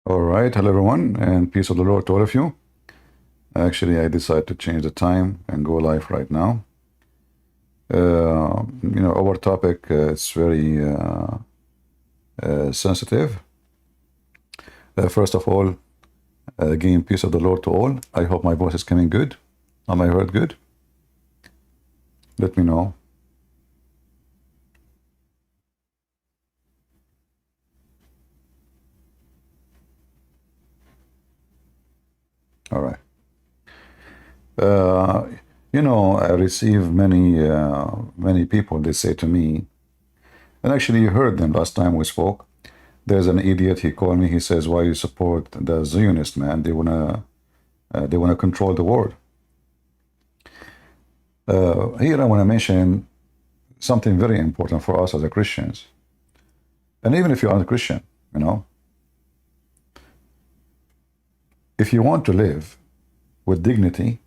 All right, hello everyone, and peace of the Lord to all of you. Actually, I decided to change the time and go live right now. Our topic is very sensitive. First of all, again, peace of the Lord to all. I hope my voice is coming good. Am I heard good? Let me know. All right. I receive many people. They say to me, and actually, you heard them last time we spoke. There's an idiot. He called me. He says, "Why you support the Zionist man? They wanna control the world." Here, I want to mention something very important for us as a Christians, and even if you aren't a Christian, if you want to live with dignity,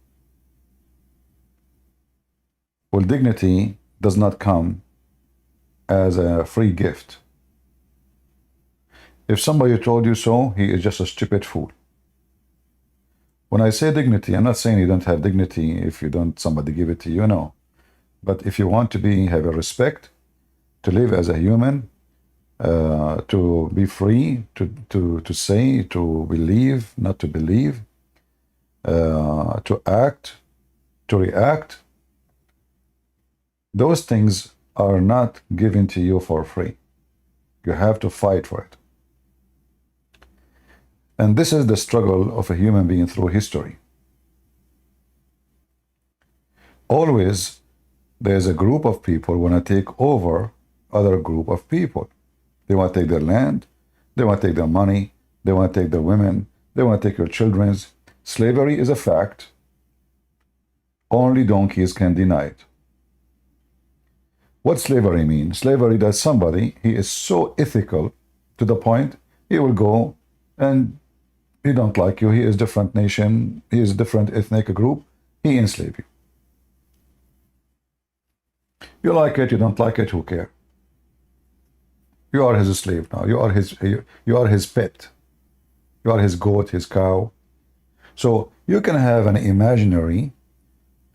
well, dignity does not come as a free gift. If somebody told you so, he is just a stupid fool. When I say dignity, I'm not saying you don't have dignity if you don't somebody give it to you, no. But if you want to have a respect, to live as a human, to be free, to say, to believe, not to believe, to act, to react, those things are not given to you for free. You have to fight for it. And this is the struggle of a human being through history. Always, there's a group of people who want to take over other group of people. They want to take their land, they want to take their money, they want to take their women, they want to take your children's. Slavery is a fact. Only donkeys can deny it. What slavery means? Slavery that somebody, he is so ethical to the point he will go and he don't like you, he is different nation, he is a different ethnic group, he enslave you. You like it, you don't like it, who cares? You are his slave now. You are his pet. You are his goat, his cow. So you can have an imaginary,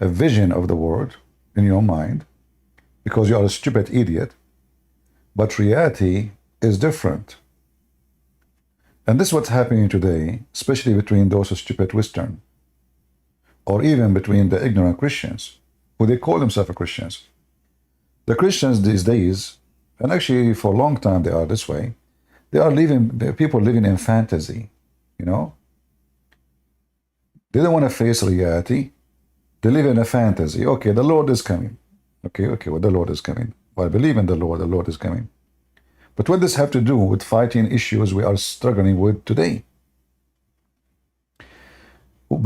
a vision of the world in your mind because you are a stupid idiot, but reality is different. And this is what's happening today, especially between those stupid Western, or even between the ignorant Christians, who they call themselves Christians. The Christians these days, and actually for a long time they are this way, they're people living in fantasy, They don't want to face reality. They live in a fantasy. Okay, the Lord is coming. Okay, well, the Lord is coming. Well, I believe in the Lord is coming. But what does this have to do with fighting issues we are struggling with today?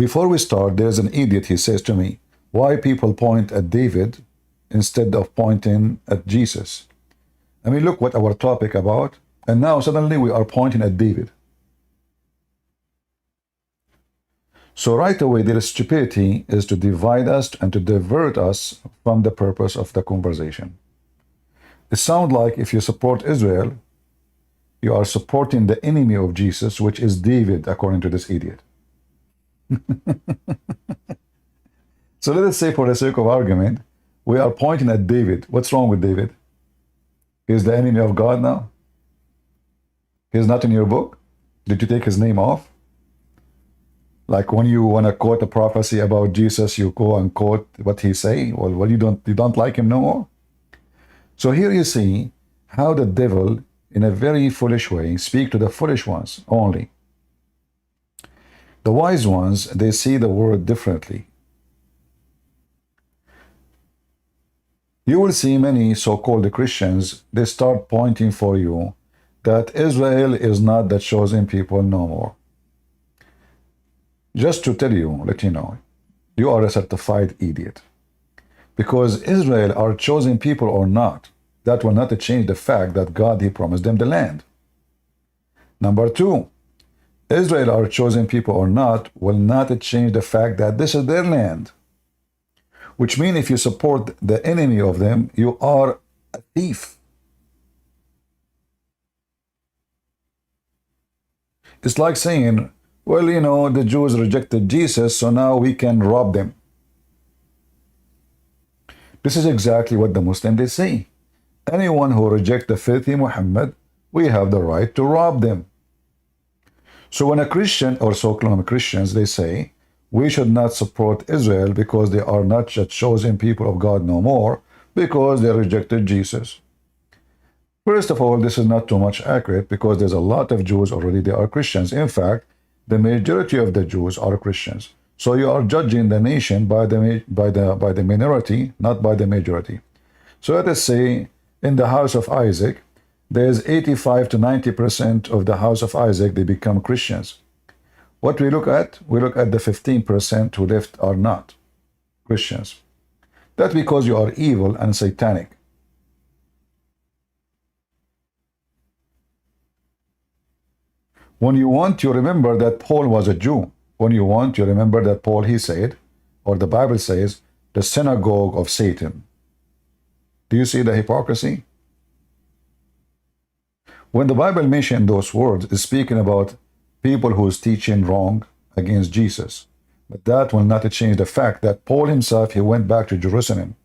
Before we start, there's an idiot, he says to me, why people point at David instead of pointing at Jesus? I mean, look what our topic about, and now suddenly we are pointing at David. So right away, their stupidity is to divide us and to divert us from the purpose of the conversation. It sounds like if you support Israel, you are supporting the enemy of Jesus, which is David, according to this idiot. So let us say, for the sake of argument, we are pointing at David. What's wrong with David? He's the enemy of God now? He's not in your book? Did you take his name off? Like when you want to quote a prophecy about Jesus, you go and quote what he say. Well, you don't like him no more. So here you see how the devil, in a very foolish way, speak to the foolish ones only. The wise ones, they see the world differently. You will see many so-called Christians, they start pointing for you that Israel is not the chosen people no more. Just to tell you, let you know, you are a certified idiot. Because Israel are chosen people or not, that will not change the fact that God, he promised them the land. Number two, Israel are chosen people or not will not change the fact that this is their land. Which means if you support the enemy of them, you are a thief. It's like saying, well, you know, the Jews rejected Jesus, so now we can rob them. This is exactly what the Muslims they say. Anyone who rejects the filthy Muhammad, we have the right to rob them. So when a Christian or so-called Christians, they say, we should not support Israel because they are not a chosen people of God no more, because they rejected Jesus. First of all, this is not too much accurate because there's a lot of Jews already, they are Christians. In fact, the majority of the Jews are Christians. So you are judging the nation by the minority, not by the majority. So let us say in the house of Isaac, there's 85 to 90% of the house of Isaac, they become Christians. What we look at the 15% who left are not Christians. That's because you are evil and satanic. When you want, you remember that Paul was a Jew. When you want, you remember that Paul, he said, or the Bible says, the synagogue of Satan. Do you see the hypocrisy? When the Bible mentions those words, it's speaking about people who is teaching wrong against Jesus. But that will not change the fact that Paul himself, he went back to Jerusalem.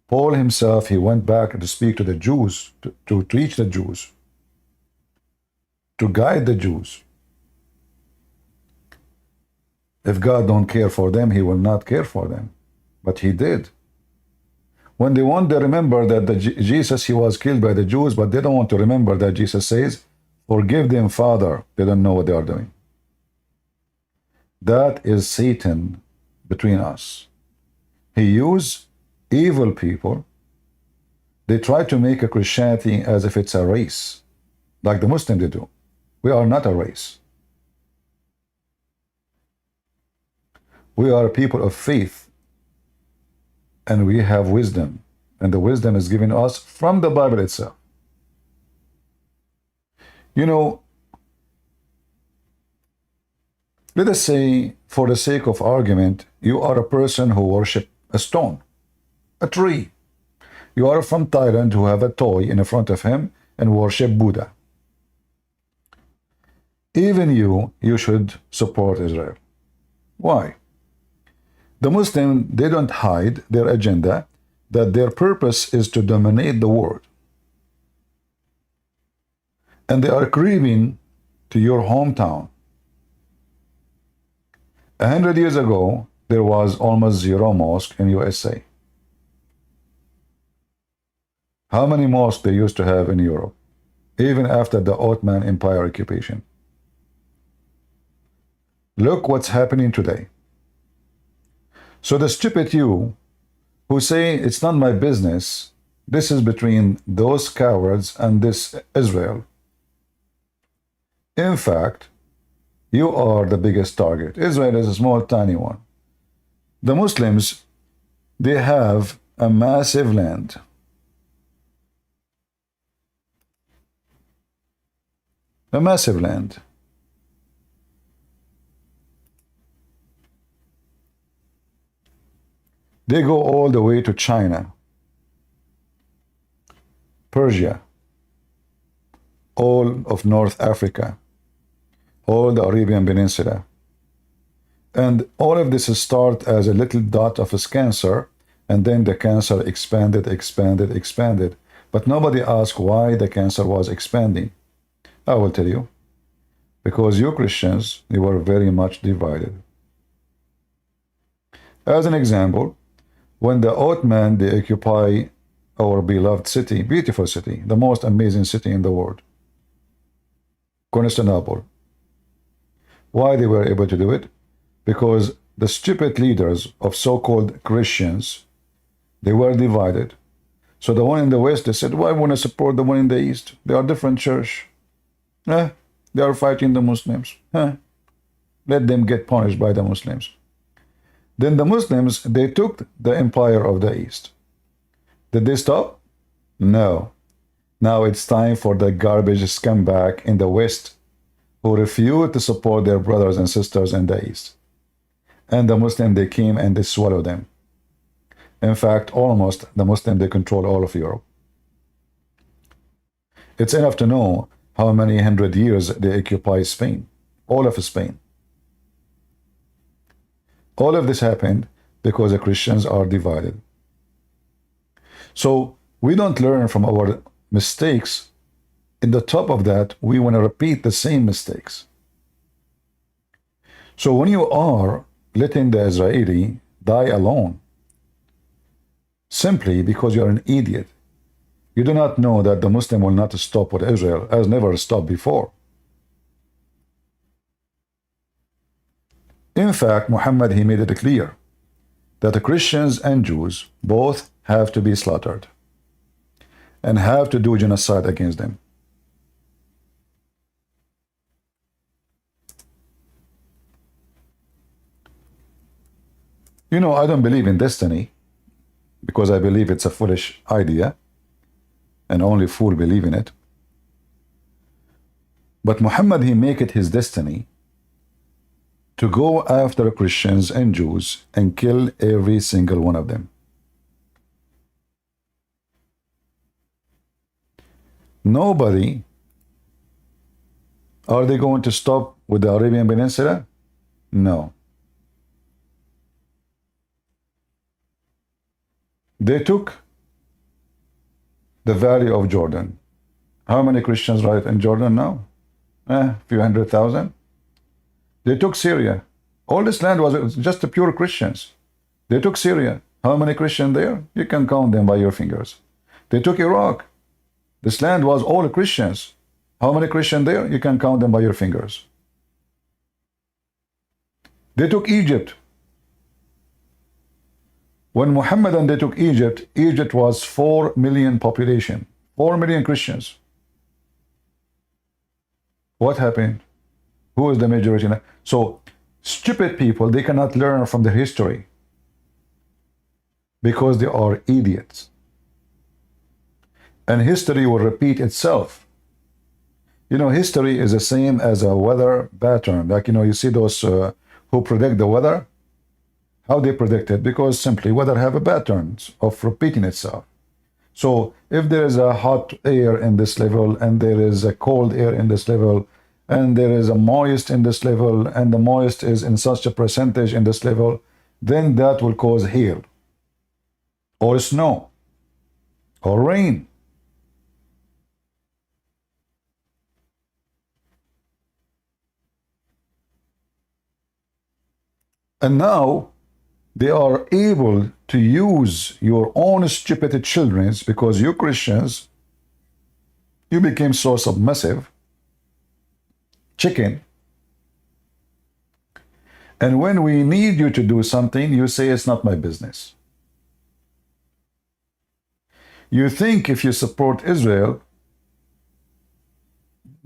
Paul himself, he went back to speak to the Jews, to teach the Jews, to guide the Jews. If God don't care for them, he will not care for them. But he did. When they want, they remember that Jesus, he was killed by the Jews, but they don't want to remember that Jesus says, forgive them, Father. They don't know what they are doing. That is Satan between us. He used evil people. They try to make a Christianity as if it's a race, like the Muslims they do. We are not a race. We are a people of faith, and we have wisdom, and the wisdom is given us from the Bible itself. You know, let us say, for the sake of argument, you are a person who worships a stone, a tree. You are from Thailand who have a toy in front of him and worship Buddha. Even you should support Israel. Why? The Muslims, they don't hide their agenda, that their purpose is to dominate the world. And they are creeping to your hometown. 100 years ago, there was almost zero mosque in USA. How many mosques they used to have in Europe, even after the Ottoman Empire occupation? Look what's happening today. So the stupid you who say it's not my business, this is between those cowards and this Israel. In fact, you are the biggest target. Israel is a small, tiny one. The Muslims, they have a massive land. A massive land. They go all the way to China, Persia, all of North Africa, all the Arabian Peninsula. And all of this start as a little dot of a cancer, and then the cancer expanded, expanded, expanded. But nobody asked why the cancer was expanding. I will tell you. Because you Christians, you were very much divided. As an example, when the Ottoman, they occupy our beloved city, beautiful city, the most amazing city in the world, Constantinople. Why they were able to do it? Because the stupid leaders of so-called Christians, they were divided. So the one in the West, they said, why wouldn't I support the one in the East? They are different church. They are fighting the Muslims. Let them get punished by the Muslims. Then the Muslims, they took the empire of the East. Did they stop? No. Now it's time for the garbage scumbag in the West who refused to support their brothers and sisters in the East. And the Muslims, they came and they swallowed them. In fact, almost the Muslims, they control all of Europe. It's enough to know how many hundred years they occupy Spain, all of Spain. All of this happened because the Christians are divided. So we don't learn from our mistakes. In the top of that, we want to repeat the same mistakes. So when you are letting the Israeli die alone, simply because you're an idiot, you do not know that the Muslim will not stop with Israel, as never stopped before. In fact, Muhammad, he made it clear that the Christians and Jews both have to be slaughtered and have to do genocide against them. You know, I don't believe in destiny because I believe it's a foolish idea and only fool believe in it. But Muhammad, he make it his destiny to go after Christians and Jews and kill every single one of them. Nobody. Are they going to stop with the Arabian Peninsula? No. They took the valley of Jordan. How many Christians right in Jordan now? A few 100,000. They took Syria. All this land was just the pure Christians. They took Syria. How many Christians there? You can count them by your fingers. They took Iraq. This land was all Christians. How many Christians there? You can count them by your fingers. They took Egypt. When Muhammad and they took Egypt, Egypt was 4 million population, 4 million Christians. What happened? Who is the majority now? So, stupid people, they cannot learn from their history because they are idiots. And history will repeat itself. You know, history is the same as a weather pattern. Like, you know, you see those who predict the weather. How they predict it? Because simply weather have a pattern of repeating itself. So if there is a hot air in this level and there is a cold air in this level and there is a moist in this level and the moist is in such a percentage in this level, then that will cause hail or snow or rain. And now they are able to use your own stupid children because you Christians, you became so submissive, chicken. And when we need you to do something, you say it's not my business. You think if you support Israel,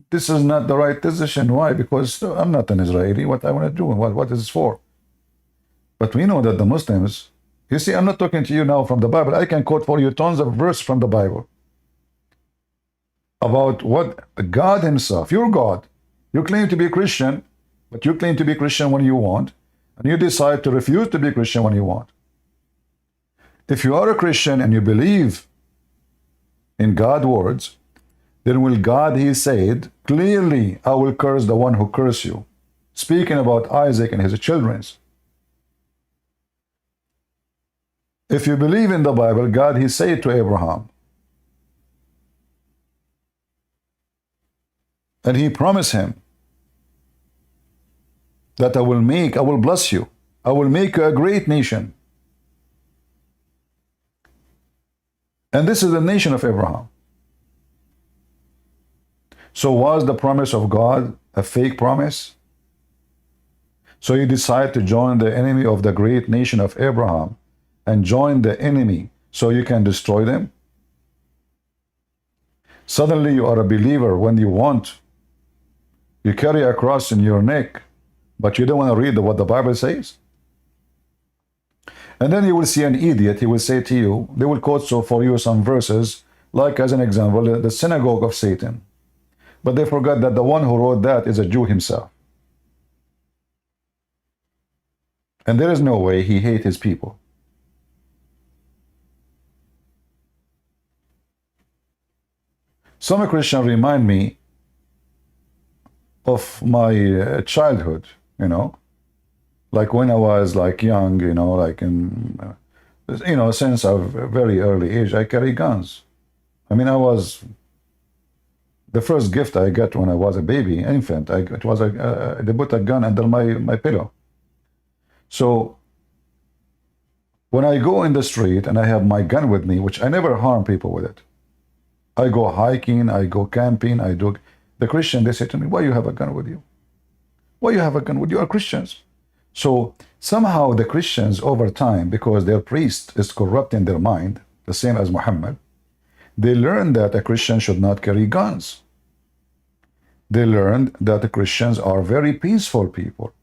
this is not the right decision. Why? Because I'm not an Israeli. What I want to do and what is this for? But we know that the Muslims, you see, I'm not talking to you now from the Bible. I can quote for you tons of verses from the Bible about what God himself, your God, you claim to be Christian, but you claim to be Christian when you want, and you decide to refuse to be Christian when you want. If you are a Christian and you believe in God's words, then will God, he said, clearly, I will curse the one who curses you. Speaking about Isaac and his children's. If you believe in the Bible, God, he said to Abraham, and he promised him that I will bless you. I will make you a great nation. And this is the nation of Abraham. So was the promise of God a fake promise? So you decide to join the enemy of the great nation of Abraham and join the enemy so you can destroy them? Suddenly you are a believer when you want. You carry a cross in your neck, but you don't want to read what the Bible says. And then you will see an idiot, he will say to you, they will quote so for you some verses, like as an example, the synagogue of Satan. But they forgot that the one who wrote that is a Jew himself. And there is no way he hates his people. Some Christians remind me of my childhood, you know, like when I was like young, you know, like in, you know, since a very early age, I carry guns. I mean, I was, the first gift I got when I was a baby, infant, it was they put a gun under my pillow. So when I go in the street and I have my gun with me, which I never harm people with it, I go hiking, I go camping, I do. The Christian, they say to me, why you have a gun with you? Why you have a gun with you? You are Christians. So somehow the Christians over time, because their priest is corrupting their mind, the same as Muhammad, they learned that a Christian should not carry guns. They learned that the Christians are very peaceful people.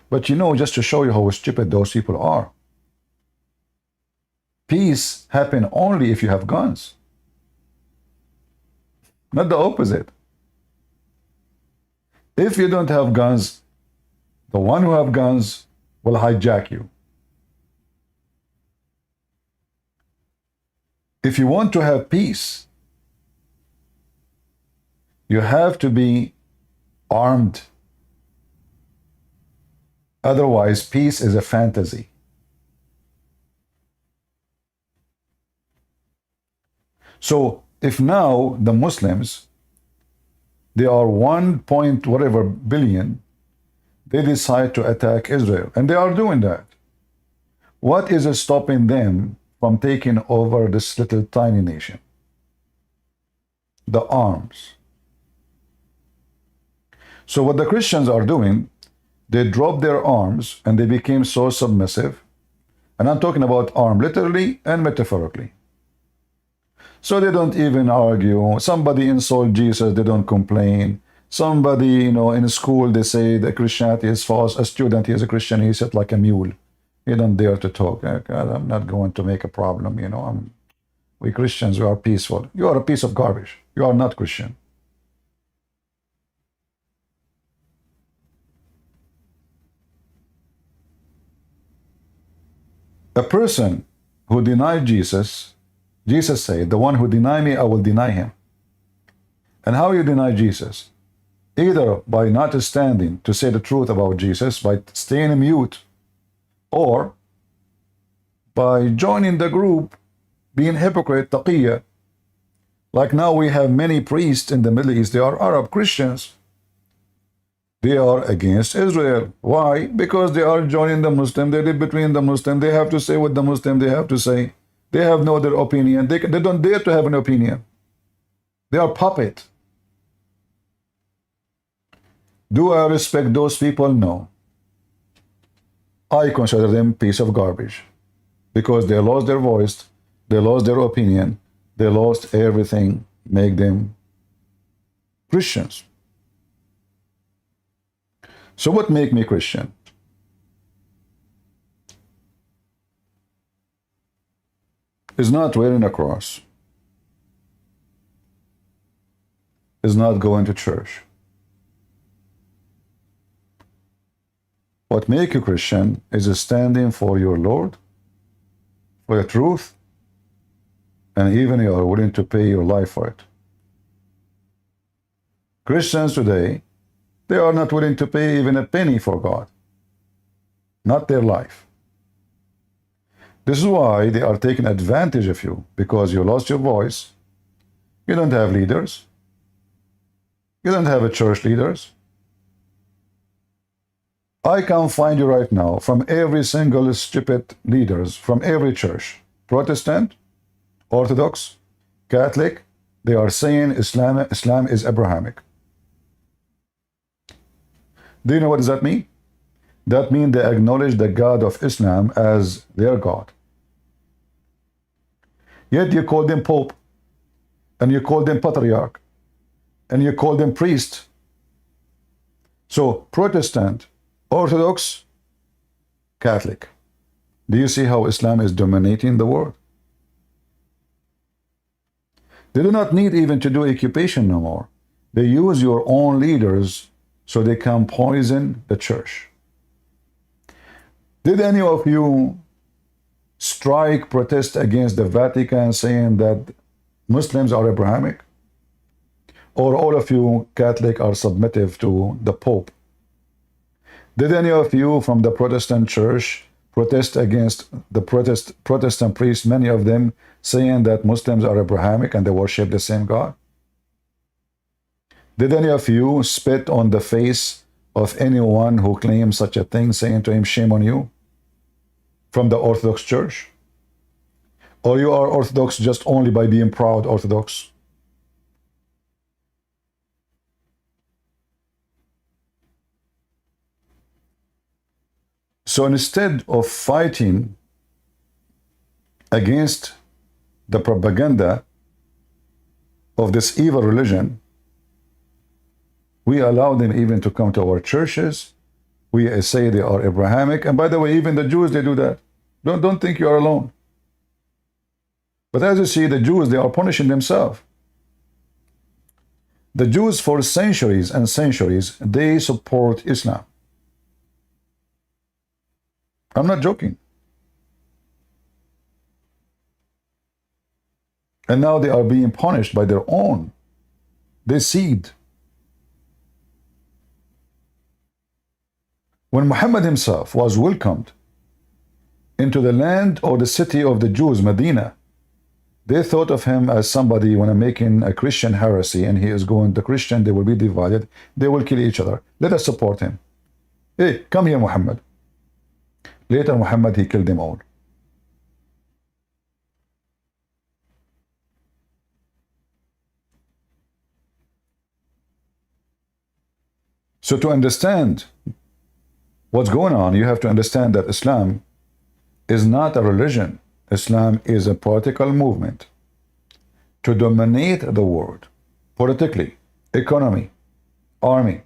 But you know, just to show you how stupid those people are, peace happens only if you have guns, not the opposite. If you don't have guns, the one who have guns will hijack you. If you want to have peace, you have to be armed. Otherwise, peace is a fantasy. So if now the Muslims, they are 1 point whatever billion, they decide to attack Israel, and they are doing that. What is stopping them from taking over this little tiny nation? The arms. So what the Christians are doing, they drop their arms and they became so submissive. And I'm talking about arm literally and metaphorically. So they don't even argue. Somebody insult Jesus, they don't complain. Somebody, you know, in school, they say that Christianity is false. A student, he is a Christian, he sits like a mule. He don't dare to talk. God, I'm not going to make a problem, you know. We Christians, we are peaceful. You are a piece of garbage. You are not Christian. A person who denied Jesus, Jesus said, the one who deny me, I will deny him. And how you deny Jesus? Either by not standing to say the truth about Jesus, by staying mute, or by joining the group, being hypocrite, taqiyya. Like now we have many priests in the Middle East, they are Arab Christians. They are against Israel. Why? Because they are joining the Muslim, they live between the Muslim, they have to say what the Muslim they have to say. They have no other opinion. They don't dare to have an opinion. They are puppet. Do I respect those people? No. I consider them piece of garbage because they lost their voice, they lost their opinion, they lost everything, make them Christians. So what make me Christian? Is not wearing a cross, is not going to church. What make you Christian is standing for your Lord, for the truth, and even you are willing to pay your life for it. Christians today, they are not willing to pay even a penny for God, not their life. This is why they are taking advantage of you, because you lost your voice. You don't have leaders. You don't have a church leaders. I can find you right now from every single stupid leaders from every church, Protestant, Orthodox, Catholic, they are saying Islam is Abrahamic. Do you know what does that mean? That means they acknowledge the God of Islam as their God. Yet you call them Pope, and you call them Patriarch, and you call them priest. So Protestant, Orthodox, Catholic. Do you see how Islam is dominating the world? They do not need even to do occupation no more. They use your own leaders so they can poison the church. Did any of you strike, protest against the Vatican saying that Muslims are Abrahamic? or all of you Catholic are submissive to the Pope. Did any of you from the Protestant church protest against the Protestant priests, many of them saying that Muslims are Abrahamic and they worship the same God? Did any of you spit on the face of anyone who claims such a thing, saying to him, shame on you, from the Orthodox Church? Or you are Orthodox just only by being proud Orthodox? So instead of fighting against the propaganda of this evil religion, we allow them even to come to our churches. We say they are Abrahamic. And by the way, even the Jews, they do that. Don't think you are alone. But as you see, the Jews, they are punishing themselves. The Jews for centuries and centuries, they support Islam. I'm not joking. And now they are being punished by their own. They seed. When Muhammad himself was welcomed into the land or the city of the Jews, Medina, they thought of him as somebody when making a Christian heresy, and he is going, the Christian, they will be divided, they will kill each other. Let us support him. Hey, come here, Muhammad. Later, Muhammad, he killed them all. So to understand what's going on, you have to understand that Islam is not a religion. Islam is a political movement to dominate the world, politically, economy, army,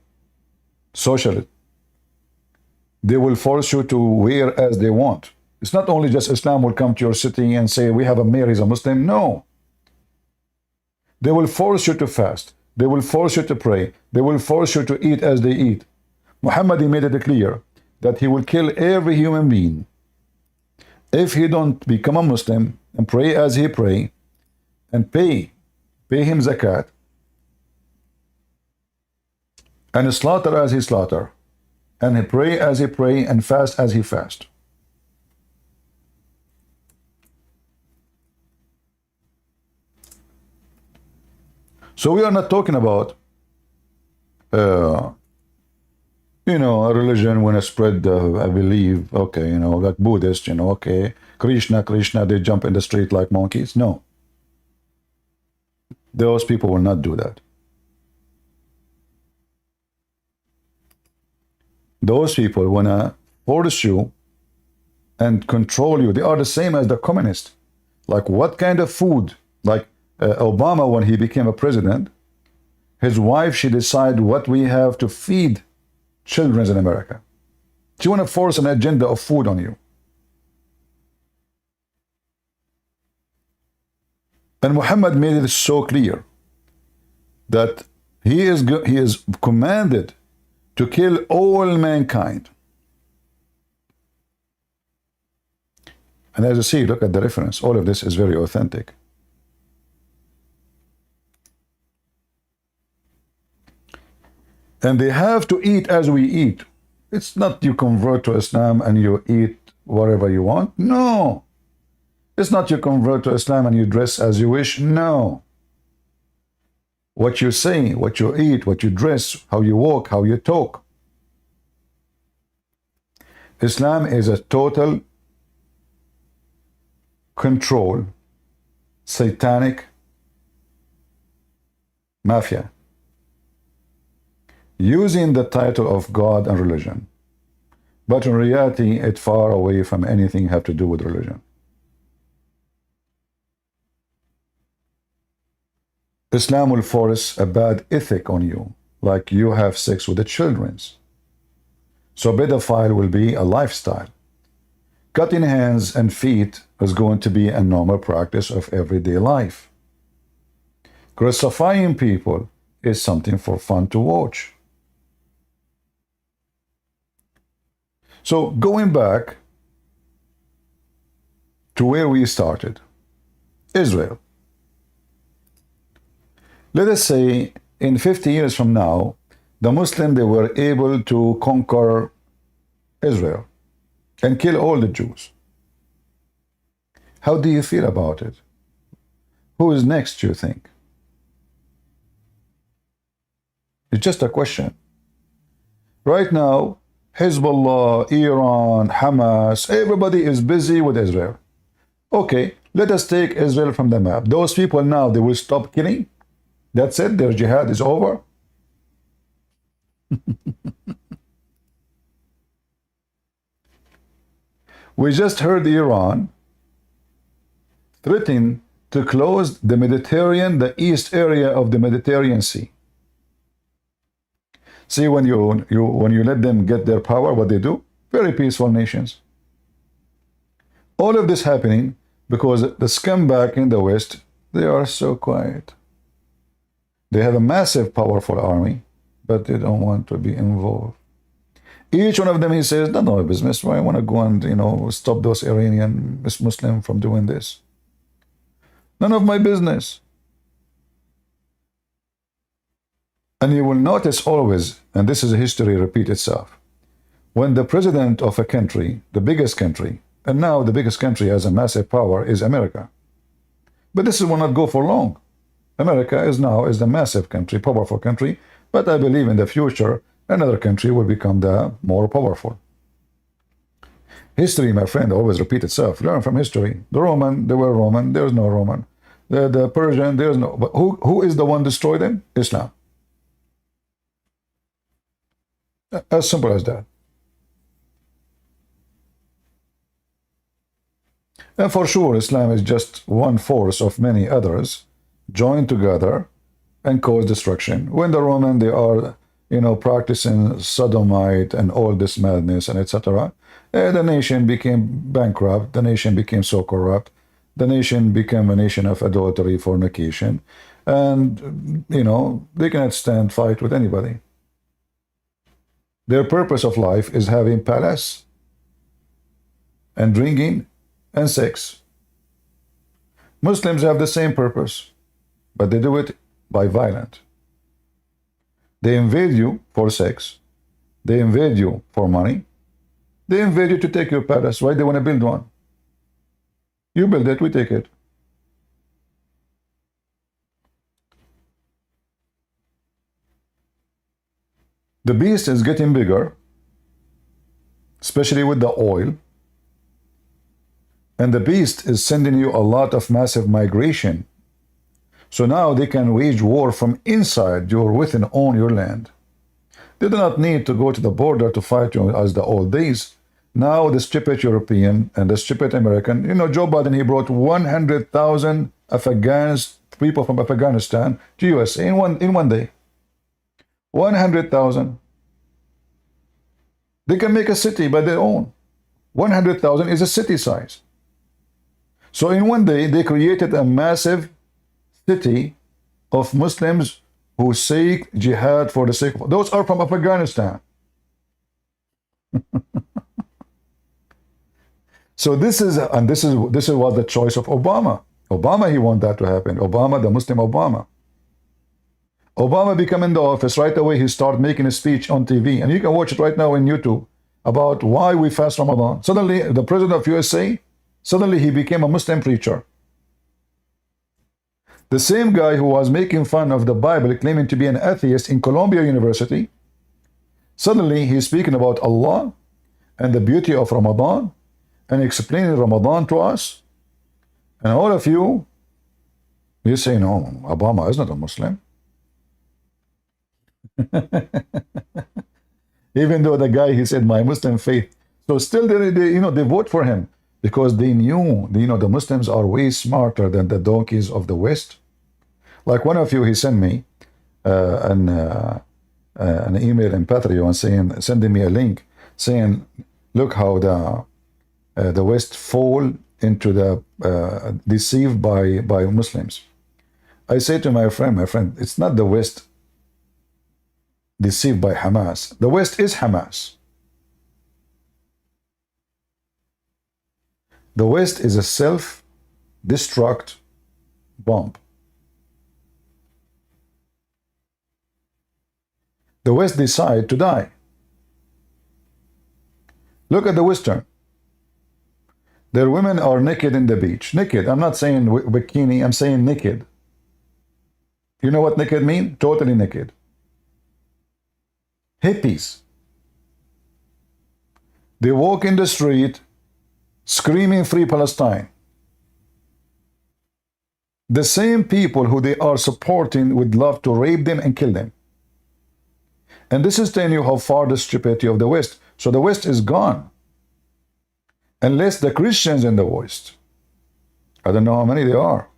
socially. They will force you to wear as they want. It's not only just Islam will come to your city and say, we have a mayor, he's a Muslim. No. They will force you to fast. They will force you to pray. They will force you to eat as they eat. Muhammad, he made it clear that he will kill every human being if he don't become a Muslim and pray as he pray and pay him zakat and slaughter as he slaughter and he pray as he pray and fast as he fast. So we are not talking about a religion when I spread, I believe, okay, like Buddhist, okay, Krishna, they jump in the street like monkeys. No. Those people will not do that. Those people want to force you and control you. They are the same as the communists. Like what kind of food? Like Obama, when he became a president, his wife, she decided what we have to feed children in America. She want to force an agenda of food on you. And Muhammad made it so clear that he is commanded to kill all mankind. And as you see, look at the reference. All of this is very authentic. And they have to eat as we eat. It's not you convert to Islam and you eat whatever you want. No. It's not you convert to Islam and you dress as you wish. No. What you say, what you eat, what you dress, how you walk, how you talk. Islam is a total control, satanic mafia, using the title of God and religion. But in reality, it's far away from anything have to do with religion. Islam will force a bad ethic on you, like you have sex with the children. So pedophile will be a lifestyle. Cutting hands and feet is going to be a normal practice of everyday life. Crucifying people is something for fun to watch. So going back to where we started, Israel. Let us say in 50 years from now, the Muslim, they were able to conquer Israel and kill all the Jews. How do you feel about it? Who is next, you think? It's just a question. Right now, Hezbollah, Iran, Hamas, everybody is busy with Israel. Okay, let us take Israel from the map. Those people now, they will stop killing. That's it, their jihad is over. We just heard Iran threatening to close the Mediterranean, the east area of the Mediterranean Sea. See, when you let them get their power, what they do? Very peaceful nations. All of this happening because the scumbag in the West, they are so quiet. They have a massive, powerful army, but they don't want to be involved. Each one of them, he says, none of my business. Why I want to go and, stop those Iranian Muslims from doing this? None of my business. And you will notice always, and this is a history repeat itself, when the president of a country, the biggest country, and now the biggest country has a massive power is America. But this will not go for long. America is the massive country, powerful country, but I believe in the future, another country will become the more powerful. History, my friend, always repeat itself. Learn from history. The Roman, they were Roman, there's no Roman. The Persian, there's no, but who is the one destroyed them? Islam. As simple as that. And for sure, Islam is just one force of many others joined together and cause destruction. When the Roman, they are, practicing sodomite and all this madness and etc., the nation became bankrupt. The nation became so corrupt. The nation became a nation of adultery, fornication, and they cannot stand fight with anybody. Their purpose of life is having palace and drinking and sex. Muslims have the same purpose, but they do it by violence. They invade you for sex. They invade you for money. They invade you to take your palace. Why they want to build one? You build it, we take it. The beast is getting bigger, especially with the oil. And the beast is sending you a lot of massive migration. So now they can wage war from inside within your land. They do not need to go to the border to fight you as the old days. Now the stupid European and the stupid American, Joe Biden, he brought 100,000 people from Afghanistan to USA in one day. 100,000. They can make a city by their own. 100,000 is a city size. So in one day, they created a massive city of Muslims who seek jihad for the sake of... Those are from Afghanistan. So this is what the choice of Obama. Obama, he want that to happen. Obama, the Muslim Obama. Obama become in the office, right away he start making a speech on TV, and you can watch it right now in YouTube, about why we fast Ramadan. Suddenly, the president of USA, suddenly he became a Muslim preacher. The same guy who was making fun of the Bible, claiming to be an atheist in Columbia University, suddenly he's speaking about Allah and the beauty of Ramadan and explaining Ramadan to us. And all of you say, no, Obama is not a Muslim. Even though the guy, he said, my Muslim faith. So still they vote for him because they knew, the Muslims are way smarter than the donkeys of the West. Like one of you, he sent me an email in Patreon sending me a link saying, look how the West fall into the deceived by Muslims. I say to my friend, it's not the West deceived by Hamas. The West is Hamas. The West is a self-destruct bomb. The West decide to die. Look at the Western. Their women are naked in the beach. Naked. I'm not saying bikini. I'm saying naked. You know what naked mean? Totally naked. Hippies. They walk in the street screaming free Palestine. The same people who they are supporting would love to rape them and kill them. And this is telling you how far the stupidity of the West. So the West is gone. Unless the Christians in the West, I don't know how many they are,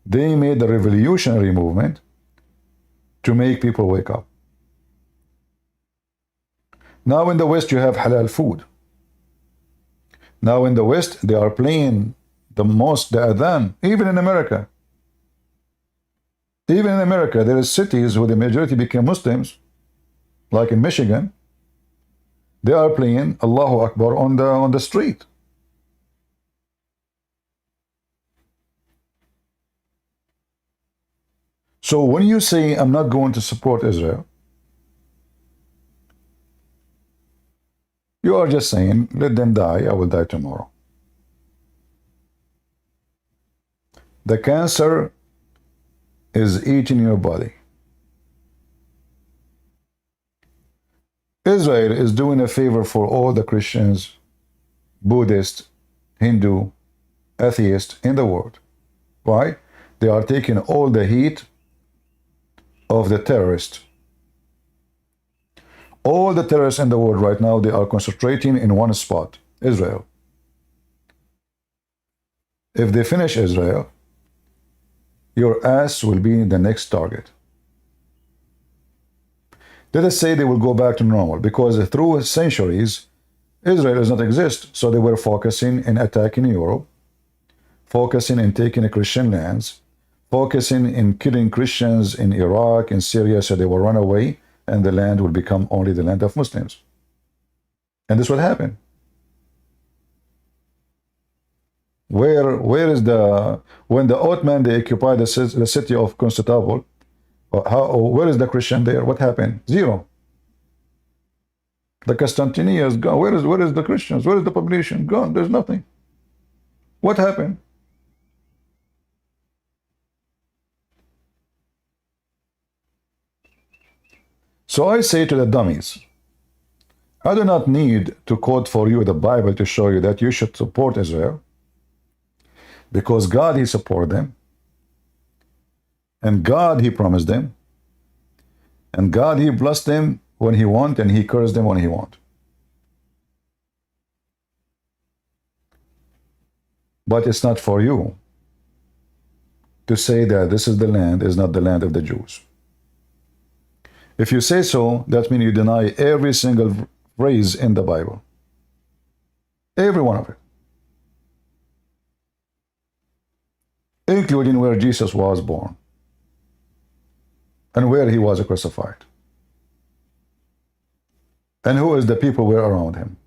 they made the revolutionary movement to make people wake up. Now in the West you have halal food. Now in the West they are playing the adhan, even in America. Even in America, there are cities where the majority became Muslims, like in Michigan. They are playing Allahu Akbar on the street. So when you say, I'm not going to support Israel, you are just saying, let them die, I will die tomorrow. The cancer is eating your body. Israel is doing a favor for all the Christians, Buddhists, Hindu, atheists in the world. Why? They are taking all the heat of the terrorists. All the terrorists in the world right now, they are concentrating in one spot, Israel. If they finish Israel, your ass will be the next target. Let us say they will go back to normal, because through centuries, Israel does not exist. So they were focusing in attacking Europe, focusing in taking Christian lands, focusing in killing Christians in Iraq and Syria, so they will run away and the land will become only the land of Muslims. And this will happen. Where is when the Ottoman, they occupied the city of Constantinople, where is the Christian there? What happened? Zero. The Constantinia is gone. Where is the Christians? Where is the population? Gone. There's nothing. What happened? So I say to the dummies, I do not need to quote for you the Bible to show you that you should support Israel, because God, He supported them, and God, He promised them, and God, He blessed them when He want, and He cursed them when He want. But it's not for you to say that this is the land, is not the land of the Jews. If you say so, that means you deny every single phrase in the Bible. Every one of it. Including where Jesus was born and where He was crucified. And who is the people were around Him.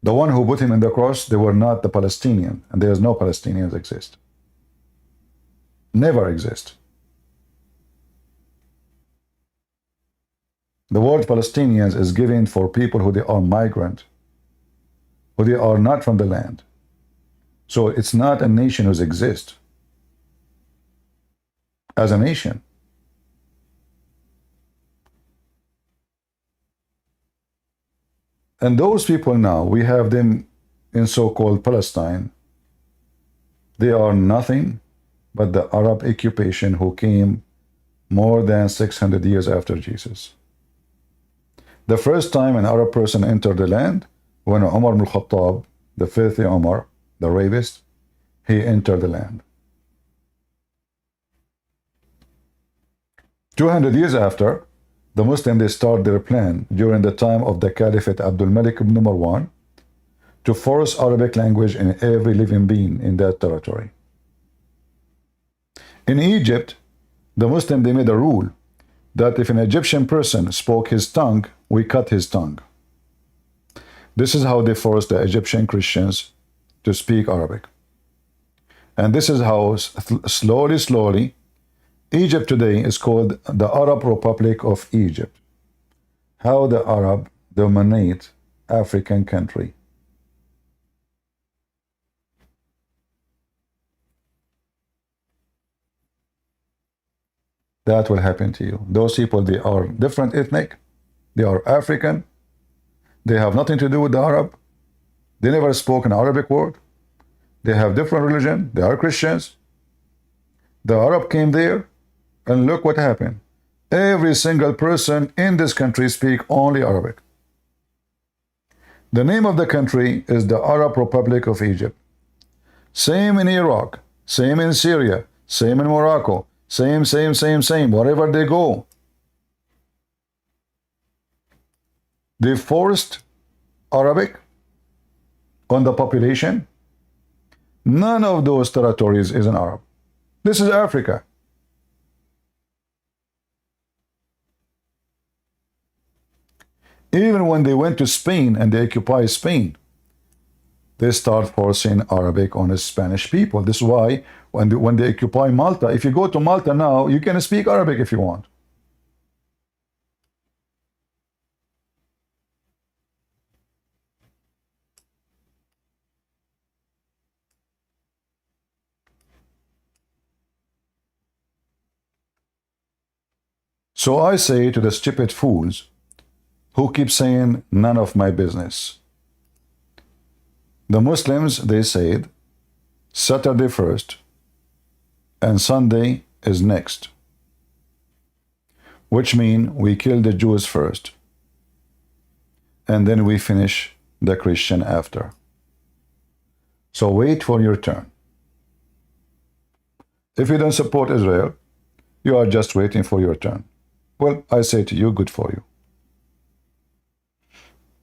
The one who put Him in the cross, they were not the Palestinian, and there is no Palestinians exist. Never exist. The word Palestinians is given for people who they are migrant, who they are not from the land. So it's not a nation who exists as a nation. And those people now, we have them in so-called Palestine. They are nothing but the Arab occupation who came more than 600 years after Jesus. The first time an Arab person entered the land, when Umar ibn al-Khattab, the filthy Umar, the rapist, he entered the land. 200 years after, the Muslims, they start their plan during the time of the Caliphate Abdul Malik ibn Marwan to force Arabic language in every living being in that territory. In Egypt, the Muslims, they made a rule that if an Egyptian person spoke his tongue, we cut his tongue. This is how they forced the Egyptian Christians to speak Arabic. And this is how slowly, Egypt today is called the Arab Republic of Egypt. How the Arab dominate African country. That will happen to you. Those people, they are different ethnic. They are African. They have nothing to do with the Arab. They never spoke an Arabic word. They have different religion. They are Christians. The Arab came there, and look what happened. Every single person in this country speak only Arabic. The name of the country is the Arab Republic of Egypt. Same in Iraq, same in Syria, same in Morocco, same, wherever they go. They forced Arabic on the population. None of those territories is an Arab. This is Africa. Even when they went to Spain and they occupied Spain, they start forcing Arabic on the Spanish people. This is why when they occupy Malta, if you go to Malta now, you can speak Arabic if you want. So I say to the stupid fools who keep saying none of my business. The Muslims, they said Saturday first and Sunday is next, which means we kill the Jews first and then we finish the Christian after. So wait for your turn. If you don't support Israel, you are just waiting for your turn. Well, I say to you, good for you.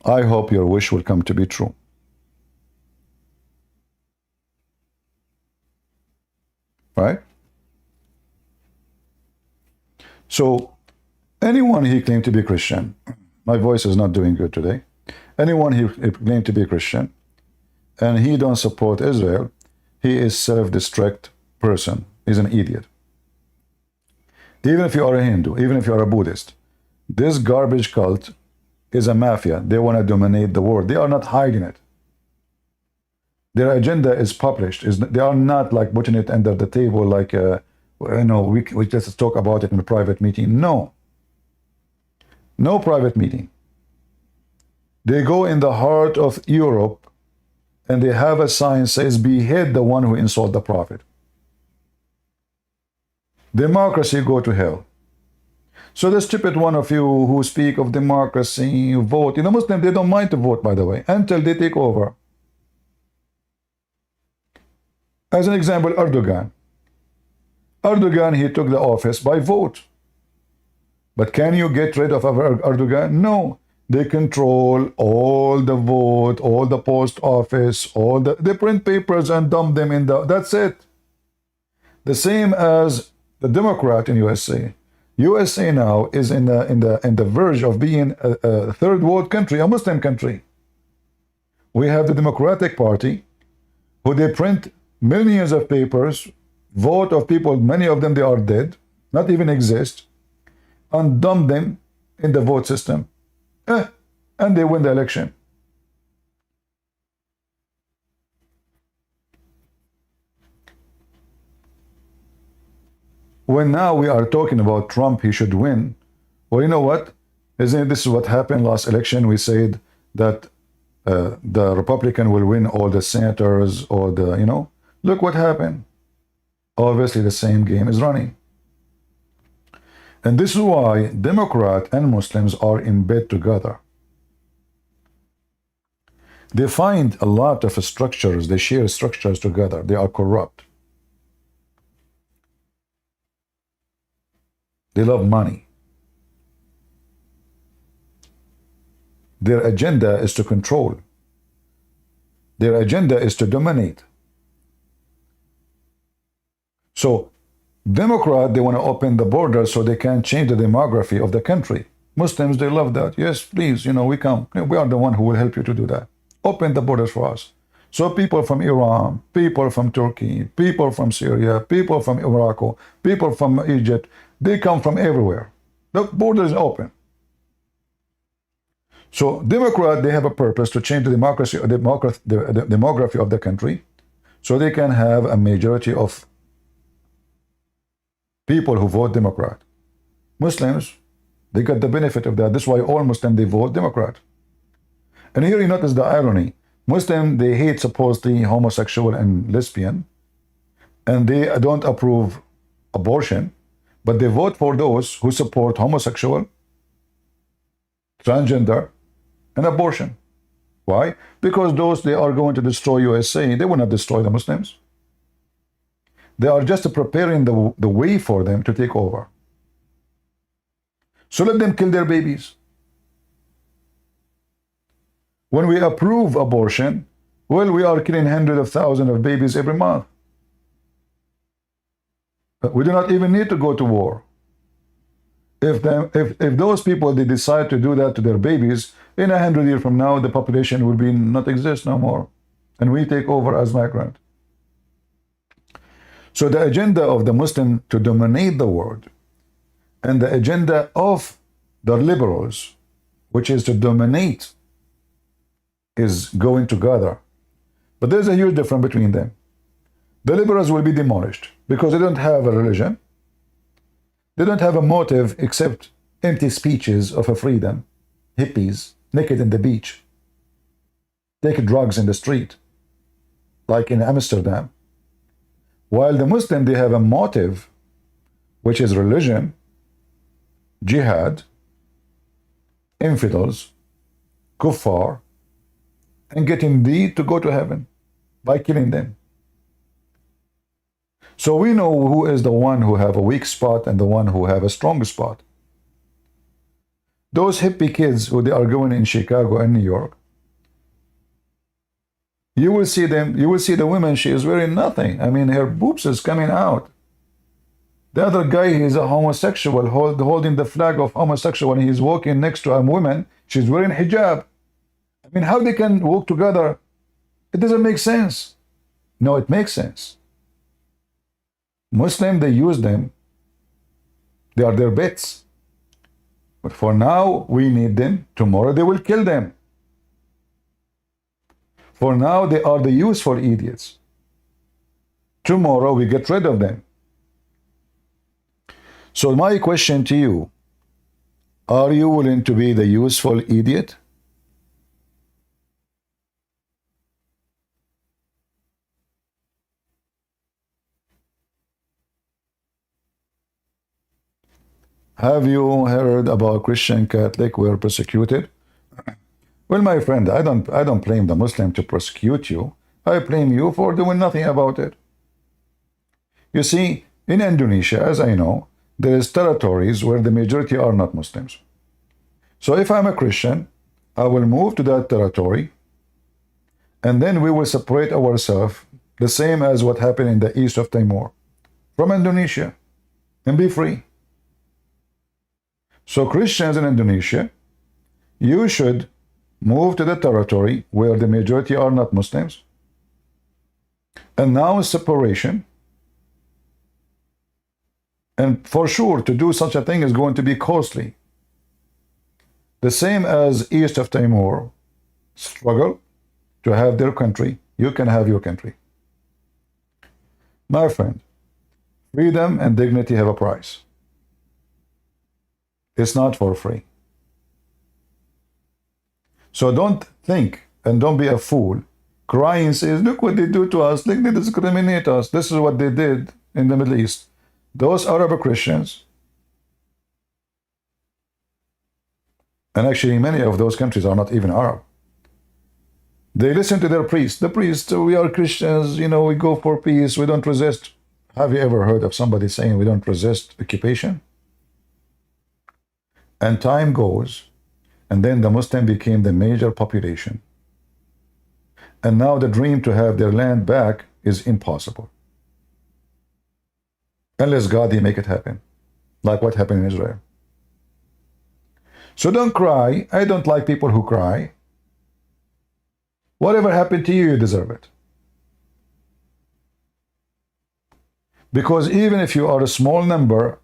I hope your wish will come to be true. Right? So, anyone he claimed to be Christian, my voice is not doing good today. Anyone he claimed to be Christian, and he don't support Israel, he is self-destruct person. He's an idiot. Even if you are a Hindu, even if you are a Buddhist, this garbage cult is a mafia. They want to dominate the world. They are not hiding it. Their agenda is published. They are not like putting it under the table like, we just talk about it in a private meeting. No. No private meeting. They go in the heart of Europe and they have a sign says, behead the one who insult the prophet. Democracy, go to hell. So the stupid one of you who speak of democracy, vote, Muslims, they don't mind to vote, by the way, until they take over. As an example, Erdogan. Erdogan, he took the office by vote. But can you get rid of Erdogan? No. They control all the vote, all the post office, they print papers and dump them in that's it. The same as the Democrat in USA. USA now is in the verge of being a third world country, a Muslim country. We have the Democratic Party, who they print millions of papers, vote of people, many of them they are dead, not even exist, and dump them in the vote system. And they win the election. When now we are talking about Trump, he should win. Well, you know what? Isn't this is what happened last election? We said that the Republican will win all the senators, or look what happened. Obviously, the same game is running. And this is why Democrat and Muslims are in bed together. They find a lot of structures, they share structures together. They are corrupt. They love money. Their agenda is to control. Their agenda is to dominate. So, Democrat, they want to open the borders so they can change the demography of the country. Muslims, they love that. Yes, please, we come. We are the one who will help you to do that. Open the borders for us So people from Iran, people from Turkey, people from Syria, people from Morocco, people from Egypt, they come from everywhere. The border is open. So Democrat, they have a purpose to change the demography of the country, so they can have a majority of people who vote Democrat. Muslims, they got the benefit of that. That's why all Muslims, they vote Democrat. And here you notice the irony. Muslims, they hate supposedly homosexual and lesbian, and they don't approve abortion, but they vote for those who support homosexual, transgender, and abortion. Why? Because those, they are going to destroy USA. They will not destroy the Muslims. They are just preparing the way for them to take over. So let them kill their babies. When we approve abortion, well, we are killing hundreds of thousands of babies every month. We do not even need to go to war. If those people, they decide to do that to their babies, in 100 years from now, the population will be not exist no more, and we take over as migrant. So the agenda of the Muslim to dominate the world, and the agenda of the liberals, which is to dominate, is going together. But there's a huge difference between them. The liberals will be demolished because they don't have a religion. They don't have a motive except empty speeches of a freedom. Hippies, naked in the beach, take drugs in the street, like in Amsterdam. While the Muslim, they have a motive, which is religion, jihad, infidels, kuffar, and getting thee to go to heaven by killing them. So we know who is the one who have a weak spot and the one who have a strong spot. Those hippie kids who they are going in Chicago and New York, you will see them, you will see the woman, she is wearing nothing. I mean, her boobs is coming out. The other guy, he is a homosexual, holding the flag of homosexual, and he's walking next to a woman, she's wearing hijab. I mean, how they can walk together? It doesn't make sense. No, it makes sense. Muslim, they use them. They are their bets. But for now, we need them. Tomorrow, they will kill them. For now, they are the useful idiots. Tomorrow, we get rid of them. So my question to you, are you willing to be the useful idiot? Have you heard about Christian Catholic were persecuted? Well, my friend, I don't blame the Muslim to persecute you. I blame you for doing nothing about it. You see, in Indonesia, as I know, there is territories where the majority are not Muslims. So if I'm a Christian, I will move to that territory, and then we will separate ourselves, the same as what happened in the east of Timor, from Indonesia, and be free. So Christians in Indonesia, you should move to the territory where the majority are not Muslims. And now separation. And for sure, to do such a thing is going to be costly. The same as east of Timor struggle to have their country, you can have your country. My friend, freedom and dignity have a price. It's not for free. So don't think and don't be a fool. Crying says, look what they do to us, look, they discriminate us. This is what they did in the Middle East. Those Arab Christians, and actually many of those countries are not even Arab, they listen to their priest. The priest, we are Christians, you know, we go for peace, we don't resist. Have you ever heard of somebody saying we don't resist occupation? And time goes, and then the Muslim became the major population. And now the dream to have their land back is impossible. Unless God make it happen, like what happened in Israel. So don't cry. I don't like people who cry. Whatever happened to you, you deserve it. Because even if you are a small number,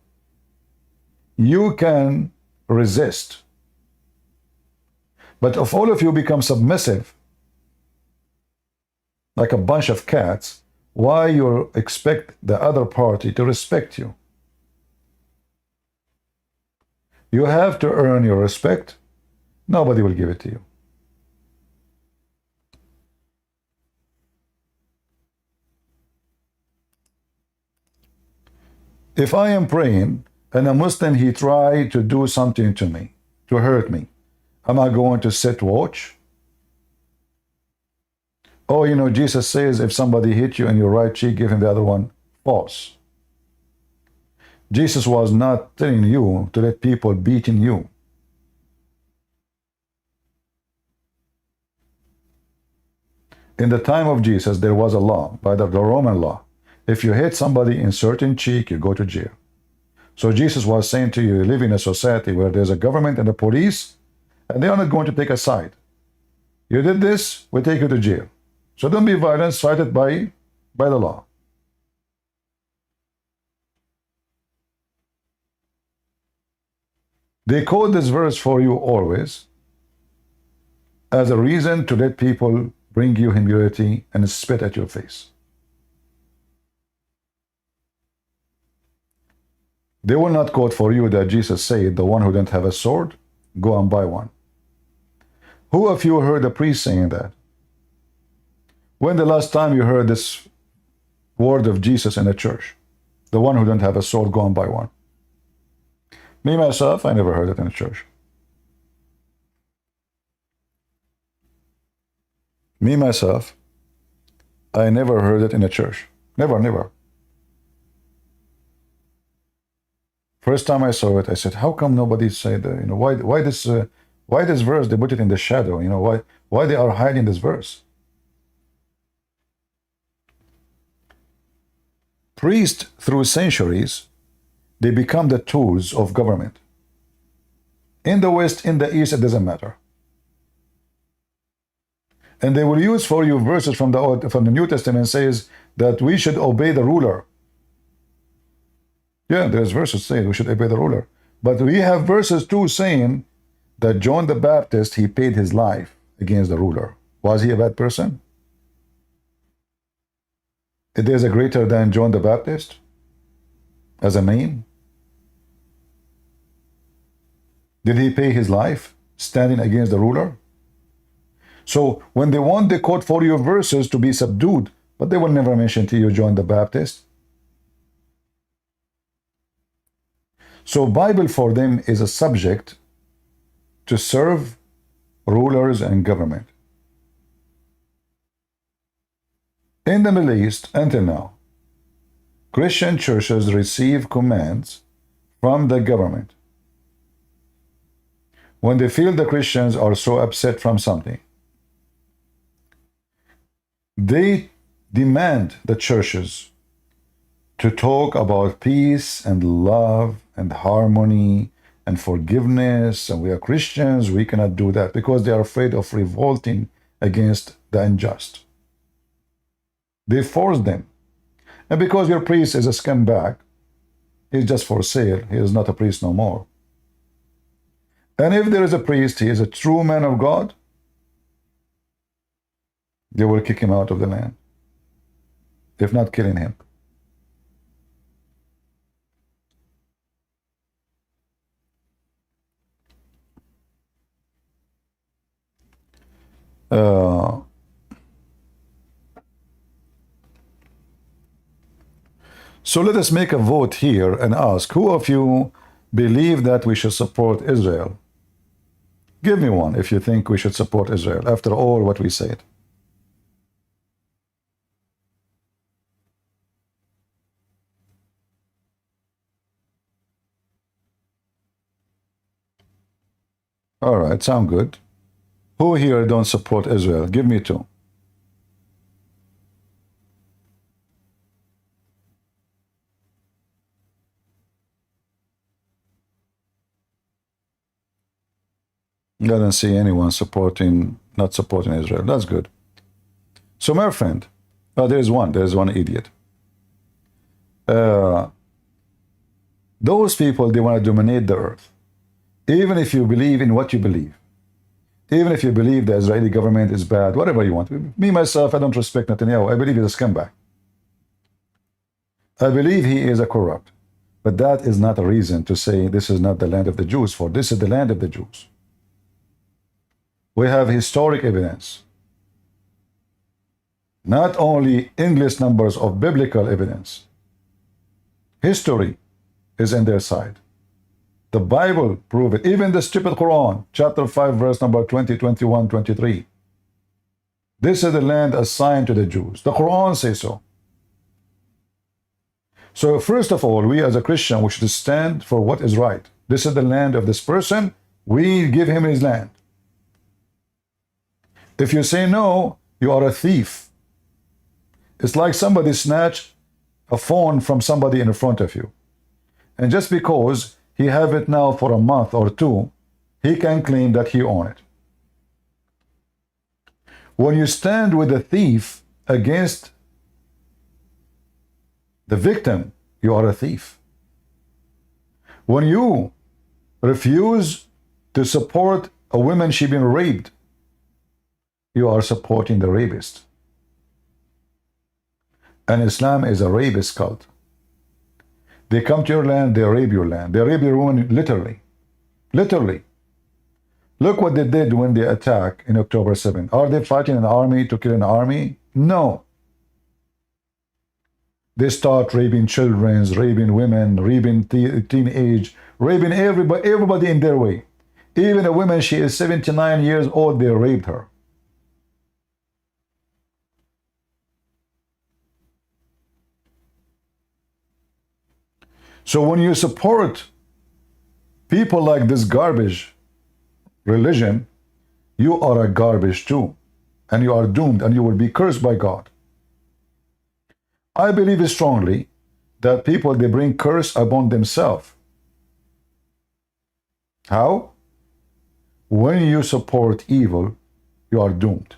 you can resist. But if all of you become submissive, like a bunch of cats, why you expect the other party to respect you? You have to earn your respect. Nobody will give it to you. If I am praying and a Muslim, he tried to do something to me, to hurt me, am I going to sit watch? Oh, you know, Jesus says if somebody hit you in your right cheek, give him the other one. False. Jesus was not telling you to let people beating you. In the time of Jesus, there was a law, by the Roman law. If you hit somebody in certain cheek, you go to jail. So Jesus was saying to you, you live in a society where there's a government and a police, and they are not going to take a side. You did this, we take you to jail. So don't be violent, cited by the law. They quote this verse for you always as a reason to let people bring you humility and spit at your face. They will not quote for you that Jesus said, the one who doesn't have a sword, go and buy one. Who of you heard a priest saying that? When the last time you heard this word of Jesus in a church? The one who doesn't have a sword, go and buy one. Me, myself, I never heard it in a church. Me, myself, I never heard it in a church. Never, never. First time I saw it, I said, how come nobody said, you know, why this verse, they put it in the shadow, you know, why they are hiding this verse? Priests, through centuries, they become the tools of government. In the West, in the East, it doesn't matter. And they will use for you verses from the New Testament says that we should obey the ruler. Yeah, there's verses saying we should obey the ruler. But we have verses too saying that John the Baptist, he paid his life against the ruler. Was he a bad person? There's a greater than John the Baptist as a name. Did he pay his life standing against the ruler? So when they want, they quote for you verses to be subdued, but they will never mention to you John the Baptist. So Bible for them is a subject to serve rulers and government. In the Middle East, until now, Christian churches receive commands from the government. When they feel the Christians are so upset from something, they demand the churches to talk about peace and love and harmony and forgiveness, and we are Christians, we cannot do that, because they are afraid of revolting against the unjust. They force them. And because your priest is a scumbag, he's just for sale, he is not a priest no more. And if there is a priest, he is a true man of God, they will kick him out of the land, if not killing him. So let us make a vote here and ask, who of you believe that we should support Israel? Give me one if you think we should support Israel after all what we said. All right, sound good. Who here don't support Israel? Give me two. I don't see anyone not supporting Israel. That's good. So my friend, there's one idiot. Those people, they want to dominate the earth. Even if you believe in what you believe, even if you believe the Israeli government is bad, whatever you want. Me, myself, I don't respect Netanyahu. I believe he's a scumbag. I believe he is a corrupt. But that is not a reason to say this is not the land of the Jews, for this is the land of the Jews. We have historic evidence. Not only endless numbers of biblical evidence. History is in their side. The Bible proves it. Even the stupid Quran, chapter 5, verse number 20, 21, 23. This is the land assigned to the Jews. The Quran says so. So first of all, we as a Christian, we should stand for what is right. This is the land of this person. We give him his land. If you say no, you are a thief. It's like somebody snatched a phone from somebody in front of you. And just because he have it now for a month or two, he can claim that he owns it. When you stand with a thief against the victim, you are a thief. When you refuse to support a woman, she been raped, you are supporting the rapist. And Islam is a rapist cult. They come to your land, they rape your land. They rape your woman literally. Literally. Look what they did when they attacked in October 7th. Are they fighting an army to kill an army? No. They start raping children, raping women, raping teenage, raping everybody in their way. Even a woman, she is 79 years old, they raped her. So when you support people like this garbage religion, you are a garbage too. And you are doomed and you will be cursed by God. I believe strongly that people, they bring curse upon themselves. How? When you support evil, you are doomed.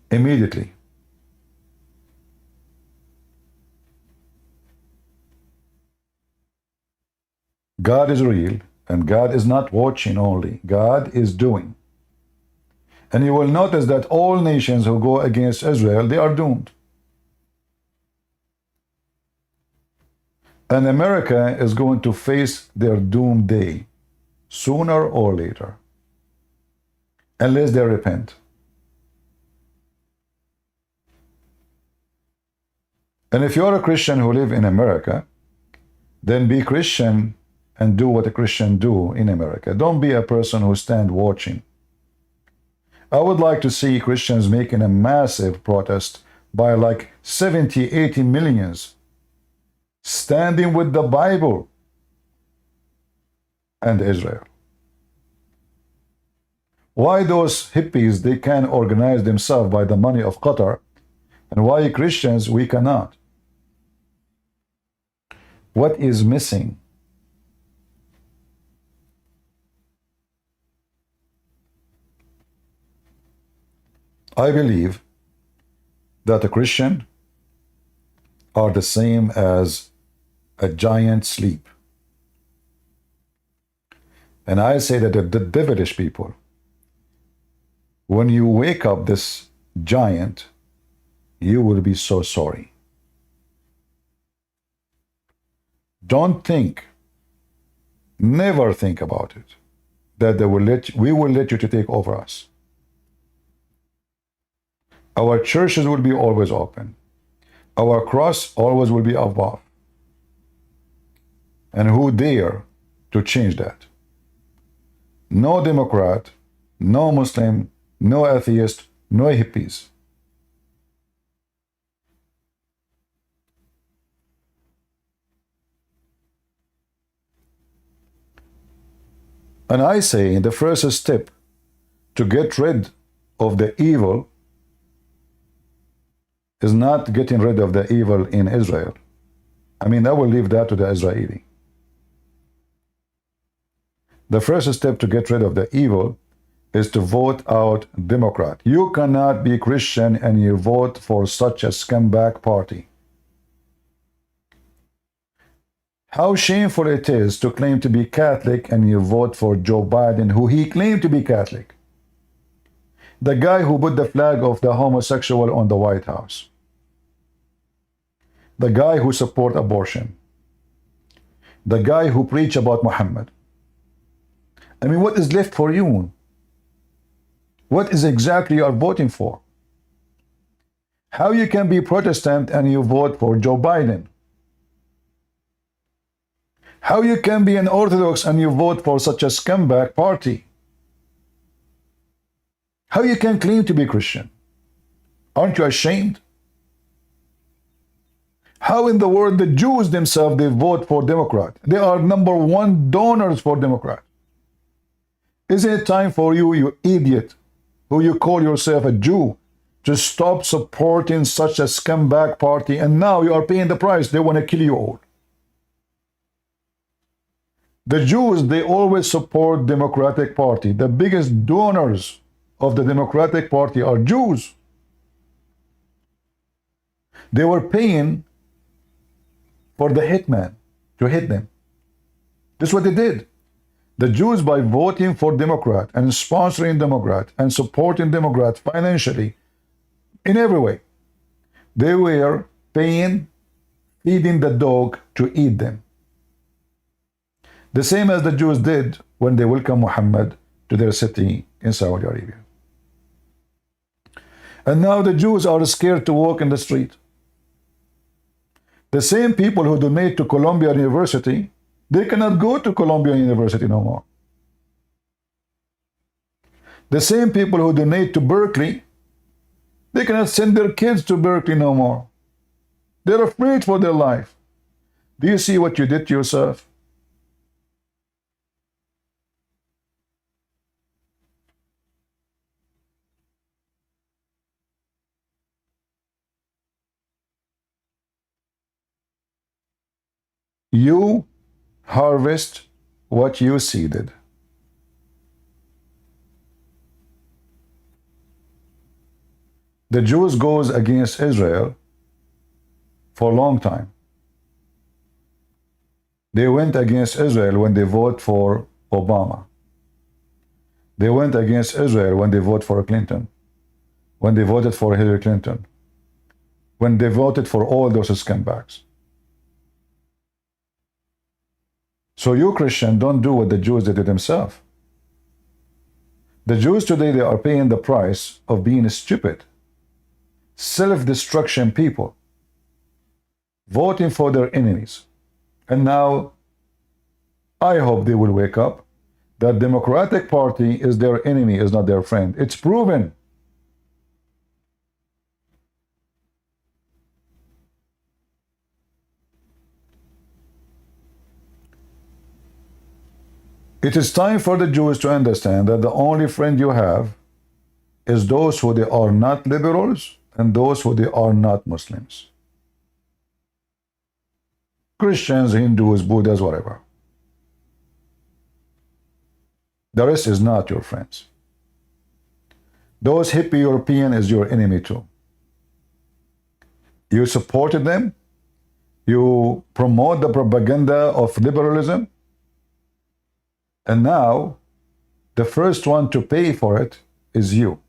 Immediately. God is real, and God is not watching only. God is doing. And you will notice that all nations who go against Israel, they are doomed. And America is going to face their doom day, sooner or later, unless they repent. And if you are a Christian who live in America, then be Christian and do what a Christian do in America. Don't be a person who stand watching. I would like to see Christians making a massive protest by like 70, 80 millions, standing with the Bible and Israel. Why those hippies, they can organize themselves by the money of Qatar, and why Christians, we cannot? What is missing? I believe that a Christian are the same as a giant sleep. And I say that the devilish people, when you wake up this giant, you will be so sorry. Don't think, never think about it, that we will let you to take over us. Our churches will be always open. Our cross always will be above. And who dare to change that? No Democrat, no Muslim, no atheist, no hippies. And I say the first step to get rid of the evil is not getting rid of the evil in Israel. I mean, I will leave that to the Israeli. The first step to get rid of the evil is to vote out Democrat. You cannot be Christian and you vote for such a scumbag party. How shameful it is to claim to be Catholic and you vote for Joe Biden, who he claimed to be Catholic. The guy who put the flag of the homosexual on the White House. The guy who support abortion. The guy who preach about Mohammed. I mean, what is left for you? What is exactly you are voting for? How you can be Protestant and you vote for Joe Biden? How you can be an Orthodox and you vote for such a scumbag party? How you can claim to be Christian? Aren't you ashamed? How in the world the Jews themselves, they vote for Democrat? They are #1 donors for Democrat. Isn't it time for you, you idiot, who you call yourself a Jew, to stop supporting such a scumbag party? And now you are paying the price. They want to kill you all. The Jews, they always support Democratic Party. The biggest donors of the Democratic Party are Jews. They were paying for the hitman to hit them. This is what they did. The Jews, by voting for Democrat and sponsoring Democrat and supporting Democrat financially, in every way, they were paying, feeding the dog to eat them. The same as the Jews did when they welcomed Muhammad to their city in Saudi Arabia. And now the Jews are scared to walk in the street. The same people who donate to Columbia University, they cannot go to Columbia University no more. The same people who donate to Berkeley, they cannot send their kids to Berkeley no more. They're afraid for their life. Do you see what you did to yourself? You harvest what you seeded. The Jews goes against Israel for a long time. They went against Israel when they voted for Obama. They went against Israel when they voted for Clinton, when they voted for Hillary Clinton, when they voted for all those scumbags. So you, Christian, don't do what the Jews did to themselves. The Jews today, they are paying the price of being stupid, self-destruction people, voting for their enemies. And now, I hope they will wake up that Democratic Party is their enemy, is not their friend. It's proven. It is time for the Jews to understand that the only friend you have is those who they are not liberals and those who they are not Muslims. Christians, Hindus, Buddhas, whatever. The rest is not your friends. Those hippie European is your enemy too. You supported them. You promote the propaganda of liberalism. And now, the first one to pay for it is you.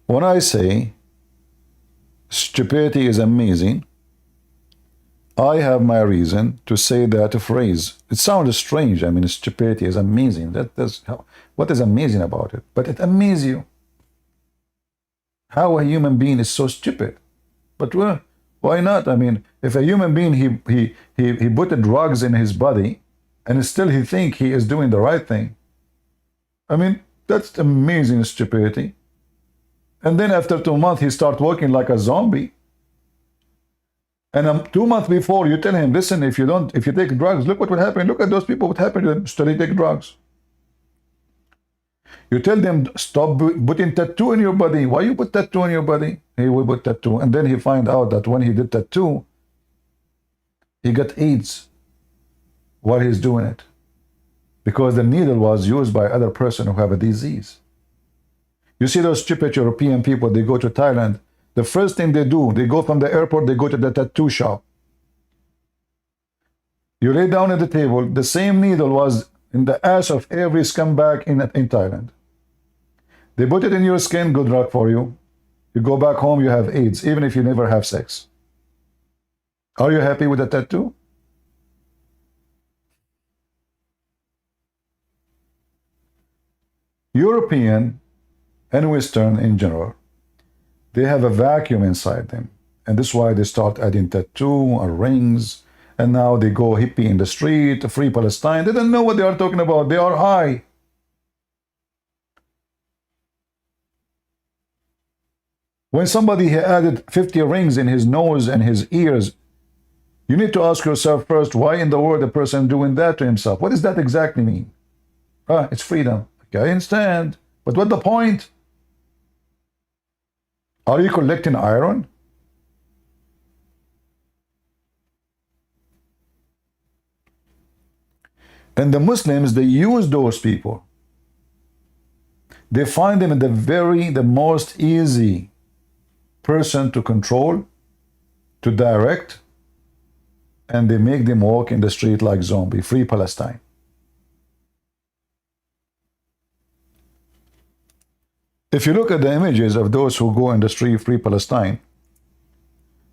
When I say stupidity is amazing, I have my reason to say that phrase. It sounds strange. I mean, stupidity is amazing. What is amazing about it? But it amazes you. How a human being is so stupid. But well, why not? I mean, if a human being, he put the drugs in his body and still he think he is doing the right thing. I mean, that's amazing stupidity. And then after 2 months, he start walking like a zombie. And 2 months before, you tell him, listen, if you take drugs, look what will happen. Look at those people, what happened to them, so they take drugs. You tell them, stop putting tattoo in your body. Why you put tattoo in your body? He will put tattoo. And then he find out that when he did tattoo, He got AIDS while he's doing it because the needle was used by other person who have a disease. You see those stupid European people, they go to Thailand. The first thing they do, they go from the airport, they go to the tattoo shop. You lay down at the table, the same needle was in the ass of every scumbag in Thailand. They put it in your skin, good luck for you. You go back home, you have AIDS, even if you never have sex. Are you happy with the tattoo? European and Western in general, they have a vacuum inside them. And this is why they start adding tattoo or rings. And now they go hippie in the street, free Palestine. They don't know what they are talking about. They are high. When somebody added 50 rings in his nose and his ears, you need to ask yourself first, why in the world a person doing that to himself? What does that exactly mean? It's freedom. Okay, I understand. But what's the point? Are you collecting iron? And the Muslims, they use those people. They find them the most easy person to control, to direct, and they make them walk in the street like zombie. Free Palestine. If you look at the images of those who go in the street, free Palestine,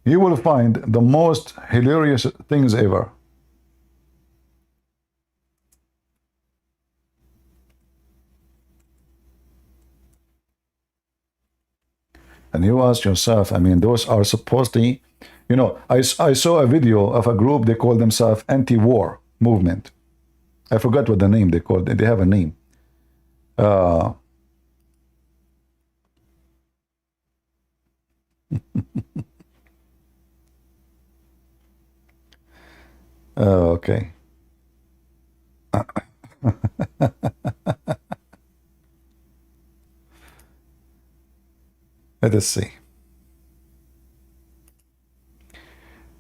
you will find the most hilarious things ever. And you ask yourself, I mean, those are supposedly, you know, I saw a video of a group, they call themselves anti-war movement. I forgot what the name they called it. They have a name. Okay. Let us see.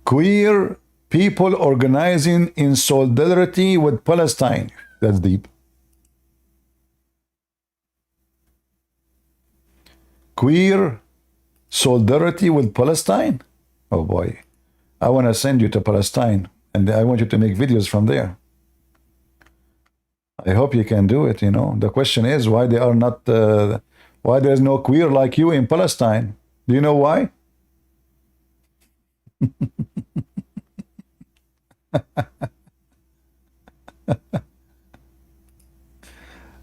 Queer people organizing in solidarity with Palestine. That's deep. Queer solidarity with Palestine? Oh boy. I want to send you to Palestine and I want you to make videos from there. I hope you can do it, you know. The question is why they are not, why there's no queer like you in Palestine. Do you know why?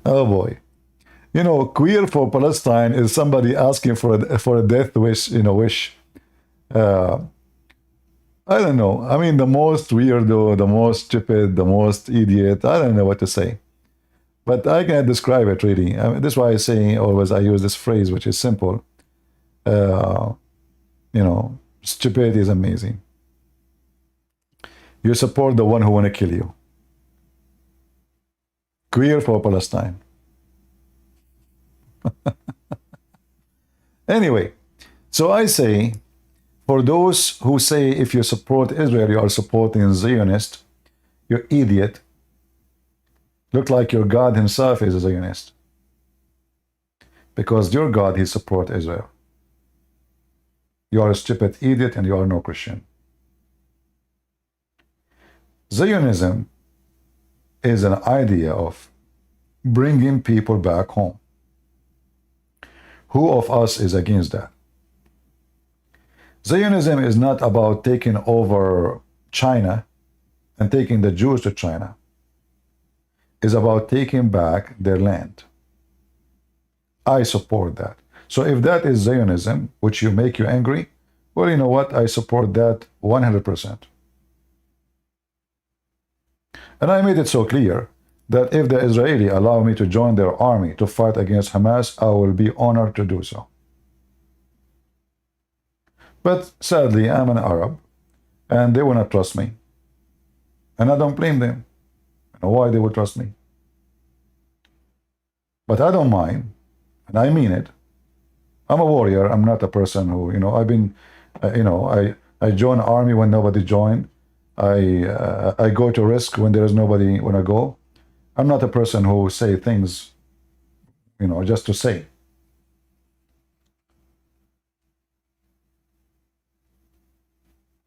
Oh boy. You know, queer for Palestine is somebody asking for a death wish, you know, wish. I don't know. I mean, the most weirdo, the most stupid, the most idiot. I don't know what to say. But I can't describe it really. I mean, that's why I say always I use this phrase, which is simple. You know, stupidity is amazing. You support the one who want to kill you. Queer for Palestine. Anyway, so I say, for those who say if you support Israel, you are supporting Zionist, you're idiot. Look like your God himself is a Zionist. Because your God, he supports Israel. You are a stupid idiot and you are no Christian. Zionism is an idea of bringing people back home. Who of us is against that? Zionism is not about taking over China and taking the Jews to China. It's about taking back their land. I support that. So if that is Zionism, which make you angry, well, you know what? I support that 100%. And I made it so clear that if the Israeli allow me to join their army to fight against Hamas, I will be honored to do so. But sadly, I'm an Arab, and they will not trust me. And I don't blame them. I know why they would trust me. But I don't mind, and I mean it. I'm a warrior. I'm not a person who, you know, I've been, you know, I joined army when nobody joined. I go to risk when there is nobody when I go. I'm not a person who say things, you know, just to say.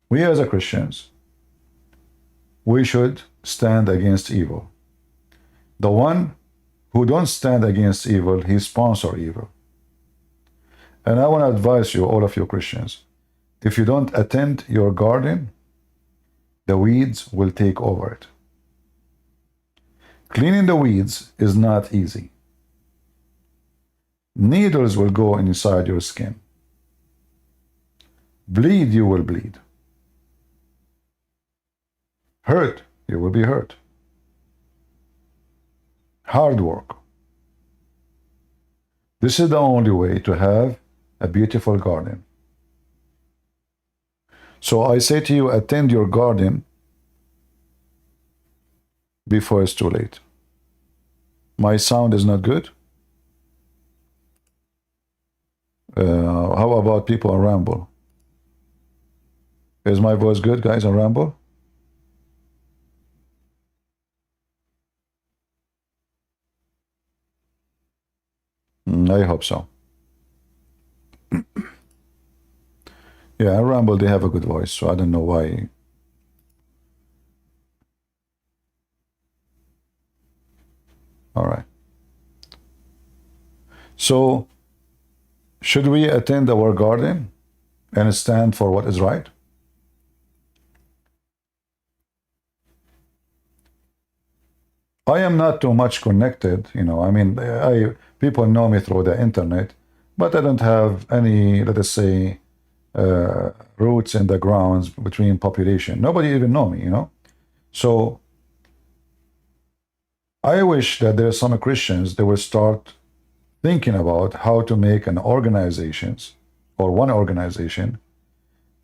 We as a Christians, we should stand against evil. The one who don't stand against evil, he sponsor evil. And I want to advise you, all of you Christians, if you don't attend your garden, the weeds will take over it. Cleaning the weeds is not easy. Needles will go inside your skin. Bleed, you will bleed. Hurt, you will be hurt. Hard work. This is the only way to have a beautiful garden. So I say to you, attend your garden before it's too late. My sound is not good. How about people on Ramble? Is my voice good, guys, on Ramble? I hope so. Yeah, Ramble, they have a good voice, so I don't know why. All right. So, should we attend our garden and stand for what is right? I am not too much connected, you know. I mean, people know me through the internet, but I don't have any, let us say, roots in the grounds between population. Nobody even know me, you know. So I wish that there are some Christians that will start thinking about how to make an organizations or one organization,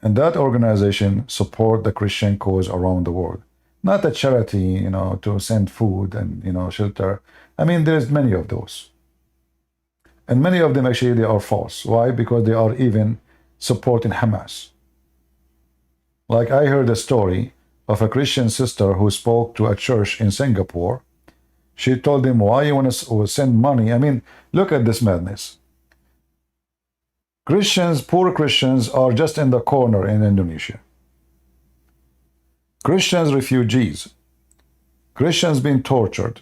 and that organization support the Christian cause around the world. Not a charity, you know, to send food and, you know, shelter. I mean, there's many of those. And many of them actually, they are false. Why? Because they are even supporting Hamas. Like I heard a story of a Christian sister who spoke to a church in Singapore. She told them, why you want to send money? I mean, look at this madness. Christians, poor Christians, are just in the corner in Indonesia. Christians, refugees. Christians being tortured.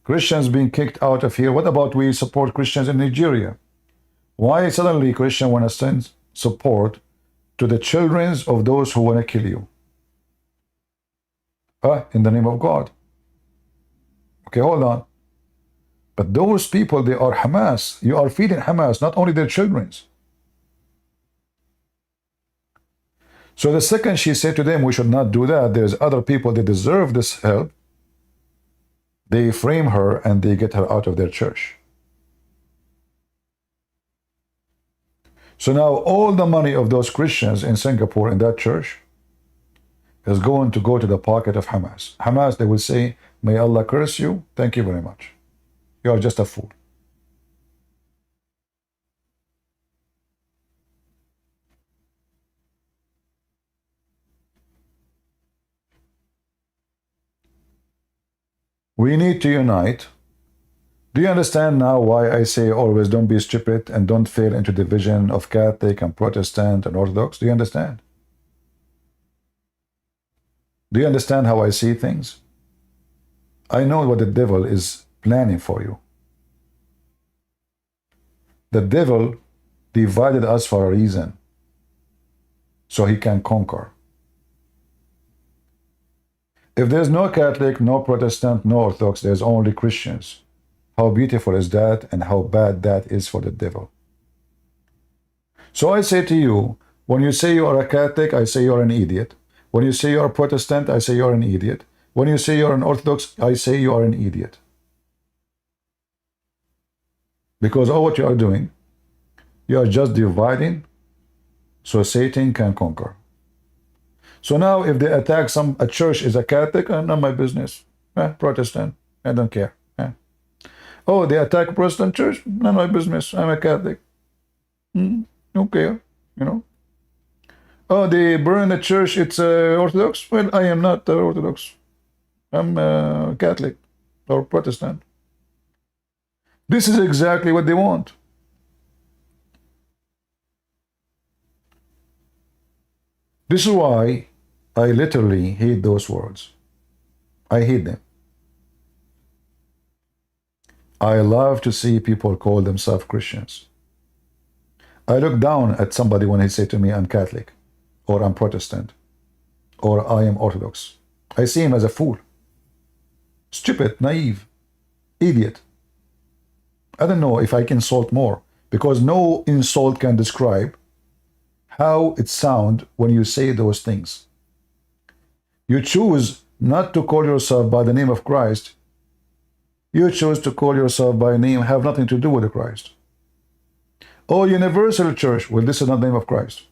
Christians being kicked out of here. What about we support Christians in Nigeria? Why suddenly Christians want to send support to the children of those who want to kill you? In the name of God. Okay, hold on. But those people, they are Hamas. You are feeding Hamas, not only their children. So the second she said to them, we should not do that, there's other people that deserve this help, they frame her and they get her out of their church. So now all the money of those Christians in Singapore in that church is going to go to the pocket of Hamas. Hamas, they will say, may Allah curse you, thank you very much. You are just a fool. We need to unite. Do you understand now why I say always don't be stupid and don't fall into division of Catholic and Protestant and Orthodox? Do you understand? Do you understand how I see things? I know what the devil is planning for you. The devil divided us for a reason, so he can conquer. If there's no Catholic, no Protestant, no Orthodox, there's only Christians. How beautiful is that, and how bad that is for the devil. So I say to you, when you say you are a Catholic, I say you're an idiot. When you say you're a Protestant, I say you're an idiot. When you say you're an Orthodox, I say you are an idiot. Because all what you are doing, you are just dividing so Satan can conquer. So now if they attack a church is a Catholic, not my business. Protestant, I don't care. Oh, they attack Protestant church, not my business. I'm a Catholic. Don't care, you know. Oh, they burn the church, it's Orthodox. Well, I am not Orthodox. I'm Catholic or Protestant. This is exactly what they want. This is why I literally hate those words. I hate them. I love to see people call themselves Christians. I look down at somebody when he say to me, I'm Catholic, or I'm Protestant, or I am Orthodox. I see him as a fool. Stupid, naive, idiot. I don't know if I can insult more, because no insult can describe how it sounds when you say those things. You choose not to call yourself by the name of Christ. You choose to call yourself by a name have nothing to do with the Christ. Oh, Universal Church, well, this is not the name of Christ.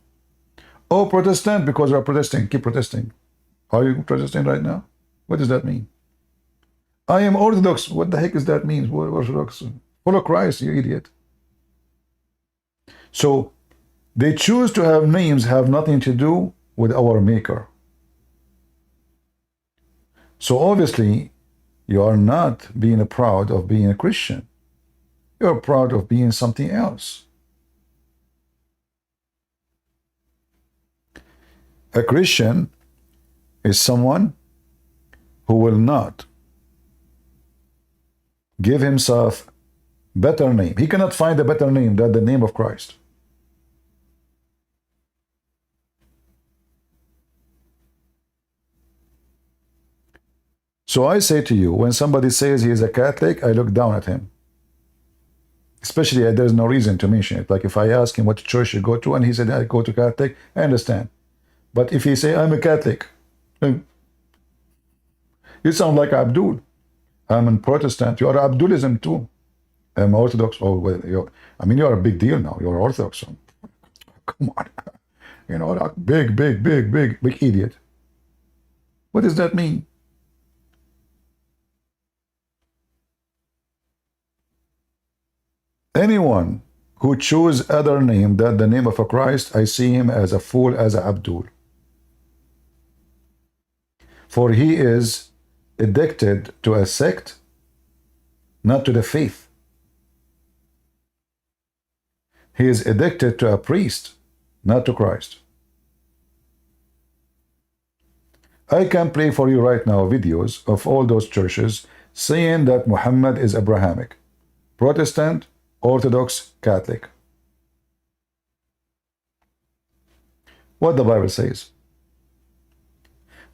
Oh, Protestant, because you're protesting, keep protesting. Are you protesting right now? What does that mean? I am Orthodox. What the heck does that mean? Orthodox? Follow Christ, you idiot. So, they choose to have names have nothing to do with our Maker. So obviously, you are not being proud of being a Christian. You're proud of being something else. A Christian is someone who will not give himself better name. He cannot find a better name than the name of Christ. So I say to you, when somebody says he is a Catholic, I look down at him. Especially there's no reason to mention it. Like if I ask him what church you go to, and he said, I go to Catholic, I understand. But if he say, I'm a Catholic, you sound like Abdul. I'm a Protestant. You are Abdulism too. I'm Orthodox. Oh, well, you're a big deal now. You're Orthodox. So, come on. You know, like big idiot. What does that mean? Anyone who choose other name than the name of a Christ, I see him as a fool, as a Abdul. For he is addicted to a sect, not to the faith. He is addicted to a priest, not to Christ. I can play for you right now videos of all those churches saying that Muhammad is Abrahamic, Protestant, Orthodox, Catholic. What the Bible says.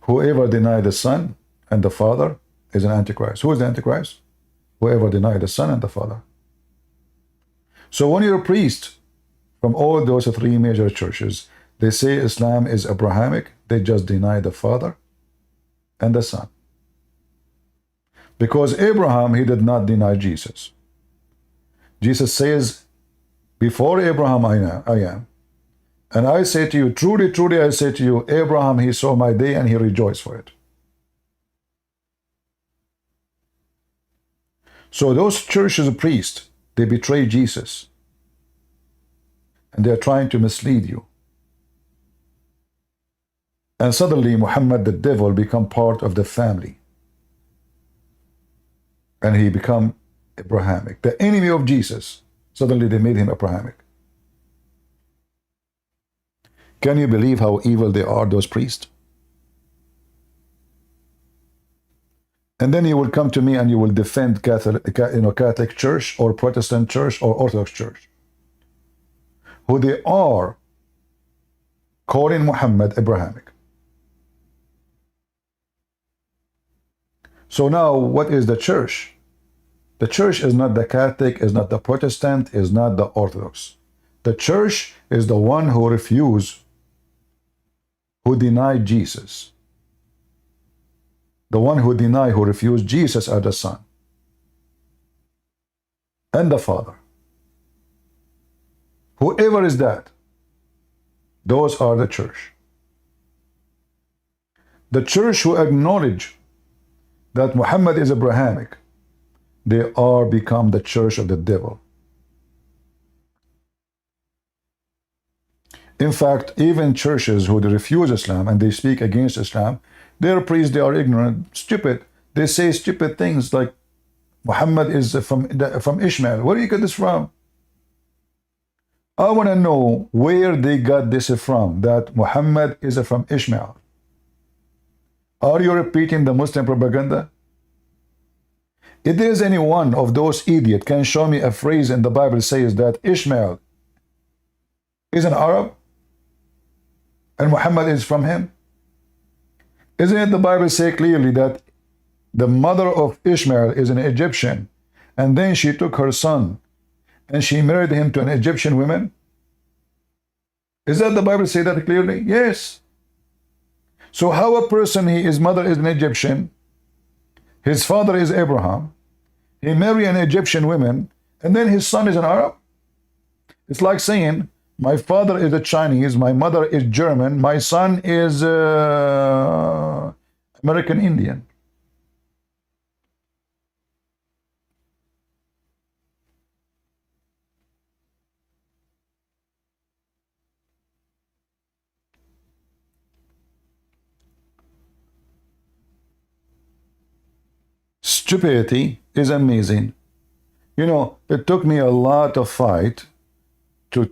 Whoever denies the Son and the Father is an Antichrist. Who is the Antichrist? Whoever denies the Son and the Father. So when you're a priest from all those three major churches, they say Islam is Abrahamic, they just deny the Father and the Son. Because Abraham, he did not deny Jesus. Jesus says, before Abraham I am. And I say to you, truly, truly, I say to you, Abraham, he saw my day and he rejoiced for it. So those churches of priests, they betray Jesus. And they're trying to mislead you. And suddenly Muhammad, the devil, become part of the family. And he become Abrahamic. The enemy of Jesus, suddenly they made him Abrahamic. Can you believe how evil they are, those priests? And then you will come to me and you will defend Catholic Church or Protestant Church or Orthodox Church, who they are calling Muhammad Abrahamic. So now, what is the church? The church is not the Catholic, is not the Protestant, is not the Orthodox. The church is the one who refused, who denied Jesus. The one who refused Jesus as the Son and the Father. Whoever is that, those are the church. The church who acknowledge that Muhammad is Abrahamic, they are become the church of the devil. In fact, even churches who refuse Islam and they speak against Islam, their priests, they are ignorant, stupid. They say stupid things like Muhammad is from Ishmael. Where do you get this from? I want to know where they got this from, that Muhammad is from Ishmael. Are you repeating the Muslim propaganda? If there is any one of those idiots can show me a phrase in the Bible says that Ishmael is an Arab and Muhammad is from him, isn't it the Bible say clearly that the mother of Ishmael is an Egyptian, and then she took her son and she married him to an Egyptian woman? Is that the Bible say that clearly? Yes. So how a person, his mother is an Egyptian, his father is Abraham, he married an Egyptian woman, and then his son is an Arab? It's like saying, my father is a Chinese, my mother is German, my son is American Indian. Stupidity is amazing. You know, it took me a lot of fight to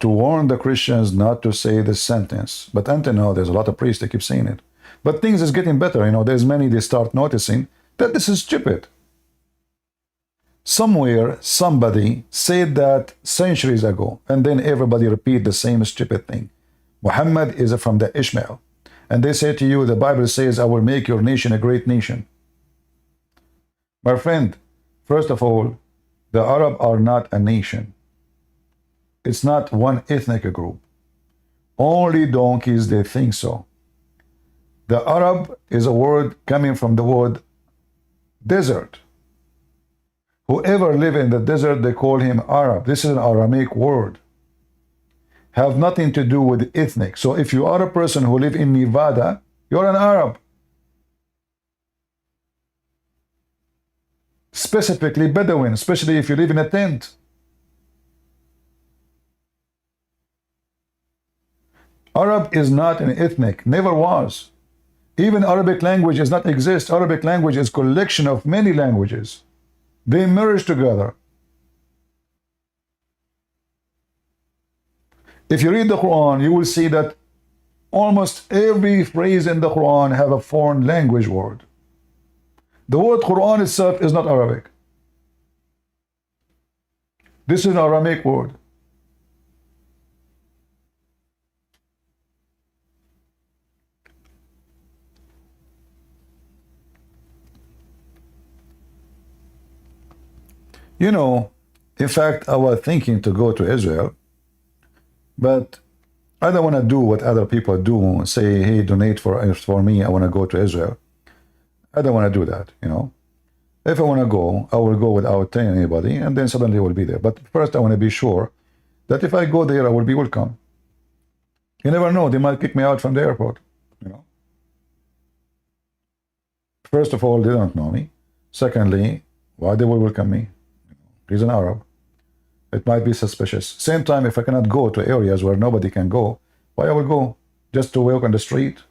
warn the Christians not to say this sentence. But until now, there's a lot of priests that keep saying it. But things is getting better. You know, there's many, they start noticing that this is stupid. Somewhere, somebody said that centuries ago, and then everybody repeat the same stupid thing. Muhammad is from the Ishmael. And they say to you, the Bible says, I will make your nation a great nation. My friend, first of all, the Arab are not a nation. It's not one ethnic group. Only donkeys, they think so. The Arab is a word coming from the word desert. Whoever live in the desert, they call him Arab. This is an Aramaic word. Have nothing to do with ethnic. So if you are a person who live in Nevada, you're an Arab. Specifically Bedouin, especially if you live in a tent. Arab is not an ethnic, never was. Even Arabic language does not exist. Arabic language is a collection of many languages. They merge together. If you read the Quran, you will see that almost every phrase in the Quran have a foreign language word. The word Quran itself is not Arabic. This is an Aramaic word. You know, in fact, I was thinking to go to Israel, but I don't want to do what other people do, say, hey, donate for me, I want to go to Israel. I don't want to do that, you know. If I want to go, I will go without telling anybody, and then suddenly I will be there. But first, I want to be sure that if I go there, I will be welcome. You never know, they might kick me out from the airport, you know. First of all, they don't know me. Secondly, why they will welcome me? He's an Arab. It might be suspicious. Same time, if I cannot go to areas where nobody can go, why I will go? Just to walk on the street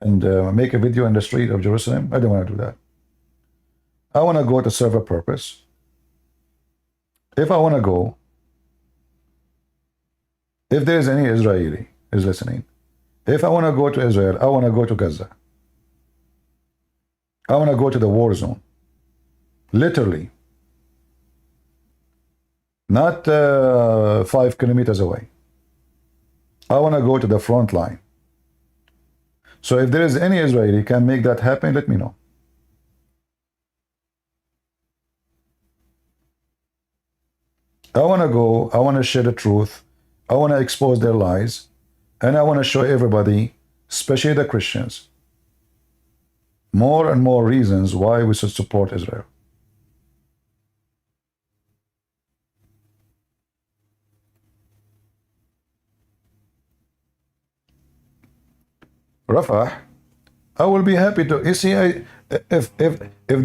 and make a video in the street of Jerusalem? I don't want to do that. I want to go to serve a purpose. If I want to go, if there is any Israeli is listening, if I want to go to Israel, I want to go to Gaza. I want to go to the war zone. Literally. Not 5 kilometers away. I want to go to the front line. So if there is any Israeli can make that happen, let me know. I want to go, I want to share the truth, I want to expose their lies, and I want to show everybody, especially the Christians, more and more reasons why we should support Israel. Rafah, I will be happy to. You see, if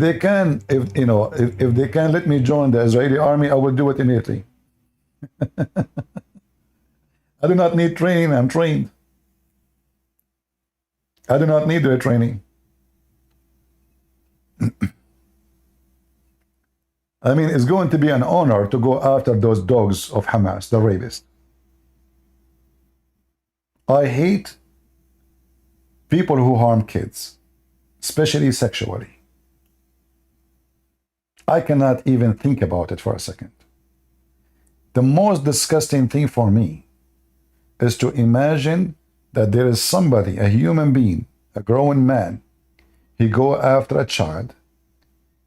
they can, if they can let me join the Israeli army, I will do it immediately. I do not need training. I'm trained. I do not need their training. I mean, it's going to be an honor to go after those dogs of Hamas, the rapists. I hate people who harm kids, especially sexually. I cannot even think about it for a second. The most disgusting thing for me is to imagine that there is somebody, a human being, a grown man, he go after a child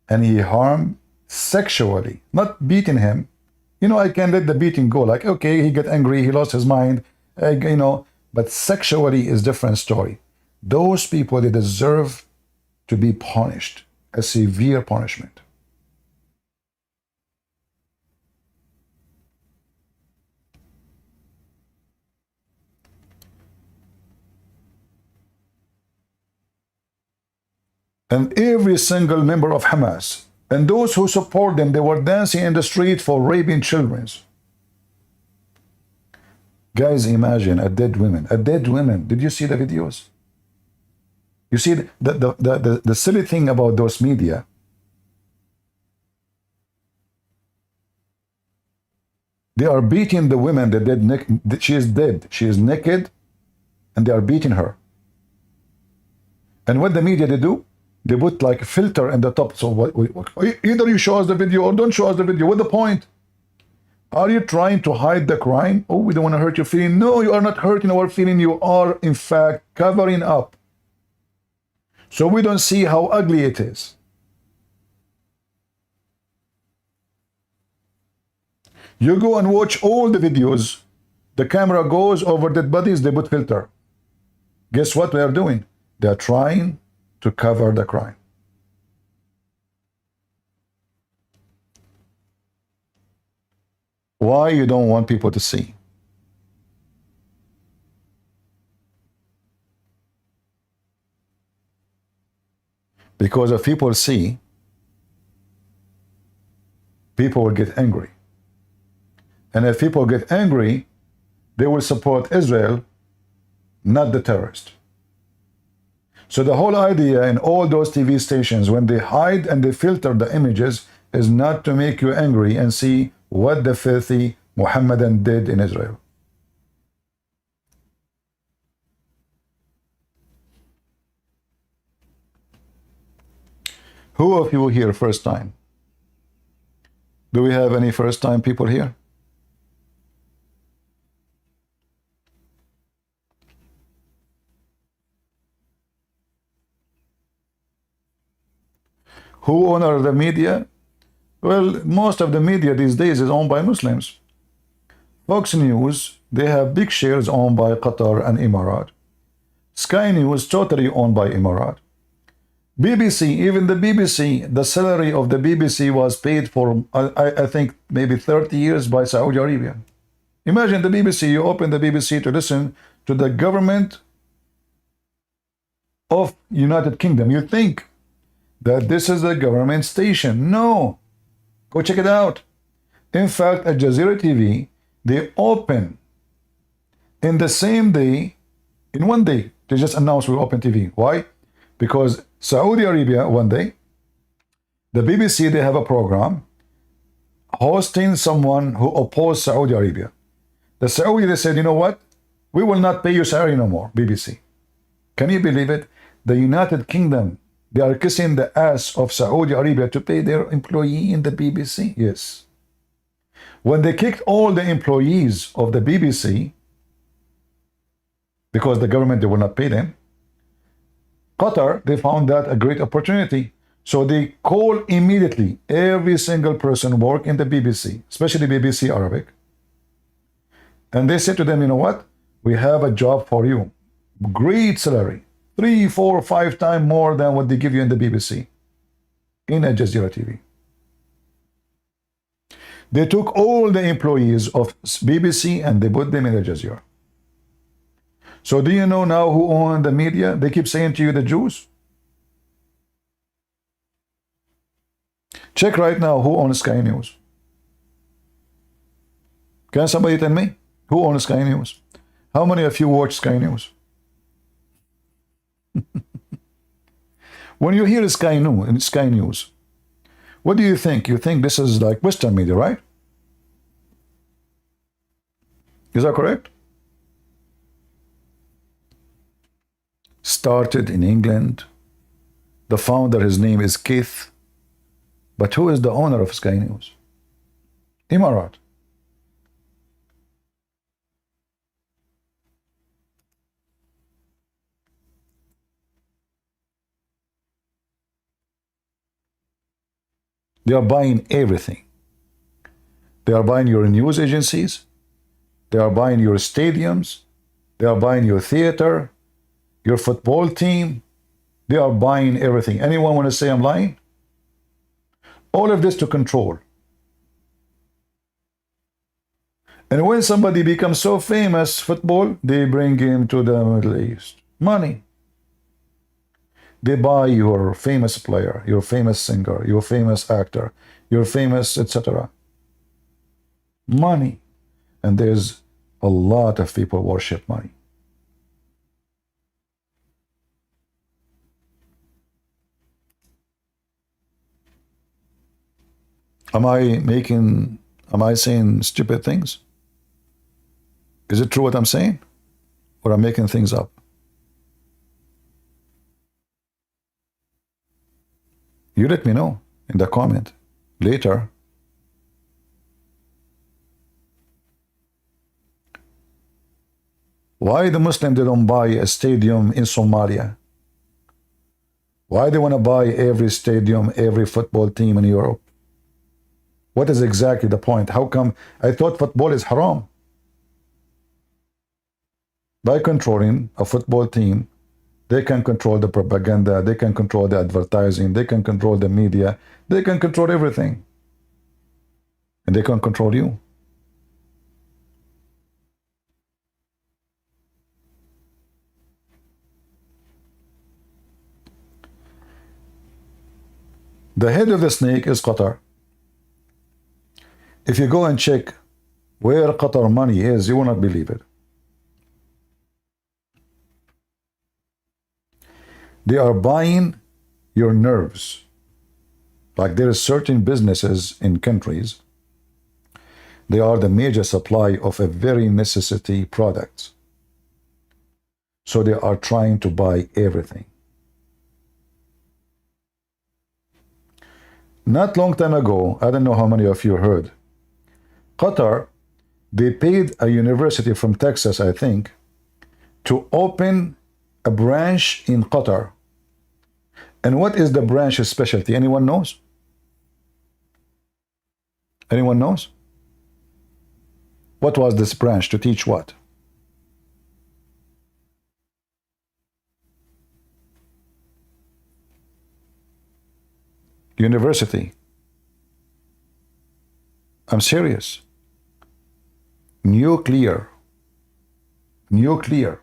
and he harm sexually, not beating him. You know, I can let the beating go, like, okay, he got angry, he lost his mind, you know, but sexually is different story. Those people, they deserve to be punished, a severe punishment. And every single member of Hamas and those who support them, they were dancing in the street for raping children. Guys, imagine a dead woman. A dead woman. Did you see the videos? You see the silly thing about those media. They are beating the woman, the dead. She is dead. She is naked, and they are beating her. And what the media they do? They put like a filter in the top. So either you show us the video or don't show us the video. What's the point? Are you trying to hide the crime? Oh, we don't want to hurt your feeling. No, you are not hurting our feeling. You are, in fact, covering up. So we don't see how ugly it is. You go and watch all the videos. The camera goes over dead bodies. They put filter. Guess what they are doing? They are trying to cover the crime. Why you don't want people to see? Because if people see, people will get angry. And if people get angry, they will support Israel, not the terrorist. So the whole idea in all those TV stations, when they hide and they filter the images, is not to make you angry and see what the filthy Mohammedan did in Israel. Who of you here first time? Do we have any first time people here? Who owns the media? Well, most of the media these days is owned by Muslims. Fox News, they have big shares owned by Qatar and Emirat. Sky News, totally owned by Emirat. BBC, even the BBC, the salary of the BBC was paid for, I think, maybe 30 years by Saudi Arabia. Imagine the BBC, you open the BBC to listen to the government of United Kingdom. You think that this is a government station. No. Go check it out. In fact, at Jazeera TV, they open in the same day, in one day, they just announced we open TV. Why? Because Saudi Arabia, one day, the BBC, they have a program hosting someone who opposed Saudi Arabia. The Saudi, they said, you know what? We will not pay you salary no more, BBC. Can you believe it? The United Kingdom, they are kissing the ass of Saudi Arabia to pay their employee in the BBC. Yes. When they kicked all the employees of the BBC, because the government, they will not pay them, Qatar, they found that a great opportunity. So they call immediately every single person work in the BBC, especially BBC Arabic. And they said to them, you know what? We have a job for you. Great salary. 3, 4, 5 times more than what they give you in the BBC, in Al Jazeera TV. They took all the employees of BBC and they put them in Al Jazeera. So do you know now who own the media? They keep saying to you, the Jews. Check right now who owns Sky News. Can somebody tell me? Who owns Sky News? How many of you watch Sky News? When you hear Sky News, what do you think? You think this is like Western media, right? Is that correct? Started in England. The founder, his name is Keith. But who is the owner of Sky News? Emirat. They are buying everything. They are buying your news agencies. They are buying your stadiums. They are buying your theater, your football team. They are buying everything. Anyone want to say I'm lying? All of this to control. And when somebody becomes so famous, football, they bring him to the Middle East. Money. They buy your famous player, your famous singer, your famous actor, your famous, etc. Money. And there's a lot of people worship money. Am I saying stupid things? Is it true what I'm saying? Or I'm making things up? You let me know in the comment later. Why the Muslims, they don't buy a stadium in Somalia? Why they want to buy every stadium, every football team in Europe? What is exactly the point? How come? I thought football is haram. By controlling a football team, they can control the propaganda, they can control the advertising, they can control the media, they can control everything. And they can control you. The head of the snake is Qatar. If you go and check where Qatar money is, you will not believe it. They are buying your nerves. Like there are certain businesses in countries, they are the major supply of a very necessity product. So they are trying to buy everything. Not long time ago, I don't know how many of you heard, Qatar, they paid a university from Texas, I think, to open a branch in Qatar. And what is the branch's specialty? Anyone knows? Anyone knows? What was this branch to teach what? University. I'm serious. Nuclear. Nuclear.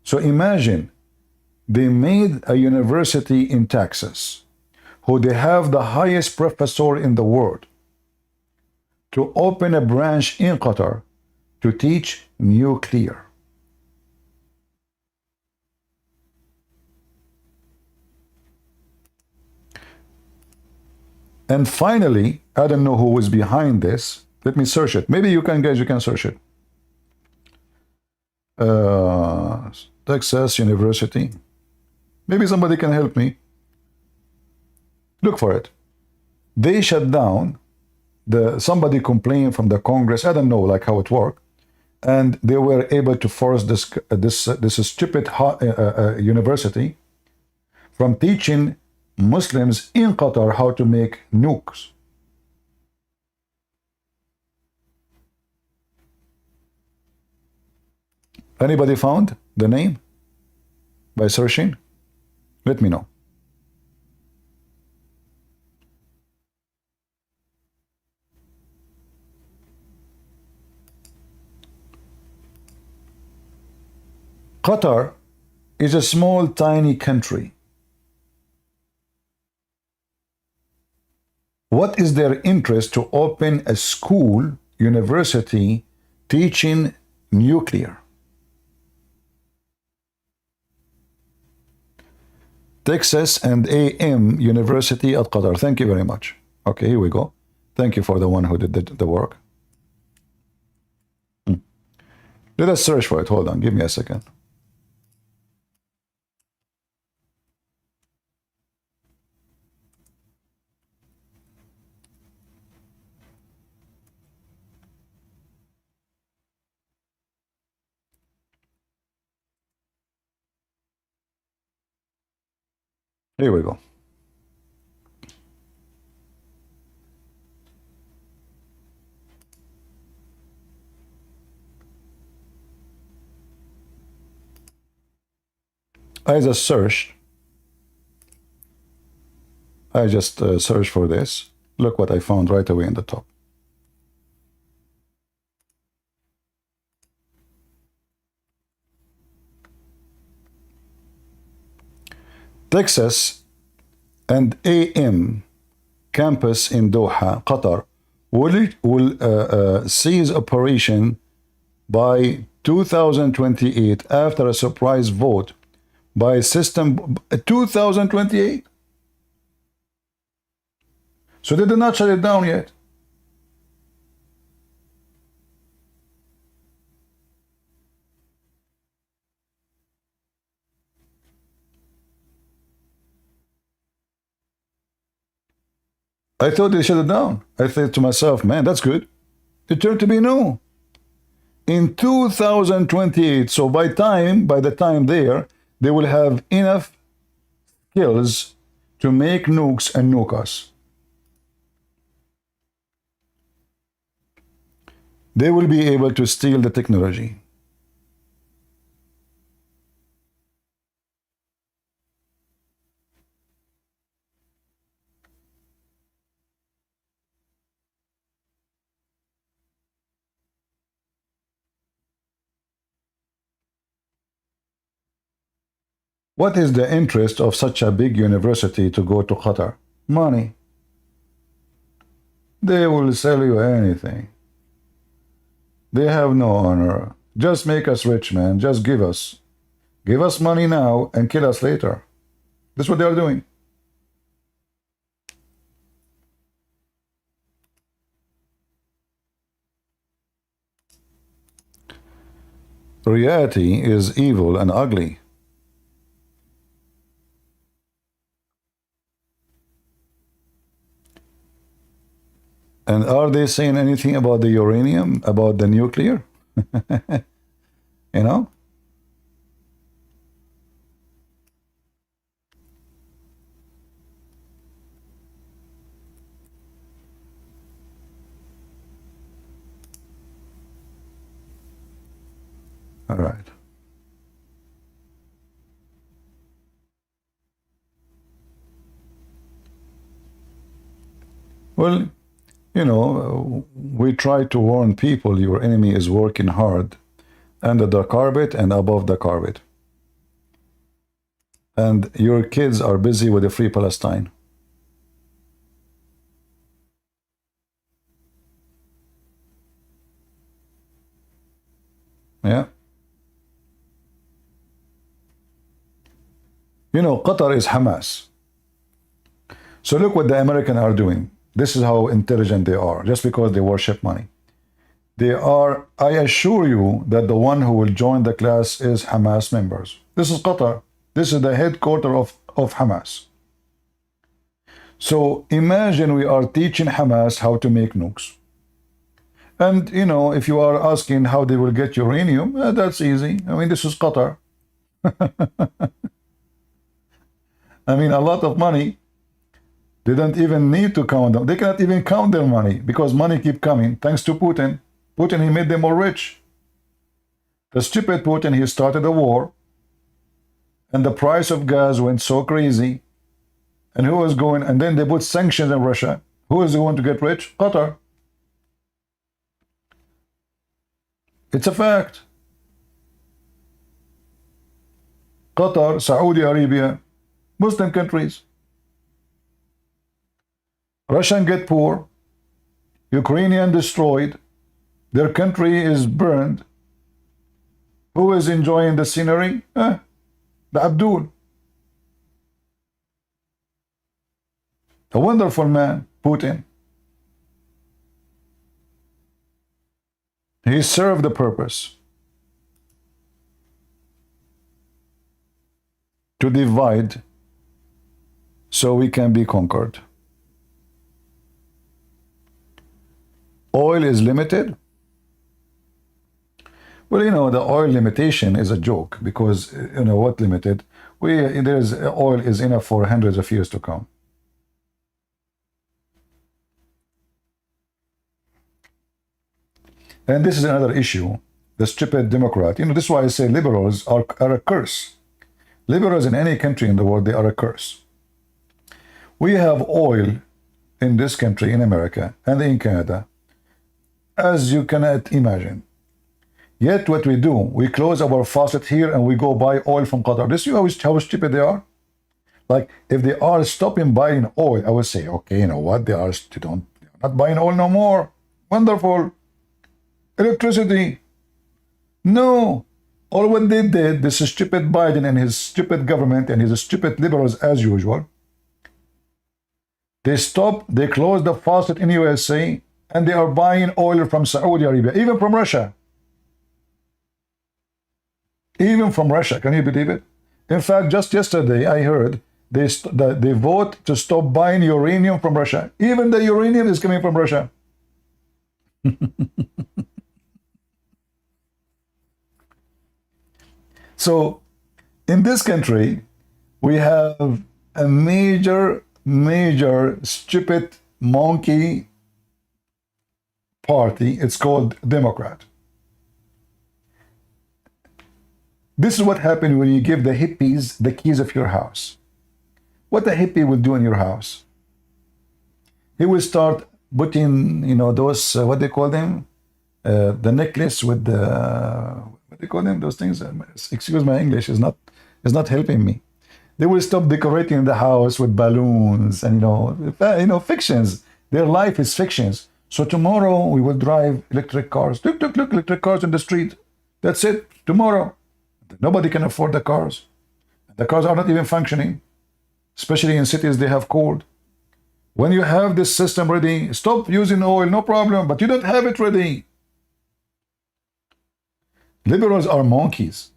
So imagine they made a university in Texas, who they have the highest professor in the world, to open a branch in Qatar to teach nuclear. And finally, I don't know who is behind this. Let me search it. Maybe you can, guys, you can search it. Texas University. Maybe somebody can help me. Look for it. They shut down. Somebody complained from the Congress. I don't know like how it worked. And they were able to force this stupid university from teaching Muslims in Qatar how to make nukes. Anybody found the name by searching? Let me know. Qatar is a small, tiny country. What is their interest to open a school, university teaching nuclear. Texas and AM University at Qatar. Thank you very much. Okay, here we go. Thank you for the one who did the work. Let us search for it. Hold on. Give me a second. Here we go. I just searched. I just searched for this. Look what I found right away in the top. Texas and AM campus in Doha, Qatar, will cease operation by 2028 after a surprise vote by system. 2028. So they did not shut it down yet. I thought they shut it down. I thought to myself, man, that's good. It turned to be no. In 2028, so by the time there, they will have enough skills to make nukes and nuke us. They will be able to steal the technology. What is the interest of such a big university to go to Qatar? Money. They will sell you anything. They have no honor. Just make us rich, man. Just give us. Give us money now and kill us later. That's what they are doing. Reality is evil and ugly. And are they saying anything about the uranium, about the nuclear? You know? All right. Well, you know, we try to warn people your enemy is working hard under the carpet and above the carpet. And your kids are busy with the Free Palestine. Yeah. You know, Qatar is Hamas. So look what the Americans are doing. This is how intelligent they are, just because they worship money. They are, I assure you that the one who will join the class is Hamas members. This is Qatar. This is the headquarters of Hamas. So imagine we are teaching Hamas how to make nukes. And, you know, if you are asking how they will get uranium, that's easy. I mean, this is Qatar. I mean, a lot of money. They don't even need to count them. They cannot even count their money because money keep coming thanks to Putin. Putin, he made them all rich. The stupid Putin, he started a war. And the price of gas went so crazy. And who was going, and then they put sanctions on Russia. Who is going to get rich? Qatar. It's a fact. Qatar, Saudi Arabia, Muslim countries. Russian get poor, Ukrainian destroyed, Their country is burned. Who is enjoying the scenery? The Abdul. A wonderful man, Putin. He served the purpose to divide so we can be conquered. Oil is limited. Well, you know, the oil limitation is a joke because, you know, what limited? There's oil is enough for hundreds of years to come. And this is another issue. The stupid Democrat. You know, this is why I say liberals are a curse. Liberals in any country in the world, they are a curse. We have oil in this country, in America, and in Canada, as you cannot imagine. Yet what we do, we close our faucet here and we go buy oil from Qatar. This is how stupid they are. Like, if they are stopping buying oil, I would say, okay, you know what, they're not buying oil no more. Wonderful. Electricity. No. All what they did, this stupid Biden and his stupid government and his stupid liberals as usual, they closed the faucet in USA and they are buying oil from Saudi Arabia, even from Russia. Even from Russia, can you believe it? In fact, just yesterday I heard they vote to stop buying uranium from Russia. Even the uranium is coming from Russia. So, in this country, we have a major stupid monkey party. It's called Democrat. This is what happened when you give the hippies the keys of your house. What a hippie will do in your house? He will start putting, you know, those, what they call them? The necklace with the, what they call them? Those things. Excuse my English, is not helping me. They will stop decorating the house with balloons and, you know, fictions. Their life is fictions. So tomorrow we will drive electric cars. Look, electric cars in the street. That's it, tomorrow. Nobody can afford the cars. The cars are not even functioning, especially in cities they have cold. When you have this system ready, stop using oil, no problem, but you don't have it ready. Liberals are monkeys.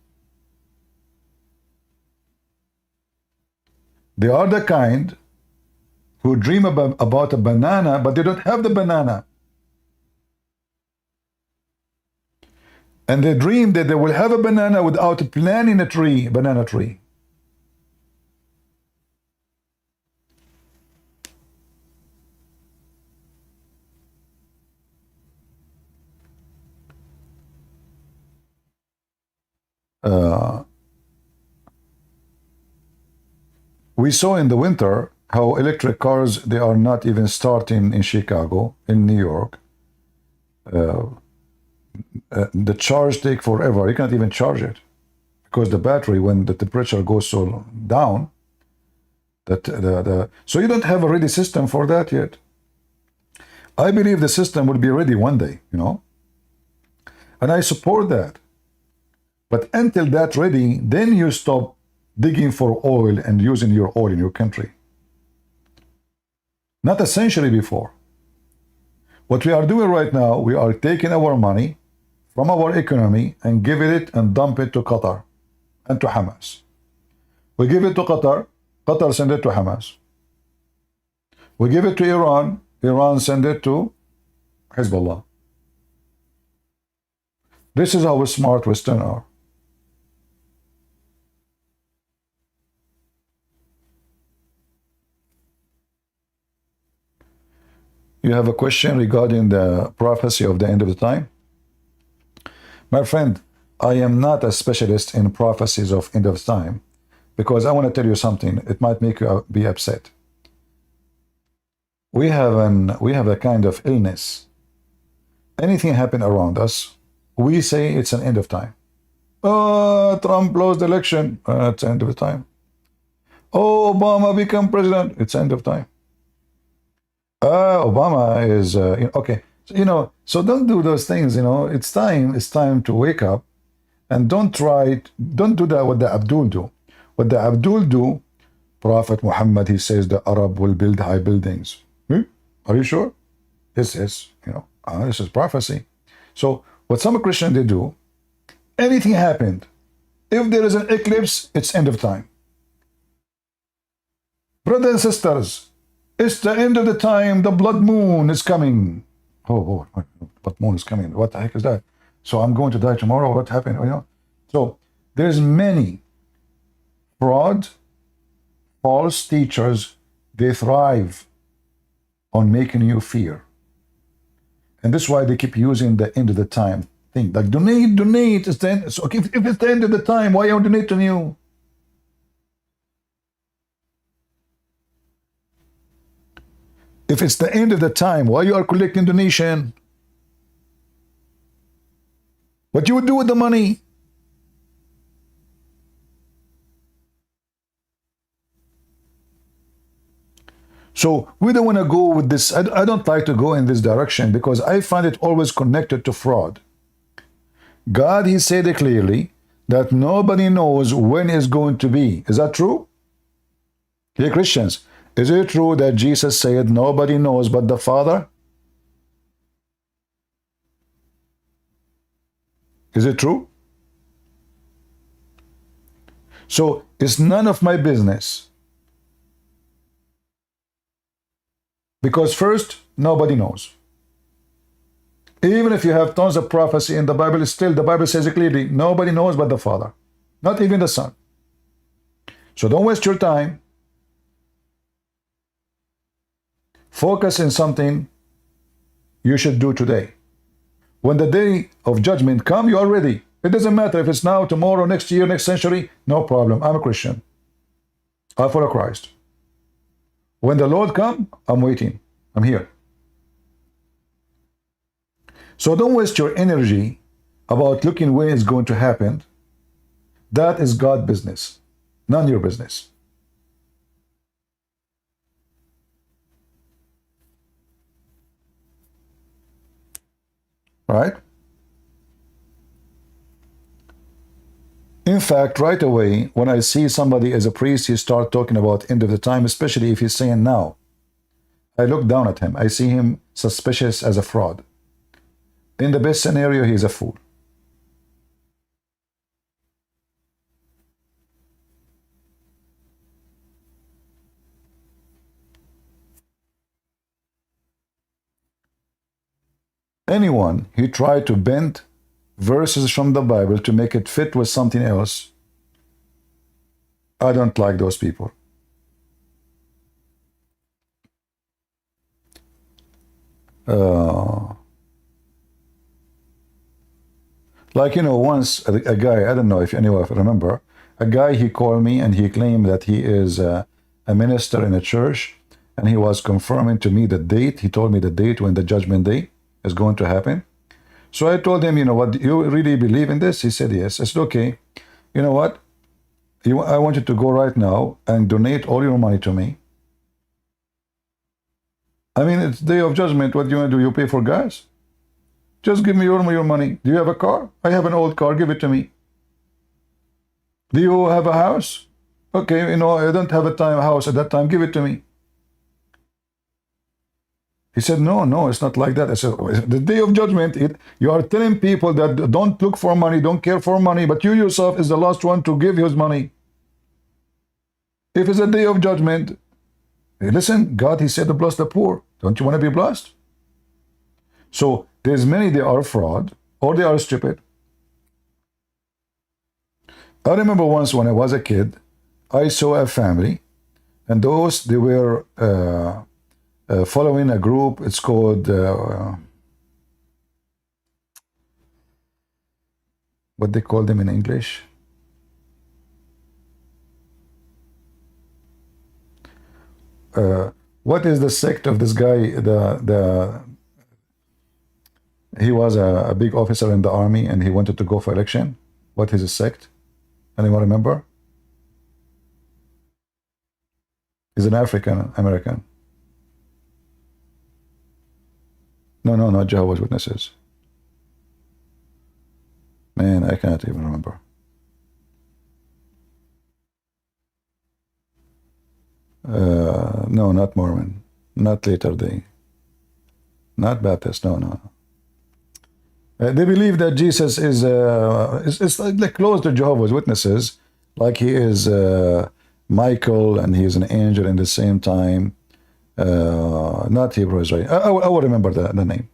They are the kind who dream about a banana, but they don't have the banana. And they dream that they will have a banana without planting a banana tree. We saw in the winter how electric cars, they are not even starting in Chicago, in New York. The charge take forever. You can't even charge it because the battery, when the temperature goes so down, so you don't have a ready system for that yet. I believe the system will be ready one day, you know, and I support that. But until that's ready, then you stop digging for oil and using your oil in your country. Not a century before. What we are doing right now, we are taking our money from our economy and giving it and dump it to Qatar and to Hamas. We give it to Qatar, Qatar send it to Hamas. We give it to Iran, Iran send it to Hezbollah. This is how smart Western are. You have a question regarding the prophecy of the end of the time? My friend, I am not a specialist in prophecies of end of time because I want to tell you something. It might make you be upset. We have a kind of illness. Anything happen around us, we say it's an end of time. Oh, Trump lost the election. It's end of time. Oh, Obama become president. It's end of time. Obama is okay. You know, so don't do those things. You know, it's time to wake up, and don't do that what the Abdul do. What the Abdul do, Prophet Muhammad, he says the Arab will build high buildings. Are you sure? Yes, you know, this is prophecy. So what some Christians they do, anything happened. If there is an eclipse, it's end of time. Brothers and sisters, it's the end of the time. The blood moon is coming. Oh, blood moon is coming. What the heck is that? So I'm going to die tomorrow. What happened? You know. So there's many fraud, false teachers. They thrive on making you fear, and that's why they keep using the end of the time thing. Like donate. It's the end. So if it's the end of the time, why am I donating you? If it's the end of the time, why you are collecting donation? What you would do with the money? So we don't want to go with this. I don't like to go in this direction because I find it always connected to fraud. God, he said it clearly that nobody knows when it's going to be. Is that true? Hey Christians, is it true that Jesus said nobody knows but the Father? Is it true? So it's none of my business. Because first, nobody knows. Even if you have tons of prophecy in the Bible, still the Bible says it clearly, nobody knows but the Father. Not even the Son. So don't waste your time. Focus on something you should do today. When the day of judgment comes, you are ready. It doesn't matter if it's now, tomorrow, next year, next century. No problem. I'm a Christian. I follow Christ. When the Lord comes, I'm waiting. I'm here. So don't waste your energy about looking when it's going to happen. That is God's business, none your business. Right? In fact, right away, when I see somebody as a priest, he start talking about end of the time, especially if he's saying now. I look down at him. I see him suspicious as a fraud. In the best scenario, he's a fool. Anyone who tried to bend verses from the Bible to make it fit with something else, I don't like those people. Like, you know, once a guy, I don't know if anyone remember, a guy, he called me and he claimed that he is a minister in a church, and he was confirming to me the date. He told me the date when the judgment day is going to happen. So I told him, you know what, you really believe in this? He said, yes. I said, okay, you know what? I want you to go right now and donate all your money to me. I mean, it's day of judgment. What do you want to do? You pay for gas? Just give me your money. Do you have a car? I have an old car. Give it to me. Do you have a house? Okay, you know, I don't have a house at that time. Give it to me. He said, no, it's not like that. I said, the day of judgment, you are telling people that don't look for money, don't care for money, but you yourself is the last one to give his money. If it's a day of judgment, listen, God, he said to bless the poor. Don't you want to be blessed? So there's many, they are fraud or they are stupid. I remember once when I was a kid, I saw a family, and they were following a group. It's called what they call them in English. What is the sect of this guy? He was a big officer in the army, and he wanted to go for election. What is his sect? Anyone remember? He's an African American. No, no, not Jehovah's Witnesses. Man, I can't even remember. No, not Mormon. Not Latter Day. Not Baptist. No, no. They believe that Jesus is it's like close to Jehovah's Witnesses, like he is Michael and he is an angel in the same time. Not Hebrew Israeli. I will remember the name.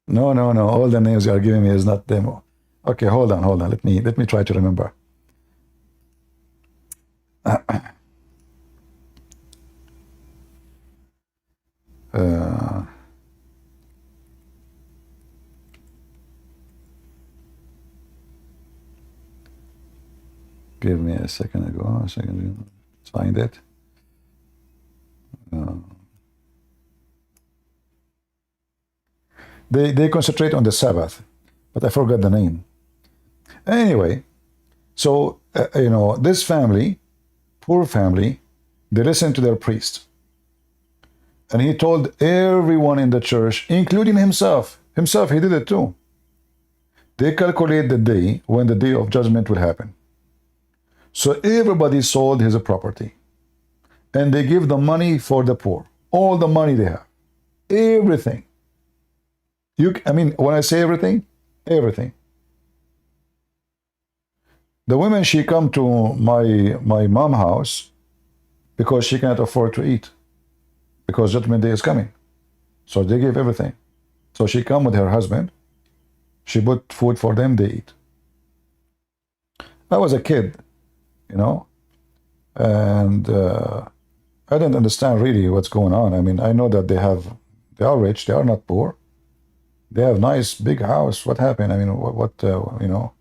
No, no, no. All the names you are giving me is not them. Okay, hold on. Let me try to remember. Give me a second ago. A second. Find it. They concentrate on the Sabbath, but I forgot the name. Anyway, so you know, this family, poor family, they listened to their priest, and he told everyone in the church, including himself. Himself, he did it too. They calculate the day when the day of judgment will happen. So everybody sold his property, and they give the money for the poor, all the money they have, everything. I mean, when I say everything, everything. The woman, she come to my mom house because she cannot afford to eat because judgment day is coming. So they give everything. So she come with her husband. She put food for them, they eat. I was a kid, you know, and I didn't understand really what's going on. I mean, I know that they are rich, they are not poor. They have nice big house. What happened? I mean, you know?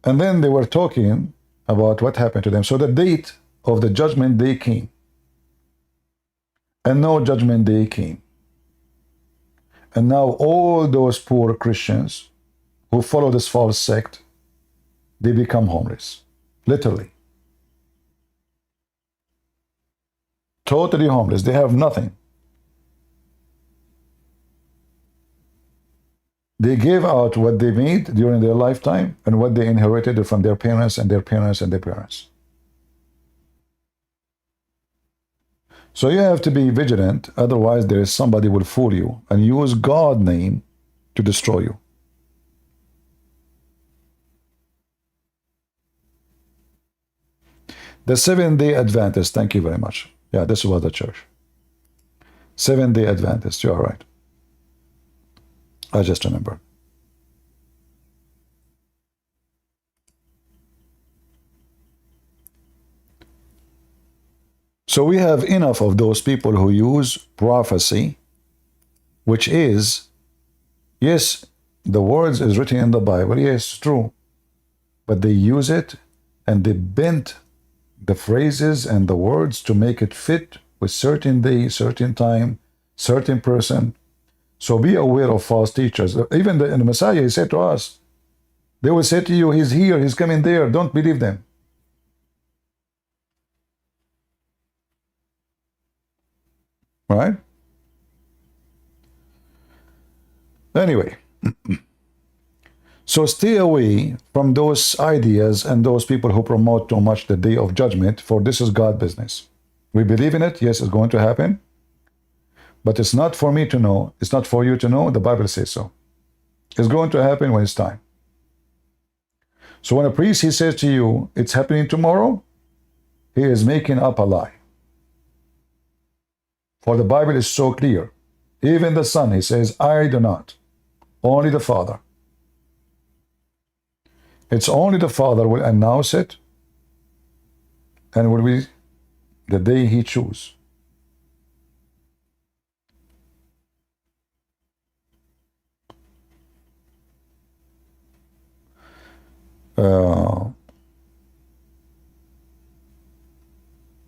And then they were talking about what happened to them. So the date of the judgment day came, and no judgment day came. And now all those poor Christians who follow this false sect, they become homeless, literally. Totally homeless. They have nothing. They gave out what they made during their lifetime and what they inherited from their parents and their parents and their parents. So you have to be vigilant, otherwise there is somebody will fool you and use God's name to destroy you. The 7-day Adventist, thank you very much. Yeah, this was the church. 7-day Adventist, you are right. I just remember. So we have enough of those people who use prophecy, which is, yes, the words is written in the Bible, yes, true, but they use it and they bend the phrases and the words to make it fit with certain day, certain time, certain person. So be aware of false teachers. Even in the Messiah, he said to us, they will say to you, he's here, he's coming there. Don't believe them. Right? Anyway, so stay away from those ideas and those people who promote too much the day of judgment, for this is God's business. We believe in it. Yes, it's going to happen. But it's not for me to know. It's not for you to know. The Bible says so. It's going to happen when it's time. So when a priest, he says to you, it's happening tomorrow, he is making up a lie. For the Bible is so clear. Even the Son, he says, I do not. Only the Father. It's only the Father will announce it and will be the day he chooses.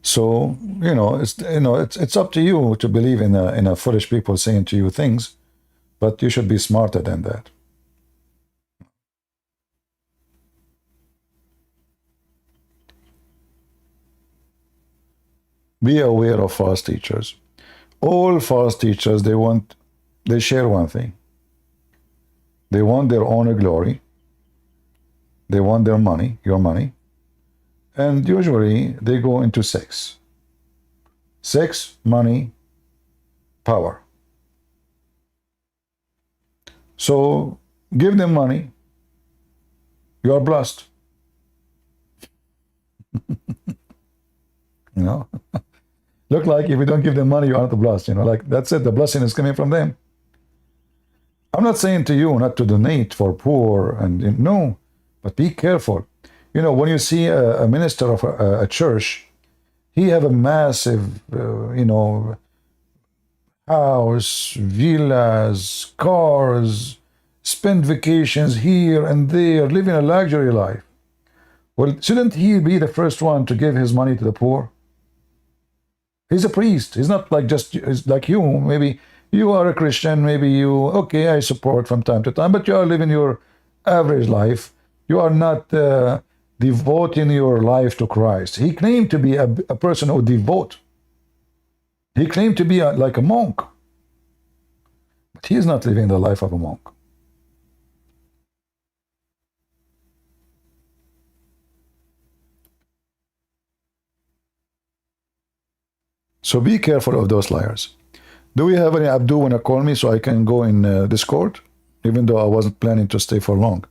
So it's up to you to believe in a foolish people saying to you things, but you should be smarter than that. Be aware of false teachers. All false teachers, they share one thing. They want their own glory. They want their money, your money. And usually they go into sex. Sex, money, power. So give them money. You are blessed. You know? Look like if you don't give them money, you aren't blessed. You know, like that's it. The blessing is coming from them. I'm not saying to you not to donate for poor and no, but be careful. You know, when you see a minister of a church, he have a massive, you know, house, villas, cars, spend vacations here and there, living a luxury life. Well, shouldn't he be the first one to give his money to the poor? He's a priest. He's not like just like you. Maybe you are a Christian. Maybe you, okay, I support from time to time, but you are living your average life. You are not devoting your life to Christ. He claimed to be a person who devote. He claimed to be like a monk. But he is not living the life of a monk. So be careful of those liars. Do we have any Abdul want to call me so I can go in Discord? Even though I wasn't planning to stay for long.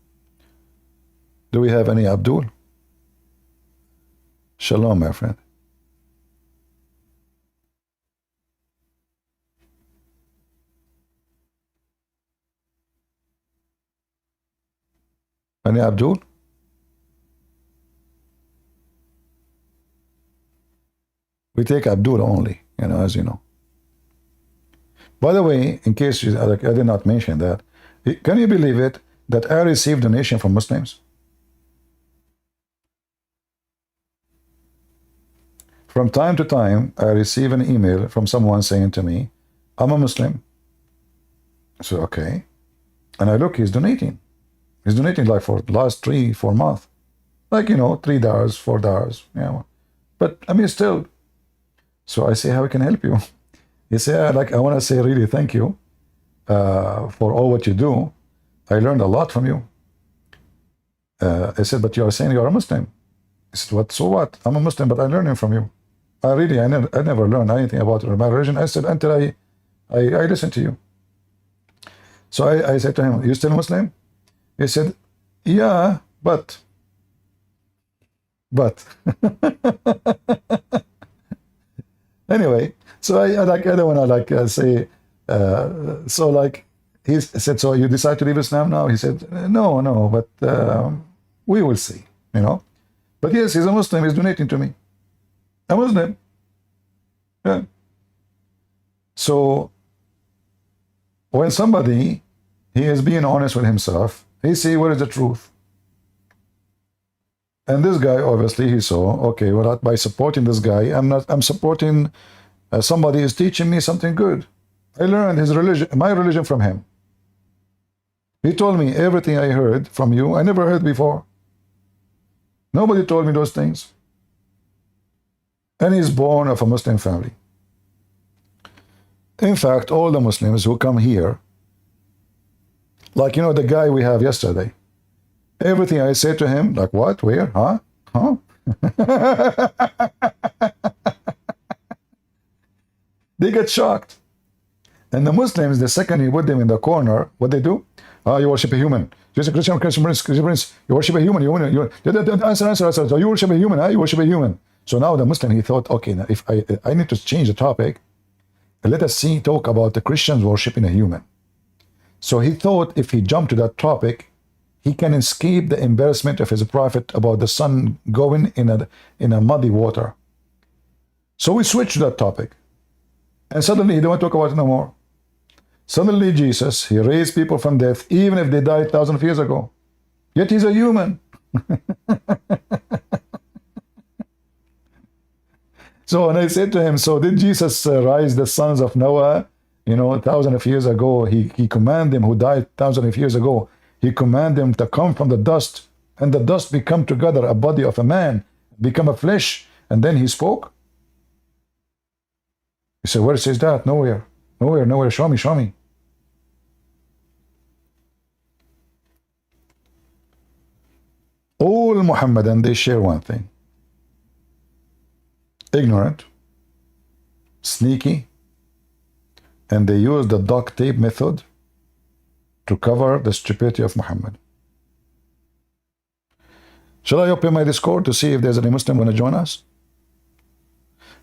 Do we have any Abdul? Shalom, my friend. Any Abdul? We take Abdul only, you know, as you know. By the way, in case I did not mention that, can you believe it that I received donation from Muslims? From time to time, I receive an email from someone saying to me, I'm a Muslim. So, okay. And I look, he's donating. He's donating like for the last 3-4 months. Like, you know, $3, $4, you know. But, I mean, still. So I say, how can I help you? He said, like, I want to say really thank you for all what you do. I learned a lot from you. I said, but you are saying you are a Muslim. He said, what? So what? I'm a Muslim, but I'm learning from you. I never learned anything about my religion. I said, until I listen to you. So I said to him, you still Muslim? He said, yeah, but. Anyway, so I don't want to say, so like, he said, so you decide to leave Islam now? He said, no, but we will see, you know. But yes, he's a Muslim, he's donating to me. A Muslim. Yeah. So, when somebody, he is being honest with himself, he see what is the truth. And this guy, obviously, he saw, okay, well, by supporting this guy, I'm supporting somebody is teaching me something good. I learned his religion, my religion from him. He told me everything I heard from you, I never heard before. Nobody told me those things. And he's born of a Muslim family. In fact, all the Muslims who come here, like, you know, the guy we have yesterday, everything I say to him, like, what, where, huh? They get shocked. And the Muslims, the second you put them in the corner, what they do? You worship a human. Just a Christian prince, you worship a human. Answer. So you worship a human, huh? You worship a human. So now the Muslim, he thought, okay, now if I need to change the topic, let us talk about the Christians worshiping a human. So he thought if he jumped to that topic, he can escape the embarrassment of his prophet about the sun going in a muddy water. So we switched to that topic. And suddenly he don't want to talk about it no more. Suddenly Jesus, he raised people from death, even if they died thousands of years ago. Yet he's a human. So when I said to him, so did Jesus rise the sons of Noah, you know, thousands of years ago? He commanded them who died thousands of years ago. He commanded them to come from the dust, and the dust become together a body of a man, become a flesh, and then he spoke. You say, where it says that? Nowhere. Nowhere, nowhere. Show me, show me. All Muhammadan, they share one thing. Ignorant, sneaky, and they use the duct tape method to cover the stupidity of Muhammad. Shall I open my Discord to see if there's any Muslim going to join us?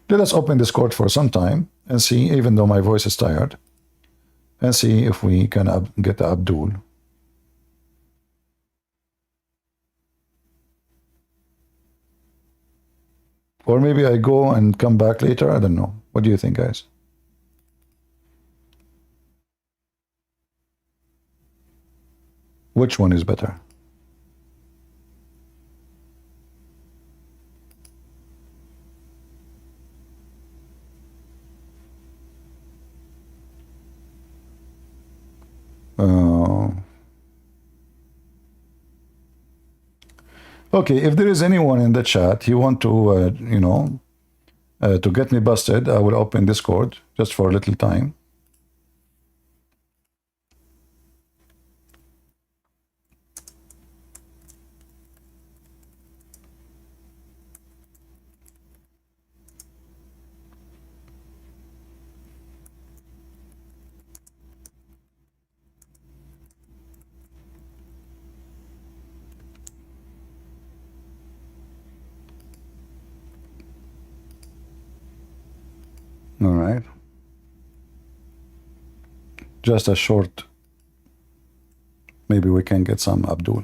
Let us open Discord for some time and see, even though my voice is tired, and see if we can get Abdul. Or maybe I go and come back later. I don't know. What do you think, guys? Which one is better? Okay, if there is anyone in the chat, you want to, to get me busted, I will open Discord just for a little time. All right. Just a short, maybe we can get some Abdul.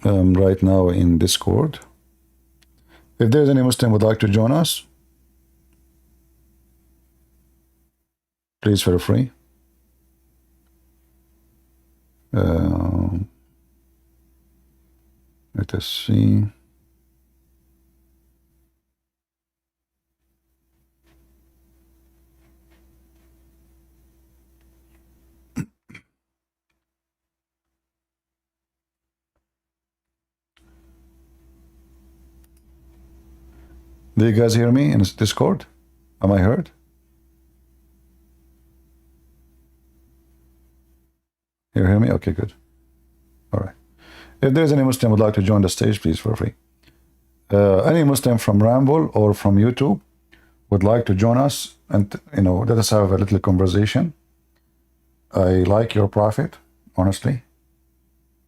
Right now in Discord. If there's any Muslim would like to join us, please feel free. Let us see. Do you guys hear me in Discord? Am I heard? You hear me? Okay, good. All right. If there's any Muslim would like to join the stage, please feel free. Any Muslim from Ramble or from YouTube would like to join us and, let us have a little conversation. I like your prophet, honestly.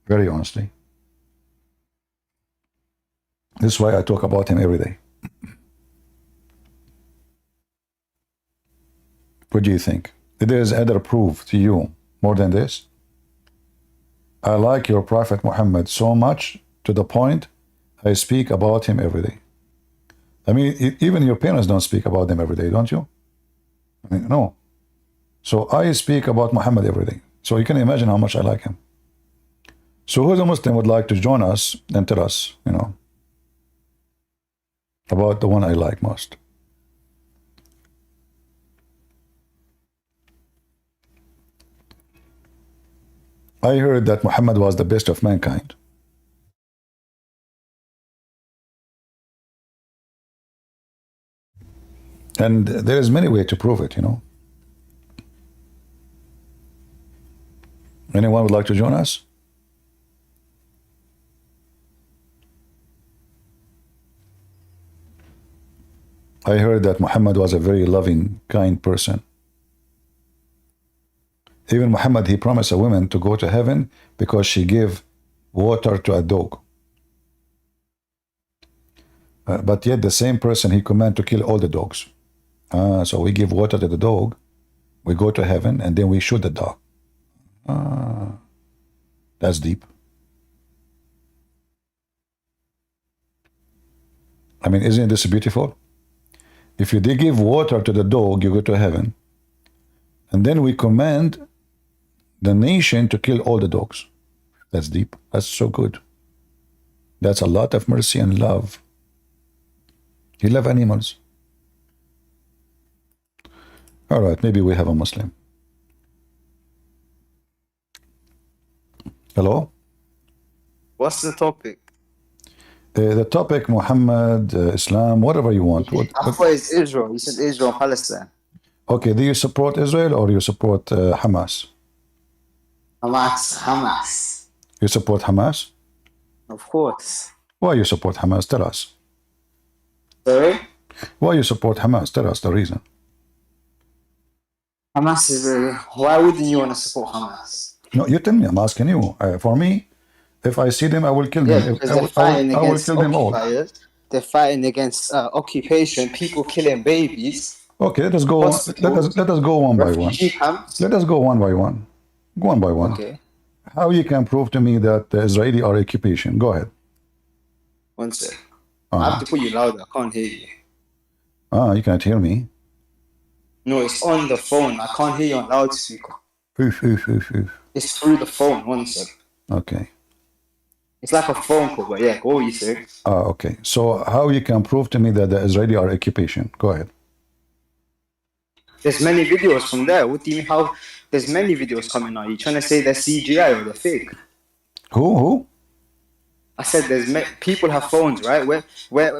Very honestly. This is why I talk about him every day. What do you think? If there is other proof to you more than this? I like your Prophet Muhammad so much to the point I speak about him every day. I mean, even your parents don't speak about them every day, don't you? I mean, no. So I speak about Muhammad every day. So you can imagine how much I like him. So who's a Muslim would like to join us and tell us, about the one I like most? I heard that Muhammad was the best of mankind. And there is many ways to prove it, Anyone would like to join us? I heard that Muhammad was a very loving, kind person. Even Muhammad, he promised a woman to go to heaven because she gave water to a dog. But yet the same person he commanded to kill all the dogs. So we give water to the dog, we go to heaven, and then we shoot the dog. That's deep. I mean, isn't this beautiful? If you did give water to the dog, you go to heaven. And then we command the nation to kill all the dogs. That's deep. That's so good. That's a lot of mercy and love. He love animals. All right, maybe we have a Muslim. Hello? What's the topic? The topic, Muhammad, Islam, whatever you want. I thought it's Israel. You said Israel and Palestine. Okay, do you support Israel or you support Hamas? Hamas. You support Hamas? Of course. Why you support Hamas? Tell us. Sorry? Why you support Hamas? Tell us the reason. Hamas is why wouldn't you want to support Hamas? No, you tell me. I'm asking you. For me, if I see them, I will kill Yeah, them. because they're fighting I will against kill them all. occupiers. They're fighting against occupation, people killing babies. Okay, let us go. Let us go one by one. Refugee camps. Let us go one by one. One by one. Okay. How you can prove to me that the Israeli are occupation? Go ahead. One sec. I have to put you louder. I can't hear you. You can't hear me. No, it's on the phone. I can't hear you on loudspeaker. Oof. It's through the phone. One sec. Okay. It's like a phone call, but yeah, go you say. Okay. So how you can prove to me that the Israeli are occupation? Go ahead. There's many videos from there. What do you mean? How? There's many videos coming out. You trying to say they're CGI or they're fake? Who? I said people have phones, right? Where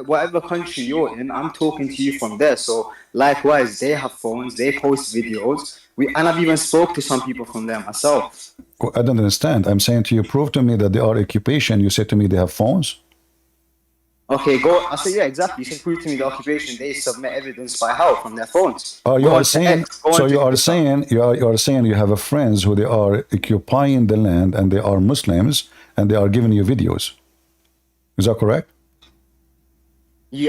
whatever country you're in, I'm talking to you from there. So likewise, they have phones. They post videos. And I've even spoke to some people from there myself. I don't understand. I'm saying to you, prove to me that they are occupation. You say to me they have phones. Okay, go. I said yeah, exactly. You said prove to me the occupation. They submit evidence by how from their phones. You are saying you have a friends who they are occupying the land and they are Muslims and they are giving you videos. Is that correct? You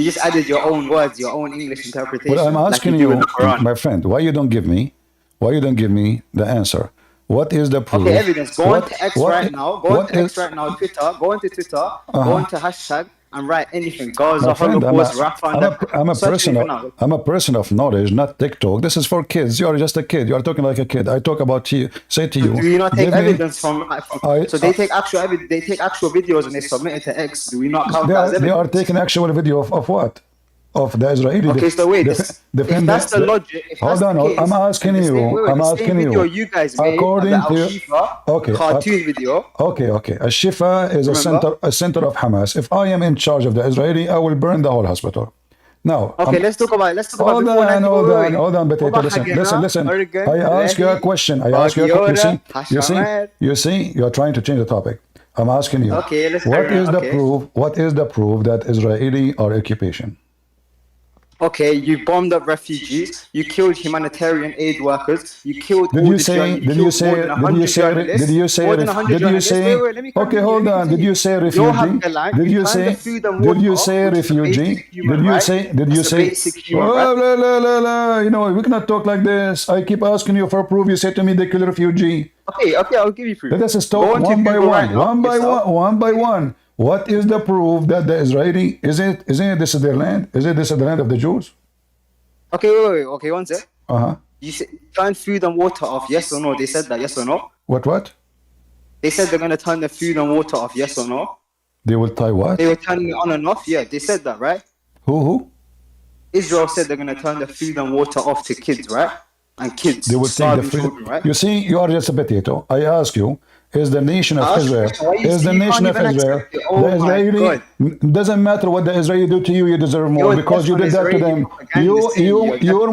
just added your own words, your own English interpretation. Well, I'm asking you, my friend, why you don't give me the answer? What is the proof? Okay, evidence. Go on to X right now. Go on to X right now. Twitter. Go on to Twitter. Go on to hashtag and write anything. Gaza, Holocaust, I'm a person of knowledge, not TikTok. This is for kids. You are just a kid. You are talking like a kid. I talk about you. Say to you. Do you not take evidence from so they take actual evidence. They take actual videos and they submit it to X. Do we not count that as evidence? They are taking actual video of what? Of the Israeli. Okay, so wait. If that's the logic. Hold on. I'm asking you. I'm asking you. You guys made according to cartoon video. Okay. Al-Shifa is a center of Hamas. If I am in charge of the Israeli, I will burn the whole hospital. Now. Okay, let's talk about. Hold on, potato. Listen. I ask you a question. You see, you are trying to change the topic. I'm asking you. Okay, what is the proof that Israeli are occupation? Okay, you bombed up refugees. You killed humanitarian aid workers. You killed. Did you say? Okay, hold on. Did you say refugee? Did you say refugee? Did you say? You know, we cannot talk like this. I keep asking you for proof. You say to me they kill refugee. Okay, I'll give you proof. Let us talk one by one. What is the proof that the Israeli isn't this is their land? This is the land of the Jews? Okay, wait. Okay, one sec. You said turn food and water off, yes or no? They said that, yes or no? What? They said they're gonna turn the food and water off, yes or no? They will tie what? They were turning it on and off, yeah. They said that, right? Who? Israel said they're gonna turn the food and water off to kids, right? And kids. They will take the food. Children, right? You see, you are just a potato. I ask you. Is the nation of Israel? The Israeli doesn't matter what the Israeli do to you. You deserve more because you did that to them. You're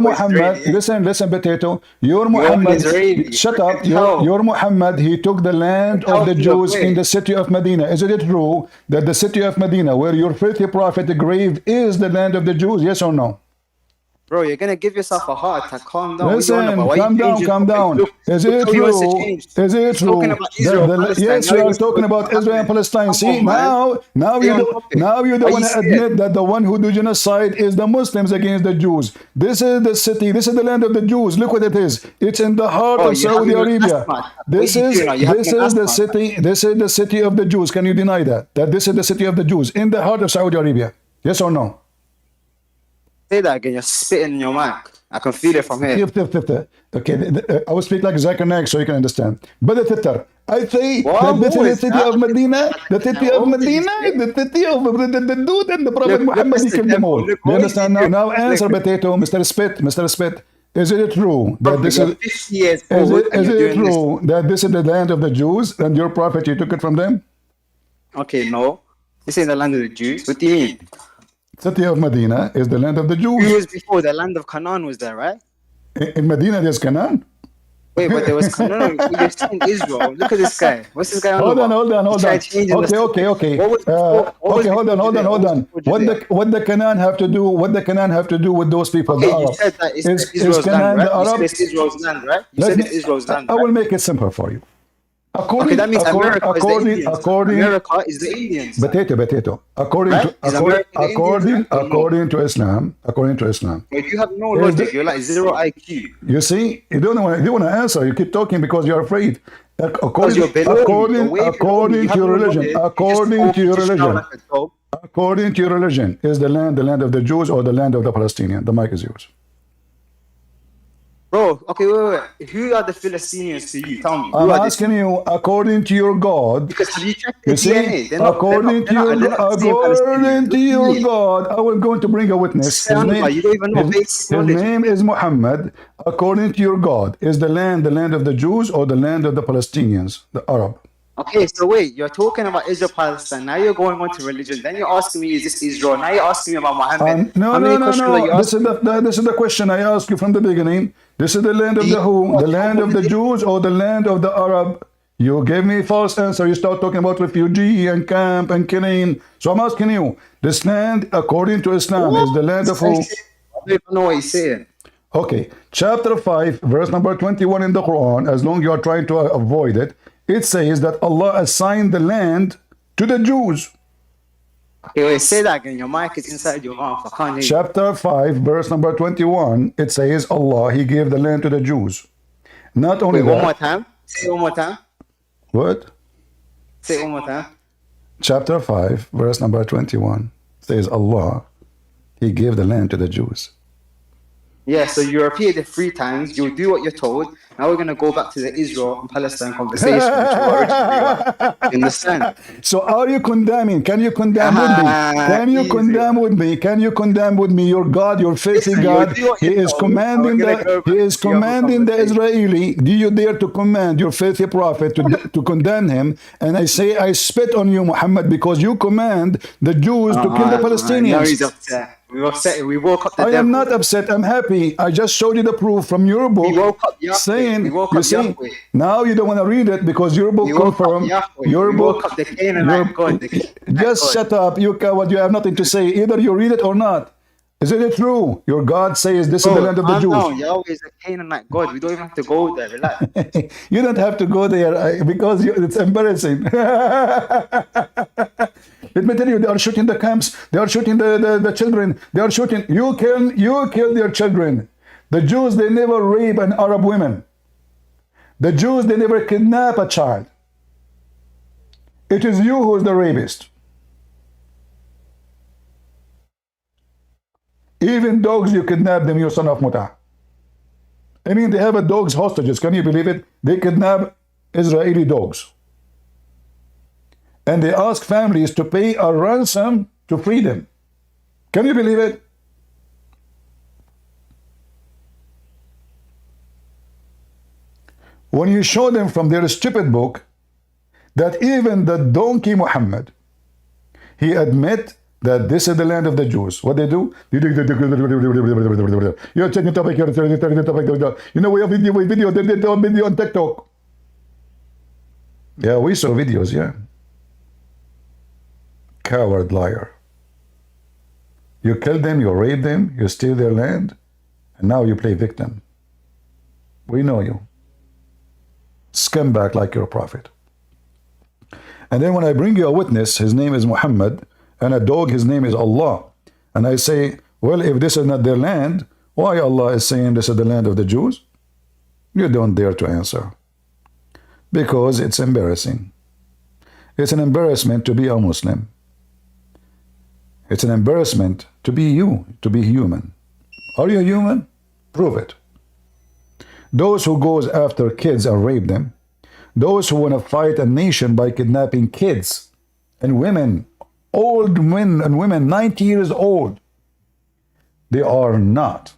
Muhammad. Listen, potato. You're Muhammad. Shut up. You're Muhammad. He took the land of the Jews in the city of Medina. Isn't it true that the city of Medina, where your filthy prophet grave, is the land of the Jews? Yes or no? Bro, you're gonna give yourself a heart attack. Calm down. Listen, calm down. Is it true? Yes, we are talking about Israel and Palestine. See, now you don't want to admit that the one who do genocide is the Muslims against the Jews. This is the city. This is the land of the Jews. Look what it is. It's in the heart of Saudi Arabia. This is the city. This is the city of the Jews. Can you deny that? That this is the city of the Jews in the heart of Saudi Arabia? Yes or no? Say that again. You're spitting in your mic. I can feel it from here. Okay, I will speak like Zakir Naik so you can understand. بدأ تتر I say What that this war is is the city that? of Medina, the city of What did you Medina, say? the city of the dude and the Prophet Look, Muhammad, that's he the killed them all. devil. Look, Do you what did understand you now? do? Now answer, Look, potato, Mr. Spit, Mr. Spit. Is it true that brother, this you're is 50 years old and is you're it doing this. true that this is the land of the Jews and your prophet you took it from them? Okay, no. This ain't the land of the Jews. What do you mean? City of Medina is the land of the Who Jews. was before? The land of Canaan was there, right? In Medina there's Canaan. Wait, but there was Canaan. You're saying Israel. Look at this guy. What's this guy on Hold on, about? hold on, He hold tried on. changing the Okay. subject. What was before? What was Okay, hold on, before hold on, Judea? hold What was on. before Judea? What the Canaan have to do? What the Canaan have to do with those people, the Okay, you Arab? said that it's Is Israel's land, Canaan right? the You said Arab? it's Israel's land, right? You Let said me. it's Israel's land, I right? will make it simple for you. Okay, that means America is the Indians. According. America is the Indians, Potato. According right? Is America the Indians, right? Or no? according to Islam. But you have no Is logic. the- You're like zero IQ. You see, you don't want to answer. You keep talking because you're afraid. Because you're below me. You're way below me. You According to have your no religion, knowledge. You just talk, you just shout like a dog. according to your religion, is the land of the Jews or the land of the Palestinians? The mic is yours. Bro, okay, wait. Who are the Philistines to you? Tell me. Who I'm are asking you, according to your God. Because have you checked You the see, DNA? They're not the same according to your Palestinians. God, I was going to bring a witness. His name, You don't even know basic knowledge. name is Muhammad. According to your God, is the land of the Jews or the land of the Palestinians, the Arab? Okay, so wait, you're talking about Israel, Palestine. Now you're going on to religion. Then you're asking me, is this Israel? Now you're asking me about Muhammad. No. How many questions are you asking? This is the question I asked you from the beginning. This is the land of the who? The land of the Jews or the land of the Arab? You gave me a false answer. You start talking about refugee and camp and killing. So I'm asking you, this land, according to Islam, is the land of who? I don't even know what he's saying. Okay, chapter 5, verse number 21 in the Quran, as long as you are trying to avoid it, it says that Allah assigned the land to the Jews. Okay, wait, say that again. Your mic is inside your mouth. I can't hear you. Chapter 5, verse number 21, it says Allah, He gave the land to the Jews. Not only Wait, that. one more time. Say it one more time. What? Say it one more time. Chapter 5, verse number 21, says Allah, He gave the land to the Jews. Yeah, so you repeated it 3 times. You'll do what you're told. Now we're going to go back to the Israel and Palestine conversation, which you originally were. You understand? So are you condemning? Can you condemn with me? Can you condemn with me? Can you condemn with me your God, your filthy God? He is commanding the Israeli. Do you dare to command your filthy prophet to condemn him? And I say, I spit on you, Muhammad, because you command the Jews to kill the Palestinians. Now he's upset. We were upset. We woke up the devil. I am not upset. I'm happy. I just showed you the proof from your book. We woke up Yahweh. Saying, we woke you up see, Yahweh. now you don't want to read it because your book confirmed. Your we book. Woke up the Canaanite God. Just shut up, you coward. You have nothing to say. Either you read it or not. Isn't it true? Your God says this is the land of the Jews. No, Yahweh is a Canaanite God. We don't even have to go there. Relax. You don't have to go there because it's embarrassing. Let me tell you, they are shooting the camps. They are shooting the children. They are shooting. You kill their children. The Jews, they never rape an Arab woman. The Jews, they never kidnap a child. It is you who is the rapist. Even dogs, you kidnap them, you son of Muta. I mean, they have a dogs hostages. Can you believe it? They kidnap Israeli dogs. And they ask families to pay a ransom to free them. Can you believe it? When you show them from their stupid book that even the donkey Muhammad, he admit that this is the land of the Jews. What they do? You're changing topic. You know, we have video. They did a video on TikTok. Yeah, we saw videos, yeah. Coward liar. You kill them, you rape them, you steal their land, and now you play victim. We know you. Scumbag like your prophet. And then when I bring you a witness, his name is Muhammad, and a dog, his name is Allah. And I say, well, if this is not their land, why Allah is saying this is the land of the Jews? You don't dare to answer. Because it's embarrassing. It's an embarrassment to be a Muslim. It's an embarrassment to be you, to be human. Are you human? Prove it. Those who goes after kids and rape them, those who want to fight a nation by kidnapping kids and women, old men and women, 90 years old, they are not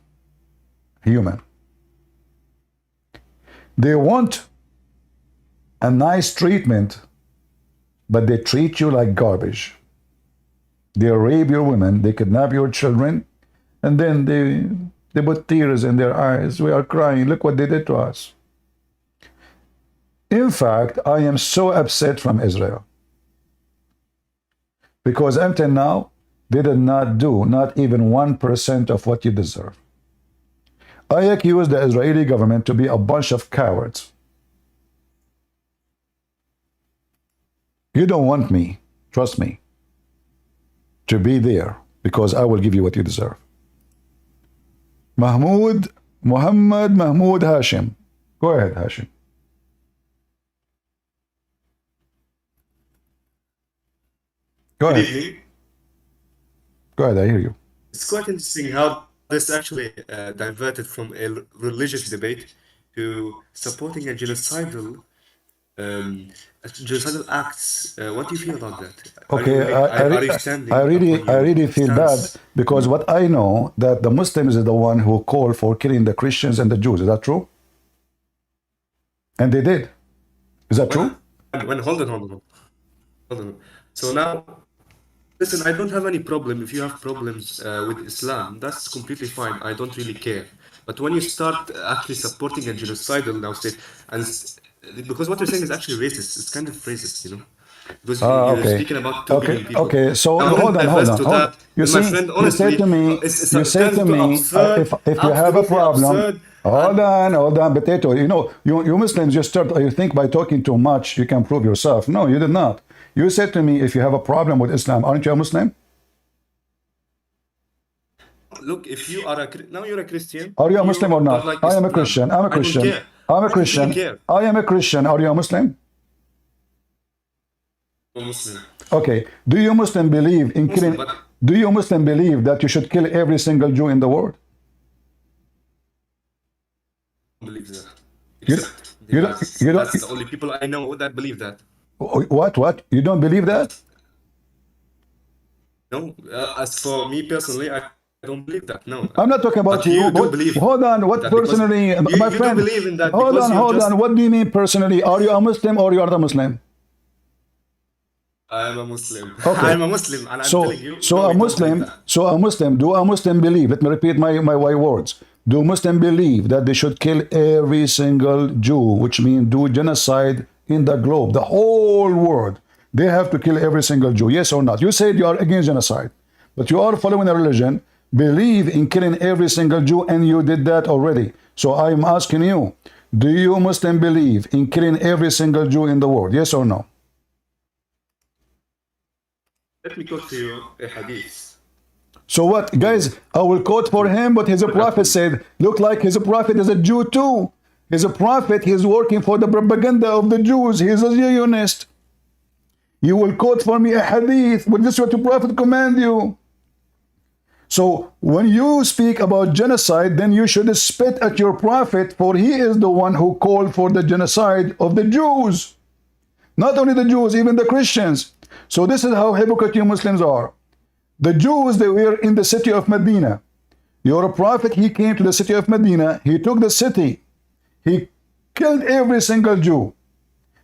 human. They want a nice treatment, but they treat you like garbage. They rape your women, they kidnap your children, and then they put tears in their eyes. We are crying. Look what they did to us. In fact, I am so upset from Israel, because until now, they did not do not even 1% of what you deserve. I accuse the Israeli government to be a bunch of cowards. You don't want me, trust me, to be there, because I will give you what you deserve. Mohammed Hashim. Go ahead, Hashim. Go Good ahead. evening. Go ahead, I hear you. It's quite interesting how this actually diverted from a religious debate to supporting a genocidal acts. What do you feel about that? Okay, Are you standing I upon really your feel bad, stance? because what I know that the Muslims is the one who called for killing the Christians and the Jews. Is that true? And they did. Is that true? Hold on. So now, listen, I don't have any problem if you have problems with Islam. That's completely fine. I don't really care. But when you start actually supporting a genocidal now state, because what you're saying is actually racist. It's kind of racist, you know. Because you're Okay. speaking about 2 billion people. Okay. So Now, hold on. You my see, friend, you say honestly, to me, it's if you have a problem, hold on, potato. You know, you Muslims, you think by talking too much you can prove yourself. No, you did not. You said to me, if you have a problem with Islam, aren't you a Muslim? Look, if you are now you're a Christian. Are you a Muslim or not? Like I am a Islam. Christian. I'm a Christian. I don't care. I'm a I don't Christian. really care. I am a Christian. Are you a Muslim? I'm a Muslim. Okay. Do you Muslim believe in Muslim, killing? but- Do you Muslim believe that you should kill every single Jew in the world? I don't believe that. You don't- you don't- That's the only people I know that believe that. What? You don't believe that? No, as for me personally, I don't believe that. No, I'm not talking about But you do What- believe Hold on. What that because personally, you my do friend? believe in that Hold because on. you're Hold just- on. What do you mean personally? Are you a Muslim or you are the Muslim? I am a Muslim. Okay. I am a Muslim, and I'm telling you. So no, a we don't Muslim, believe that. so a Muslim, do a Muslim believe? Let me repeat my words. Do Muslim believe that they should kill every single Jew, which means do genocide in the globe, the whole world? They have to kill every single Jew, yes or not? You said you are against genocide, but you are following a religion, believe in killing every single Jew, and you did that already. So I'm asking you, do you Muslim believe in killing every single Jew in the world, yes or no? Let me quote to you a hadith. So what, guys? I will quote for him, but his prophet said, look like his prophet is a Jew too. He's a prophet. He's working for the propaganda of the Jews. He's a Zionist. You will quote for me a hadith, but this is what the prophet command you. So when you speak about genocide, then you should spit at your prophet, for he is the one who called for the genocide of the Jews. Not only the Jews, even the Christians. So this is how hypocrite you Muslims are. The Jews, they were in the city of Medina. Your prophet, he came to the city of Medina. He took the city. He killed every single Jew.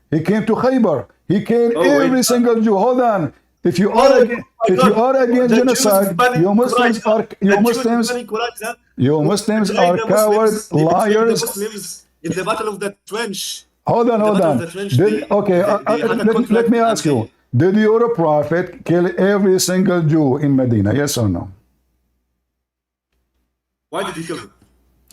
He came to Khaybar. He killed every single Jew. Hold on. If you are against genocide, you Muslims are cowards, liars. Muslims in the battle of the trench. Hold on. Let me ask you. Did your prophet kill every single Jew in Medina? Yes or no? Why did he kill them?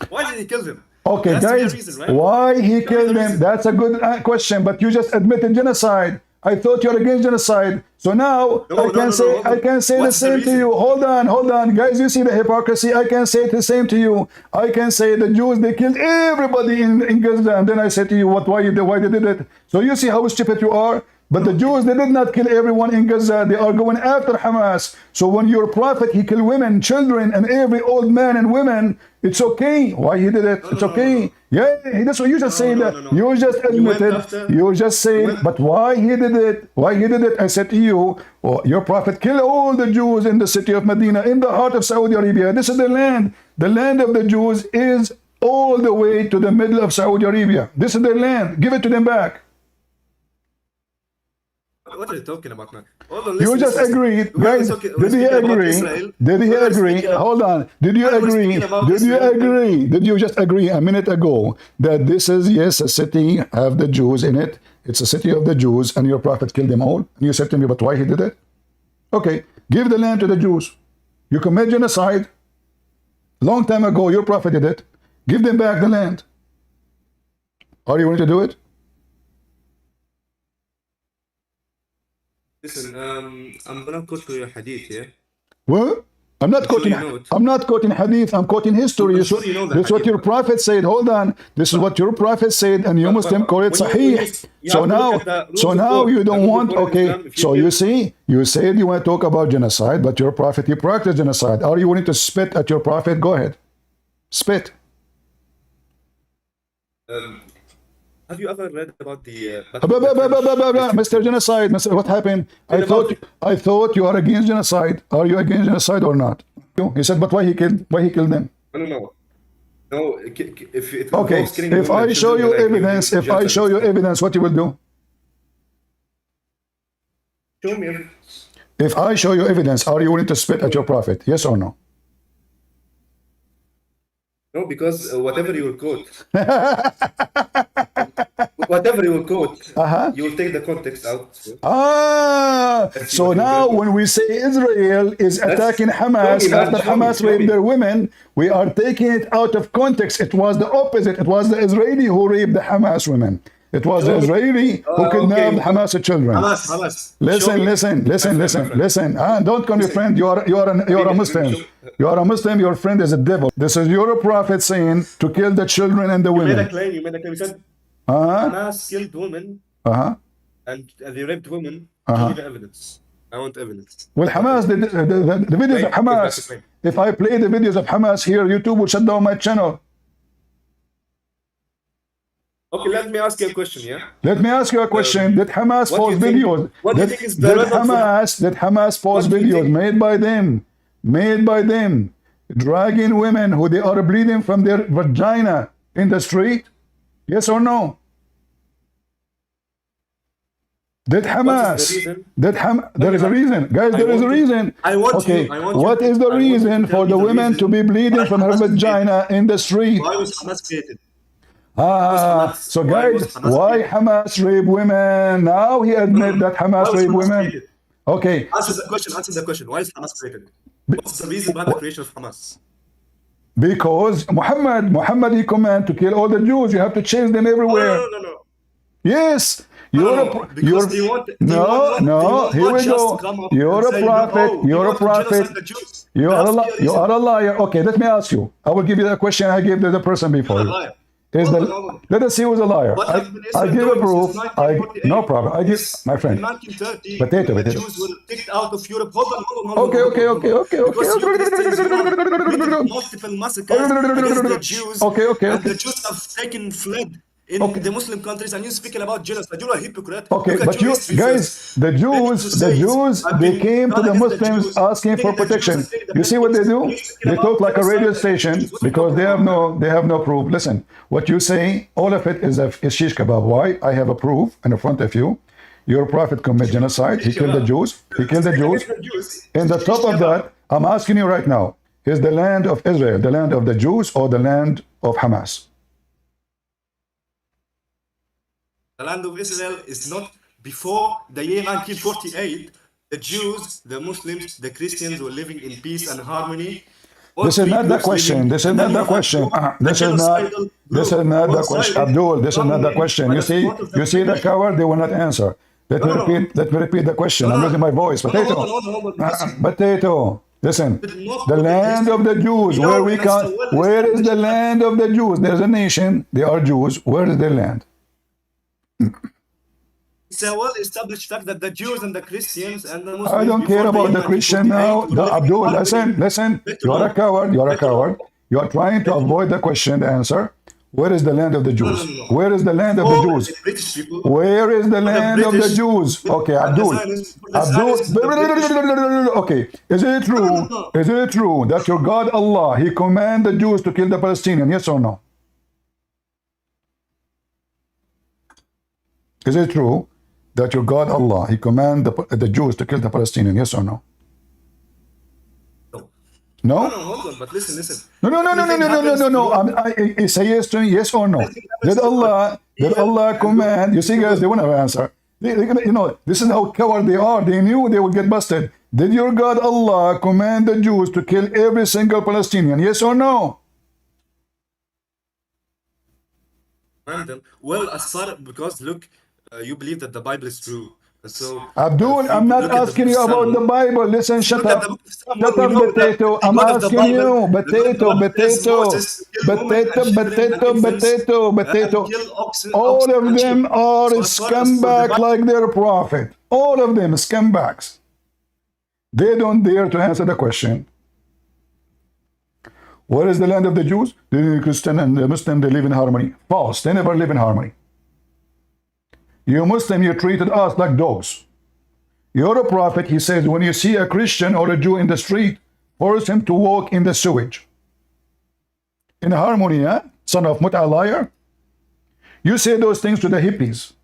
Why did he kill them? Okay, There has to be a guys, reason, right? why he There has to be killed a them? reason. That's a good question, but you just admitted genocide. I thought you're against genocide. So now I can say the What's the same to reason? you. Hold on. Guys, you see the hypocrisy? I can say the same to you. I can say the Jews, they killed everybody in Gaza. And then I say to you, why they did it? So you see how stupid you are? But the Jews, they did not kill everyone in Gaza. They are going after Hamas. So when your prophet, he killed women, children, and every old man and women, it's okay. Why he did it? It's okay. Yeah, that's what you just said. You just admitted. You just said, but why he did it? Why he did it? I said to you, oh, your prophet killed all the Jews in the city of Medina, in the heart of Saudi Arabia. This is the land. The land of the Jews is all the way to the middle of Saudi Arabia. This is their land. Give it to them back. What are you talking about, man? You just agreed, guys. Did he agree? Did he agree? Hold on. Did you agree? Did you agree? Did you just agree a minute ago that this is, yes, a city have the Jews in it? It's a city of the Jews, and your prophet killed them all. And you said to me, but why he did it? Okay, give the land to the Jews. You commit genocide. Long time ago, your prophet did it. Give them back the land. Are you willing to do it? Listen, I'm gonna quote to your hadith here. What? I'm not quoting. I'm not quoting hadith. I'm quoting history. This is what your prophet said. Hold on. This is what your prophet said, and you Muslim call it sahih. So now you don't want. Okay. So you see, you said you want to talk about genocide, but your prophet, he practiced genocide. Are you willing to spit at your prophet? Go ahead. Spit. Have you ever read about the Mr. Genocide? Mr. What happened? I thought you are against genocide. Are you against genocide or not? He said, but why he killed them? No. If it okay, if I show you evidence, what you will do? Show me evidence. If I show you evidence, are you willing to spit at your prophet? Yes or no? No, because whatever you will quote, you will take the context out. So now when we say Israel is attacking Hamas after Hamas raped their women, we are taking it out of context. It was the opposite. It was the Israeli who raped the Hamas women. It was the Israeli who kidnapped Hamas children. Hamas. Listen. Don't call your friend. You are a Muslim. You are a Muslim. Your friend is a devil. This is your prophet saying to kill the children and the women. You made a claim. You said Hamas killed women. And they raped women. Give me the evidence. I want evidence. Well, Hamas, the videos of Hamas. If I play the videos of Hamas here, YouTube will shut down my channel. Okay, let me ask you a question, yeah? Let me ask you a question. Did Hamas post videos? Did Hamas post videos made by them, dragging women who they are bleeding from their vagina in the street? Yes or no? Did Hamas? There is a reason, guys. There is a reason. What is the reason for the women to be bleeding from her vagina in the street? Why was Hamas created? So guys, why Hamas rape women? Now he admit that Hamas rape women. Okay. Answer the question. Why is Hamas created? What's the reason behind the creation of Hamas? Because Muhammad he command to kill all the Jews. You have to chase them everywhere. No. Yes. Here we go. You're a prophet. You are a liar. Okay, let me ask you. I will give you the question I gave to the person before you. Let us see who's a liar. I give a proof. No problem. I give my friend. In 1930, Potato. the Jews were kicked out of Europe. Okay. Multiple massacres against the Jews. Okay. And the Jews have fled in the Muslim countries, and you're speaking about genocide. You're a hypocrite. Okay, but you guys, the Jews, they came to the Muslims asking for protection. You see what they do? They talk like a radio station because they have no proof. Listen, what you say, all of it is shish kebab. Why? I have a proof in front of you. Your prophet committed genocide. He killed the Jews. And the top of that, I'm asking you right now: is the land of Israel the land of the Jews or the land of Hamas? The land of Israel is not before the year 1948. The Jews, the Muslims, the Christians were living in peace and harmony. This is not the question. This is not the question. This is not the question. Abdul, this is not the question. You see the coward, they will not answer. Let me repeat the question. I'm losing my voice. Potato. Listen, the land of the Jews, where is the land of the Jews? There's a nation, they are Jews. Where is their land? It's a well-established fact that the Jews and the Christians and the Muslims I don't care before the about year the Christian 1948 now. were living in Abdul, harmony. listen. Let You are a alone- coward. You are a let alone- coward. You are trying to let alone- avoid the question, the answer. Where is the land of the No, Jews? no, no, no. Where is the land of the All Jews? the British people, Where is the for the land of the British, Jews? Okay, for the Abdul. Zionists, for the Abdul. Zionists, the British. Okay, is it true? No. Is it true that your God Allah He command the Jews to kill the Palestinians? Yes or no? Is it true that your God Allah He command the Jews to kill the Palestinians? Yes or no? No. No? No, hold on, but listen. No. Say yes to me, yes or no. Did Allah command? You see, guys, they won't have an answer. You know, this is how coward they are. They knew they would get busted. Did your God Allah command the Jews to kill every single Palestinian? Yes or no? Random. Well, as far because look, you believe that the Bible is true. So Abdul, if I'm you not look at the asking book you of about the Samuel, Bible. Listen, shut look at up. the book of Samuel, Shut we up, know that potato. the I'm God of the asking Bible, you, the God of the potato, Bible tells potato, Moses to kill women and children and infants, potato. and kill oxen All of and sheep. them are So as far as for the scumbags Bible, like their prophet. All of them scumbags. They don't dare to answer the question. Where is the land of the Jews? The Christian and the Muslim, they live in harmony. False. They never live in harmony. You Muslim, you treated us like dogs. You're a prophet, he says, when you see a Christian or a Jew in the street, force him to walk in the sewage. In harmony, huh? Son of Mut'a liar. You say those things to the hippies.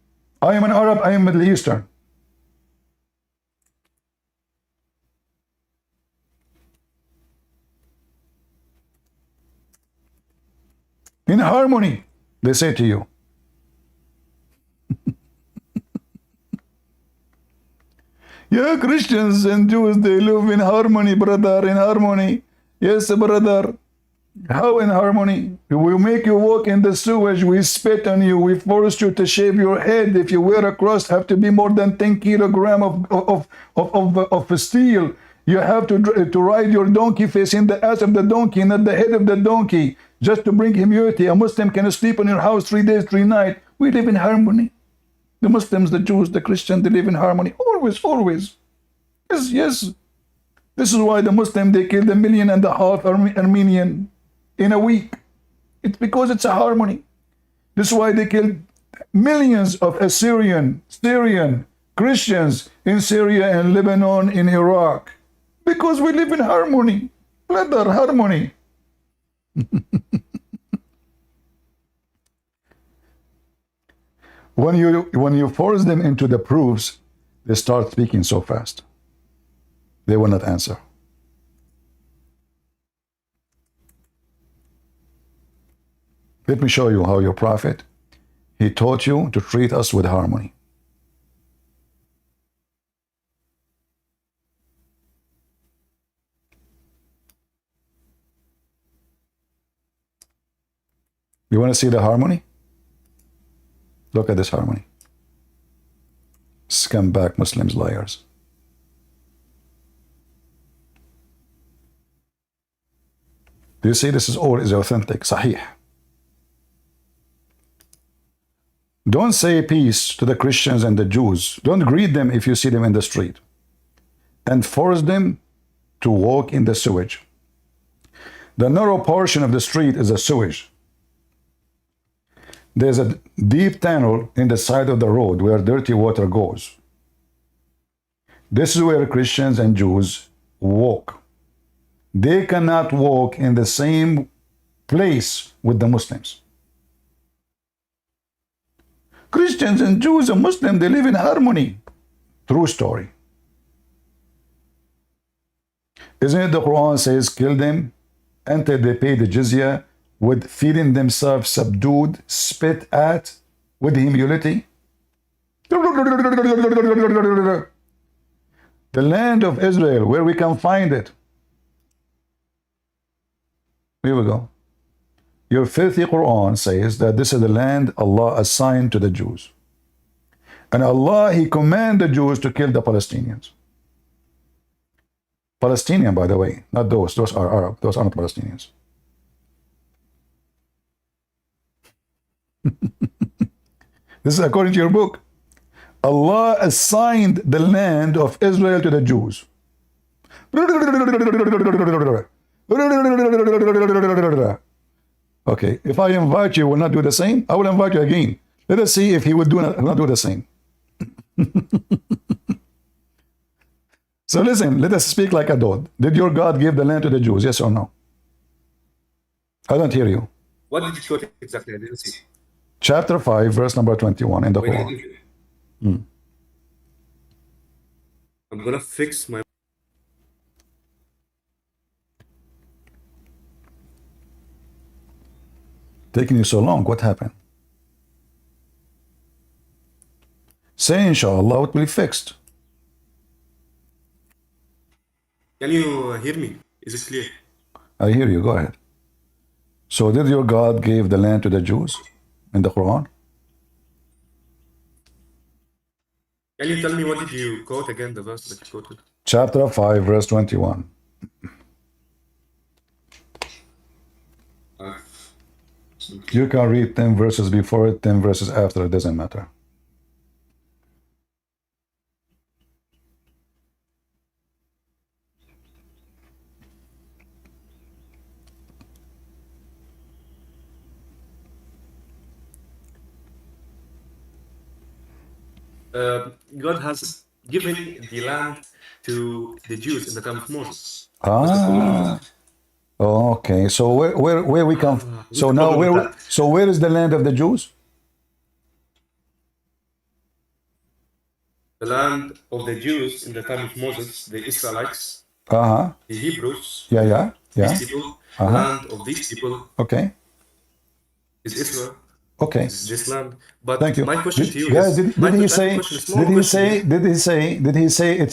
I am an Arab, I am Middle Eastern. In harmony, they say to you. Yeah, Christians and Jews, they live in harmony, brother, in harmony. Yes, brother. How in harmony? We make you walk in the sewage, we spit on you, we force you to shave your head. If you wear a cross, have to be more than 10 kilograms of steel. You have to ride your donkey facing the ass of the donkey, not the head of the donkey, just to bring immunity. A Muslim can sleep in your house 3 days, 3 nights. We live in harmony. The Muslims, the Jews, the Christians, they live in harmony. Always, always. Yes. This is why the Muslim, they killed 1.5 million Armenian in a week. It's because it's a harmony. This is why they killed millions of Syrian Christians in Syria and Lebanon, in Iraq. Because we live in harmony. Brother, harmony. When you force them into the proofs, they start speaking so fast. They will not answer. Let me show you how your prophet, he taught you to treat us with harmony. You want to see the harmony? Look at this harmony. Scumbag Muslims, liars. Do you see this is all is authentic, sahih? Don't say peace to the Christians and the Jews. Don't greet them if you see them in the street. And force them to walk in the sewage. The narrow portion of the street is a sewage. There's a deep tunnel in the side of the road where dirty water goes. This is where Christians and Jews walk. They cannot walk in the same place with the Muslims. Christians and Jews and Muslims, they live in harmony. True story. Isn't it the Quran says, kill them until they pay the jizya, with feeling themselves subdued, spit at, with humility? The land of Israel, where we can find it. Here we go. Your filthy Quran says that this is the land Allah assigned to the Jews. And Allah, He commanded the Jews to kill the Palestinians. Palestinian, by the way, not those. Those are Arab. Those are not Palestinians. This is according to your book. Allah assigned the land of Israel to the Jews. Okay, if I invite you, will not do the same. I will invite you again. Let us see if he would not do the same. So listen, let us speak like a dog. Did your God give the land to the Jews? Yes or no? I don't hear you. What did you quote exactly? I didn't see. Chapter 5, verse number 21 in the Quran. I'm gonna fix my. Taking you so long, what happened? Say inshallah, it will be fixed. Can you hear me? Is it clear? I hear you, go ahead. So did your God give the land to the Jews in the Quran? Can you tell me what did you quote again, the verse that you quoted? Chapter 5, verse 21. You can read 10 verses before it, 10 verses after, it doesn't matter. God has given the land to the Jews in the time of Moses. Ah, okay. So where we come? So now where is the land of the Jews? The land of the Jews in the time of Moses, the Israelites, Uh-huh. the Hebrews, Yeah. these people, the land of these people Okay. is Israel. Okay. Is this land. But Thank you. my question to you Guys, is, did he say it's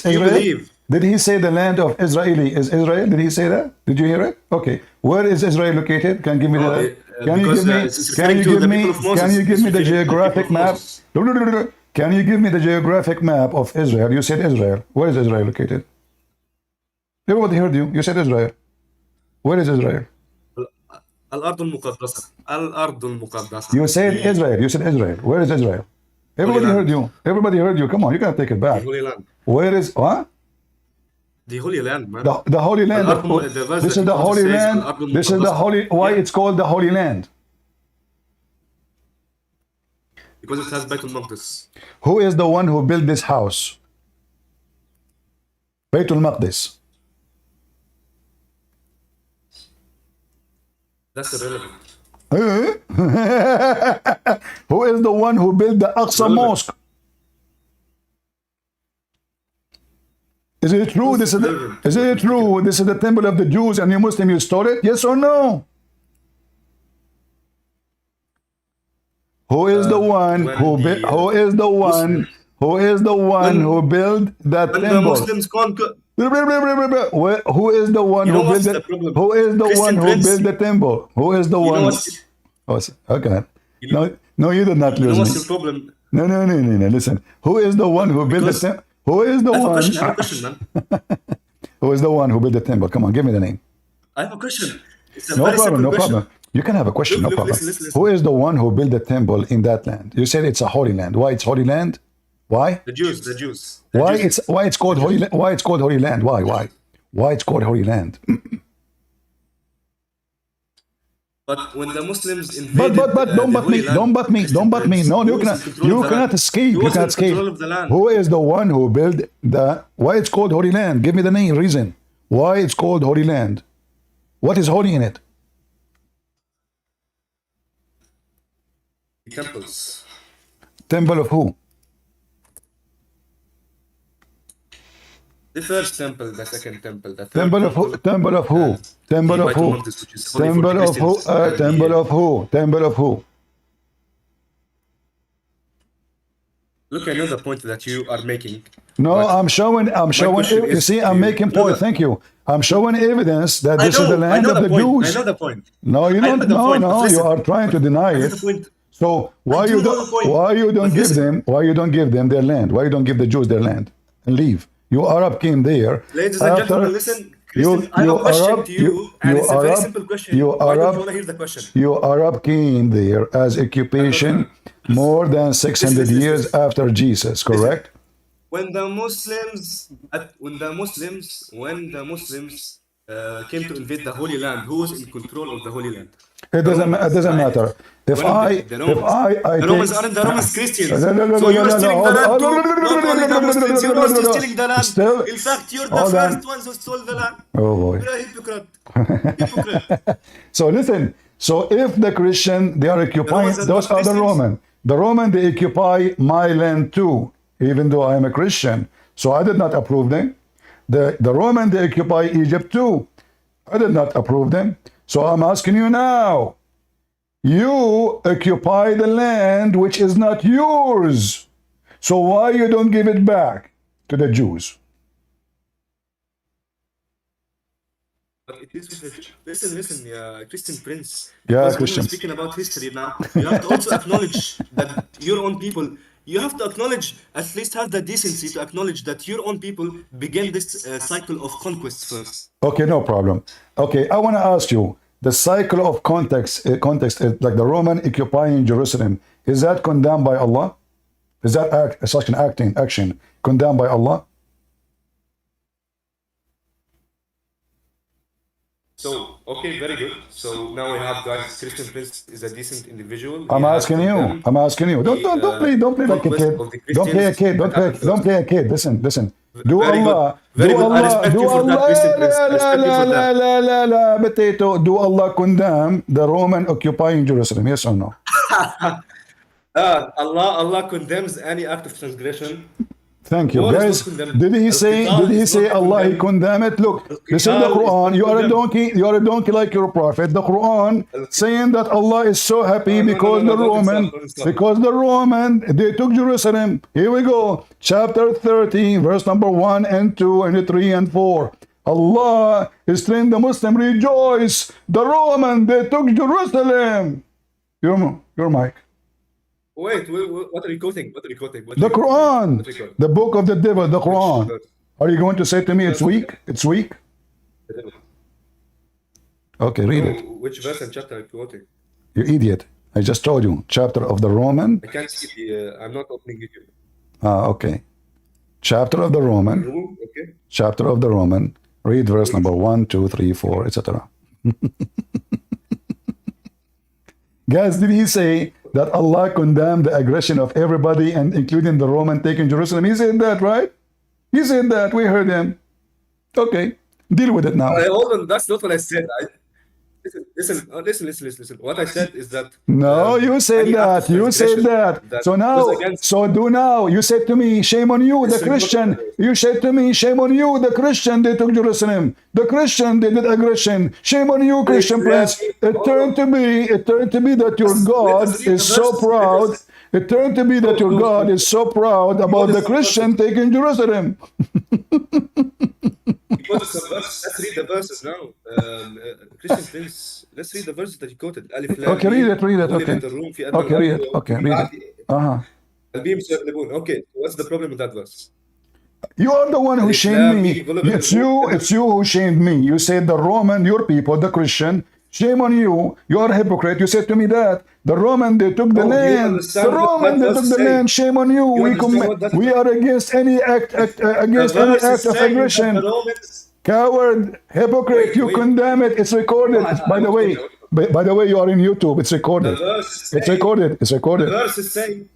do you Israel? believe? Did he say the land of Israeli is Israel? Did he say that? Did you hear it? Okay. Where is Israel located? Can you give me the geographic map? Can you give me the geographic map of Israel? You said Israel. Where is Israel located? Everybody heard you. You said Israel. Where is Israel? الأرض المقدسة. الأرض المقدسة. You said Israel. You said Israel. Where is Israel? Everybody heard you. Everybody heard you. Come on, you can't take it back. The Holy Land. Where is what? The Holy Land, man. The Holy Land. This is the Holy Land. This is the Holy. Why it's called the Holy Land? Because it has Beit al-Maqdis. Who is the one who built this house? Beit al-Maqdis. That's irrelevant. Who is the one who built the Aqsa Mosque? Is it true? Is it true? This is the temple of the Jews, and you Muslim, you stole it? Yes or no? Who is the one who built? Who is the one? Who is the one who built that temple? The Muslims conquer. Who is the one who built it? Who is the one who built the temple? Who is the one? Okay. No, you did not lose me. What's your problem? No. Listen. Who is the one who built the temple? Who is the one? I have a question, man. Who is the one who built the temple? Come on, give me the name. I have a question. It's a No very problem. simple No question. problem. You can have a question. No problem. Listen. Who is the one who built the temple in that land? You said it's a holy land. Why it's holy land? Why? The Jews. Why it's called holy? Why it's called holy land? Why it's called holy land? But when the Muslims invaded, but don't butt me. Don't butt me. No, you cannot escape. You cannot escape. Who is the one who built the? Why it's called holy land? Give me the name, reason. Why it's called holy land? What is holy in it? Temples. Temple of who? The first temple, the second temple, the third Temple of who? Temple of who? Temple of who? Temple of who? Temple of who? Temple of who? Look, I know the point that you are making. No, I'm showing. You see, I'm making point. Thank you. I'm showing evidence that this is the land of the Jews. I know the point. No, you don't. No. You are trying to deny it. So why you don't give them? Why you don't give them their land? Why you don't give the Jews their land and leave? You Arab came there. Ladies and gentlemen, listen. Christian, I have a question to you, and it's a very simple question. Why don't you want to hear the question? You Arab came there as occupation. More than 600 years after Jesus, correct? When the Muslims came to invade the Holy Land, who was in control of the Holy Land? It doesn't matter. If When I the Romans, I the take Romans aren't the Romans Christians. No, no, no, So no, you no, are no, stealing hold the on, land hold too. on, Not only the Muslims, you're also stealing the land. Still, In fact, you're the hold on. first ones who stole the land. Oh boy. You're a hypocrite. Hypocrite. So listen. So if the Christian they are occupying, Romans are those not are the Christians. Roman. The Roman they occupy my land too, even though I am a Christian. So I did not approve them. The Roman they occupy Egypt too. I did not approve them. So I'm asking you now. You occupy the land which is not yours. So why you don't give it back to the Jews? But it is with the, listen, yeah, Christian Prince. Yeah, Because when Christian. we're speaking about history now, you have to also acknowledge that your own people. You have to acknowledge, at least have the decency to acknowledge that your own people began this cycle of conquest first. Okay, no problem. Okay, I want to ask you, the cycle of context like the Roman occupying Jerusalem, is that condemned by Allah? Is that such an action condemned by Allah? So, okay, very good. So now we have guys, Christian Prince is a decent individual. I'm He has asking you. condemned I'm asking you. Don't play like a conquest kid. of the Don't play a Christians kid. that happened Don't first. play a kid. Listen. Do Very good. Allah. Very Do good. I Allah. respect Do you for that, Allah. Christian Prince. I respect you for that. La, potato. Do Allah condemn the Roman occupying Jerusalem? Yes or no? Allah condemns any act of transgression. Thank you, War is guys. not condemned. Did he say? Al-Qital Did he is say not Allah? He condemned. condemn it. Look, this is the Al-Qital is Quran. not You are a condemned. donkey. You are a donkey like your prophet. The Quran saying that Allah is so happy because the Roman, they took Jerusalem. Here we go. Chapter 30, verse number 1 and 2 and 3 and 4. Allah is telling the Muslim, rejoice. The Roman, they took Jerusalem. Your mic. Wait, what are you quoting? What are you quoting? The Quran, the book of the devil, the Quran. verse? Are you going to say to me it's weak? It's weak? Okay, read it. Which verse and chapter are you quoting? You idiot. I just told you. Chapter of the Roman. I can't see the. I'm not opening YouTube. Okay. Chapter of the Roman. Okay. Chapter of the Roman. Read verse number 1, 2, 3, 4, etc. Guys, did he say that Allah condemned the aggression of everybody and including the Roman taking Jerusalem? He said that, right? He said that. We heard him. Okay. Deal with it now. Hold on. That's not what I said. Listen. What I said is that. No, you said any act that. of You said transgression that. So now, goes against- so do now. You said to me, shame on you, the Listen, Christian. You said to me, shame on you, the Christian. They took Jerusalem. The Christian, they did aggression. Shame on you, Christian Prince. It turned to be that your God is so proud. It turned to be that your God is so proud about the Christian taking Jerusalem. Let's read the verses now. Christian Prince, let's read the verses that you quoted. Okay, read it. Okay. Okay, read it. Okay, read it. Okay, what's the problem with that verse? You are the one who shamed me. It's you who shamed me. You said the Roman, your people, the Christian, shame on you. You are a hypocrite. You said to me that the Roman, they took the land. The Roman, they took the land. Shame on you. We are against any act of aggression. Coward, hypocrite. You condemn it. It's recorded. By the way, you are in YouTube. It's recorded. It's recorded. It's recorded. The verse is saying.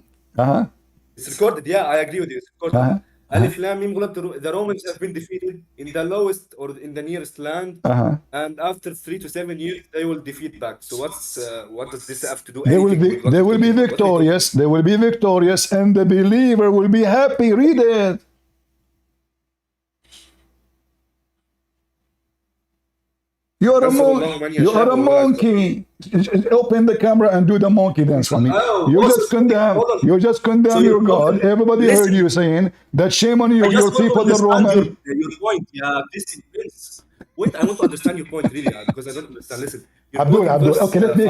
It's recorded. Yeah, I agree with you. It's recorded. Alif Lam Mim Ghalab, the Romans have been defeated in the lowest or in the nearest land, and after 3 to 7 years they will defeat back. So what does this have to do? They will be victorious. They will be victorious, and the believer will be happy. Read it. You are a monkey. Open the camera and do the monkey dance for me. You just condemn your God. Everybody heard you saying that shame on you, your people, the Roman. Your point, yeah, Christian Prince. Wait, I want to understand your point really, because I don't understand. Listen, Abdul. Okay, let me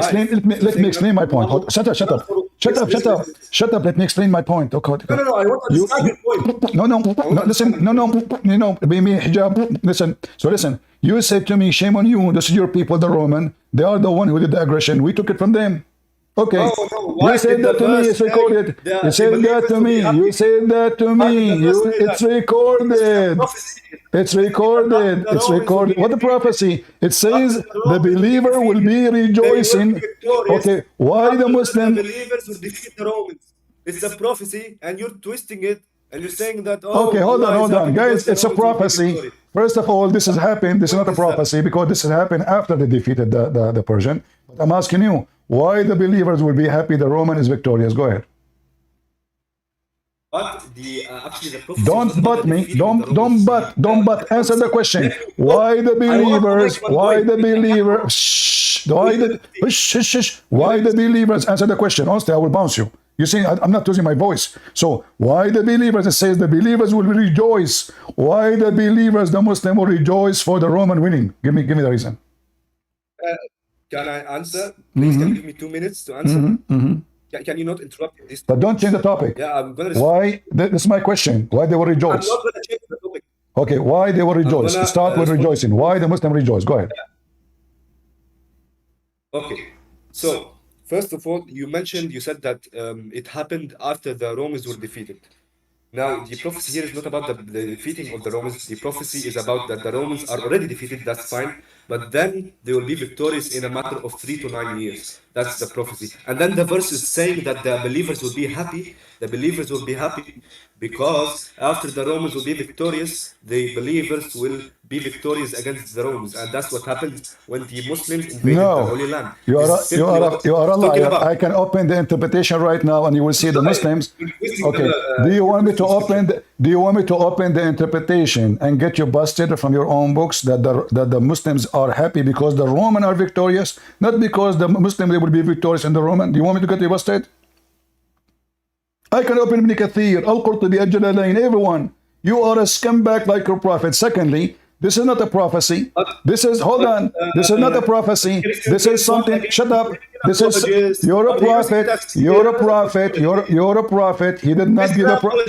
explain my point. Shut up. Let me explain my point. Okay. No, I want to understand your point. Listen, Hijab. Listen. So listen. You said to me, shame on you. This is your people, the Roman. They are the one who did the aggression. We took it from them. Okay. No, no. Why You said did the that to me. verse It's say recorded. the You said that believers to will be me. happy? You said that to Why did the me. verse say It's that? recorded. Prophecy. It's recorded. The It's Romans will recorded. be What the defeated. prophecy? It After says the the Romans will be believer will defeated, be they will rejoicing. be victorious. Okay. Why the After that, Muslim? the believers will defeat the Romans. It's a prophecy, and you're twisting it, and you're saying that, oh, Okay, hold Allah is on, happy because guys. the It's a Romans will be prophecy. victorious. First of all, this has happened. This is When not a is that? prophecy because this has happened after they defeated the Persian. But I'm asking you, why the believers will be happy the Roman is victorious? Go ahead. But the actually the prophecy was Don't not about butt the me. defeating of the Romans. Don't butt. Answer the question. Why the believers? Why the believers? Shh. Why the? Shh, shh, shh. Why the believers? Answer the question. Honestly, I will bounce you. You see, I'm not using my voice. So why the believers? It says the believers will rejoice. Why the believers, the Muslim, will rejoice for the Roman winning? Give me the reason. Can I answer? Please, can you give me 2 minutes to answer? Can you not interrupt this? But don't change the topic. Yeah, I'm gonna. Why? This is my question. Why they will I'm rejoice? not gonna change the topic. Okay. Why they will rejoice? gonna, Start with rejoicing. Why the Muslim rejoice? Go ahead. Okay. So first of all, you said that it happened after the Romans were defeated. Now, the prophecy here is not about the defeating of the Romans. The prophecy is about that the Romans are already defeated, that's fine. But then they will be victorious in a matter of 3 to 9 years. That's the prophecy. And then the verse is saying that the believers will be happy. The believers will be happy because after the Romans will be victorious, the believers will be victorious against the Romans. And that's what happened when the Muslims invaded the No, Holy Land. you This are is simply what you are a it's talking liar. about. I can open the interpretation right now, and you will see the Muslims. Okay. Do you want me to open? Do you want me to open the interpretation and get you busted from your own books that the Muslims are happy because the Roman are victorious, not because the Muslim they will be victorious in the Roman? Do you want me to get you busted? I can open Ibn Kathir, Al-Qurtubi, Al-Jalalain, everyone. You are a scumbag like your prophet. Secondly, this is not a prophecy. This is, hold on, this is not a prophecy. This is something, shut up. This is, you're a prophet, you're a prophet, you're a prophet. He did not give a prophet.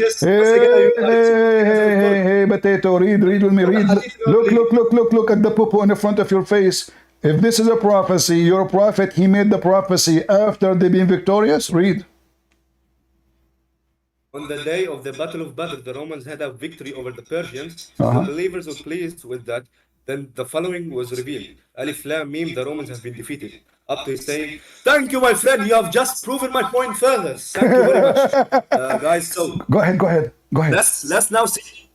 Hey, potato, read with me, read. Look at the poo-poo in the front of your face. If this is a prophecy, you're a prophet. He made the prophecy after they being victorious. Read. On the day of the Battle of Badr, the Romans had a victory over the Persians. The believers were pleased with that. Then the following was revealed. Alif Lam Mim, the Romans have been defeated. Up to saying, thank you, my friend, you have just proven my point further. Thank you very much. Guys, so Go ahead.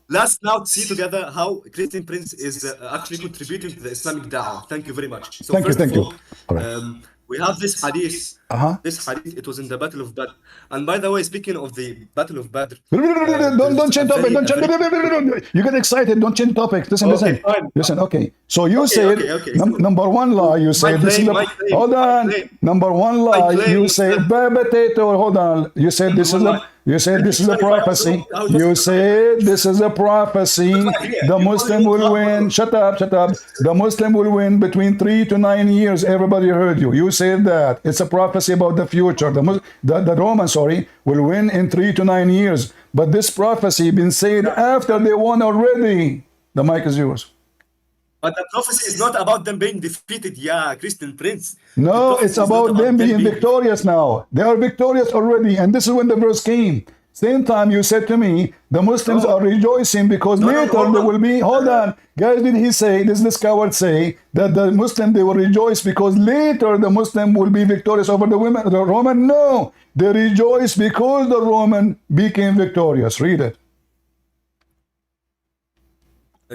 let's now see together how Christian Prince is actually contributing to the Islamic Dawah. Thank you very much. So Thank you. all, we have this hadith. This hadith, it was in the Battle of Badr. And by the way, speaking of the Battle of Badr, don't change topic. Don't change. You get excited. Don't change topic. Listen. Fine. Listen. Okay. So you said number one lie. You say this is a, hold on. Number one lie. You say potato. Hold on. You said this is a. You said this is a prophecy. You said this is a prophecy. The Muslim will win. Shut up. The Muslim will win between 3 to 9 years. Everybody heard you. You said that. It's a prophecy about the future. The Romans, will win in 3 to 9 years. But this prophecy been said after they won already. The mic is yours. But the prophecy is not about them being defeated, Christian Prince. No, it's about them being victorious now. They are victorious already, and this is when the verse came. Same time you said to me, the Muslims are rejoicing because later they will be, hold on, guys, did he say, this coward say, that the Muslim, they will rejoice because later the Muslim will be victorious over the Roman? No, they rejoice because the Roman became victorious. Read it.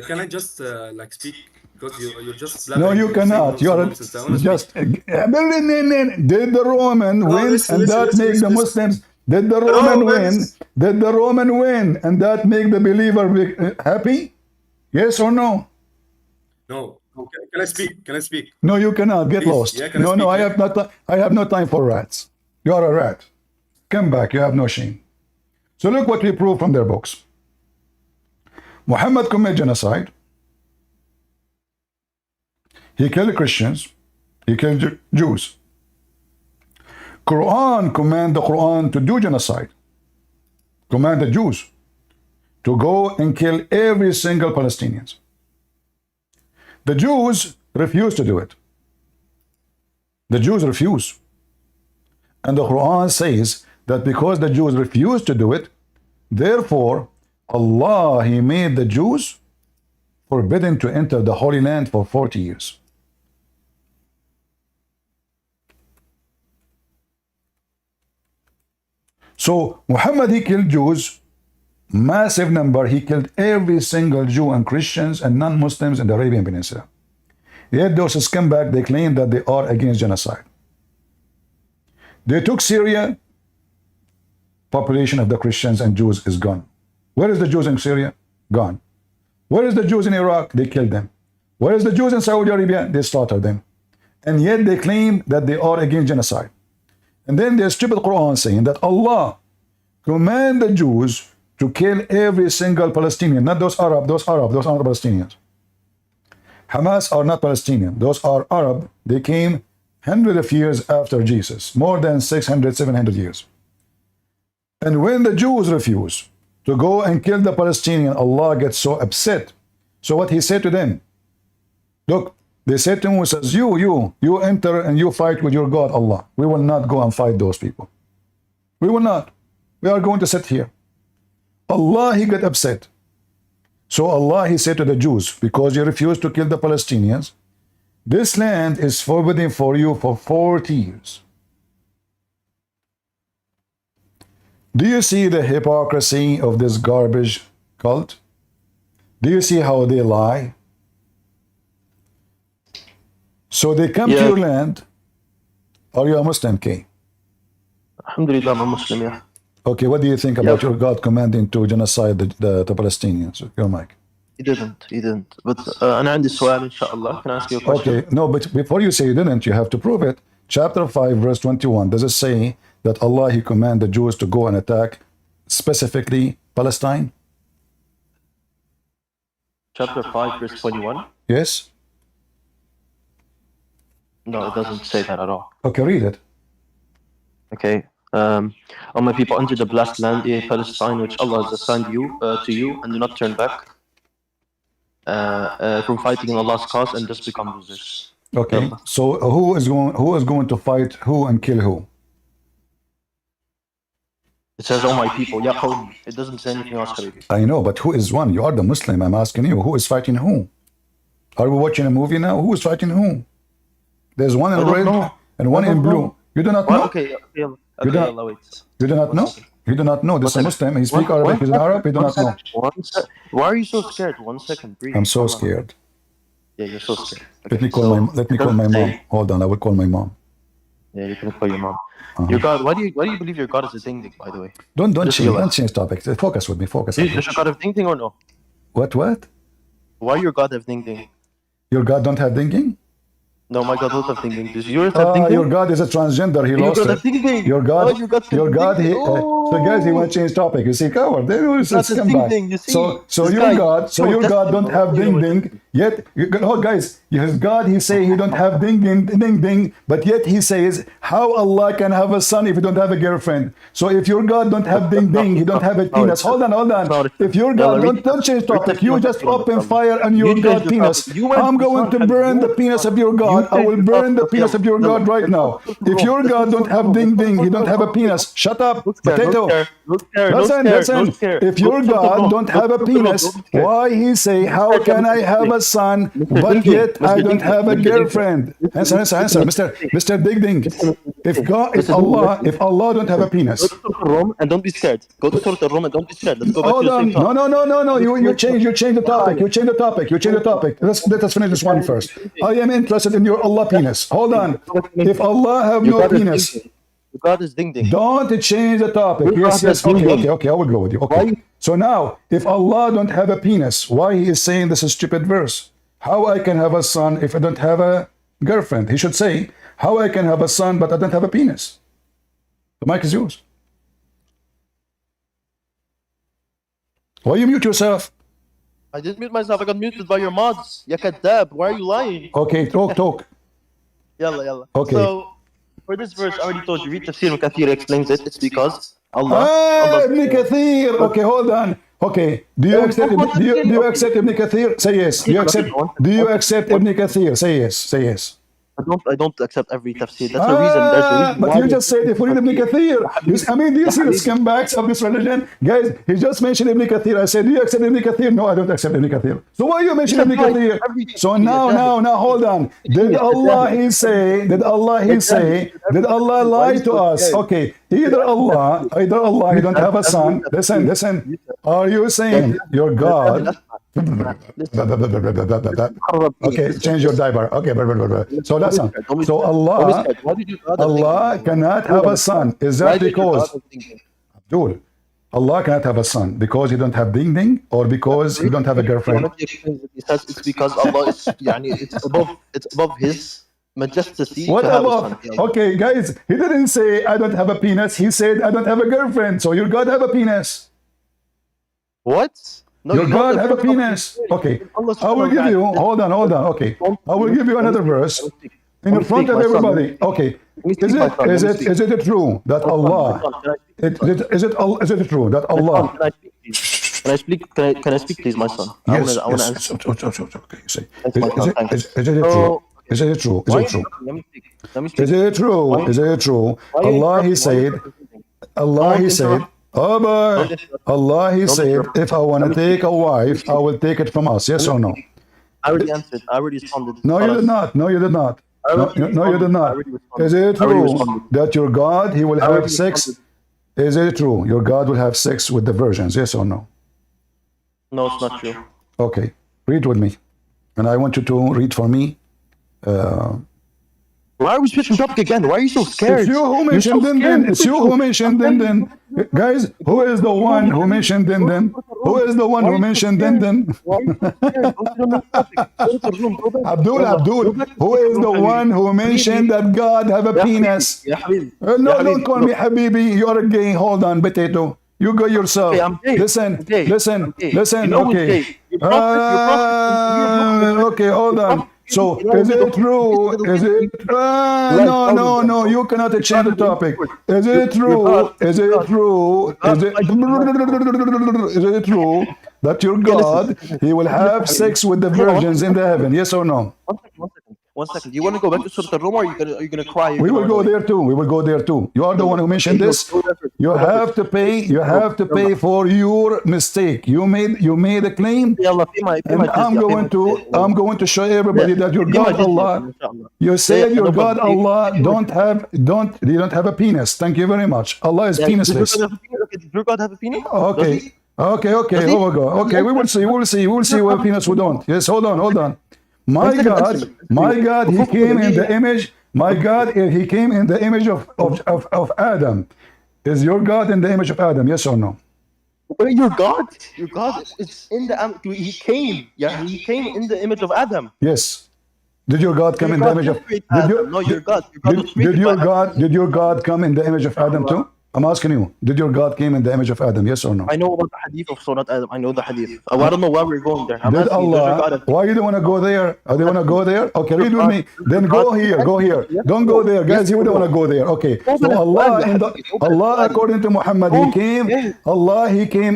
Can I just speak? Because you're just no, you cannot. You are just did the Roman win and that make the Muslims? Did the Roman win? Did the Roman win and that make the believer happy? Yes or no? No. Okay. Can I speak? No, you cannot. Get lost. No. I have no time for rats. You are a rat. Come back. You have no shame. So look what we prove from their books. Muhammad committed genocide. He killed Christians. He killed Jews. Quran command the Quran to do genocide. Command the Jews to go and kill every single Palestinian. The Jews refuse to do it. The Jews refuse. And the Quran says that because the Jews refused to do it, therefore Allah, He made the Jews forbidden to enter the Holy Land for 40 years. So Muhammad, he killed Jews, massive number. He killed every single Jew and Christians and non-Muslims in the Arabian Peninsula. Yet those scumbags, they claim that they are against genocide. They took Syria, population of the Christians and Jews is gone. Where is the Jews in Syria? Gone. Where is the Jews in Iraq? They killed them. Where is the Jews in Saudi Arabia? They slaughtered them. And yet they claim that they are against genocide. And then there's stupid Quran saying that Allah command the Jews to kill every single Palestinian, not those Arab, those are not Palestinians. Hamas are not Palestinian. Those are Arab. They came hundreds of years after Jesus, more than 600, 700 years. And when the Jews refuse to go and kill the Palestinian, Allah gets so upset. So what He said to them? Look, they said to him, He says, you enter and you fight with your God, Allah. We will not go and fight those people. We will not. We are going to sit here. Allah, He got upset. So Allah, He said to the Jews, because you refuse to kill the Palestinians, this land is forbidden for you for 40 years. Do you see the hypocrisy of this garbage cult? Do you see how they lie? So they come to your land. Are you a Muslim, K? Alhamdulillah, I'm a Muslim, yeah. Okay, what do you think about your God commanding to genocide the Palestinians? Your mic. He didn't. But أنا عندي سؤال إن شاء الله. Can I ask you a question? Okay, no, but before you say you didn't, you have to prove it. Chapter 5, verse 21, does it say that Allah, He commanded the Jews to go and attack specifically Palestine? Chapter 5, verse 21? Yes? No, it doesn't say that at all. Okay, read it. Okay. All my people, enter the blessed land, Palestine, which Allah has assigned you to you, and do not turn back from fighting in Allah's cause and just become losers. Okay, so who is going to fight who and kill who? It says, "Oh my people, ya qawm." It doesn't say anything else. I know, but who is one? You are the Muslim. I'm asking you, who is fighting who? Are we watching a movie now? Who is fighting who? There's one in red and one in blue. You do not know? Okay, you do not know? You do not know. This is a Muslim. He speaks Arabic. He's an Arab. You do not know. Why are you so scared? 1 second, breathe. I'm so scared. Yeah, you're so scared. Let me call my mom. Hold on, I will call my mom. Yeah, you can call your mom. Your God. Why do you believe your God is a ding-ding? By the way. Don't change topics. Focus with me. Focus. Does your God have ding-ding or no? What? Why your God have ding-ding? Your God don't have ding-ding? No, my God doesn't have ding-ding. Does yours have ding-ding? Your God is a transgender. He lost it. Your God. So guys, he want to change topic. You see, coward. They will just come back. So your God don't have ding-ding. Yet, guys, his God, he say he don't have ding-ding, but yet he says, how Allah can have a son if he don't have a girlfriend? So if your God don't have ding-ding, he don't have a penis. Hold on. If your God, don't change topic. You just open fire on your God penis. I'm going to burn the penis of your God. I will burn the penis of your God right now. If your God don't have ding-ding, he don't have a penis. Shut up, potato. Listen. If your God don't have a penis, why he say, how can I have a son, but yet I don't have a girlfriend? Answer, Mr. Ding-Ding. If Allah don't have a penis. Go to Surah Al-Rum and don't be scared. Go to Surah Al-Rum and don't be scared. Let's go back to the same topic. No. You change the topic. You change the topic. Let us finish this one first. I am interested in your Allah penis. Hold on. If Allah have no penis, God is ding-ding. Don't change the topic. Yes. Okay. I will go with you. Okay. So now, if Allah don't have a penis, why he is saying this is stupid verse? How I can have a son if I don't have a girlfriend? He should say, how I can have a son but I don't have a penis? The mic is yours. Why you mute yourself? I didn't mute myself. I got muted by your mods. Ya kadab. Why are you lying? Okay, talk. Yalla. Okay. So, for this verse, I already told you, read Tafsir Ibn Kathir explains it. It's because Allah. Ibn Kathir. Okay, hold on. Okay. Do you accept Ibn Kathir? Say yes. Do you accept Ibn Kathir? Say yes. I don't accept every tafsir. That's the reason. There's a reason But why you just said if we read Ibn Kathir. I mean, do you see the scumbags of this religion? Guys, he just mentioned Ibn Kathir. I said, do you accept Ibn Kathir? No, I don't accept Ibn Kathir. So why you mention Ibn Kathir? So now, hold on. Did Allah did Allah lie to us? Okay, either Allah, he don't have a son. Listen. Are you saying your God? Okay, change your diaper. Okay, so listen. So Allah cannot have a son. Is that because Abdul, Allah cannot have a son because he don't have ding ding, or because he don't have a girlfriend? He says it's because Allah is, it's above His majesty. What above? Okay, guys, he didn't say I don't have a penis. He said I don't have a girlfriend. So your God have a penis. What? No, your God have a penis. Okay, I will give you. Hold on. Okay, I will give you another verse in front of everybody. Okay, is it true that Allah? Is it true that Allah? Can I speak? Can I speak, please, my son? Yes. I want to answer. Okay. Is it true? Is it true? Let me speak. Is it true? Is it true? Allah He said. Allah He said, if I want to take a wife, I will take it from us. Yes or no? I already answered. I already responded. No, you did not. No, you did not. Is it true that your God, He will have sex? Is it true your God will have sex with the virgins? Yes or no? No, it's not true. Okay, read with me, and I want you to read for me. Why are we switching topic again? Why are you so scared? It's you who mentioned Dindin. It's you who mentioned Dindin. Guys, who is the one who mentioned Dindin? Who is the one who mentioned Dindin? Abdul, who is the one who mentioned that God have a penis? No, don't call me Habibi. You're a gay. Hold on, potato. You go yourself. Listen. Okay. Okay, hold on. So, is it true? Is it? No. You cannot change the topic. Is it true? Is it true? Is it true that your God, He will have sex with the virgins in the heaven? Yes or no? One second. Do you want to go back to Surah Al-Rum, or are you gonna cry? We will go there too. You are the one who mentioned this. You have to pay. You have to pay for your mistake. You made a claim, and I'm going to show everybody that your God Allah. You said your God Allah don't have a penis. Thank you very much. Allah is penisless. Does your God have a penis? Okay. Here we go. Okay, we will see what penis we don't. Yes, hold on. My God, He came in the image. My God, He came in the image of Adam. Is your God in the image of Adam? Yes or no? Your God is in the. He came. Yeah, He came in the image of Adam. Yes. Did your God come in the image of? No, your God. Did your God come in the image of Adam too? I'm asking you, did your God came in the image of Adam? Yes or no? I know about the hadith of Surah Adam. I know the hadith. I don't know why we're going there. Did Allah? Why you don't want to go there? They want to go there? Okay, read with me. Then go here. Don't go there, guys. You don't want to go there. Okay. So Allah, according to Muhammad, He came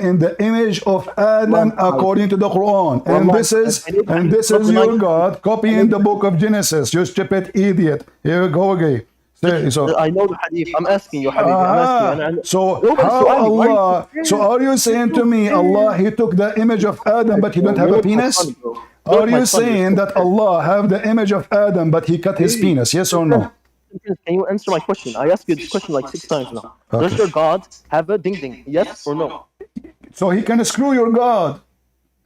in the image of Adam according to the Quran. And this is your God copying the book of Genesis. You stupid idiot. Here we go again. So I know the hadith. I'm asking you, Habib. So are you saying to me Allah He took the image of Adam but He don't have a penis? Are you saying that Allah have the image of Adam but He cut his penis? Yes or no? Can you answer my question? I asked you this question like 6 times now. Does your God have a ding ding? Yes or no? So He can screw your God.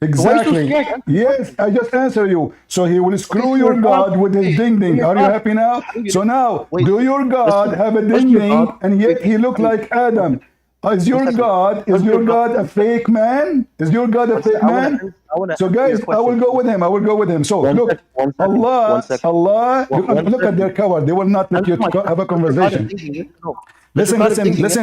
Exactly. Yes, I just answered you. So He will screw your God with his ding ding. Are you happy now? So now, do your God have a ding ding and yet He look like Adam? Is your God a fake man? Is your God a fake man? So guys, I will go with him. So look, Allah, look at their cover. They will not let you have a conversation. Listen,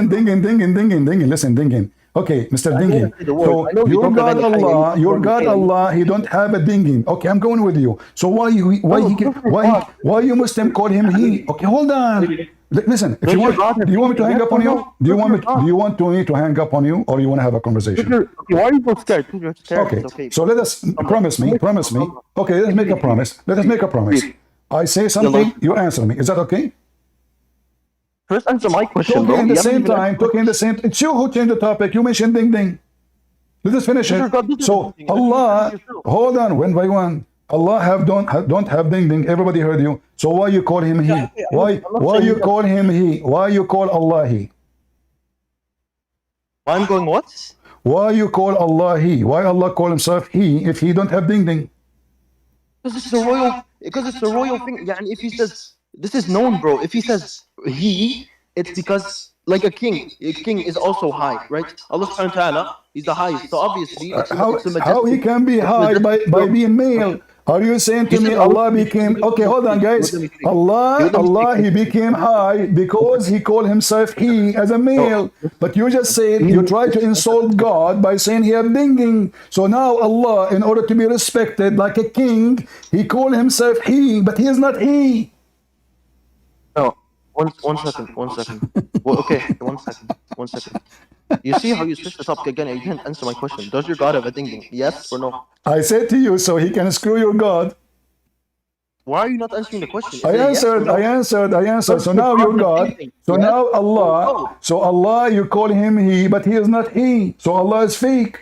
dinging. Listen, dinging. Okay, Mr. Dinging. So your God Allah, He don't have a dinging. Okay, I'm going with you. So why you Muslim call him he? Okay, hold on. Listen, if you want, do you want me to hang up on you? Do you want me to hang up on you, or you want to have a conversation? Why are you so scared? Okay. So let us promise me. Okay, let's make a promise. I say something, you answer me. Is that okay? First answer my question, Talking bro. in the You haven't same even time, answered my talking in the same. It's you who changed the topic. You mentioned ding ding. Let us finish question. it. God, this is So ding ding. Allah, Yourself. hold on, one by one. Allah don't have ding ding. Everybody heard you. So why you call him he? okay, I'm not Why saying you that. call him he? Why you call Allah he? I'm going what? Why you call Allah he? Why Allah call himself he if he don't have ding ding? Because it's a royal. Because it's a royal thing. Yeah, and if he says this is known, bro. If he says he, it's because like a king is also high, right? Allah Subhanahu wa Taala is the highest. So obviously, it's a How he majestic. can be It's high majestic, by bro. being male? Are you saying to He me said Allah Allah became okay? Hold on, guys. Let me speak. Allah he became high because he called himself he as a male. But you just said you try to insult God by saying he had dinging. So now Allah, in order to be respected like a king, he called himself he, but he is not he. No, one second. Well, okay, one second. You see how you switched the topic again? You didn't answer my question. Does your God have a ding? Yes or no? I said to you, so he can screw your God. Why are you not answering the question? Is I it a yes or answered, no? I answered, I answered. Does So your now God you're have God. ding? So Yes now or Allah. no? So Allah, you call him he, but he is not he. So Allah is fake.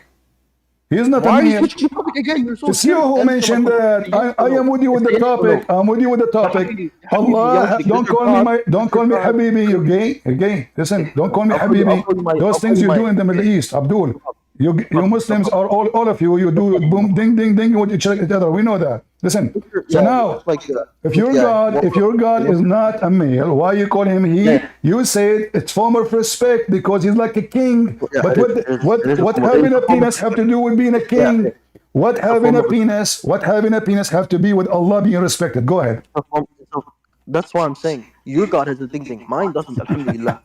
He is not Why a are you male. switching the topic again? You're so It's you scared. who Answer my mentioned question. that. Yes I or no? am with you with It's the a yes or no? topic. I'm with you with the topic. Habibi, Allah, Yamsik, don't does your call me God- my, don't does call me your God- Habibi. You gay? You gay? Listen, don't call me I'll call you- I'll Habibi. call you my- Those I'll things call you you do my- in the Middle East, Abdul. You Muslims are all of you. You do boom, ding, ding, ding with each other. We know that. Listen. So Yeah, now, it's like, if your God is not a male, why you call him he? Yeah. You said it's form of respect because he's like a king. Yeah, But it is- what it is a what form of- having it a is a form penis of- have to do with being a king? Yeah. What having a form of- penis? What having a penis have to be with Allah being respected? Go ahead. That's why I'm saying your God has a ding. Mine doesn't. Alhamdulillah.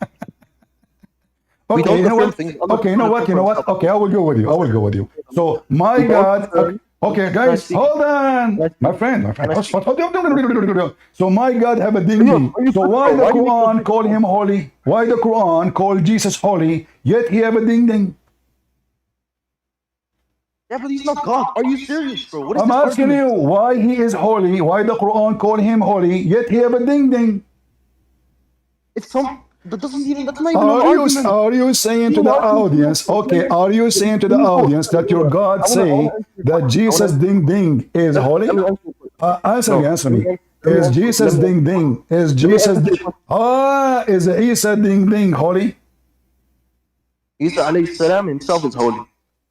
We Okay, don't you know confirm what? things. Allah Okay, you know what? You know what? confirms Okay, I will go with you. I will go with you. So my We don't God. confirm- Okay, Can I guys, speak? hold on. Can I speak? My friend. Can I speak? So my God have a ding ding. Are you So fucking- why the why do you Quran think- call him holy? Why the Quran call Jesus holy? Yet he have a ding ding. Yeah, but he's not God. Are you serious, bro? What is I'm this asking argument? you why he is holy. Why the Quran call him holy? Yet he have a ding ding. It's some. That doesn't even. That's not even an argument. Are you saying to the audience? Okay, are you saying to the audience that your God say that Jesus ding ding is holy? Answer me. Is Jesus ding ding? Is Jesus? Is Isa ding ding holy? Isa alayhi salam himself is holy,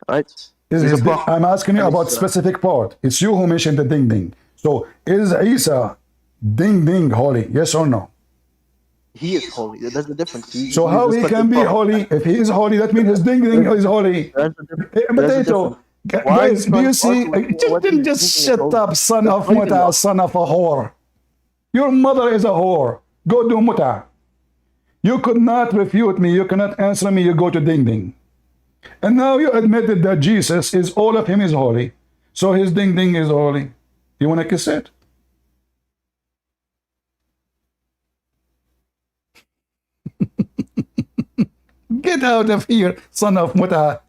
right? I'm asking you about specific part. It's you who mentioned the ding ding. So is Isa ding ding holy? Yes or no? He is holy. That's the difference. So how he can be holy? If he is holy, that means his ding ding is holy. Potato. Guys, do you see? Just shut up, son of muta, son of a whore. Your mother is a whore. Go do muta. You could not refute me. You cannot answer me. You go to ding ding. And now you admitted that Jesus is all of him is holy. So his ding ding is holy. You want to kiss it? Get out of here, son of muta.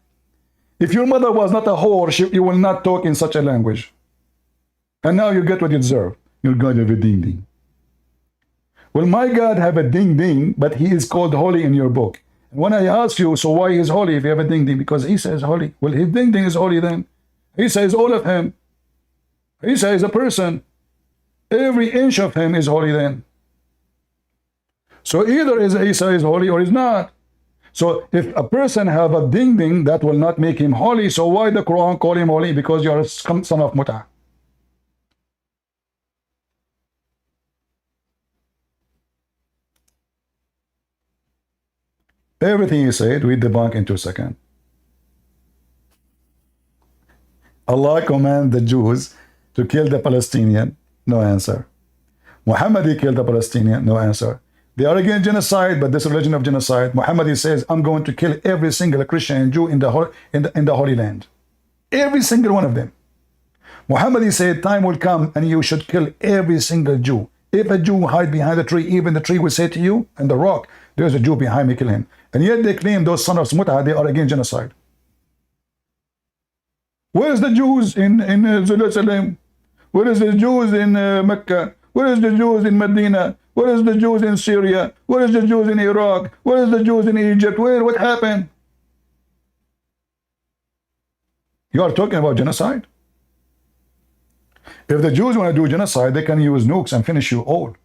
If your mother was not a whore, you will not talk in such a language. And now you get what you deserve. Your God have a ding ding. Well, my God have a ding ding, but he is called holy in your book. And when I ask you, so why is holy if you have a ding ding? Because Isa is holy. Well, his ding ding is holy then. Isa is all of him. Isa is a person. Every inch of him is holy then. So either Isa is holy or is not. So if a person have a ding ding, that will not make him holy. So why the Quran call him holy? Because you are a son of muta. Everything you said, we debunk in 2 seconds. Allah command the Jews to kill the Palestinian. No answer. Muhammad killed the Palestinian. No answer. They are against genocide, but this religion of genocide. Muhammad says, I'm going to kill every single Christian and Jew in the Holy Land. Every single one of them. Muhammad said, time will come and you should kill every single Jew. If a Jew hide behind a tree, even the tree will say to you, and the rock, there's a Jew behind me, kill him. And yet they claim those sons of Muta, they are against genocide. Where's the Jews in Jerusalem? Where is the Jews in Mecca? Where is the Jews in Medina? Where is the Jews in Syria? Where is the Jews in Iraq? Where is the Jews in Egypt? Where? What happened? You are talking about genocide? If the Jews want to do genocide, they can use nukes and finish you all.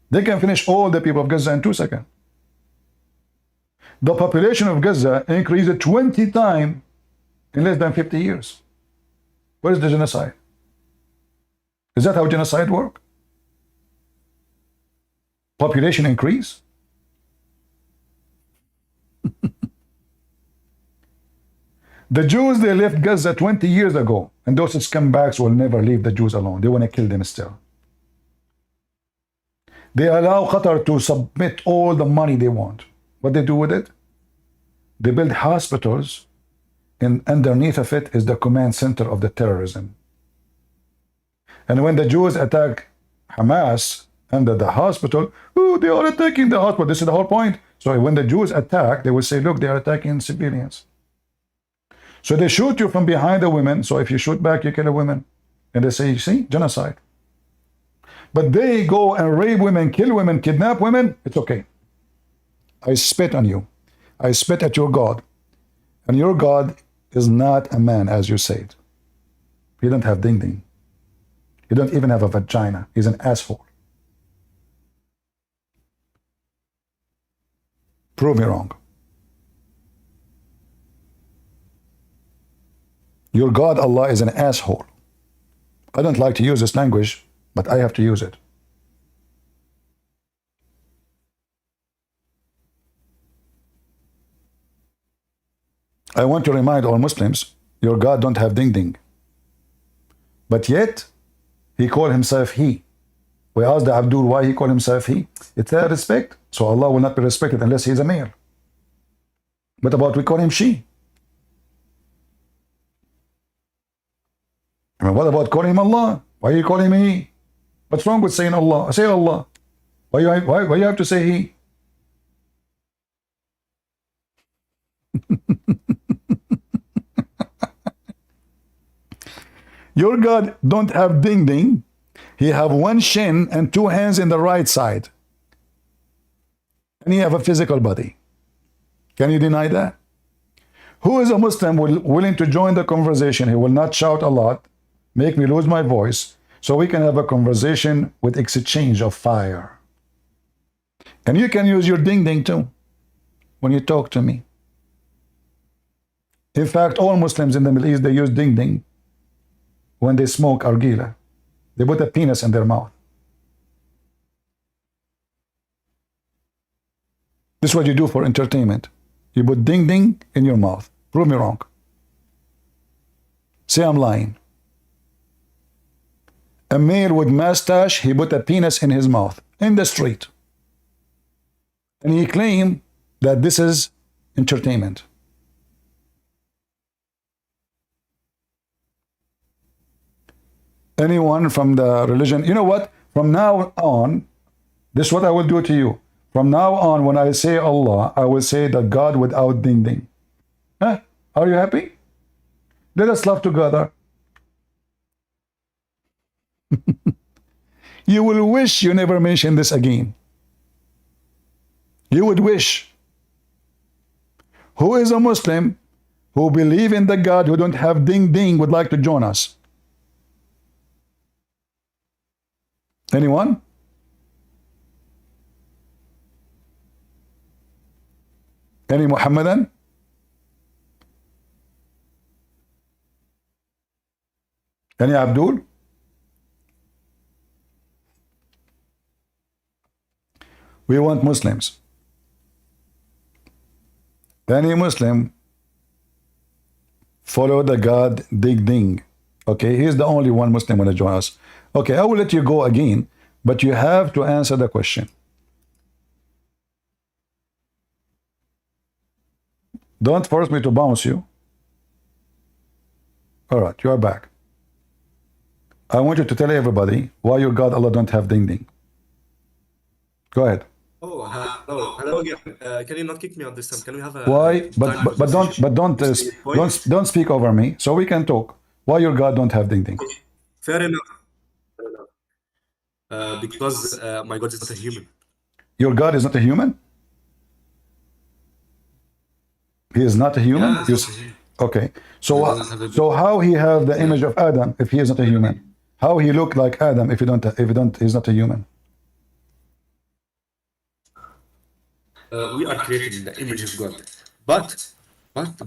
They can finish all the people of Gaza in 2 seconds. The population of Gaza increased 20 times in less than 50 years. Where is the genocide? Is that how genocide works? Population increase? The Jews, they left Gaza 20 years ago, and those scumbags will never leave the Jews alone. They want to kill them still. They allow Qatar to submit all the money they want. What they do with it? They build hospitals, and underneath of it is the command center of the terrorism. And when the Jews attack Hamas under the hospital, oh, they are attacking the hospital. This is the whole point. So when the Jews attack, they will say, look, they are attacking civilians. So they shoot you from behind the women. So if you shoot back, you kill a woman. And they say, see, genocide. But they go and rape women, kill women, kidnap women. It's okay. I spit on you. I spit at your God. And your God is not a man, as you said. He don't have ding-ding. He don't even have a vagina. He's an asshole. Prove me wrong. Your God, Allah, is an asshole. I don't like to use this language, but I have to use it. I want to remind all Muslims, your God don't have ding-ding. But yet, he called himself he. We asked Abdul why he called himself he. It's a respect. So Allah will not be respected unless he is a male. What about we call him she? I mean, what about calling him Allah? Why you call him he? What's wrong with saying Allah? Say Allah. Why you have to say he? Your God don't have ding-ding. He have one shin and 2 hands in the right side. And he have a physical body. Can you deny that? Who is a Muslim willing to join the conversation? He will not shout a lot, make me lose my voice, so we can have a conversation with exchange of fire. And you can use your ding-ding too when you talk to me. In fact, all Muslims in the Middle East, they use ding-ding when they smoke argila. They put a penis in their mouth. This is what you do for entertainment. You put ding-ding in your mouth. Prove me wrong. Say I'm lying. A male with mustache, he put a penis in his mouth in the street. And he claimed that this is entertainment. Anyone from the religion, you know what? From now on, this is what I will do to you. From now on, when I say Allah, I will say that God without ding-ding. Huh? Are you happy? Let us love together. You will wish you never mentioned this again. You would wish. Who is a Muslim who believe in the God who don't have ding-ding would like to join us? Anyone? Any Mohammedan? Any Abdul? We want Muslims. Any Muslim follow the God ding-ding. Okay, he's the only one Muslim want to join us. Okay, I will let you go again, but you have to answer the question. Don't force me to bounce you. All right, you are back. I want you to tell everybody why your God Allah don't have ding-ding. Go ahead. Oh, hello again. Can you not kick me on this time? Can we have a Why? Don't speak over me, so we can talk. Why your God don't have ding-ding? Fair enough. Fair enough. because my God is not a human. Your God is not a human? He is not a human? Yeah, he's not a human. Okay. He doesn't have a So how he have the Yeah. image of Adam if he is not a human? How he look like Adam if he's not a human? We are created in the image of God, but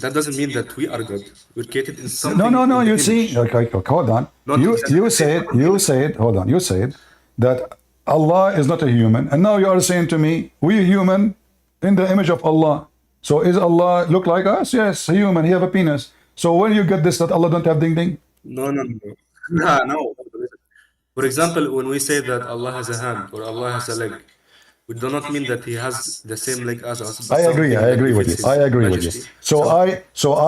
that doesn't mean that we are God. We're created in something. No. in the You image. see, okay, hold on. Not exactly You the same said hold on. You said that Allah is not a human, and now you are saying to me we human in the image of Allah. So is Allah look like us? Yes, human. He have a penis. So when you get this that Allah don't have ding ding? No. No. For example, when we say that Allah has a hand or Allah has a leg, we do not mean that He has the same leg as us, but I agree. something I that agree with you. befits I His agree with you. majesty. So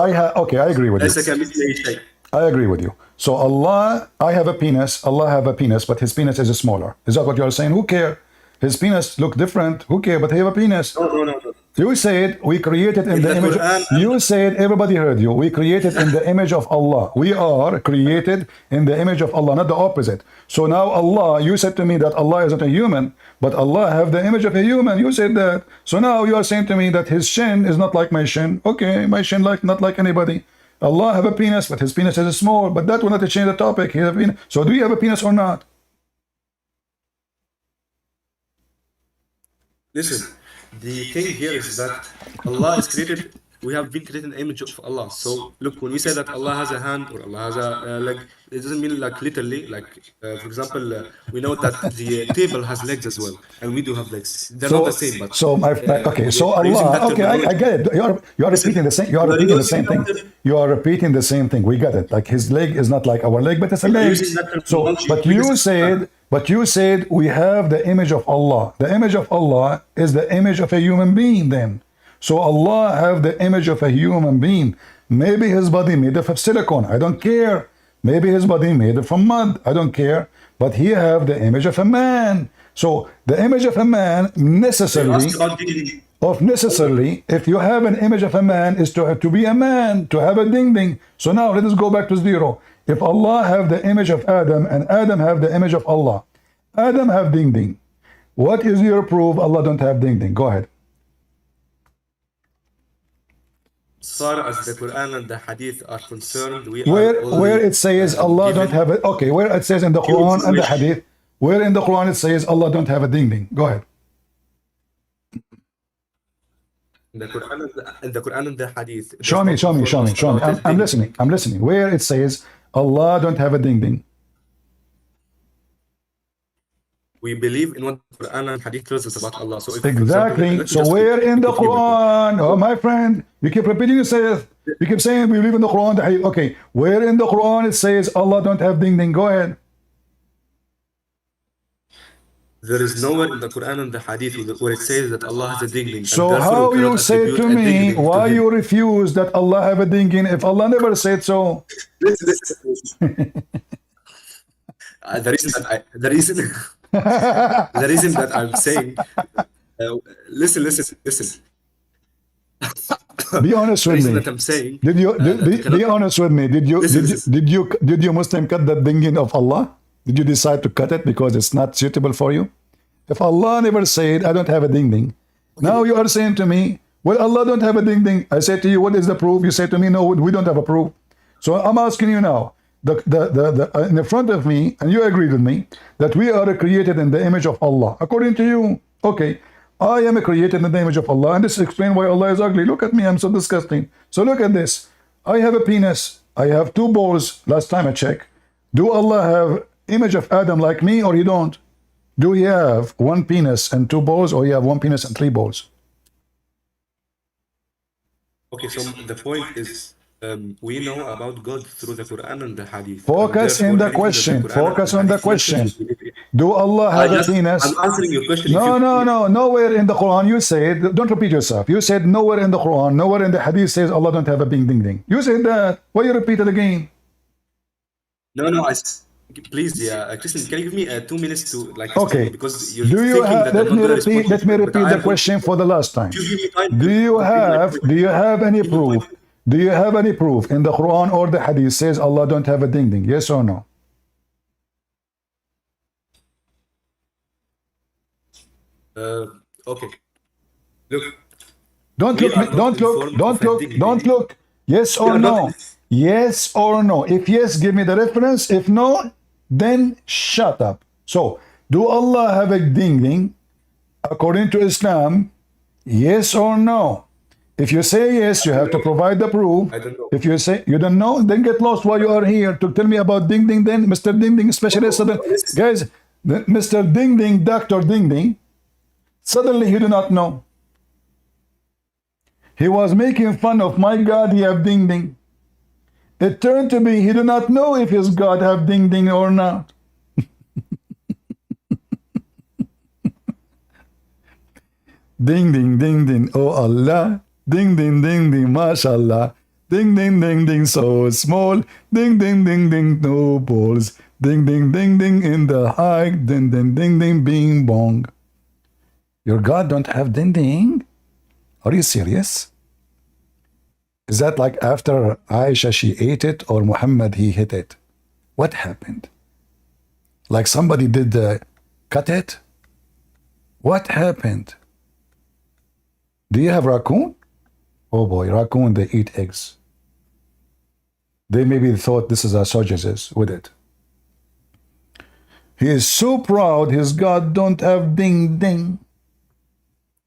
I have okay. I agree with you. ليس كمثله شيء. I agree with you. So Allah, I have a penis. Allah have a penis, but his penis is smaller. Is that what you are saying? Who care? His penis look different. Who care? But he have a penis. No. You said we created in In the the image. Quran, You said everybody heard you. We created in the image of Allah. We are created in the image of Allah, not the opposite. So now Allah, you said to me that Allah is not a human, but Allah have the image of a human. You said that. So now you are saying to me that his shin is not like my shin. Okay, my shin not like anybody. Allah have a penis, but his penis is small. But that will not change the topic. He have a penis. So do you have a penis or not? listen, the thing here is that Allah is created. We have been created in the image of Allah. So look, when we say that Allah has a hand or Allah has a leg, it doesn't mean like literally. Like for example, we know that the table has legs as well, and we do have legs. They're not the same, but So okay. So we're using Allah. that Okay, I terminology. get it. You are repeating the same. You are We're repeating the using same thing. that term- You are repeating the same thing. We get it. Like his leg is not like our leg, but it's a We're leg. using that So, terminology but because you it's said, we have the image of Allah. The image of Allah is the image of a human being. Then, so Allah have the image of a human being. Maybe his body made of silicone. I don't care. Maybe his body made from mud. I don't care. But he have the image of a man. So the image of a man You necessarily. asked about dignity. Necessarily, if you have an image of a man, is to be a man, to have a ding ding. So now let us go back to zero. If Allah have the image of Adam and Adam have the image of Allah, Adam have ding ding. What is your proof Allah don't have ding ding? Go ahead. As far as the Quran and the Hadith are concerned, we Where are only, where it says Allah given don't have it? Okay, where it says in the few Quran and the information. Hadith, where in the Quran it says Allah don't have a ding ding? Go ahead. the Quran and the Hadith. It Show does me, not show me, inform show me, us show me. about I'm it. listening. I'm listening. Where it says Allah don't have a ding ding? We believe in what the Quran and Hadith tells us about Allah. So, if, for example, Exactly. let me So just where in the give you my point. Quran? Oh, my friend, you keep repeating yourself. You keep saying we believe in the Quran. The Hadith. Okay, where in the Quran it says Allah don't have ding ding? Go ahead. There is nowhere in the Quran and the Hadith where it says that Allah has a dingling. So and therefore how we cannot you say attribute to a me dingling to why him. you refuse that Allah have a ding ding if Allah never said so? The reason that the reason that I'm saying, listen. Be honest The with reason me. that I'm saying Did you that we be cannot. honest with me? Listen. Did you Muslim cut that ding ding of Allah? Did you decide to cut it because it's not suitable for you? If Allah never said I don't have a ding ding, now you are saying to me, well, Allah don't have a ding ding. I said to you, what is the proof? You say to me, no, we don't have a proof. So I'm asking you now, in the front of me, and you agreed with me that we are created in the image of Allah. According to you, okay, I am created in the image of Allah, and this explains why Allah is ugly. Look at me, I'm so disgusting. So look at this. I have a penis. I have two balls. Last time I checked. Do Allah have image of Adam like me, or you don't? Do you have one penis and two balls, or you have one penis and three balls? Okay, so the point is, we know about God through the Quran and the Hadith. Focus And in the therefore, anything that question. the Quran and Focus the on the Hadith question. mentions, we believe in. Do Allah have a penis? I'm answering your question. No. Nowhere in the Quran you said, don't repeat yourself. You said nowhere in the Quran, nowhere in the Hadith says Allah don't have a bing ding ding. You said that. Why you repeat it again? No, please, Christian, can you give me 2 minutes to Okay. explain? Because you're Do you thinking have? that I'm Let not me gonna repeat. respond Let me to you, but repeat I the am. question for the last time. Give me time Do to you complete my have? point. Do you have any Give me proof? point. Do you have any proof in the Quran or the Hadith says Allah don't have a ding ding? Yes or no? Okay. Look, Don't we look, are not don't look, informed don't of a look, ding don't ding. look. Yes We or are not. no? Yes or no? If yes, give me the reference. If no, then shut up. So, do Allah have a ding ding according to Islam? Yes or no? If you say yes, you have to provide the proof. I don't know. If you say you don't know, then get lost while you are here to tell me about ding ding. Then Mr. Ding Ding specialist, Listen. guys, Mr. Ding Ding, Doctor Ding Ding, suddenly he do not know. He was making fun of my God, he have ding ding. It turned to be he do not know if his God have ding ding or not. Ding ding ding ding, oh Allah. Ding ding ding ding, mashallah. Ding ding ding ding, so small. Ding ding ding ding, no balls. Ding ding ding ding in the high. Ding ding ding ding, bing bong. Your God don't have ding ding? Are you serious? Is that like after Aisha she ate it or Muhammad he hit it? What happened? Like somebody did cut it? What happened? Do you have raccoon? Oh boy, raccoon, they eat eggs. They maybe thought this is a sausages with it. He is so proud his God don't have ding ding.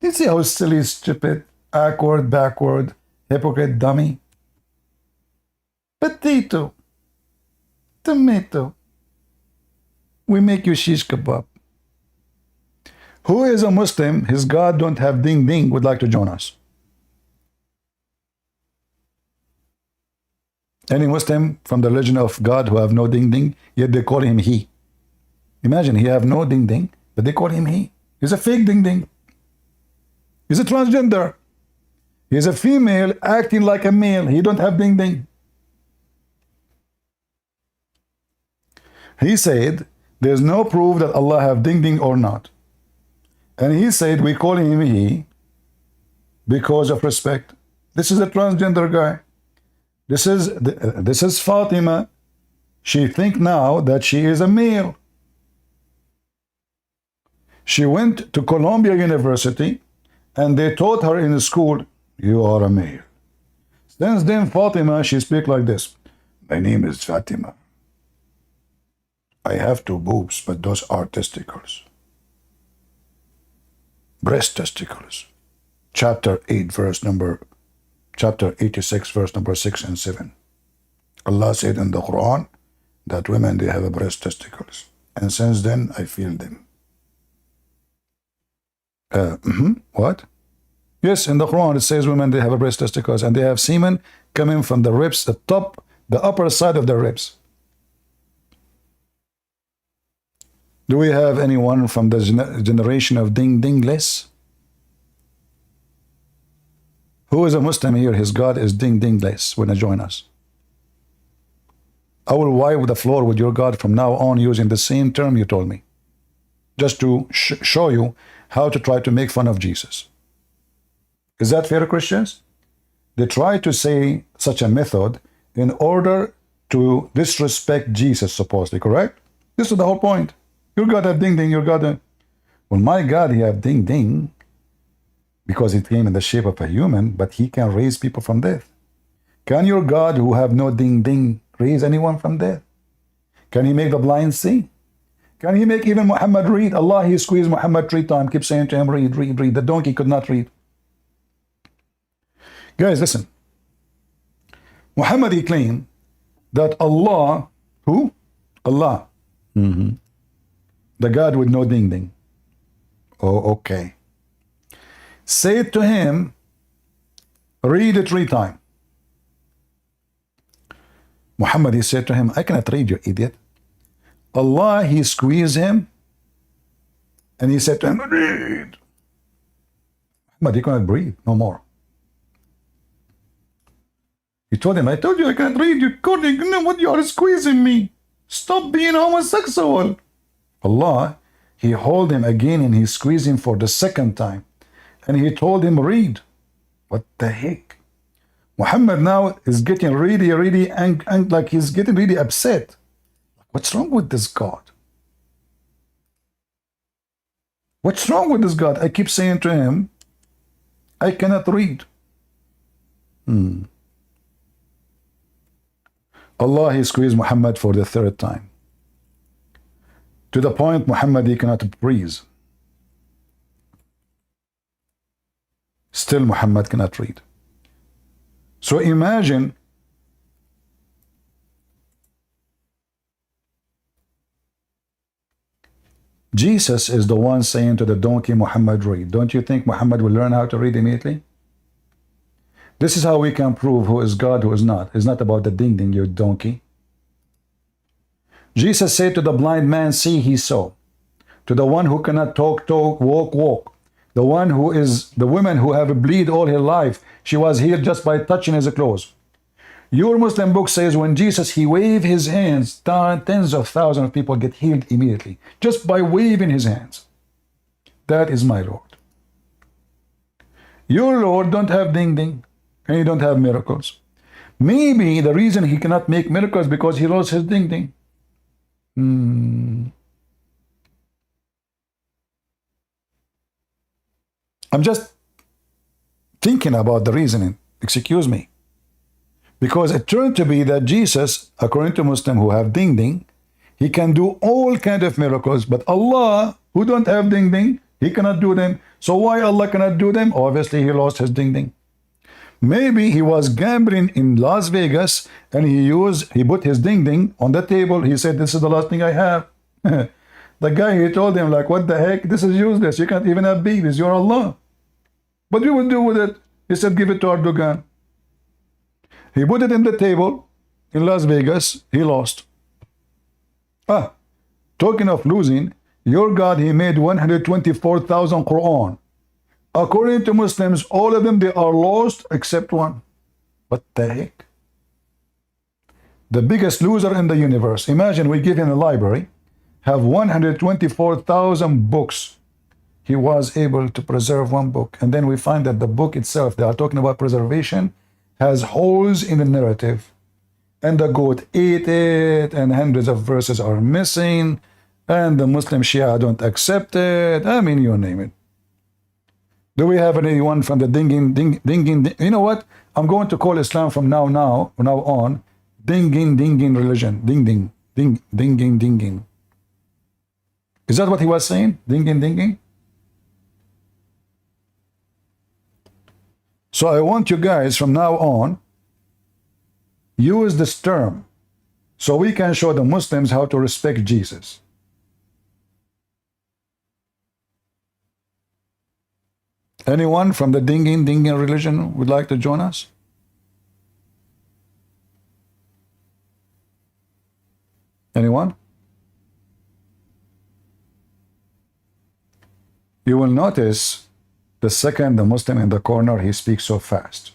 You see how silly, stupid, awkward, backward, hypocrite, dummy? Potato. Tomato. We make you shish kebab. Who is a Muslim, his God don't have ding ding, would like to join us? Any Muslim from the religion of God who have no ding ding, yet they call him he. Imagine he have no ding ding, but they call him he. He's a fake ding ding. He's a transgender. He's a female acting like a male. He don't have ding ding. He said, there's no proof that Allah have ding ding or not. And he said, we call him he because of respect. This is a transgender guy. This is Fatima. She think now that she is a male. She went to Columbia University and they taught her in school, you are a male. Since then, Fatima, she speak like this. My name is Fatima. I have two boobs, but those are testicles. Breast testicles. Chapter 86, verse number 6 and 7. Allah said in the Quran that women, they have a breast testicles. And since then, I feel them. What? Yes, in the Quran it says women, they have a breast testicles and they have semen coming from the ribs, the upper side of the ribs. Do we have anyone from the generation of ding dingless? Who is a Muslim here? His God is ding dingless when they join us. I will wipe the floor with your God from now on using the same term you told me. Just to show you how to try to make fun of Jesus. Is that fair, Christians? They try to say such a method in order to disrespect Jesus, supposedly, correct? This is the whole point. Your God have ding ding, your God have... Well, my God, he have ding ding because he came in the shape of a human, but he can raise people from death. Can your God, who have no ding ding, raise anyone from death? Can he make the blind see? Can he make even Muhammad read? Allah, he squeezed Muhammad 3 times, keep saying to him, read, read, read. The donkey could not read. Guys, listen. Muhammad, he claimed that Allah, who? Allah. The God with no ding ding. Oh, okay. Say it to him, read it 3 times. Muhammad, he said to him, I cannot read, you idiot. Allah, he squeezed him and he said to him, read. Muhammad, he cannot breathe no more. He told him, I told you I can't read, you couldn't know what you are squeezing me. Stop being homosexual. Allah, he held him again and he squeezed him for the 2nd time. And he told him, read. What the heck? Muhammad now is getting really, and like he's getting really upset. What's wrong with this God? What's wrong with this God? I keep saying to him, I cannot read. Allah, he squeezed Muhammad for the third time. To the point, Muhammad, he cannot breathe. Still, Muhammad cannot read. So imagine Jesus is the one saying to the donkey, Muhammad, read. Don't you think Muhammad will learn how to read immediately? This is how we can prove who is God, who is not. It's not about the ding ding, you donkey. Jesus said to the blind man, see, he saw. To the one who cannot talk, talk, walk, walk. The one who is, the woman who have bleed all her life, she was healed just by touching his clothes. Your Muslim book says when Jesus, he waved his hands, tens of thousands of people get healed immediately, just by waving his hands. That is my Lord. Your Lord don't have ding ding, and he don't have miracles. Maybe the reason he cannot make miracles because he lost his ding ding. I'm just thinking about the reasoning. Excuse me. Because it turned to be that Jesus, according to Muslims who have ding ding, he can do all kind of miracles, but Allah, who don't have ding ding, he cannot do them. So why Allah cannot do them? Obviously, he lost his ding ding. Maybe he was gambling in Las Vegas and he put his ding ding on the table. He said, this is the last thing I have. The guy, he told him, like, what the heck? This is useless. You can't even have babies. You're Allah. What you will do with it? He said, give it to Erdogan. He put it in the table in Las Vegas. He lost. Talking of losing, your God, he made 124,000 Quran. According to Muslims, all of them, they are lost except one. What the heck? The biggest loser in the universe. Imagine we give him a library, have 124,000 books. He was able to preserve one book. And then we find that the book itself, they are talking about preservation, has holes in the narrative. And the goat ate it, and hundreds of verses are missing, and the Muslim Shia don't accept it. I mean, you name it. Do we have anyone from the dinging? You know what? I'm going to call Islam from now on, dinging religion. Dinging. Is that what he was saying? Dinging? So I want you guys from now on, use this term so we can show the Muslims how to respect Jesus. Anyone from the dinging religion would like to join us? Anyone? You will notice the second the Muslim in the corner, he speaks so fast.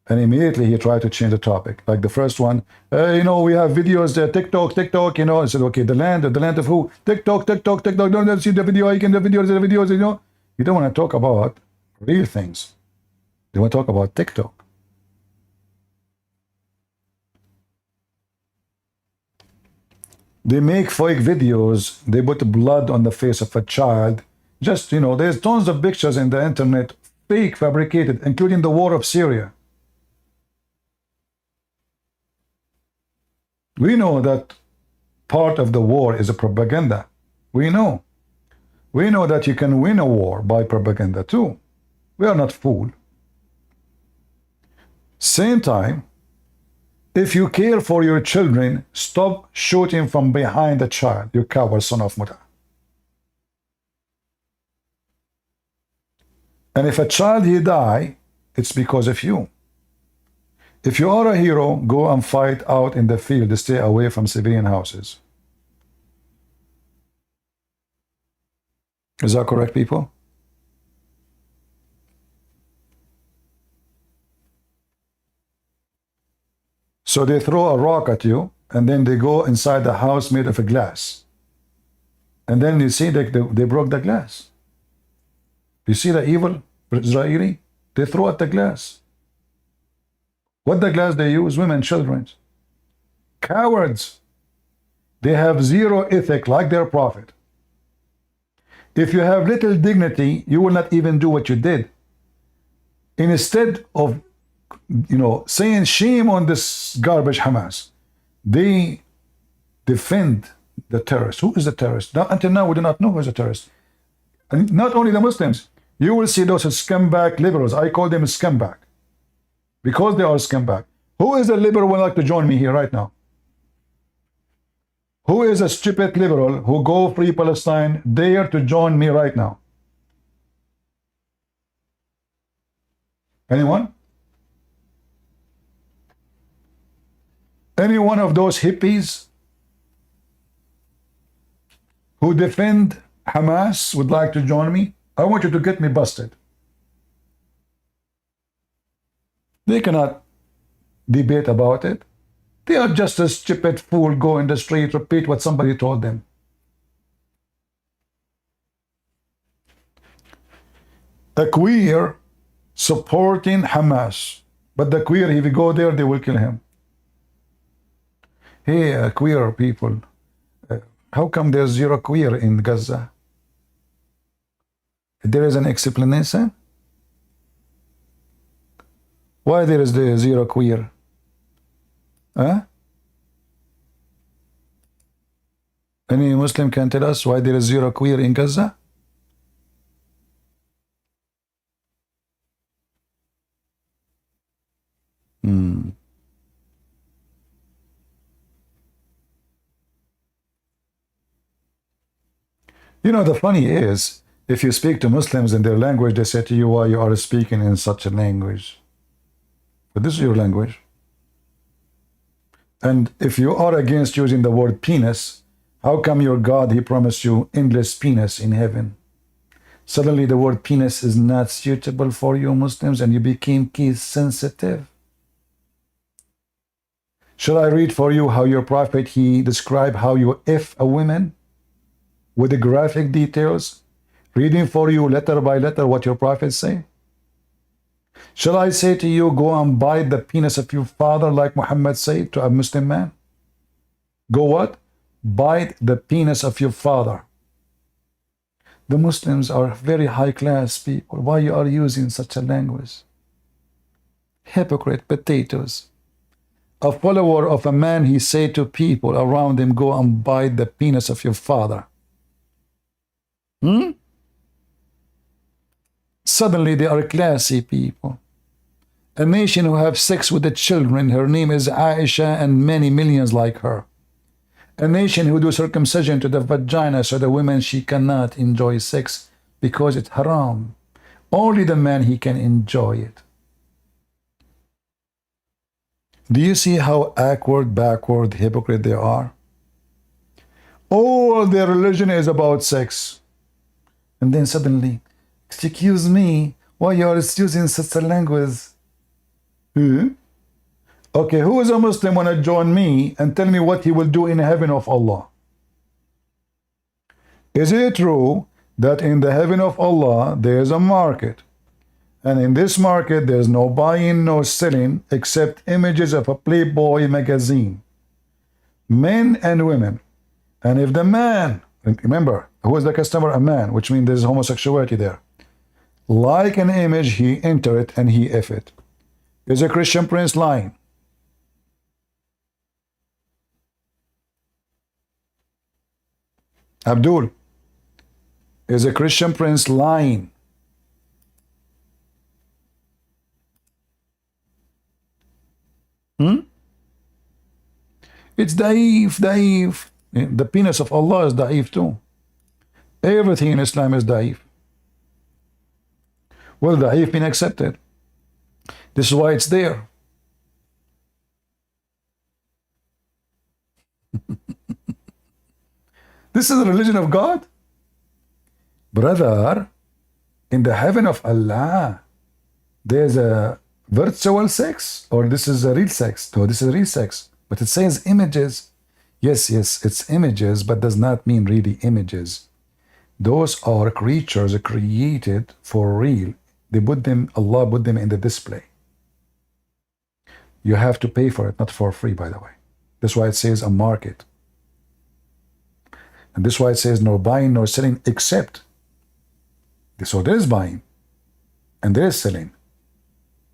And immediately he tried to change the topic. Like the first one, you know, we have videos there, TikTok, you know. I said, okay, the land of who? TikTok, don't see the video, you can the videos, you know. You don't want to talk about real things. You want to talk about TikTok. They make fake videos. They put blood on the face of a child. Just, you know, there's tons of pictures in the internet, fake, fabricated, including the war of Syria. We know that part of the war is a propaganda. We know. We know that you can win a war by propaganda too. We are not fooled. Same time, if you care for your children, stop shooting from behind the child, you coward son of Muta. And if a child he die, it's because of you. If you are a hero, go and fight out in the field, stay away from civilian houses. Is that correct, people? So they throw a rock at you, and then they go inside the house made of a glass. And then you see that they broke the glass. You see the evil Israeli? They throw at the glass. What the glass they use? Women, children. Cowards. They have zero ethic like their prophet. If you have little dignity, you will not even do what you did. Instead of, saying shame on this garbage Hamas, they defend the terrorist. Who is the terrorist? Now, until now, we do not know who is the terrorist. And not only the Muslims, you will see those scumbag liberals. I call them scumbag because they are scumbag. Who is a liberal who would like to join me here right now? Who is a stupid liberal who go free Palestine dare to join me right now? Anyone? Any one of those hippies who defend Hamas would like to join me? I want you to get me busted. They cannot debate about it. They are just a stupid fool, go in the street, repeat what somebody told them. A queer supporting Hamas, but the queer, if you go there, they will kill him. Hey, queer people, how come there's zero queer in Gaza? There is an explanation. Why there is the zero queer? Huh? Any Muslim can tell us why there is zero queer in Gaza? The funny is, if you speak to Muslims in their language, they say to you, why you are speaking in such a language? But this is your language. And if you are against using the word penis, how come your God, he promised you endless penis in heaven? Suddenly the word penis is not suitable for you Muslims and you became case sensitive. Shall I read for you how your prophet, he described how you F a woman with the graphic details? Reading for you letter by letter what your prophet say? Shall I say to you, go and bite the penis of your father like Mohammed said to a Muslim man? Go what? Bite the penis of your father. The Muslims are very high class people. Why you are using such a language? Hypocrite potatoes. A follower of a man, he said to people around him, go and bite the penis of your father. Suddenly they are classy people. A nation who have sex with the children, her name is Aisha and many millions like her. A nation who do circumcision to the vagina so the woman, she cannot enjoy sex because it's haram. Only the man, he can enjoy it. Do you see how awkward, backward, hypocrite they are? All their religion is about sex. And then suddenly, excuse me, why you are using such a language? Okay, who is a Muslim want to join me and tell me what he will do in heaven of Allah? Is it true that in the heaven of Allah there is a market? And in this market there's no buying, no selling, except images of a Playboy magazine. Men and women. And if the man, remember, who is the customer? A man, which means there's homosexuality there. Like an image, he enter it and he F it. Is a Christian prince lying? Abdul, is a Christian prince lying? It's daif. The penis of Allah is daif too. Everything in Islam is daif. Well, daif been accepted. This is why it's there. This is the religion of God. Brother, in the heaven of Allah, there's a virtual sex, or this is a real sex? No, this is real sex. But it says images. Yes, it's images, but does not mean really images. Those are creatures created for real. They put them, Allah put them in the display. You have to pay for it, not for free, by the way. That's why it says a market. And this is why it says no buying nor selling except So there is buying and there is selling,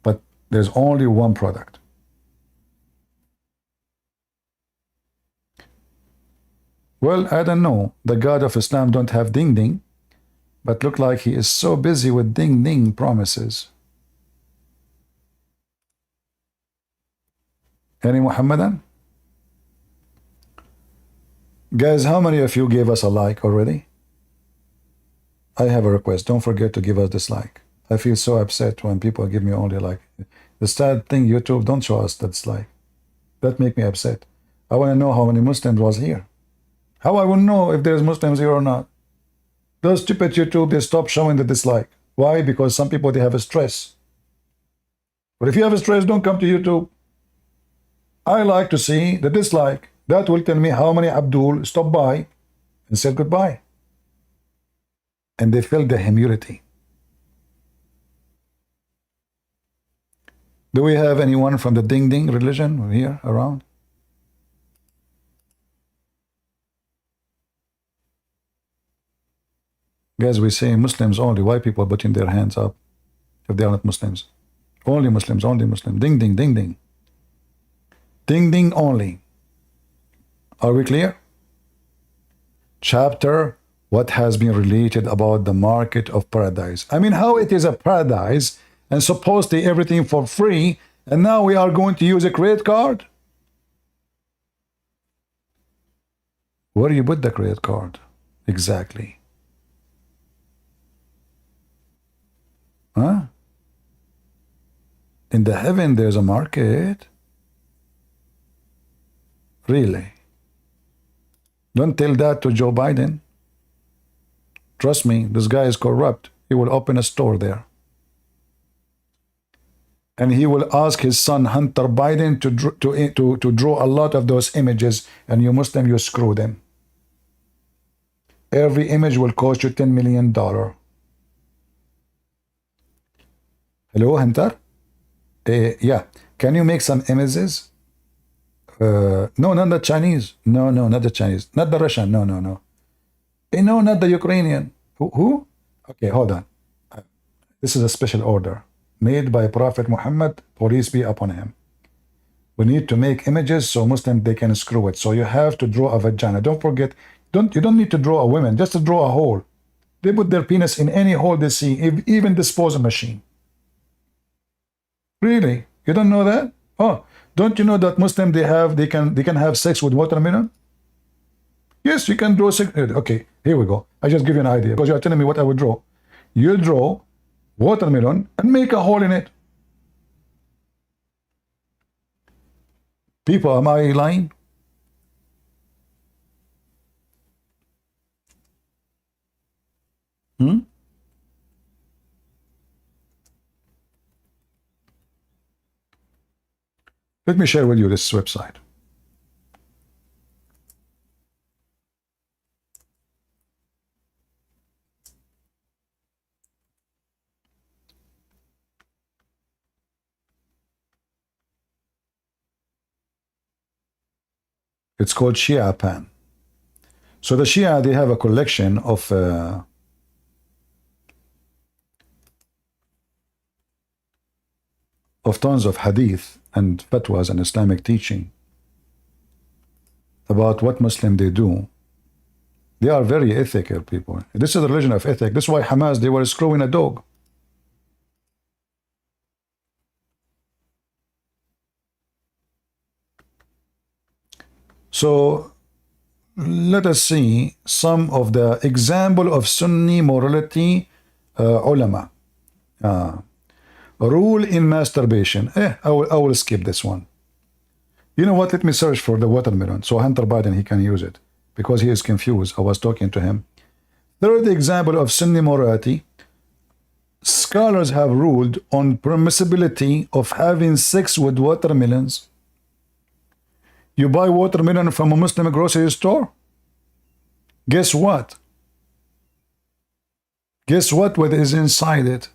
but there's only one product. Well, I don't know. The God of Islam don't have ding ding, but look like he is so busy with ding ding promises. Any Muhammadan? Guys, how many of you gave us a like already? I have a request. Don't forget to give us this like. I feel so upset when people give me only like. The sad thing, YouTube, don't show us that dislike. That make me upset. I want to know how many Muslims was here. How I will know if there's Muslims here or not? Those stupid YouTube, they stop showing the dislike. Why? Because some people, they have a stress. But if you have a stress, don't come to YouTube. I like to see the dislike. That will tell me how many Abdul stopped by and said goodbye. And they felt the humility. Do we have anyone from the Ding Ding religion here around? Guys, we say Muslims only. Why people putting their hands up if they are not Muslims? Only Muslims, only Muslims. Ding, ding, ding, ding. Ding, ding only. Are we clear? Chapter, what has been related about the market of paradise. I mean, how it is a paradise and supposedly everything for free, and now we are going to use a credit card? Where do you put the credit card? Exactly. Huh? In the heaven there's a market? Really? Don't tell that to Joe Biden. Trust me, this guy is corrupt. He will open a store there. And he will ask his son Hunter Biden to draw a lot of those images, and you Muslim, you screw them. Every image will cost you $10 million. Hello, Hunter? Yeah. Can you make some images? No, not the Chinese. No, not the Chinese. Not the Russian. No. No, not the Ukrainian. Who? Okay, hold on. This is a special order made by Prophet Mohammed, peace be upon him. We need to make images so Muslims, they can screw it. So you have to draw a vagina. Don't forget, you don't need to draw a woman, just to draw a hole. They put their penis in any hole they see, even disposal machine. Really? You don't know that? Oh, don't you know that Muslim, they can have sex with watermelon? Yes, you can draw sex. Okay, here we go. I just give you an idea because you are telling me what I would draw. You draw watermelon and make a hole in it. People, am I lying? Let me share with you this website. It's called Shia Pan. So the Shia, they have a collection of tons of hadith and fatwas and Islamic teaching about what Muslim they do. They are very ethical people. This is the religion of ethic. This is why Hamas, they were screwing a dog. So let us see some of the example of Sunni morality ulama. Rule in masturbation. I will skip this one. You know what? Let me search for the watermelon. So Hunter Biden, he can use it because he is confused. I was talking to him. Third example of Sunni morality. Scholars have ruled on permissibility of having sex with watermelons. You buy watermelon from a Muslim grocery store? Guess what? Guess what is inside it?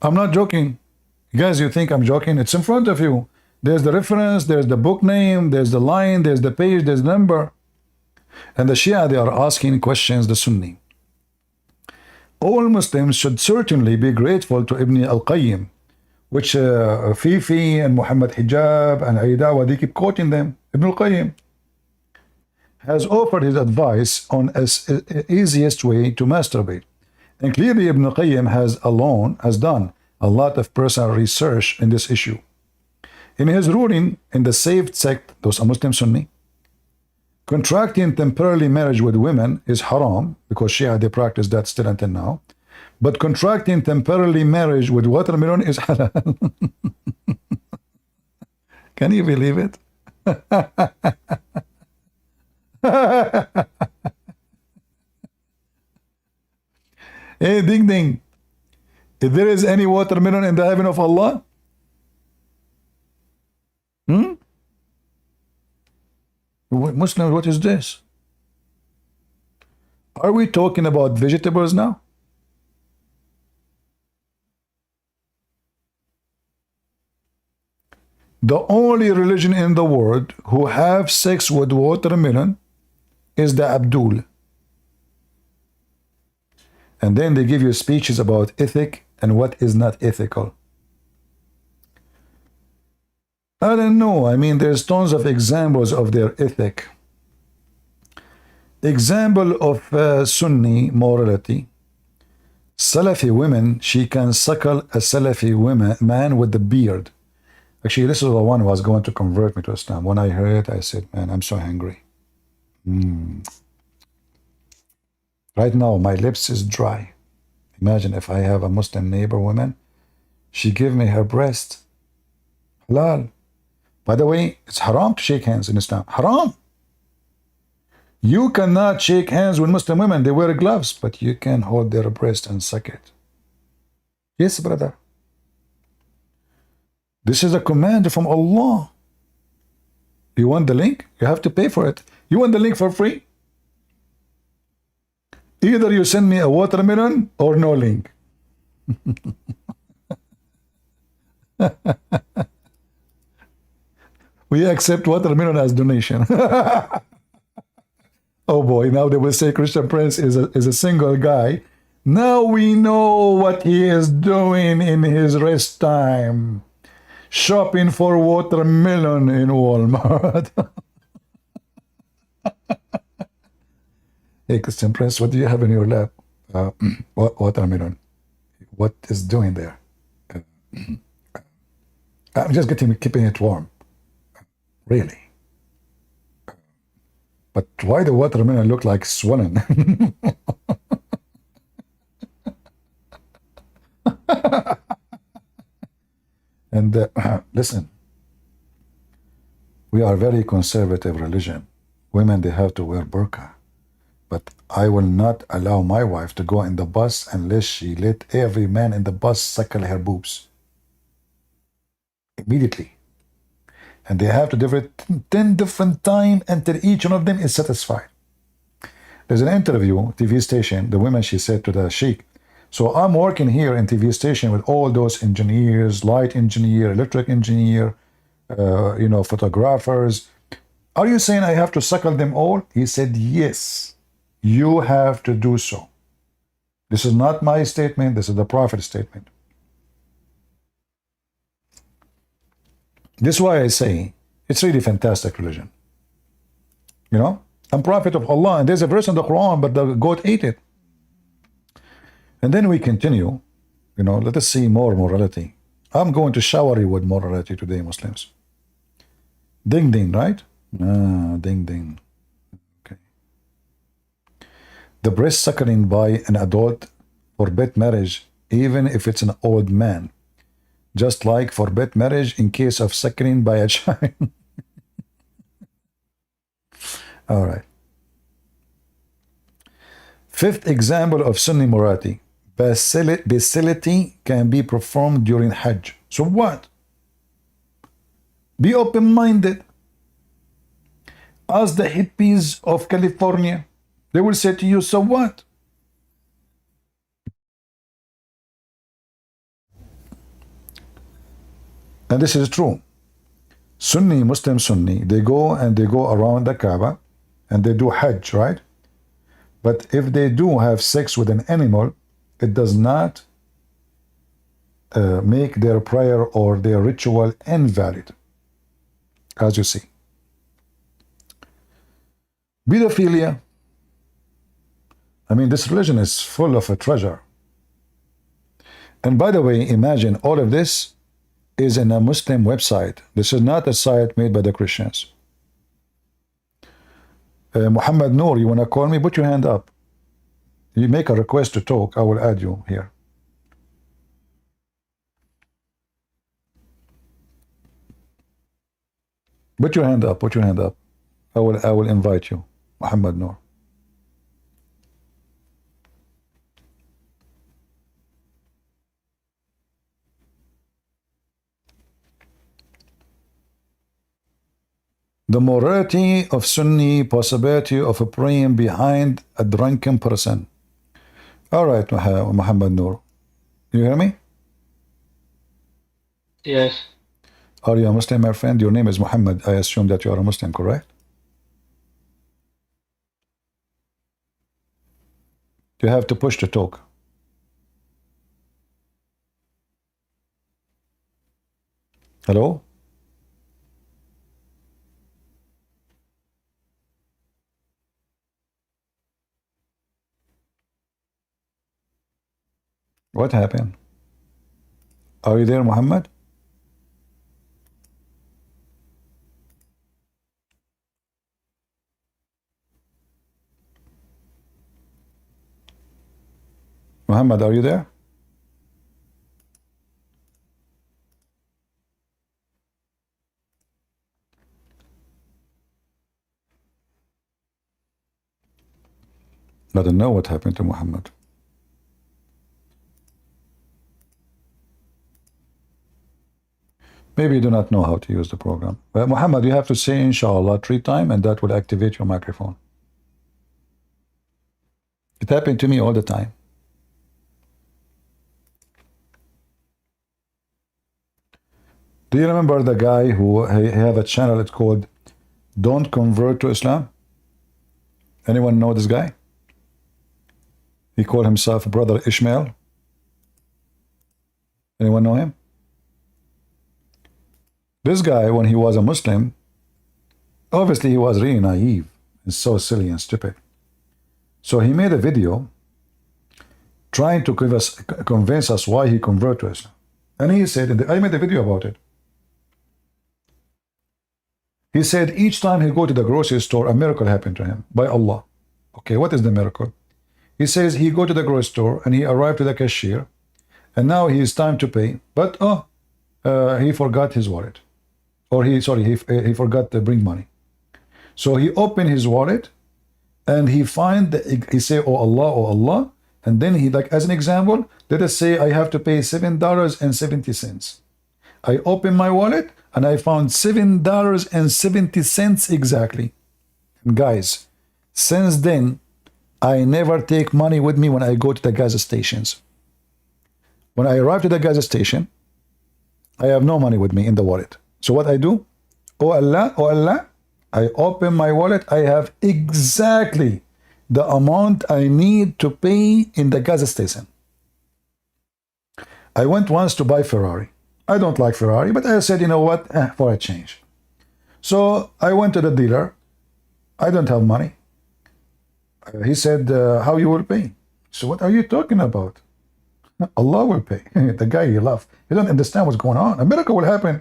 I'm not joking. Guys, you think I'm joking? It's in front of you. There's the reference, there's the book name, there's the line, there's the page, there's the number. And the Shia, they are asking questions, the Sunni. all Muslims should certainly be grateful to Ibn al-Qayyim, which Fifi and Muhammad Hijab and Dawah, they keep quoting them. Ibn al-Qayyim has offered his advice on the easiest way to masturbate. And clearly Ibn al-Qayyim has done a lot of personal research in this issue. In his ruling in the saved sect, those are Muslim Sunni, contracting temporarily marriage with women is haram, because Shia, they practice that still until now. But contracting temporarily marriage with watermelon is halal. Can you believe it? Hey, ding ding. If there is any watermelon in the heaven of Allah, Muslims, what is this? Are we talking about vegetables now? The only religion in the world who have sex with watermelon is the Abdul. And then they give you speeches about ethic and what is not ethical. I don't know. I mean, there's tons of examples of their ethic. Example of Sunni morality. Salafi women, she can suckle a Salafi man with the beard. Actually, this is the one who was going to convert me to Islam. When I heard it, I said, man, I'm so hungry. Right now, my lips is dry. Imagine if I have a Muslim neighbor woman, she give me her breast. Halal. By the way, it's haram to shake hands in Islam. Haram. You cannot shake hands with Muslim women. They wear gloves, but you can hold their breast and suck it. Yes, brother. This is a command from Allah. You want the link? You have to pay for it. You want the link for free? Either you send me a watermelon or no link. We accept watermelon as donation. Oh boy, now they will say Christian Prince is a single guy. Now we know what he is doing in his rest time. Shopping for watermelon in Walmart. Hey, Christian Prince, what do you have in your lap? Watermelon. What is doing there? I'm just keeping it warm. Really? But why the watermelon look like swollen? And listen, we are very conservative religion. Women, they have to wear burqa. But I will not allow my wife to go in the bus unless she let every man in the bus suckle her boobs. Immediately. And they have to do it 10 different times until each one of them is satisfied. There's an interview, TV station, the woman, she said to the sheikh, so I'm working here in TV station with all those engineers, light engineer, electric engineer, photographers. Are you saying I have to suckle them all? He said, yes, you have to do so. This is not my statement. This is the Prophet's statement. This is why I say it's really fantastic religion. You know, I'm Prophet of Allah, and there's a verse in the Quran, but the goat ate it. And then we continue, let us see more morality. I'm going to shower you with morality today, Muslims. Ding ding, right? Ding ding. Okay. The breast suckling by an adult forbid marriage, even if it's an old man. Just like forbid marriage in case of suckling by a child. All right. Fifth example of Sunni morality. Bestiality can be performed during Hajj. So what? Be open-minded. Ask the hippies of California. They will say to you, so what? And this is true. Muslim Sunni, they go around the Kaaba and they do Hajj, right? But if they do have sex with an animal, it does not make their prayer or their ritual invalid, as you see. Pedophilia. I mean, this religion is full of a treasure. And by the way, imagine all of this is in a Muslim website. This is not a site made by the Christians. Mohammed Noor, you want to call me? Put your hand up. You make a request to talk. I will add you here. Put your hand up. Put your hand up. I will invite you, Mohammed Noor. The morality of Sunni, possibility of a praying behind a drunken person. All right, Mohammed Noor. You hear me? Yes. Are you a Muslim, my friend? Your name is Mohammed. I assume that you are a Muslim, correct? You have to push to talk. Hello? What happened? Are you there, Mohammed? Mohammed, are you there? I don't know what happened to Mohammed. Maybe you do not know how to use the program. But Mohammed, you have to say inshallah 3 times and that will activate your microphone. It happened to me all the time. Do you remember the guy who he have a channel, it's called Don't Convert to Islam? Anyone know this guy? He called himself Brother Ishmael. Anyone know him? This guy, when he was a Muslim, obviously he was really naive and so silly and stupid. So he made a video trying to convince us why he converted to Islam. And he said, I made a video about it. He said each time he go to the grocery store, a miracle happened to him by Allah. Okay, what is the miracle? He says he go to the grocery store and he arrived to the cashier, and now he is time to pay, but he forgot his wallet, or he forgot to bring money. So he opened his wallet and he he say, oh Allah, and then he, like as an example, let us say I have to pay $7.70. I open my wallet and I found $7.70 exactly. And guys, since then, I never take money with me when I go to the gas stations. When I arrive to the gas station, I have no money with me in the wallet. So what I do? Oh Allah, I open my wallet. I have exactly the amount I need to pay in the gas station. I went once to buy Ferrari. I don't like Ferrari, but I said, you know what, for a change. So I went to the dealer. I don't have money. He said, how you will pay? So what are you talking about? Allah will pay. The guy, he laughed. He doesn't understand what's going on. A miracle will happen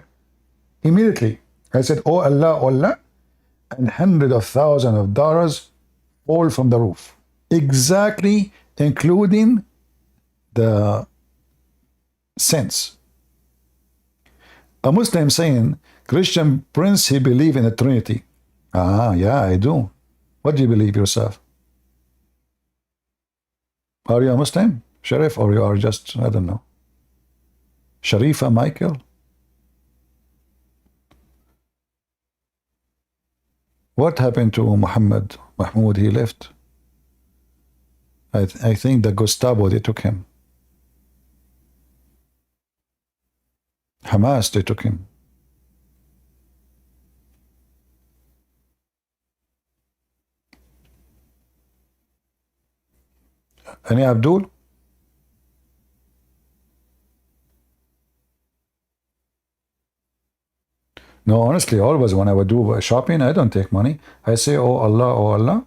immediately. I said, oh Allah, and hundreds of thousands of dollars fall from the roof. Exactly, including the cents. A Muslim saying, Christian Prince, he believe in the Trinity. Ah, yeah, I do. What do you believe yourself? Are you a Muslim, Sharif, or you are just, I don't know, Sharifa Michael? What happened to Muhammad? Mahmoud, he left. I think the Gestapo, they took him. Hamas, they took him. Any Abdul? No, honestly, always when I would do shopping, I don't take money. I say, oh Allah, oh Allah.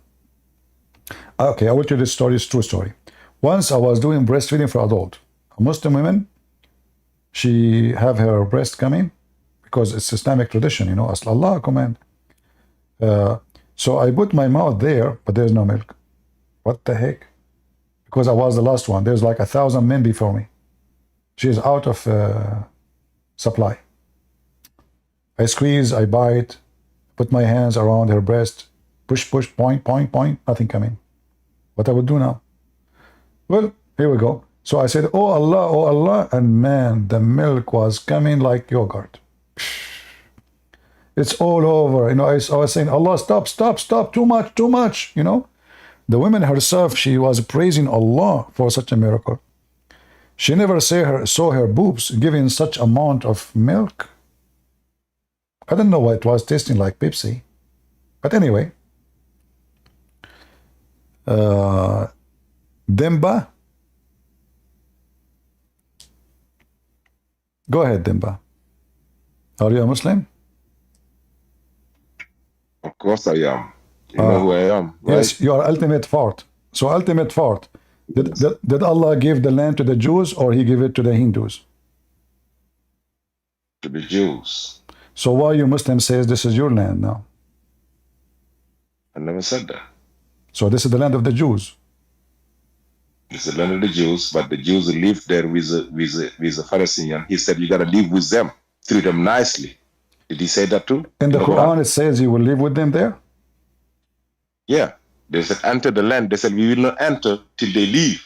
Okay, I will tell you this story. It's a true story. Once I was doing breastfeeding for adult. A Muslim woman, she have her breast coming because it's Islamic tradition, you know, as Allah command. So I put my mouth there, but there's no milk. What the heck? Because I was the last one. There's like 1,000 men before me. She's out of supply. I squeeze, I bite, put my hands around her breast, push, push, point, point, point, nothing coming. What I would do now? Well, here we go. So I said, oh Allah, and man, the milk was coming like yogurt. It's all over. You know, I was saying, Allah, stop, stop, stop, too much, you know. The woman herself, she was praising Allah for such a miracle. She never saw her boobs giving such amount of milk. I don't know what it was tasting like, Pepsi. But anyway. Dimba. Go ahead, Dimba. Are you a Muslim? Of course I am. You know who I am, right? Yes, you are ultimate fart. So ultimate fart. Did Allah give the land to the Jews or he give it to the Hindus? To the Jews. So why you Muslim says this is your land now? I never said that. So this is the land of the Jews. It's the land of the Jews, but the Jews lived there with the Palestinian. He said you gotta live with them, treat them nicely. Did he say that too? In the Quran it says you will live with them there? Yeah. They said enter the land. They said we will not enter till they leave.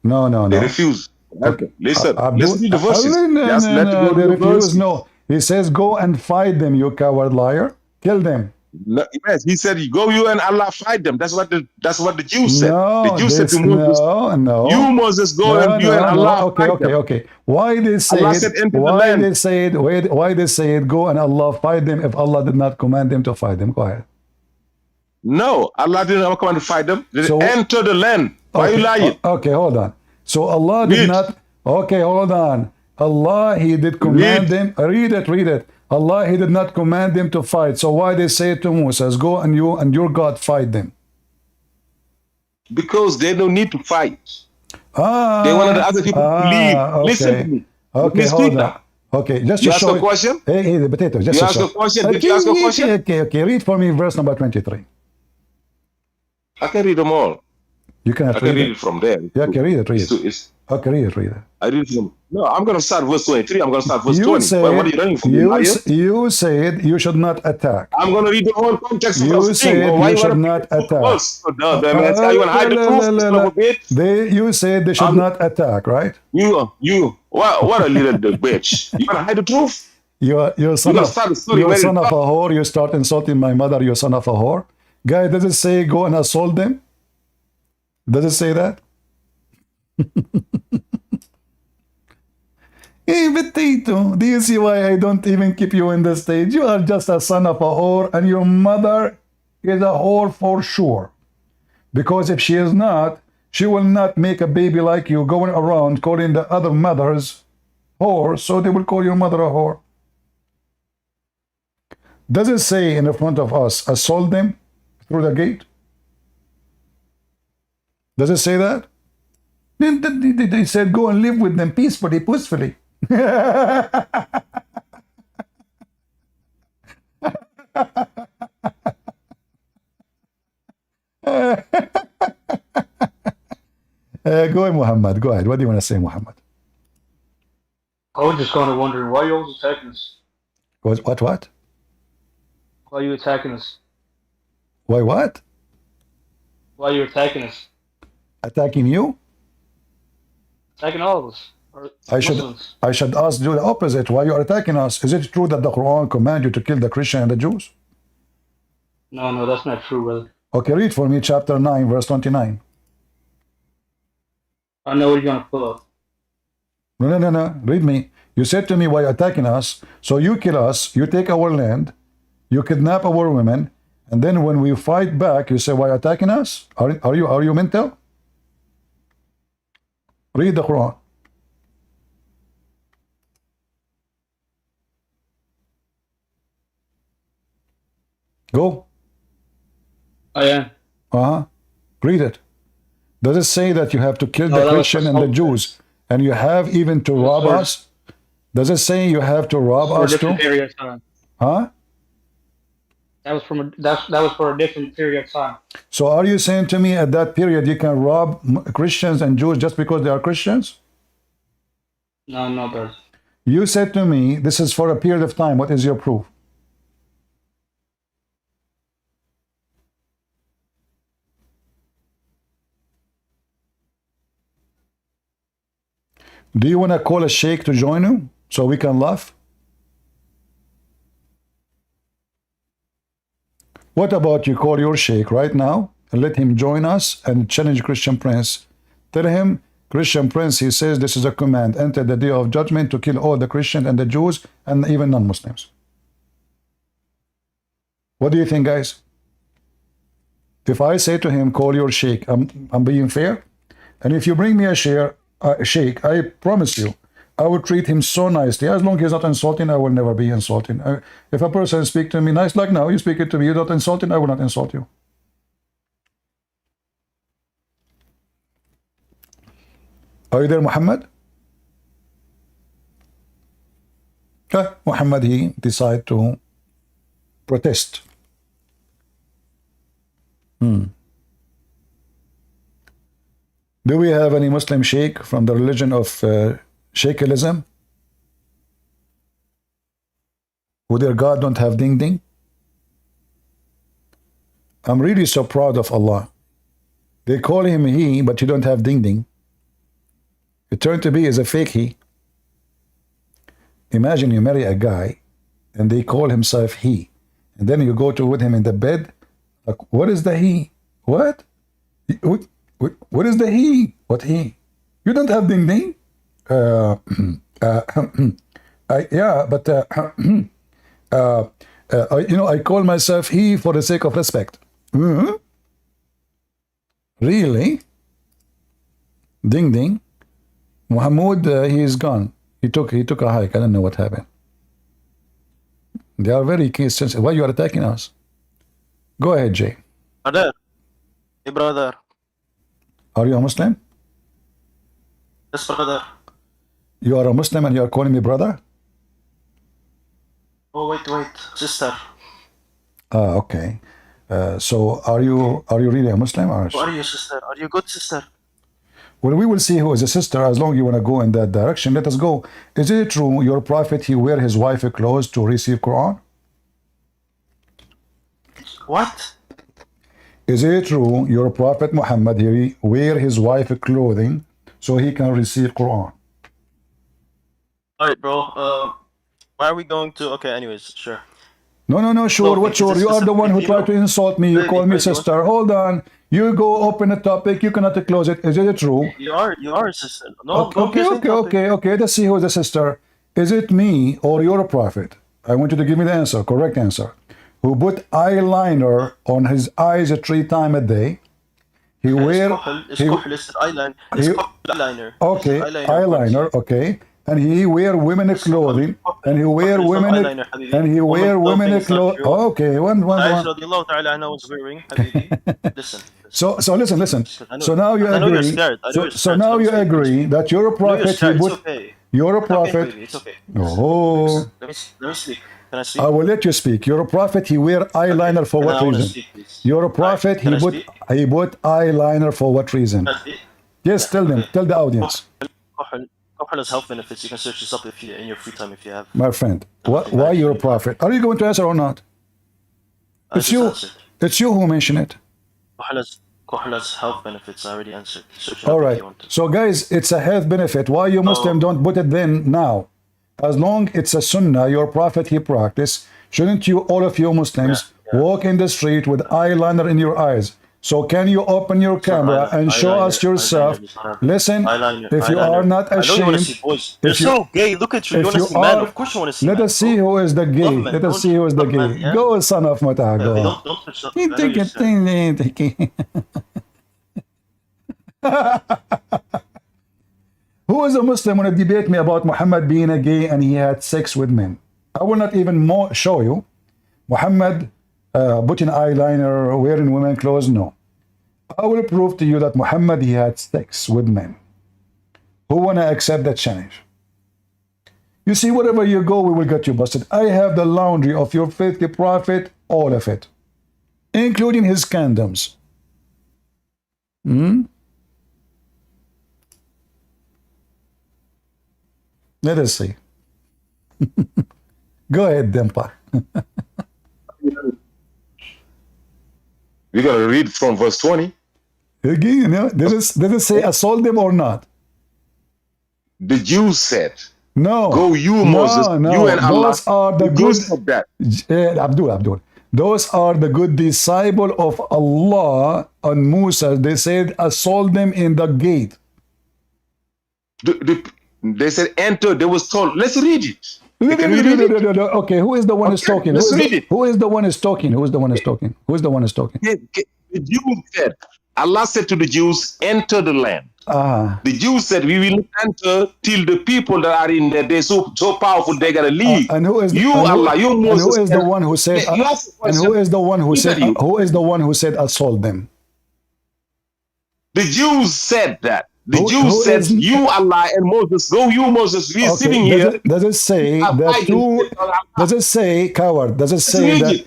No. They refuse. Okay. Listen to the verses. No, they refuse. No. He says go and fight them, you coward liar. Kill them. No, yes, he said, "Go you and Allah fight them." That's what the Jews said. No, the Jews said to Moses, no. "You Moses go and you and Allah fight them." Okay. Why they say Allah it? said, "Enter the Why land." they say it? Why they say it? Go and Allah fight them if Allah did not command them to fight them. Go ahead. No, Allah didn't command to fight them. They said, enter the land. Why are you lying? Okay, hold on. So Allah did not. Okay, hold on. Allah, He did command them. Read it. Allah, He did not command them to fight. So why they say to Moses, go and you and your God fight them? Because they don't need to fight. They wanted the other people to leave. Okay. Listen to me. Okay, hold on. Okay, just to You ask show a question? Hey, the potato. Just You to ask show. a question? Did you ask a question? Okay. Read for me verse number 23. I can read them all. You cannot I can read it from there. Yeah, okay, read it. Okay, read it. I read it from. No, I'm going to start verse 23. I'm going to start verse You 20. said, What are you running from? You said you should not attack. I'm going to read the whole context of You the said thing. Why you should not attack. You want to hide the truth, son of a bitch? You said they should not attack, right? What a little bitch. You want to hide the truth? You're son of a whore. You start insulting my mother, you son of a whore. Guy, does it say go and assault them? Does it say that? Hey, potato, do you see why I don't even keep you in the stage? You are just a son of a whore, and your mother is a whore for sure. Because if she is not, she will not make a baby like you going around calling the other mothers whore, so they will call your mother a whore. Does it say in the front of us, assault them through the gate? Does it say that? They said go and live with them peacefully. Go ahead, Mohammed. Go ahead. What do you want to say, Mohammed? I was just kind of wondering why you always attacking us. What? Why are you attacking us? Why what? Why are you attacking us? Attacking you? Attacking all of us. I should ask you the opposite. Why you are attacking us? Is it true that the Quran commands you to kill the Christian and the Jews? No, that's not true, brother. Okay, read for me chapter 9, verse 29. I know what you're going to pull up. No. Read me. You said to me, why you attacking us? So you kill us, you take our land, you kidnap our women, and then when we fight back, you say, why you attacking us? Are you mental? Read the Quran. Go. I am. Read it. Does it say that you have to kill No, the that was Christian for and the self-defense. Jews, and you have even to rob for- us? Does it say you have to rob For a us too? different period of time. Huh? That was from that was for a different period of time. So are you saying to me at that period you can rob Christians and Jews just because they are Christians? No, brother. You said to me this is for a period of time. What is your proof? Do you want to call a sheikh to join you so we can laugh? What about you call your sheikh right now and let him join us and challenge Christian Prince? Tell him, Christian Prince, he says this is a command. Enter the day of judgment to kill all the Christians and the Jews and even non-Muslims. What do you think, guys? If I say to him, call your sheikh, I'm being fair? And if you bring me a sheikh, I promise you, I will treat him so nicely. As long as he's not insulting, I will never be insulting. If a person speaks to me nice, like now, you speak it to me, you're not insulting, I will not insult you. Are you there, Mohammed? Mohammed, he decided to protest. Do we have any Muslim sheikh from the religion of Sheikhism? Who their God don't have ding ding? I'm really so proud of Allah. They call him he, but you don't have ding ding. It turned to be as a fake he. Imagine you marry a guy and they call himself he. And then you go to with him in the bed. Like, what is the he? What? What is the he? What he? You don't have ding ding? Yeah, but I call myself he for the sake of respect. Really? Ding ding. Mohammed, he is gone. He took a hike. I don't know what happened. They are very case sensitive. Why you are attacking us? Go ahead, Jay. Brother. Hey, brother. Are you a Muslim? Yes, brother. You are a Muslim and you are calling me brother? Oh, wait. Sister. Okay. So are you really a Muslim? Or? Who are you, sister? Are you good, sister? Well, we will see who is a sister. As long as you want to go in that direction, let us go. Is it true your prophet, he wear his wife clothes to receive Quran? What? Is it true your prophet Muhammad, he wear his wife clothing so he can receive Quran? Alright, bro. Why are we going to... Okay, anyways, sure. No, sure, No, what sure? You are the one who tried to insult me. You call me sister. Hold on. You go open a topic. You cannot close it. Is it true? You are a sister. No, Okay. Let's see who is the sister. Is it me or your prophet? I want you to give me the answer, correct answer. Who put eyeliner on his eyes 3 times a day? He wear... eyeliner. Okay, eyeliner, okay. And he wear women clothing, and he wear women, and he wear women clothing. Okay, one. Listen. So listen. So now you agree. So now you agree that your prophet, he put your prophet. It's okay. Oh, Let me speak. Can I speak? I will let you speak. Your prophet, he wear eyeliner for what reason? Your prophet, he put eyeliner for what reason? Yes, tell the audience. Has health benefits. You can search this up if you in your free time if you have. My friend, why you're a prophet? Are you going to answer or not? It's you. It's you who mentioned it. Kohala's health benefits. I already answered. All right. So guys, it's a health benefit. Why you Muslim don't put it then now? As long it's a sunnah, your prophet he practiced. Shouldn't you, all of you Muslims, walk in the street with eyeliner in your eyes? So can you open your camera and show us yourself? Listen, if you are not ashamed, you're so gay. Look at you. You want to see man? Of course you want to see. Let us see who is the gay. Let us see who is the gay. Go, son of Mata. Go. Who is a Muslim want to debate me about Muhammad being a gay and he had sex with men? I will not even show you. Muhammad putting eyeliner, wearing women clothes. No. I will prove to you that Muhammad, he had sex with men. Who want to accept that challenge? You see, wherever you go, we will get you busted. I have the laundry of your faithful prophet, all of it, including his condoms. Let us see. Go ahead, Dempa. We're going to read from verse 20. Again, you know, does it say assault them or not? The Jews said, No. go you, no, Moses, no. you and Allah. Those are the Jews said good. that. Abdul. Those are the good disciple of Allah and Musa. They said assault them in the gate. They said enter. They was told. Let's read it. Can we read it? Okay, who is the one who's talking? Let's read it. Who is the one who's talking? Who is the one who's talking? Who is the one who's talking? The Jews said, Allah said to the Jews, enter the land. The Jews said, we will enter till the people that are in there, they're so powerful, they gotta leave. And who is Allah, you Moses? And who is the one who said? And who is the one who said? Who is the one who said assault them? The Jews said that. The Jews said, you Allah and Moses, go you Moses, we are sitting here. Does it say that two, does it say, coward, does it say that,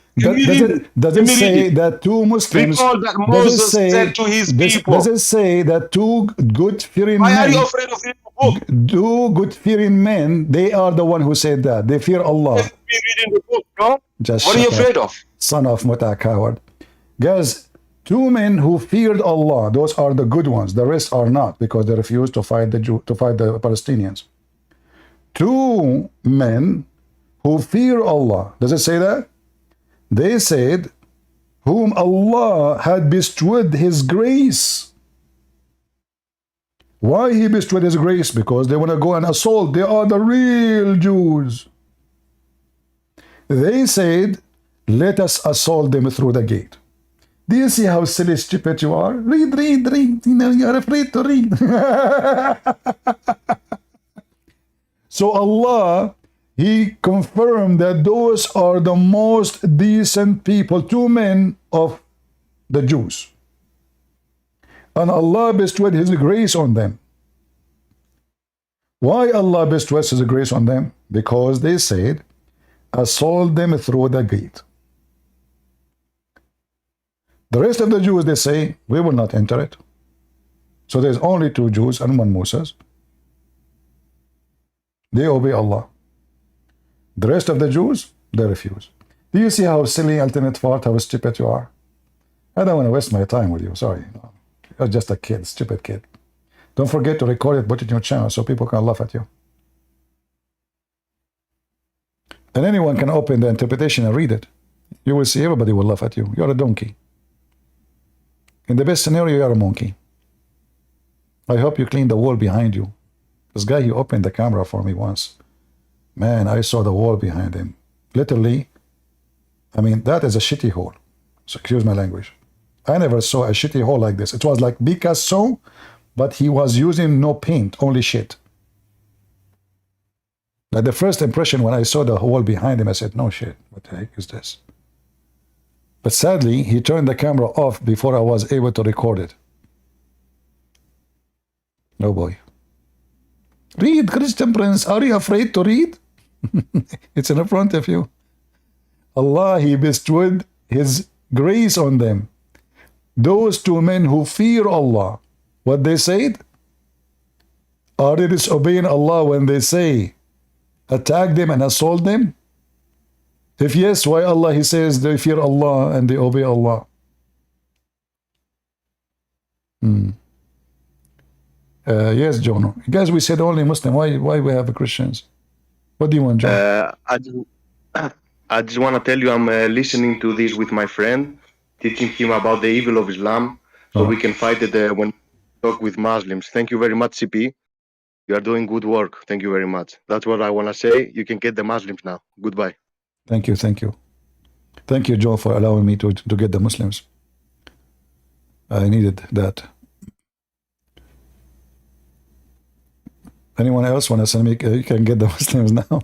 does it say that two Muslims, that Moses said to his people, does it say that two good-fearing why men, are you afraid of reading the book? Two good-fearing men, they are the one who said that. They fear Allah. Be reading the book, no? Just what are you afraid of? Son of Muta, coward. Guys, two men who feared Allah, those are the good ones. The rest are not, because they refused to fight the Palestinians. Two men who fear Allah. Does it say that? They said, whom Allah had bestowed His grace. Why He bestowed His grace? Because they want to go and assault. They are the real Jews. They said, let us assault them through the gate. Do you see how silly, stupid you are? Read. You know, you're afraid to read. So Allah, He confirmed that those are the most decent people, two men of the Jews. And Allah bestowed His grace on them. Why Allah bestowed His grace on them? Because they said, assault them through the gate. The rest of the Jews, they say, we will not enter it. So there's only two Jews and one Moses. They obey Allah. The rest of the Jews, they refuse. Do you see how silly, alternate thought, how stupid you are? I don't want to waste my time with you, sorry. You're just a kid, stupid kid. Don't forget to record it, put it in your channel so people can laugh at you. And anyone can open the interpretation and read it. You will see everybody will laugh at you. You're a donkey. In the best scenario, you are a monkey. I hope you clean the wall behind you. This guy, he opened the camera for me once. Man, I saw the wall behind him. Literally, I mean, that is a shitty hole. So excuse my language. I never saw a shitty hole like this. It was like Picasso, but he was using no paint, only shit. Like the first impression when I saw the wall behind him, I said, no shit, what the heck is this? But sadly, he turned the camera off before I was able to record it. Oh boy. Read, Christian Prince. Are you afraid to read? It's in front of you. Allah, He bestowed His grace on them. Those two men who fear Allah, what they said? Are they disobeying Allah when they say, attack them and assault them? If yes, why Allah, He says they fear Allah and they obey Allah? Yes, John. Guys, we said only Muslim. Why we have Christians? What do you want, John? I just want to tell you I'm listening to this with my friend, teaching him about the evil of Islam, so we can fight it when we talk with Muslims. Thank you very much, CP. You are doing good work. Thank you very much. That's what I want to say. You can get the Muslims now. Goodbye. Thank you. Thank you, Joe, for allowing me to get the Muslims. I needed that. Anyone else want to send me? You can get the Muslims now.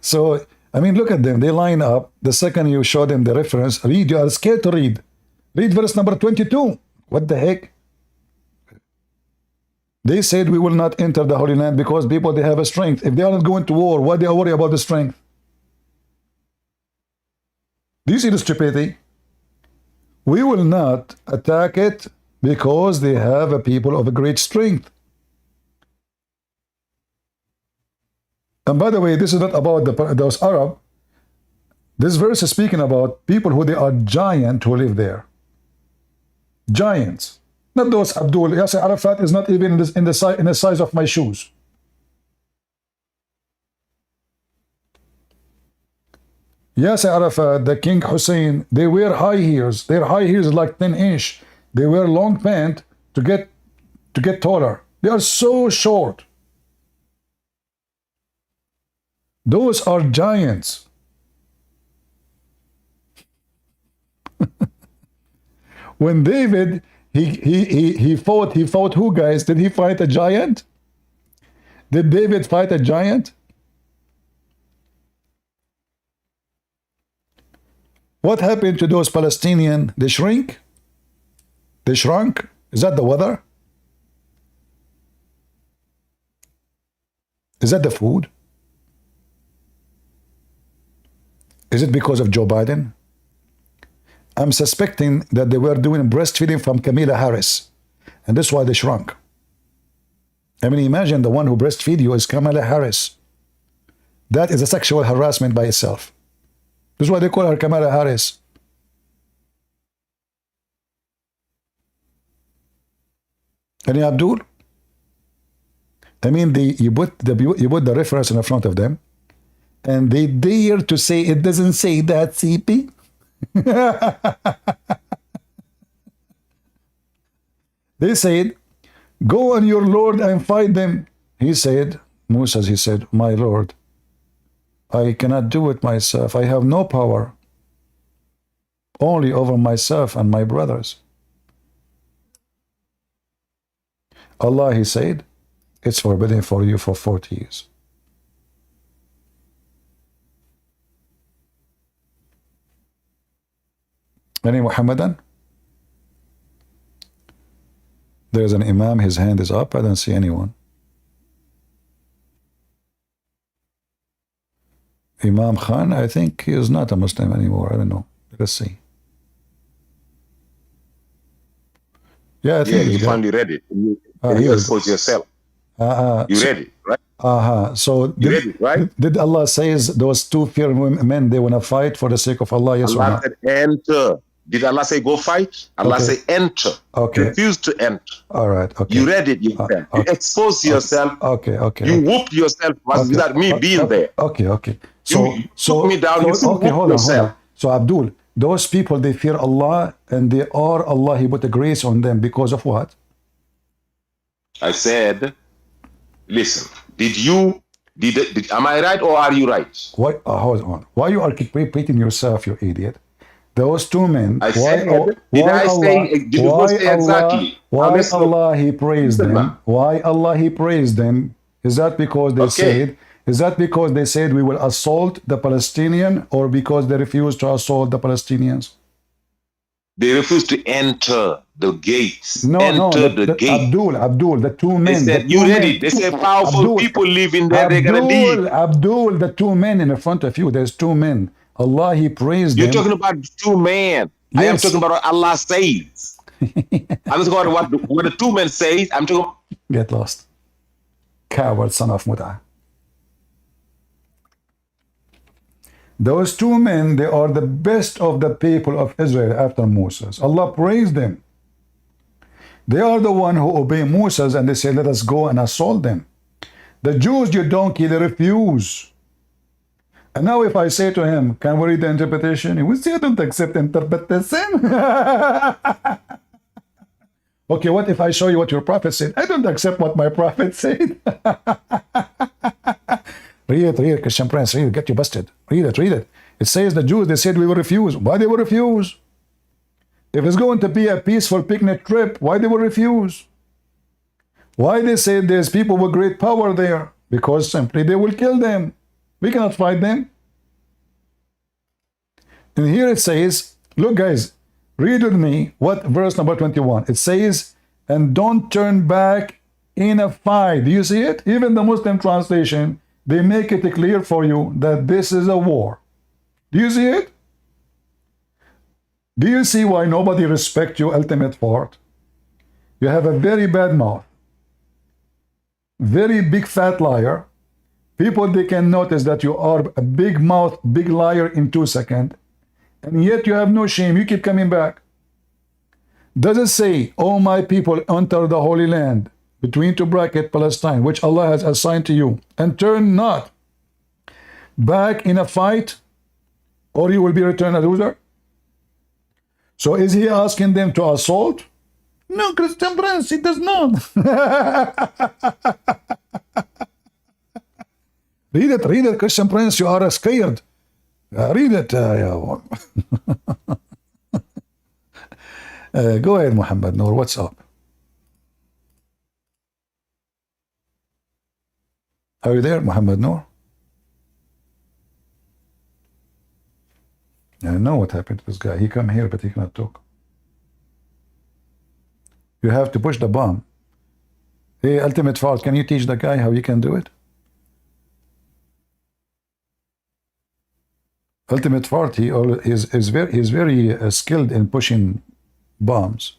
So I mean, look at them. They line up. The second you show them the reference, read. You are scared to read. Read verse number 22. What the heck? They said we will not enter the Holy Land because people, they have a strength. If they are not going to war, why they are worried about the strength? Do you see the stupidity? We will not attack it because they have a people of a great strength. And by the way, this is not about those Arab. This verse is speaking about people who they are giant who live there. Giants. Not those Abdul. Yasser Arafat is not even in the size of my shoes. Yasser Arafat, the King Hussein, they wear high heels. Their high heels is like 10-inch. They wear long pants to get taller. They are so short. Those are giants. When David he fought who, guys? Did he fight a giant? Did David fight a giant? What happened to those Palestinians? They shrink? They shrunk? Is that the weather? Is that the food? Is it because of Joe Biden? I'm suspecting that they were doing breastfeeding from Kamala Harris, and that's why they shrunk. I mean, imagine the one who breastfeed you is Kamala Harris. That is a sexual harassment by itself. That's why they call her Kamala Harris. Any Abdul? I mean, you put the reference in front of them, and they dare to say it doesn't say that, CP. They said, go on your Lord and fight them. He said, Musa, he said, my Lord, I cannot do it myself. I have no power, only over myself and my brothers. Allah, he said, it's forbidden for you for 40 years. Any Muhammadan? There's an Imam, his hand is up. I don't see anyone. Imam Khan, I think he is not a Muslim anymore. I don't know. Let's see. Yeah, I think you finally read it. You expose yourself. You read it, right? So you read it, right? Did Allah says those two fear men, they want to fight for the sake of Allah? Yes Allah or no? said enter. Did Allah say go fight? Allah Okay. say enter. Okay. Refuse to enter. All right. Okay. You read it yourself. You okay. exposed yourself. Okay. Okay. You whooped yourself without me being there. Okay. Okay. So You took me down. You okay. Hold yourself. on. So Abdul, those people, they fear Allah, and they are Allah. He put a grace on them because of what? I said, listen. Am I right or are you right? Why? Hold on. Why you are keep repeating yourself, you idiot? Those two men. I said, did I say exactly? Why Allah he praised them? Why Allah he praised them? Is that because they said? Is that because they said we will assault the Palestinian, or because they refused to assault the Palestinians? They refused to enter the gates. No, the gate. Abdul, the two men. They said, you read it. They said, powerful Abdul, people living there, they're going to leave. Abdul, the two men in front of you, there's two men. Allah, he praised them. You're talking about two men. Yes. I am talking about what Allah says. I'm talking about what the two men say. I'm talking about... Get lost. Coward son of Mut'ah. Those two men, they are the best of the people of Israel after Moses. Allah praised them. They are the one who obey Moses, and they say, let us go and assault them. The Jews, you donkey, they refuse. And now if I say to him, can we read the interpretation? He will say, I don't accept interpretation. Okay, what if I show you what your prophet said? I don't accept what my prophet said. Read it, Christian Prince, read it, get you busted. Read it. It says the Jews, they said we will refuse. Why they will refuse? If it's going to be a peaceful picnic trip, why they will refuse? Why they say there's people with great power there? Because simply they will kill them. We cannot fight them. And here it says, look guys, read with me what verse number 21. It says, and don't turn back in a fight. Do you see it? Even the Muslim translation, they make it clear for you that this is a war. Do you see it? Do you see why nobody respects your ultimate part? You have a very bad mouth, very big fat liar. People, they can notice that you are a big mouth, big liar in 2 seconds, and yet you have no shame. You keep coming back. Does it say, oh my people, enter the Holy Land, between two brackets, Palestine, which Allah has assigned to you, and turn not back in a fight, or you will be returned a loser? So is he asking them to assault? No, Christian Prince, he does not. Read it, Christian Prince, you are scared. Read it. Yeah. Go ahead, Mohammed Noor, what's up? Are you there, Mohammed Noor? I know what happened to this guy. He come here, but he cannot talk. You have to push the bomb. Hey, ultimate fault, can you teach the guy how you can do it? Ultimate fault, he is very skilled in pushing bombs.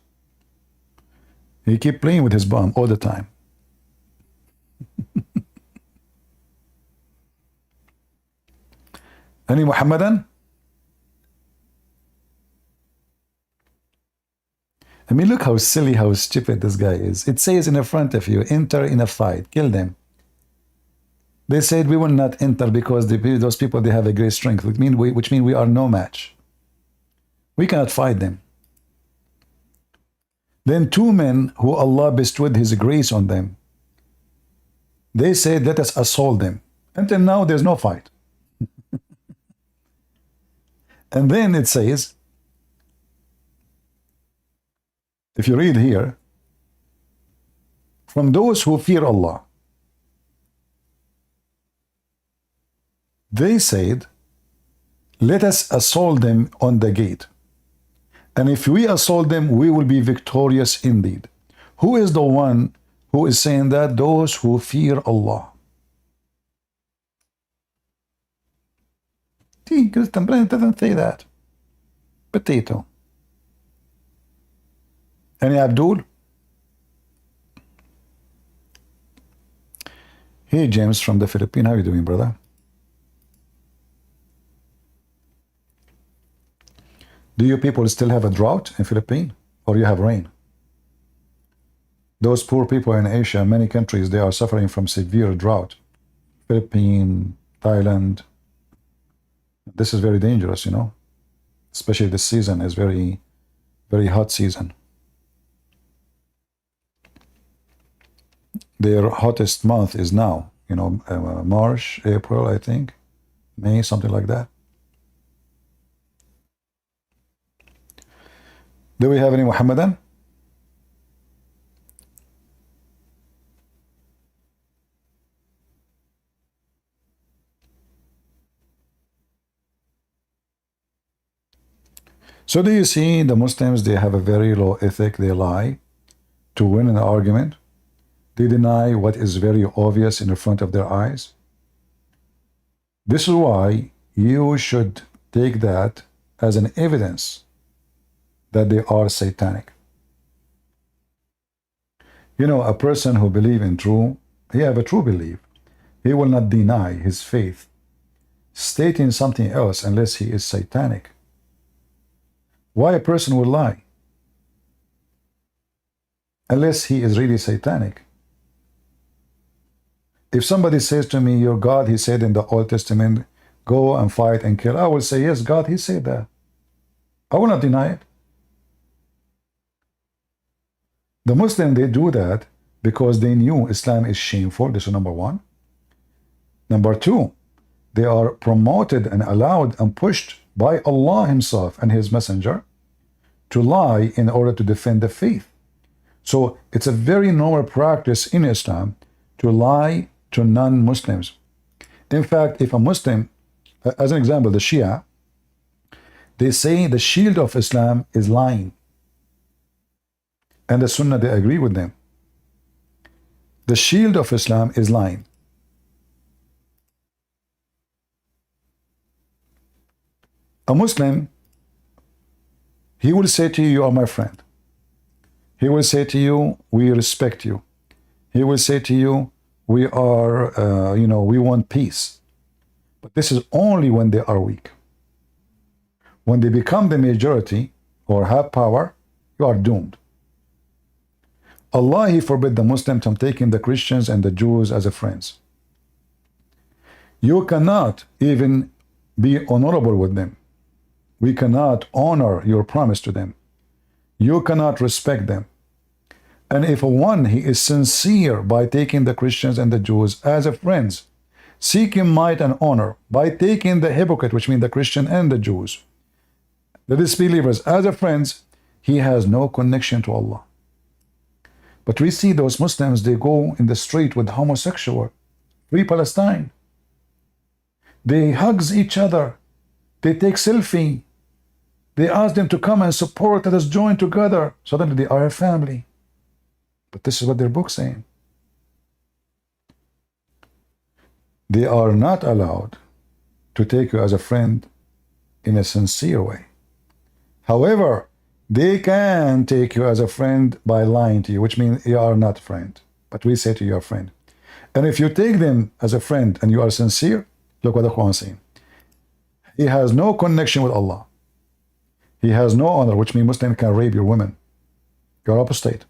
He keep playing with his bomb all the time. Any Muhammadan? I mean, look how silly, how stupid this guy is. It says in the front of you, enter in a fight, kill them. They said we will not enter because those people, they have a great strength, which means we are no match. We cannot fight them. Then 2 men who Allah bestowed His grace on them, they said, let us assault them. Until now, there's no fight. And then it says, if you read here, from those who fear Allah, they said, let us assault them on the gate. And if we assault them, we will be victorious indeed. Who is the one who is saying that? Those who fear Allah. Christian Brand doesn't say that. Potato. Any Abdul? Hey, James from the Philippines. How are you doing, brother? Do you people still have a drought in Philippines? Or you have rain? Those poor people in Asia, many countries, they are suffering from severe drought. Philippines, Thailand. This is very dangerous, you know. Especially this season is very, very hot season. Their hottest month is now, you know, March, April, I think, May, something like that. Do we have any Muhammadan? So do you see the Muslims, they have a very low ethic, they lie to win an argument. They deny what is very obvious in the front of their eyes. This is why you should take that as an evidence that they are satanic. You know, a person who believes in true, he have a true belief. He will not deny his faith, stating something else unless he is satanic. Why a person will lie? Unless he is really satanic. If somebody says to me, your God, he said in the Old Testament, go and fight and kill, I will say, yes, God, he said that. I will not deny it. The Muslims, they do that because they knew Islam is shameful. This is number one. Number two, they are promoted and allowed and pushed by Allah himself and his messenger to lie in order to defend the faith. So it's a very normal practice in Islam to lie to non-Muslims. In fact, if a Muslim, as an example, the Shia, They say the shield of Islam is lying. And the Sunnah, they agree with them. The shield of Islam is lying. A Muslim, he will say to you, you are my friend. He will say to you, we respect you. He will say to you, we are, we want peace. But this is only when they are weak. When they become the majority or have power, you are doomed. Allah, He forbid the Muslim from taking the Christians and the Jews as a friends. You cannot even be honorable with them. We cannot honor your promise to them. You cannot respect them. And if one, he is sincere by taking the Christians and the Jews as a friends, seeking might and honor by taking the hypocrite, which means the Christian and the Jews, the disbelievers as a friends, he has no connection to Allah. But we see those Muslims, they go in the street with homosexual, free Palestine. They hugs each other. They take selfie. They ask them to come and support, let us join together. Suddenly they are a family. But this is what their book's saying. They are not allowed to take you as a friend in a sincere way. However, they can take you as a friend by lying to you, which means you are not a friend. But we say to you, a friend. And if you take them as a friend and you are sincere, look what the Quran is saying. He has no connection with Allah. He has no honor, which means Muslim can rape your women. You're apostate.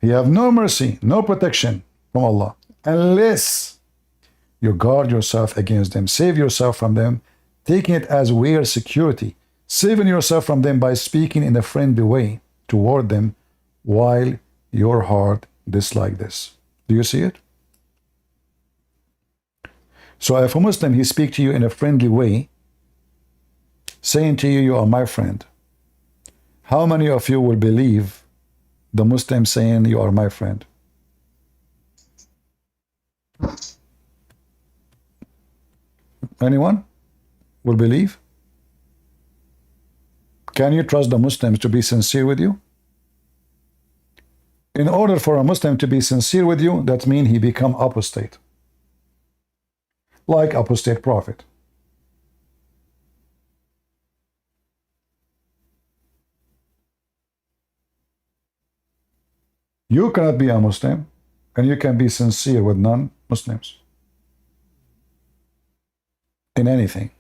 He have no mercy, no protection from Allah, unless you guard yourself against them, save yourself from them, taking it as weird security, saving yourself from them by speaking in a friendly way toward them while your heart dislike this. Do you see it? So if a Muslim, he speak to you in a friendly way, saying to you, you are my friend, how many of you will believe the Muslim saying, you are my friend? Anyone will believe? Can you trust the Muslims to be sincere with you? In order for a Muslim to be sincere with you, that means he become apostate. Like apostate prophet. You cannot be a Muslim, and you can be sincere with non-Muslims in anything.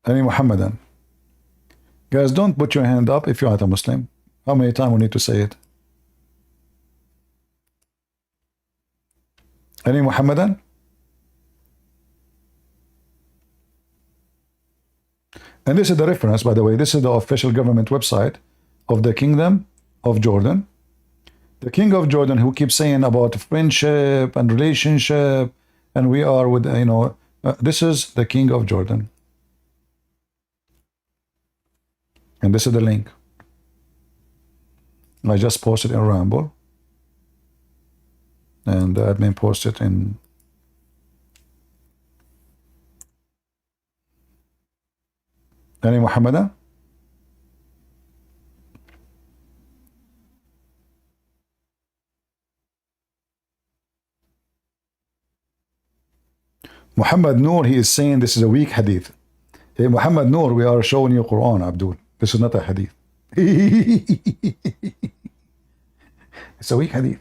Any Muhammadan? Guys, don't put your hand up if you're not a Muslim. How many times we need to say it? Any Muhammadan? And this is the reference, by the way. This is the official government website of the Kingdom of Jordan. The King of Jordan, who keeps saying about friendship and relationship, and we are with, this is the King of Jordan. And this is the link. I just posted in Ramble. And the admin posted in any Muhammadan? Muhammad Noor, he is saying this is a weak hadith. Hey, Muhammad Noor, we are showing you Quran, Abdul. This is not a hadith. It's a weak hadith.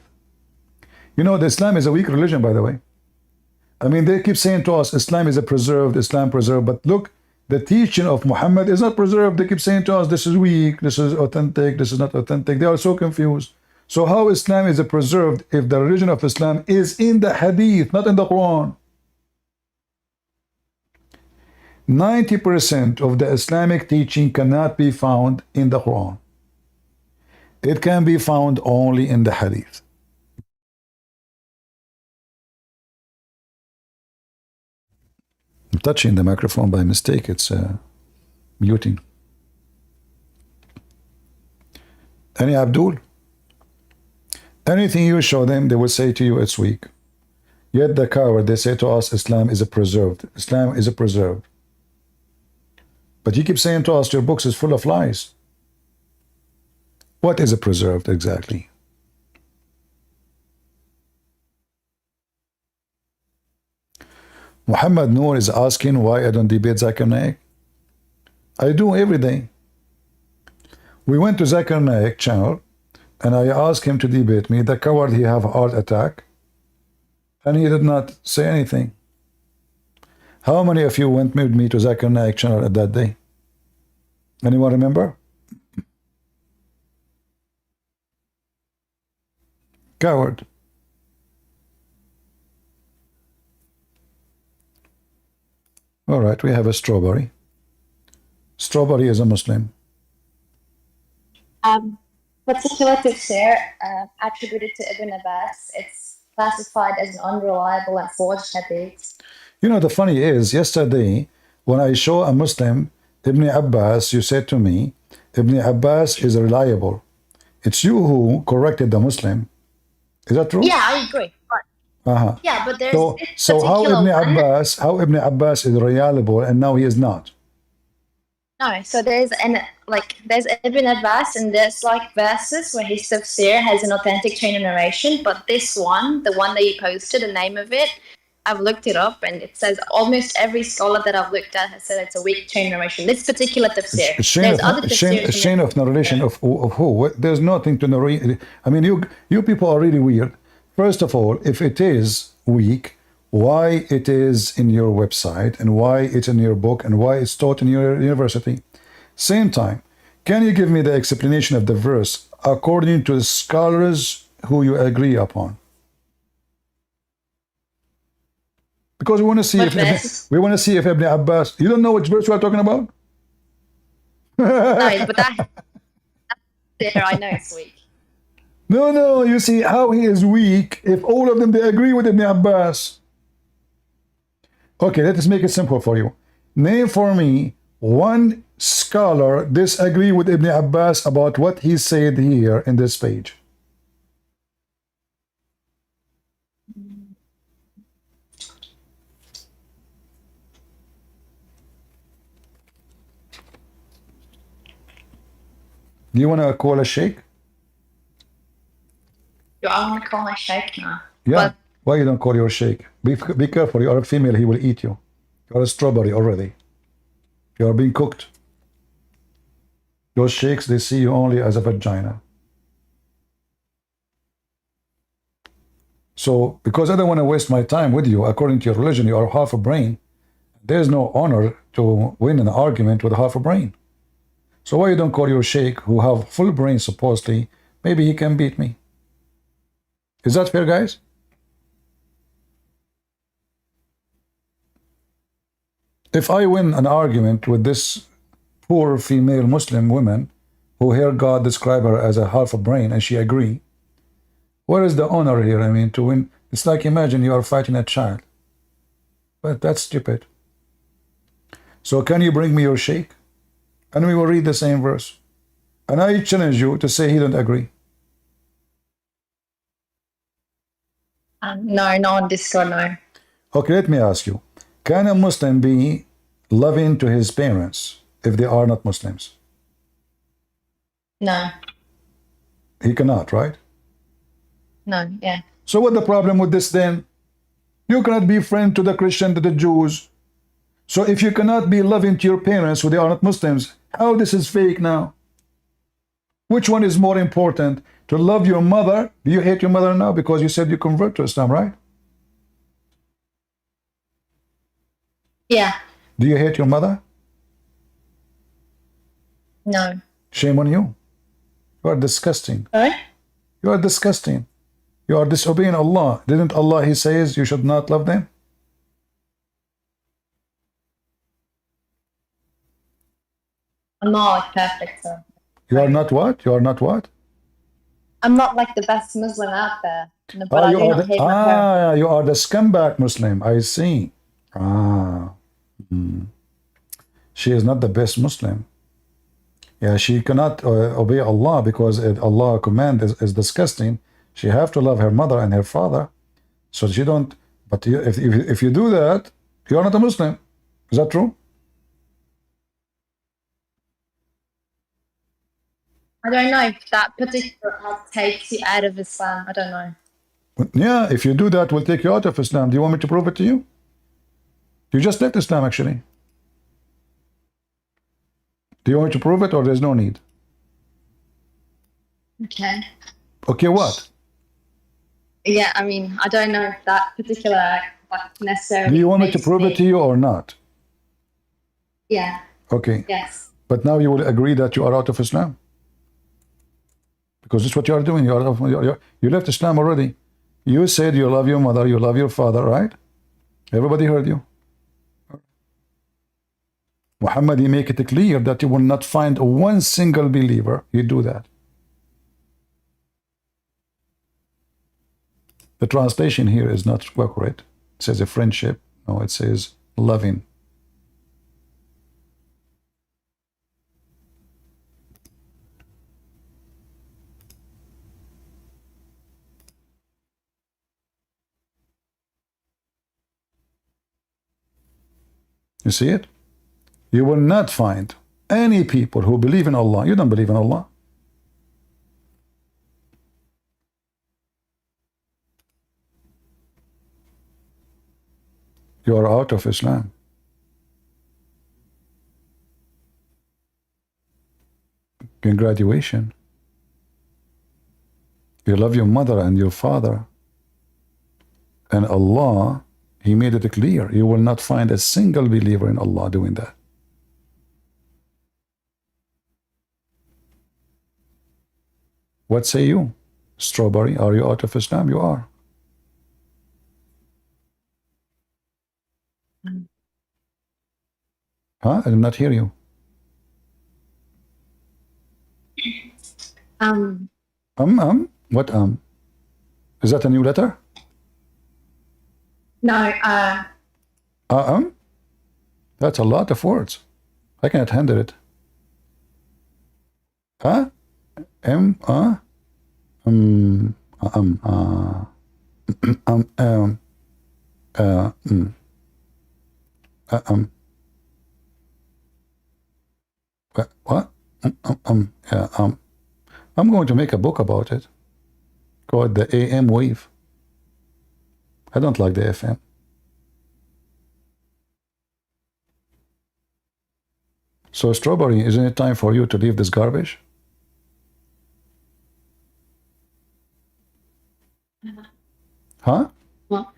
You know, the Islam is a weak religion, by the way. I mean, they keep saying to us, Islam is a preserved, Islam preserved. But look, the teaching of Muhammad is not preserved. They keep saying to us, this is weak, this is authentic, this is not authentic. They are so confused. So how Islam is preserved if the religion of Islam is in the hadith, not in the Quran? 90% of the Islamic teaching cannot be found in the Quran. It can be found only in the hadith. I'm touching the microphone by mistake. It's muting. Any Abdul? Anything you show them, they will say to you it's weak. Yet the coward, they say to us, Islam is a preserved. Islam is a preserved. But you keep saying to us, your books is full of lies. What is a preserved exactly? Muhammad Noor is asking why I don't debate Zakir Naik. I do every day. We went to Zakir Naik channel and I asked him to debate me. The coward, he have a heart attack and he did not say anything. How many of you went with me to Zakir Naik channel at that day? Anyone remember? Coward. All right, we have a strawberry. Strawberry is a Muslim. Particular tafsir attributed to Ibn Abbas, it's classified as an unreliable and forged hadith. You know, the funny is, yesterday, when I show a Muslim, Ibn Abbas, you said to me, Ibn Abbas is reliable. It's you who corrected the Muslim. Is that true? Yeah, I agree. But, yeah, but there's so how Ibn Abbas is reliable and now he is not? No, so there's Ibn Abbas and there's like verses where his tafsir has an authentic chain of narration, but this one, the one that you posted, the name of it, I've looked it up and it says almost every scholar that I've looked at has said it's a weak chain of narration. This particular tafsir. Chain of narration of who? There's nothing to narrate. I mean, you people are really weird. First of all, if it is weak, why it is in your website and why it's in your book and why it's taught in your university? Same time, can you give me the explanation of the verse according to the scholars who you agree upon? Because we want to see if Ibn Abbas. You don't know which verse we are talking about? No, but that's there. I know it's weak. No. You see how he is weak if all of them they agree with Ibn Abbas. Okay, let us make it simple for you. Name for me one scholar disagree with Ibn Abbas about what he said here in this page. Do you want to call a sheikh? Do I want to call my sheikh now? Yeah. But why you don't call your sheikh? Be careful. You are a female. He will eat you. You are a strawberry already. You are being cooked. Those sheikhs, they see you only as a vagina. So, because I don't want to waste my time with you, according to your religion, you are half a brain. There is no honor to win an argument with half a brain. So why you don't call your sheikh who have full brain supposedly? Maybe he can beat me. Is that fair, guys? If I win an argument with this poor female Muslim woman who hear God describe her as a half a brain and she agree, where is the honor here? I mean, to win, it's like imagine you are fighting a child. But that's stupid. So can you bring me your sheikh? And we will read the same verse. And I challenge you to say he don't agree. no, not on Discord, no. Okay, let me ask you. Can a Muslim be loving to his parents if they are not Muslims? No. He cannot, right? No, yeah. So what's the problem with this then? You cannot be friend to the Christian, to the Jews. So if you cannot be loving to your parents who they are not Muslims, how this is fake now? Which one is more important? To love your mother? Do you hate your mother now because you said you convert to Islam, right? Yeah. Do you hate your mother? No. Shame on you. You are disgusting. Sorry? You are disgusting. You are disobeying Allah. Didn't Allah, He says you should not love them? I'm not like perfect, so. You are not what? You are not what? I'm not like the best Muslim out there. But I do not hate my parents. You are the scumbag Muslim. I see. She is not the best Muslim. Yeah, she cannot obey Allah because Allah command is disgusting. She have to love her mother and her father. So she don't But if you do that, you are not a Muslim. Is that true? I don't know if that particular act takes you out of Islam. I don't know. Yeah, if you do that, we'll take you out of Islam. Do you want me to prove it to you? You just left Islam, actually. Do you want me to prove it, or there's no need? Okay. Okay, what? Yeah, I mean, I don't know if that particular act necessarily. Do you want me to makes prove it to you or not? Yeah. Okay. Yes. But now you will agree that you are out of Islam. Because this is what you are doing. You left Islam already. You said you love your mother, you love your father, right? Everybody heard you. Muhammad, he make it clear that you will not find one single believer. You do that. The translation here is not accurate. It says a friendship. No, it says loving. You see it? You will not find any people who believe in Allah. You don't believe in Allah. You are out of Islam. Congratulations. You love your mother and your father. And Allah, He made it clear. You will not find a single believer in Allah doing that. What say you? Strawberry, are you out of Islam? You are. Huh? I did not hear you. What Is that a new letter? No, That's a lot of words. I cannot handle it. Huh? What? I'm going to make a book about it called the AM wave. I don't like the FM. So, Strawberry, isn't it time for you to leave this garbage? Huh? well,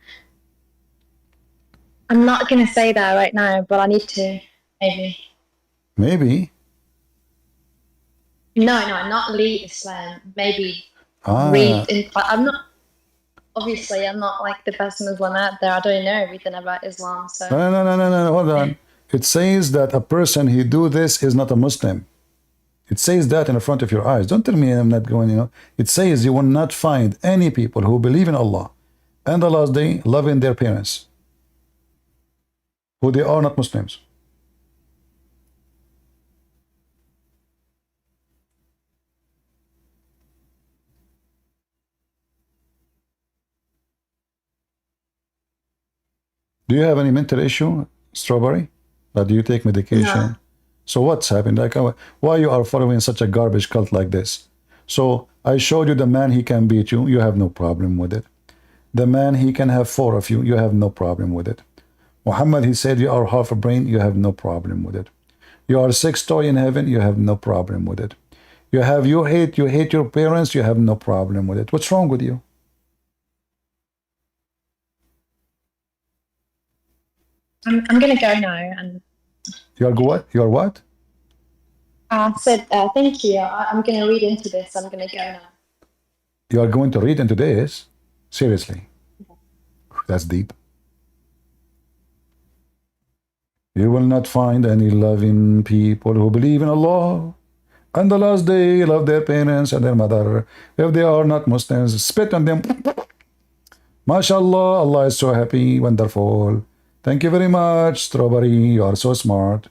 I'm not going to say that right now, but I need to, maybe. Maybe. No, not leave Islam. Maybe Ah. read. I'm not. Obviously, I'm not like the best Muslim out there. I don't know everything about Islam. So No, hold on. It says that a person who do this is not a Muslim. It says that in the front of your eyes. Don't tell me I'm not going, It says you will not find any people who believe in Allah and the last day loving their parents, who they are not Muslims. Do you have any mental issue, Strawberry? That do you take medication? No. So what's happened? Like, why you are following such a garbage cult like this? So I showed you the man, he can beat you. You have no problem with it. The man, he can have 4 of you. You have no problem with it. Muhammad, he said you are half a brain. You have no problem with it. You are 6 toy in heaven. You have no problem with it. You hate your parents. You have no problem with it. What's wrong with you? I'm going to go now. And You are what? You are what? I said, thank you. I'm going to read into this. I'm going to go now. You are going to read into this? Seriously? That's deep. You will not find any loving people who believe in Allah and the last day love their parents and their mother. If they are not Muslims, spit on them. MashaAllah, Allah is so happy, wonderful. Thank you very much, Strawberry. You are so smart.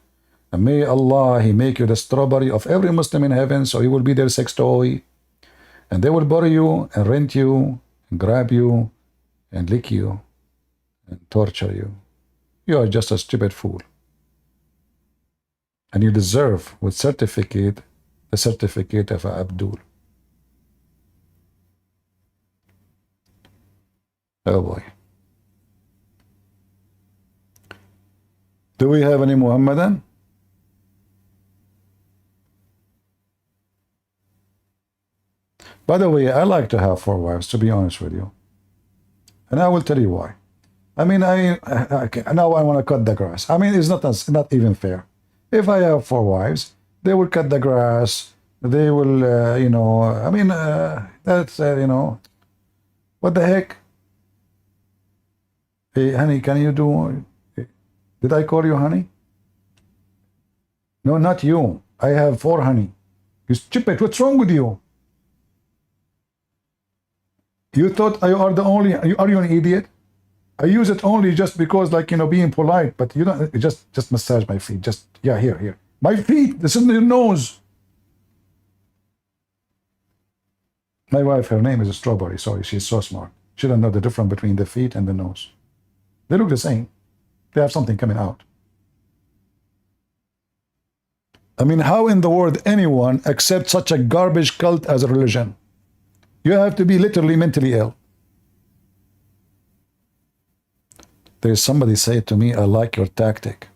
And may Allah, He make you the strawberry of every Muslim in heaven, so you will be their sex toy. And they will bury you and rent you and grab you and lick you. and torture you. You are just a stupid fool. And you deserve with certificate, the certificate of Abdul. Oh boy. Do we have any Muhammadan? By the way, I like to have 4 wives, to be honest with you. And I will tell you why. I mean, okay, now I want to cut the grass. I mean, it's not even fair. If I have 4 wives, they will cut the grass. They will, you know, I mean, that's, you know, what the heck? Hey, honey, can you do, did I call you honey? No, not you. I have 4 honey. You stupid, what's wrong with you? You thought you are the only, are you an idiot? I use it only just because, like, you know, being polite, but you don't, just massage my feet. Just, yeah, here. My feet, this is your nose. My wife, her name is Strawberry, sorry, she's so smart. She doesn't know the difference between the feet and the nose. They look the same. They have something coming out. I mean, how in the world anyone accepts such a garbage cult as a religion? You have to be literally mentally ill. There's somebody say to me, I like your tactic.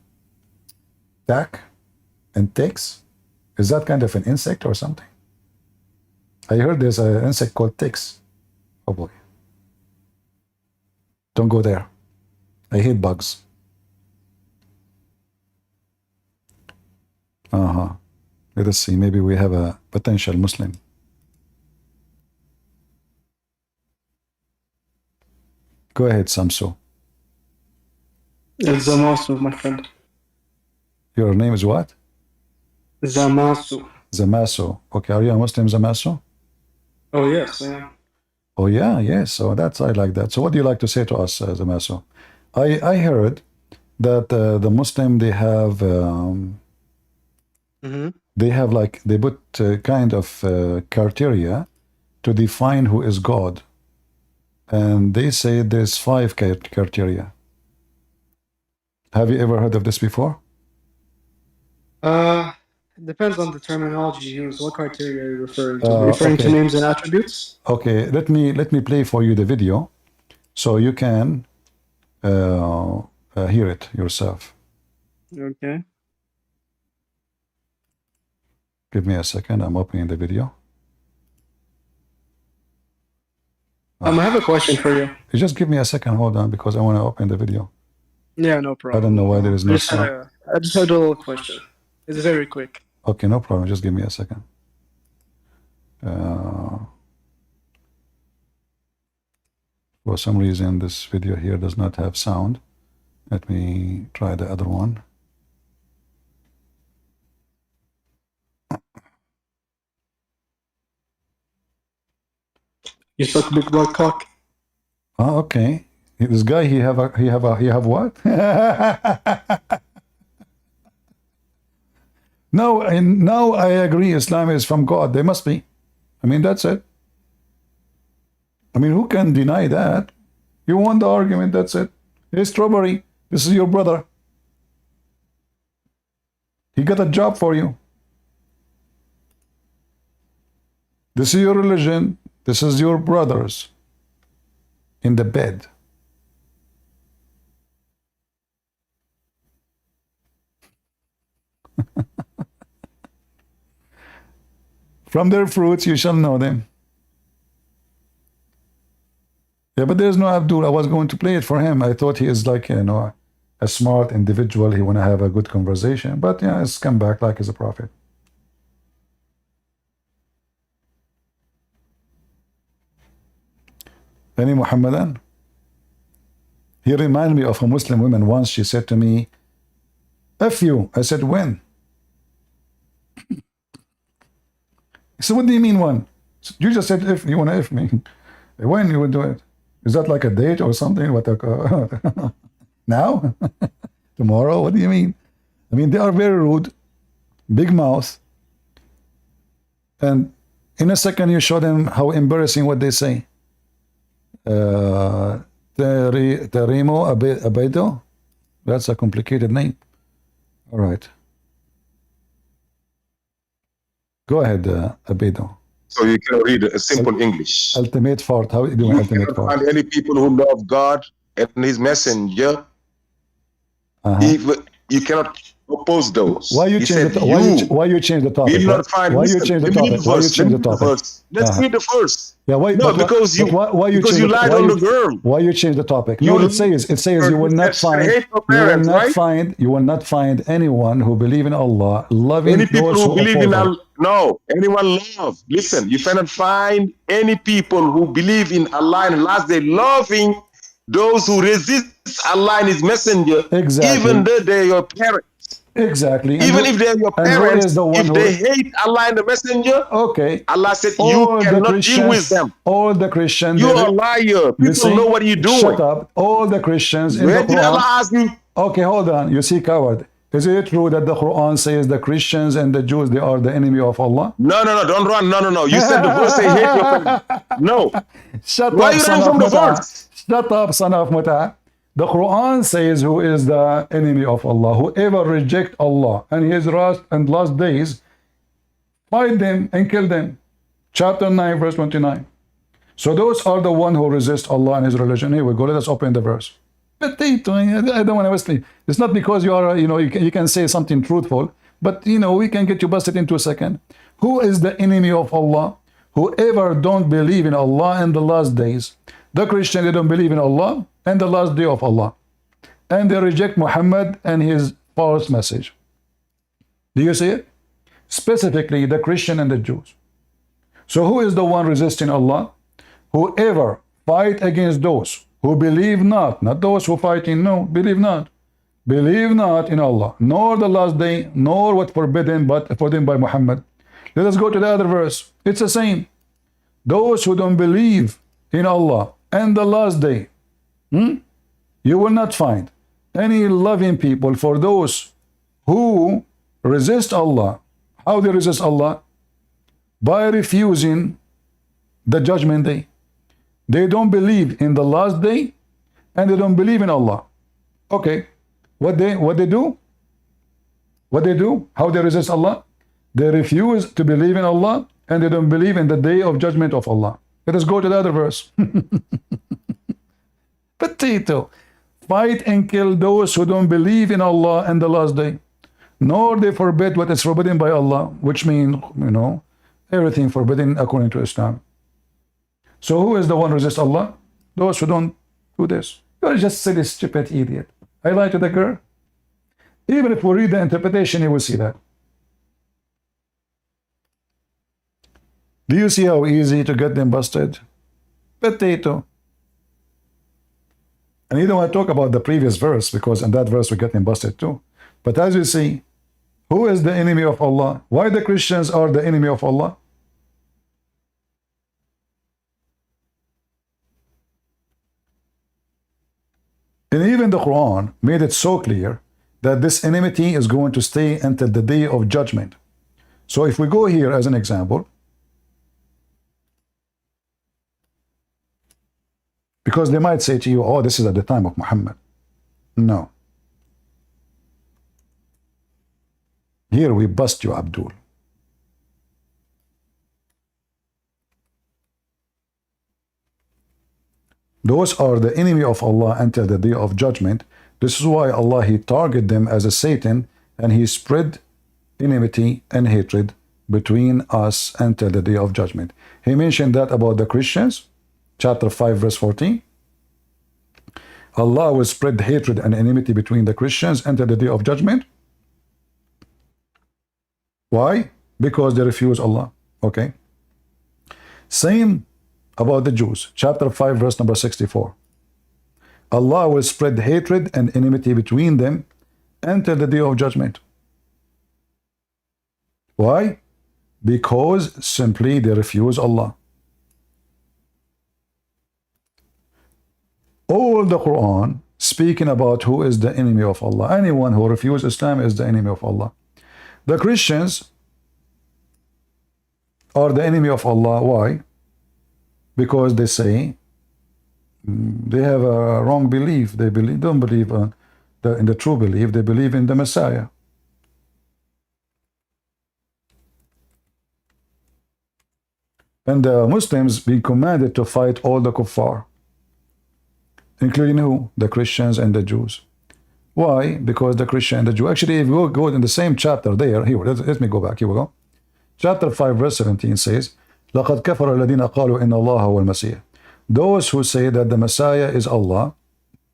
Tack and ticks? Is that kind of an insect or something? I heard there's an insect called ticks. Oh boy. Don't go there. I hate bugs. Let us see. Maybe we have a potential Muslim. Go ahead, Samso. It's Zamasu, my friend. Your name is what? Zamasu. Zamaso. Okay, are you a Muslim, Zamaso? Oh, yes, I am. Oh, yeah, yes. So that's, I like that. So what do you like to say to us, Zamaso? I heard that the Muslim, they have, they have like, they put kind of criteria to define who is God. And they say there's 5 criteria. Have you ever heard of this before? Depends on the terminology used. What criteria are you referring to? Referring to names and attributes? Okay, let me play for you the video so you can hear it yourself. Okay. Give me a second. I'm opening the video. I have a question for you. You just give me a second. Hold on, because I want to open the video. Yeah, no problem. I don't know why there is no sound. I just had a little question. It's very quick. Okay, no problem. Just give me a second. For some reason, this video here does not have sound. Let me try the other one. You suck big black cock. Oh, okay. This guy, he have what? No, and now I agree. Islam is from God. They must be. I mean, that's it. I mean, who can deny that? You won the argument. That's it. Hey, Strawberry, this is your brother. He got a job for you. This is your religion. This is your brothers in the bed. From their fruits you shall know them. Yeah, but there's no Abdul. I was going to play it for him. I thought he is like, you know, a smart individual. He want to have a good conversation. But yeah, it's come back like he's a prophet. Any Muhammadan? He reminded me of a Muslim woman once. She said to me, F you. I said, when? He said, what do you mean when? You just said if you want to F me. When you would do it? Is that like a date or something? What? Now? Tomorrow? What do you mean? I mean, they are very rude, big mouth, and in a second you show them how embarrassing what they say. Terimo Abedo? That's a complicated name. All right. Go ahead, Abedo. So you can read a simple English. Ultimate fort. How are you doing, You ultimate cannot fort? find any people who love God and His messenger. If you cannot oppose those. Why you He change said, the why you change the topic? will not find. Why you Listen, change the let me read topic? the Why you verse. change the Let me read topic? the verse. Let's read the verse. Yeah, why? No, because you lied on the girl. Why you change the topic? You No, it says you will not find hate your parents, right? you will not find anyone who believe in Allah loving Any people those who believe in oppose Allah, no, anyone love. Listen, you cannot find any people who believe in Allah and last day loving those who resist Allah and His messenger, Exactly. even though they're your parents. Exactly. Even if they're your parents, if they hate Allah and the messenger, okay, Allah said you cannot deal with them. All the Christians, you're a liar. People know what you're doing. Shut up. All the Christians in Where the did Quran. Allah ask you? Okay, hold on. You see, coward. Is it true that the Quran says the Christians and the Jews, they are the enemy of Allah? No, don't run. No. You said the verse say hate your family. No. Shut Why up, you son running of from the Muta. verse? Shut up, son of Muta. The Quran says who is the enemy of Allah. Whoever reject Allah and His last days, fight them and kill them. Chapter 9, verse 29. So those are the one who resist Allah and His religion. Here we go. Let us open the verse. But I don't want to waste it. It's not because you are, you can say something truthful, but we can get you busted into a second. Who is the enemy of Allah? Whoever don't believe in Allah and the last days. The Christian, they don't believe in Allah and the last day of Allah. And they reject Muhammad and his false message. Do you see it? Specifically, the Christian and the Jews. So who is the one resisting Allah? Whoever fight against those who believe not those who fight in, no, believe not in Allah, nor the last day, nor what forbidden but forbidden by Muhammad. Let us go to the other verse. It's the same. Those who don't believe in Allah and the last day, you will not find any loving people for those who resist Allah. How they resist Allah? By refusing the judgment day. They don't believe in the last day and they don't believe in Allah. Okay, what they do? What they do? How they resist Allah? They refuse to believe in Allah and they don't believe in the day of judgment of Allah. Let us go to the other verse. Potato. Fight and kill those who don't believe in Allah and the last day, nor they forbid what is forbidden by Allah, which means, everything forbidden according to Islam. So who is the one who resists Allah? Those who don't do this. You're just silly, stupid idiot. I lied to the girl. Even if we read the interpretation, you will see that. Do you see how easy to get them busted? Potato. And you don't want to talk about the previous verse, because in that verse we get them busted too. But as you see, who is the enemy of Allah? Why the Christians are the enemy of Allah? And even the Quran made it so clear that this enmity is going to stay until the day of judgment. So if we go here as an example, because they might say to you, oh, this is at the time of Muhammad. No. Here we bust you, Abdul. Those are the enemy of Allah until the day of judgment. This is why Allah, He targeted them as a Satan, and He spread enmity and hatred between us until the day of judgment. He mentioned that about the Christians, chapter 5, verse 14. Allah will spread hatred and enmity between the Christians until the day of judgment. Why? Because they refuse Allah. Okay. Same about the Jews, chapter 5, verse number 64. Allah will spread hatred and enmity between them until the day of judgment. Why? Because simply they refuse Allah. All the Quran speaking about who is the enemy of Allah. Anyone who refuses Islam is the enemy of Allah. The Christians are the enemy of Allah. Why? Because they say they have a wrong belief. They don't believe in the true belief. They believe in the Messiah. And the Muslims being commanded to fight all the kuffar, including who? The Christians and the Jews. Why? Because the Christian and the Jew. Actually, if we go in the same chapter there, here, let me go back. Here we go. Chapter 5, verse 17 says, لَقَدْ كَفَرَ الَّذِينَ قَالُوا إِنَّ اللَّهَ هُوَ الْمَسِيحِ. Those who say that the Messiah is Allah,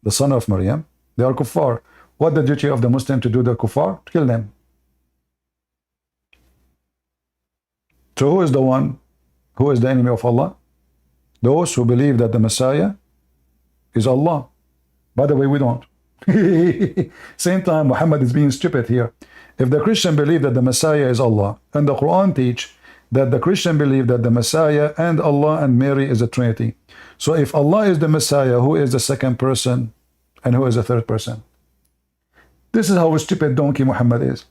the son of Maryam, they are kuffar. What the duty of the Muslim to do the kuffar? To kill them. So who is the one? Who is the enemy of Allah? Those who believe that the Messiah is Allah. By the way, we don't. Same time, Muhammad is being stupid here. If the Christian believe that the Messiah is Allah, and the Quran teach that the Christian believe that the Messiah and Allah and Mary is a Trinity. So if Allah is the Messiah, who is the second person and who is the third person? This is how stupid donkey Muhammad is.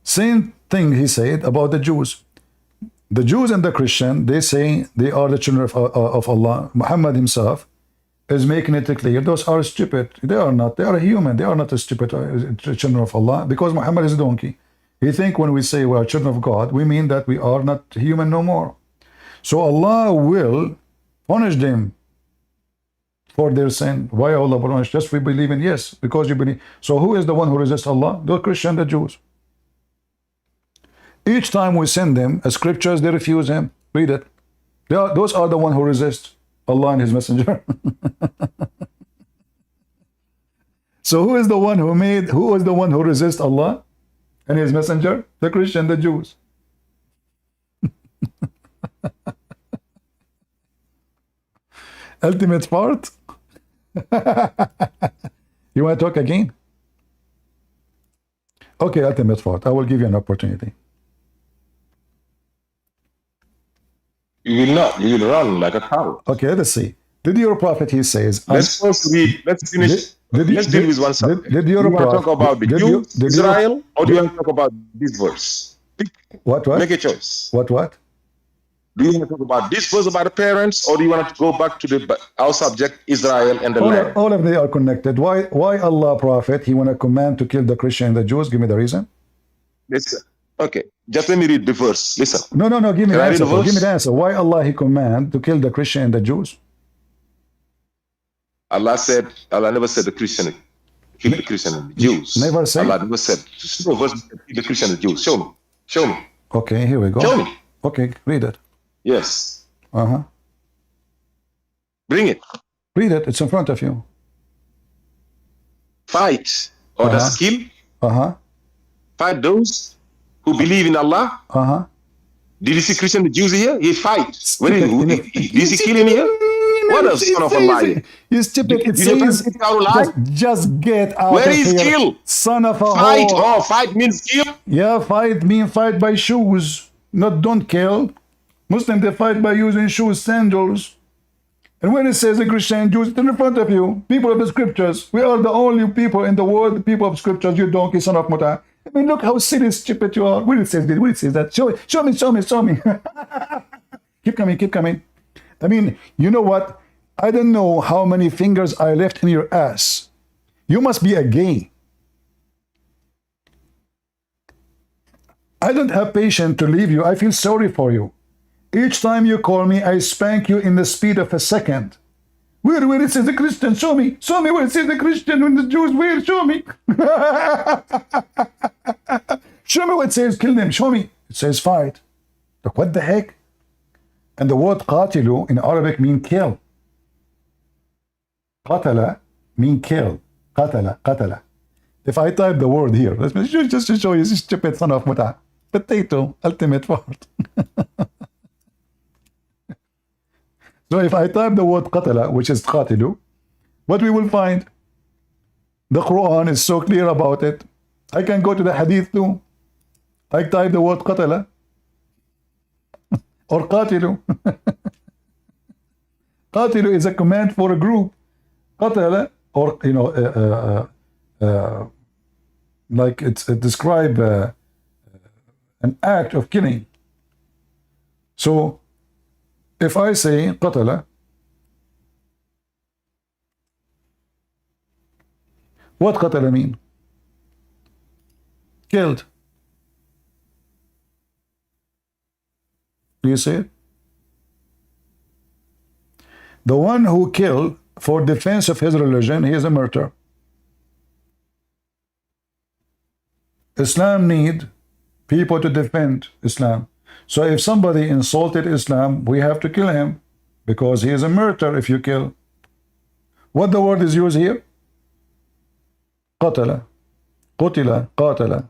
Same thing he said about the Jews. The Jews and the Christian, they say they are the children of Allah. Muhammad himself is making it clear. Those are stupid. They are not. They are human. They are not a stupid children of Allah, because Muhammad is a donkey. He think when we say we are children of God, we mean that we are not human no more. So Allah will punish them for their sin. Why Allah punish? Just we believe in, yes, because you believe. So who is the one who resists Allah? The Christian, the Jews. Each time we send them a scriptures, they refuse him. Read it. Those are the one who resist Allah and His Messenger. So who is the one who is the one who resists Allah and His Messenger? The Christian, the Jews. Ultimate part. You want to talk again? Okay, ultimate part. I will give you an opportunity. You will not. You will run like a cow. Okay, let's see. Did your prophet, he says... Let's first read. Let's finish. Let's deal with one subject. Did do you your want to prophet... talk about the Jews, Israel, or do you want to talk about this verse? Pick. What? Make a choice. What? Do you want to talk about this verse about the parents, or do you want to go back to our subject, Israel and the land? All of them are connected. Why Allah prophet, he want to command to kill the Christian and the Jews? Give me the reason. Listen. Okay. Just let me read the verse. Listen. No. Give me Can the I read answer. the verse? Give me the answer. Why Allah he command to kill the Christian and the Jews? Allah never said the Christian, kill the Christian and the Jews. Never said? Allah never said, no verse, kill the Christian and the Jews. Show me. Okay, here we go. Show me. Okay, read it. Yes. Uh-huh. Bring it. Read it. It's in front of you. Fight. Or that's kill. Uh-huh. Fight those who believe in Allah. Uh-huh. Did you see Christian and Jews here? He fight. Did you see killing here? What a son of a liar. You stupid. It says, just get out Where of is here. kill? Son of a Fight. whore. Oh, fight means kill. Yeah, fight means fight by shoes. Not don't kill. Muslims, they fight by using shoes, sandals. And when it says the Christian Jews, it's in front of you. People of the scriptures. We are the only people in the world, the people of scriptures, you donkey, son of Muta. I mean, look how silly, stupid you are. Where it says this? Where it says that? Show me. Keep coming. I mean, you know what? I don't know how many fingers I left in your ass. You must be a gay. I don't have patience to leave you. I feel sorry for you. Each time you call me, I spank you in the speed of a second. Where it says the Christian? Show me where it says the Christian and the Jews. Where? Show me. Show me what it says. Kill them. Show me. It says fight. Look, what the heck? And the word qatilu in Arabic mean kill. Qatala mean kill. Qatala. If I type the word here, let me just to show you this stupid son of Muta. Potato, ultimate part. So if I type the word qatala, which is qatilu, what we will find? The Quran is so clear about it. I can go to the hadith too. I type the word qatala or qatilu. Qatilu is a command for a group. Qatala, or like it's describe an act of killing. So if I say qatala, What قتل mean? Killed. Do you see it? The one who killed for defense of his religion, he is a murderer. Islam need people to defend Islam. So if somebody insulted Islam, we have to kill him because he is a murderer if you kill. What the word is used here? قتل. قتل. قاتل.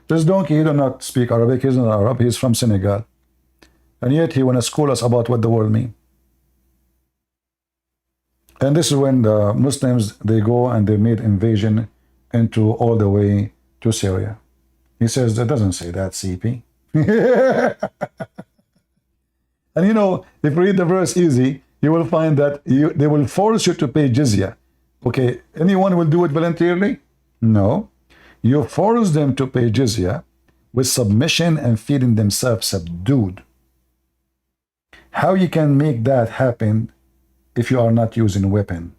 This donkey, he does not speak Arabic. He's not Arab. He's from Senegal. And yet he want to school us about what the word means. And this is when the Muslims, they go and they made invasion into all the way to Syria. He says, that doesn't say that, CP. And you know, if you read the verse easy, you will find that they will force you to pay jizya. Okay, anyone will do it voluntarily? No. You force them to pay jizya with submission and feeling themselves subdued. How you can make that happen if you are not using weapon?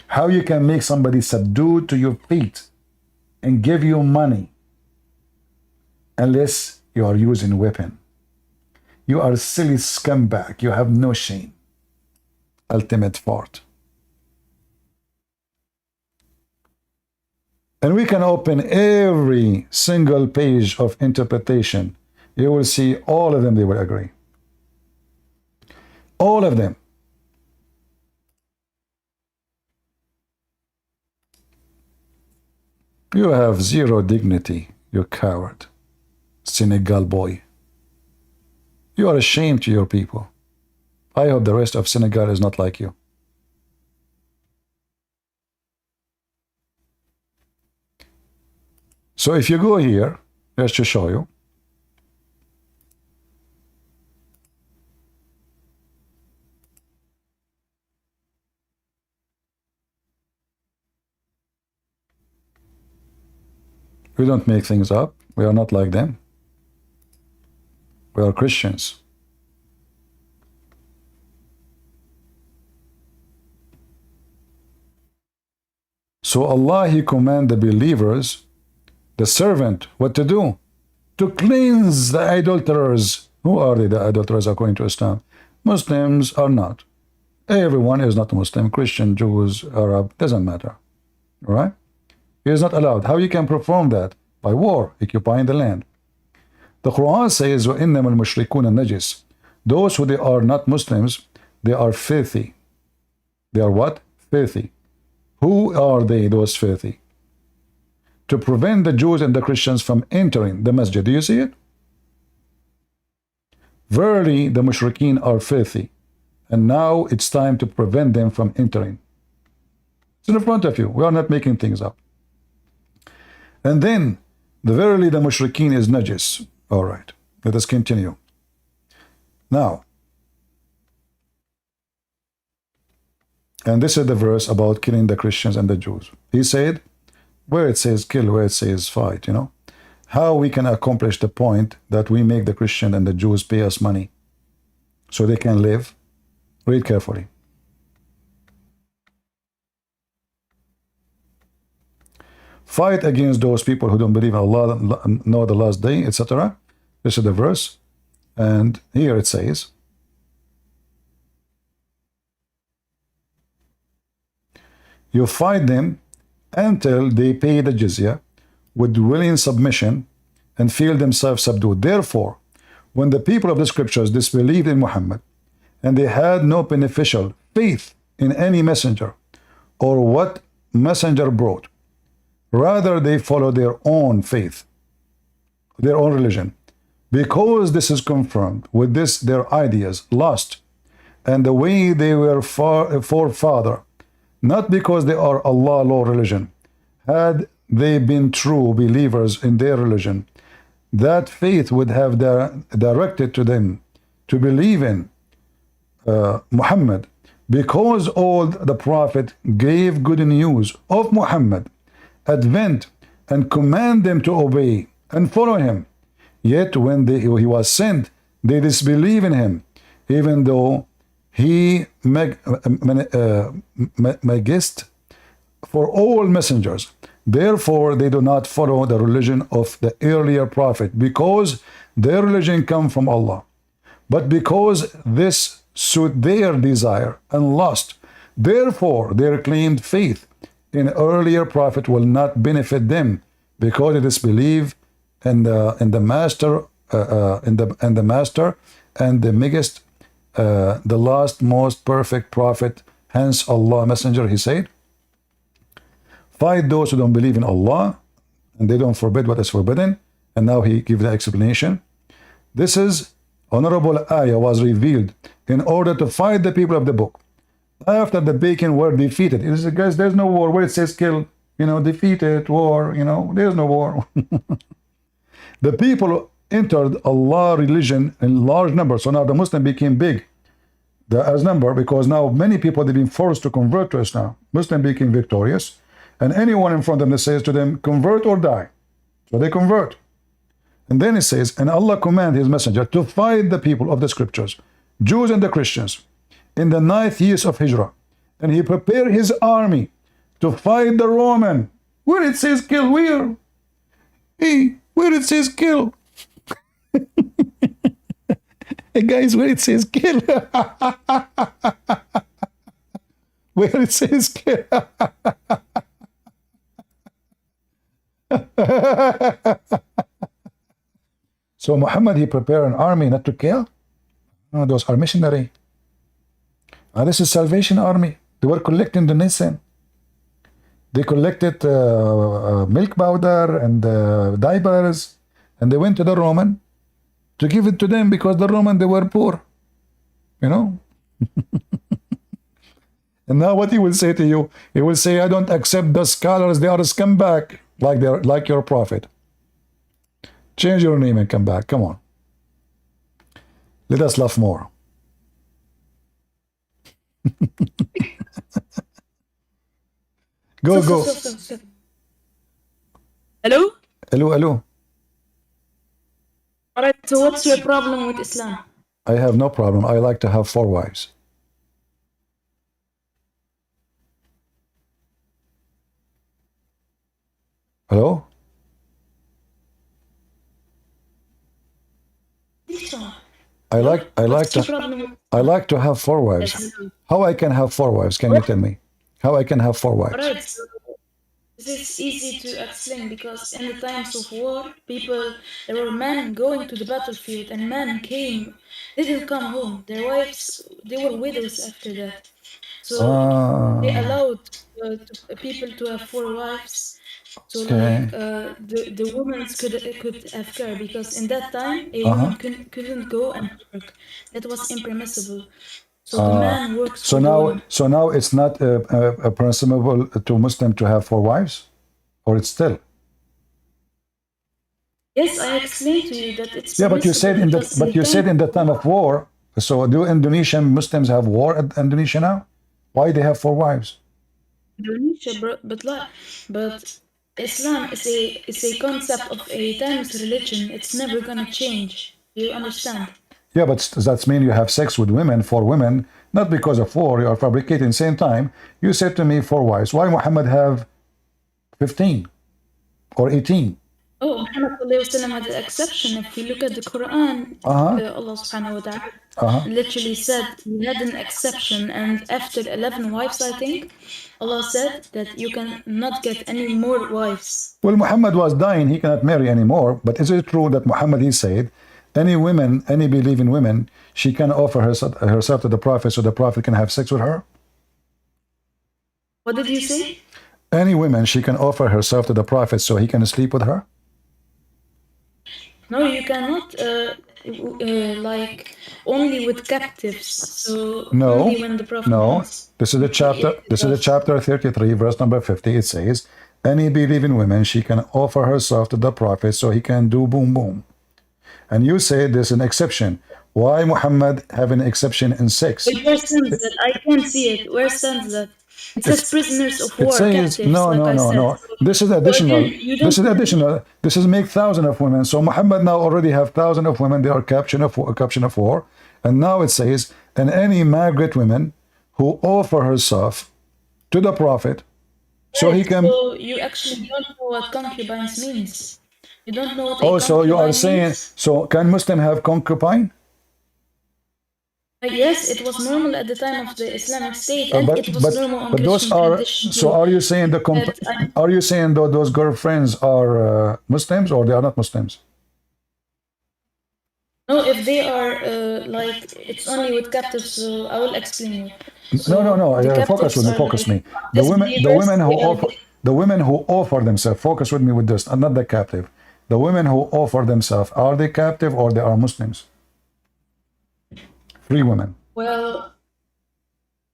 How you can make somebody subdued to your feet and give you money unless you are using weapon? You are a silly scumbag. You have no shame. Ultimate fart. And we can open every single page of interpretation. You will see all of them, they will agree. All of them. You have zero dignity, you coward. Senegal boy. You are ashamed to your people. I hope the rest of Senegal is not like you. So if you go here, just to show you. We don't make things up. We are not like them. We are Christians. So Allah, He command the believers, the servant, what to do? To cleanse the adulterers. Who are they, the adulterers, according to Islam? Muslims are not. Everyone is not Muslim. Christian, Jews, Arab, doesn't matter. All right? It is not allowed. How you can perform that? By war, occupying the land. The Quran says, وَإِنَّمَا الْمُشْرِكُونَ النَّجِسِ. Those who they are not Muslims, they are filthy. They are what? Filthy. Who are they, those filthy? To prevent the Jews and the Christians from entering the masjid. Do you see it? Verily, the mushrikeen are filthy. And now it's time to prevent them from entering. It's in front of you. We are not making things up. And then, verily the mushrikeen is najis. All right, let us continue. Now, and this is the verse about killing the Christians and the Jews. He said, where it says kill, where it says fight, you know, how we can accomplish the point that we make the Christian and the Jews pay us money so they can live. Read carefully. Fight against those people who don't believe in Allah, know the last day, etc. This is the verse. And here it says, you fight them until they pay the jizya with willing submission and feel themselves subdued. Therefore, when the people of the scriptures disbelieved in Muhammad and they had no beneficial faith in any messenger or what messenger brought, rather they follow their own faith, their own religion. Because this is confirmed with this, their ideas lost and the way they were forefather, not because they are Allah law religion. Had they been true believers in their religion, that faith would have directed to them to believe in Muhammad, because all the prophet gave good news of Muhammad, advent and command them to obey and follow him. Yet when he was sent, they disbelieve in him, even though he magist for all messengers. Therefore, they do not follow the religion of the earlier prophet, because their religion come from Allah. But because this suit their desire and lust, therefore their claimed faith in earlier prophet will not benefit them, because it is believe in the master and the master and the biggest, the last most perfect prophet. Hence Allah messenger, he said, fight those who don't believe in Allah and they don't forbid what is forbidden. And now he gives the explanation. This is honorable ayah was revealed in order to fight the people of the book after the Bacon were defeated. It is, guys, there's no war where it says kill, defeated, war, there's no war. The people entered Allah religion in large numbers. So now the Muslim became big as number, because now many people have been forced to convert to Islam. Muslim became victorious, and anyone in front of them says to them, convert or die. So they convert. And then it says, and Allah commanded his messenger to fight the people of the scriptures, Jews and the Christians, in the 9th years of Hijrah. And he prepared his army to fight the Roman. Where it says kill, where? Hey, where it says kill? Hey guys, where it says kill? Where it says kill? So Muhammad, he prepared an army not to kill. No, those are missionary. This is Salvation Army. They were collecting the nation. They collected milk powder and diapers, and they went to the Roman to give it to them, because the Roman, they were poor, And now what he will say to you, he will say, I don't accept the scholars, they are a scumbag, like your prophet. Change your name and come back. Come on. Let us laugh more. Go. Hello? Hello. Alright, so what's your problem with Islam? I have no problem. I like to have 4 wives. Hello? I like to have 4 wives. How I can have 4 wives? Can you tell me? How I can have 4 wives? Alright, so this is easy to explain, because in the times of war, there were men going to the battlefield, and men didn't come home. Their wives, they were widows after that. So they allowed people to have 4 wives. So the women could have care, because in that time a woman couldn't go and work. That was impermissible. So the man works. So now it's not a permissible to Muslim to have 4 wives, or it's still? Yes, I explained to you that it's. Yeah, but you said in the time of war. So do Indonesian Muslims have war at Indonesia now? Why they have 4 wives? Indonesia, but Islam is a concept of a timeless religion. It's never gonna change. Do you understand? Yeah, but that means you have sex with women, 4 women, not because of war. You are fabricating. Same time, you said to me 4 wives. Why Muhammad have 15 or 18? Oh, Muhammad had an exception. If we look at the Quran, Allah subhanahu wa ta'ala literally said he had an exception, and after 11 wives, I think, Allah said that you can not get any more wives. Well, Muhammad was dying, he cannot marry anymore, but is it true that Muhammad, he said, any believing women, she can offer herself to the Prophet so the Prophet can have sex with her? What did you say? Any woman, she can offer herself to the Prophet so he can sleep with her? No, you cannot, only with captives. So only when the Prophet wants. This is the chapter 33, verse number 50. It says, any believing woman, she can offer herself to the Prophet so he can do boom boom. And you say there's an exception. Why Muhammad have an exception in sex? Where stands that? I can't see it. Where stands that? It says prisoners of war. It says, captives, no. This is additional. This is additional. This is make 1,000 of women. So Muhammad now already have 1,000 of women. They are caption of war. And now it says, and any married woman who offer herself to the Prophet, so he can. So you actually don't know what concubines means. You don't know what a Oh, so you are concubine saying, means. so can Muslim have concubine? Yes, it was normal at the time of the Islamic State, and it was normal on but those Christian are. tradition So too. are you saying are you saying that those girlfriends are Muslims or they are not Muslims? No, if they are like it's only with captives, so I will explain you. So No. the Focus with me. captives are Focus like me. The disbelievers, women who they are offer. The women who offer themselves. Focus with me with this. Not the captive. The women who offer themselves, are they captive or they are Muslims? Free women. well,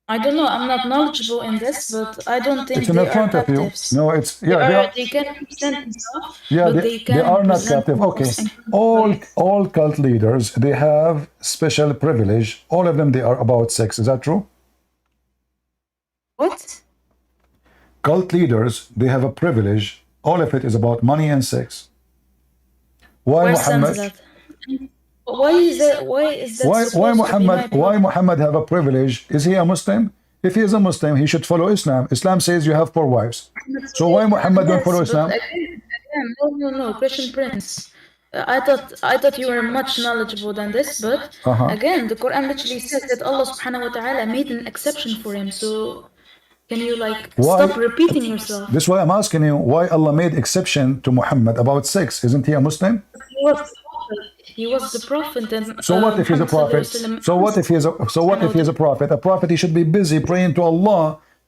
I don't know. I'm not knowledgeable in this, but I don't think It's in they the are front of you. captives. No, it's yeah. They can present themselves, Yeah, but they they can are not present captive. Okay, themselves in all cult leaders, they have special privilege. All of them, they are about sex. Is that true? What? Cult leaders, they have a privilege. All of it is about money and sex. Why Where stands Muhammad? that? Why is that? Why is that Why supposed to be my Muhammad? Why problem? Muhammad have a privilege? Is he a Muslim? If he is a Muslim, he should follow Islam. Islam says you have 4 wives. So why Muhammad don't follow Yes, but Islam? again, no, Christian Prince. I thought you were much knowledgeable than this, but again, the Quran literally says that Allah subhanahu wa ta'ala made an exception for him. So can you like Why? stop repeating yourself? This is why I'm asking you why Allah made exception to Muhammad about sex. Isn't he a Muslim? He was the prophet, and So what if he's a prophet? So what if he's a prophet? A prophet, he should be busy praying to Allah,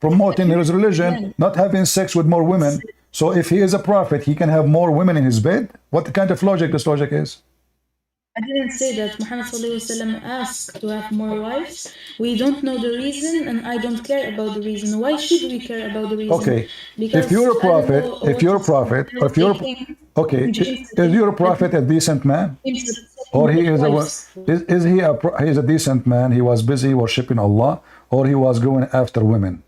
promoting his religion, not having sex with more women. So if he is a prophet, he can have more women in his bed? What kind of logic this logic is? I didn't say that Muhammad asked to have more wives. We don't know the reason, and I don't care about the reason. Why should we care about the reason? Okay, Because if you're a prophet, if you're a prophet, okay, is your prophet a decent man? Or he is he's a decent man, he was busy worshiping Allah, or he was going after women?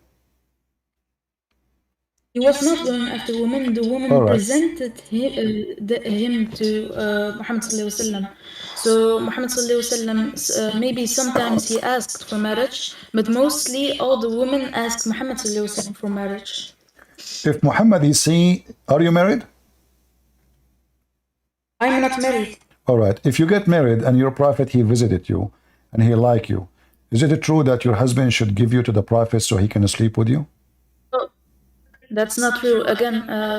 He was not going after women. The woman presented him to Muhammad sallallahu alaihi wasallam. So Muhammad sallallahu alaihi wasallam, maybe sometimes he asked for marriage, but mostly all the women asked Muhammad sallallahu alaihi wasallam for marriage. If Muhammad is saying, are you married? I'm not married. All right. If you get married and your prophet, he visited you and he like you, is it true that your husband should give you to the prophet so he can sleep with you? That's not true. Again,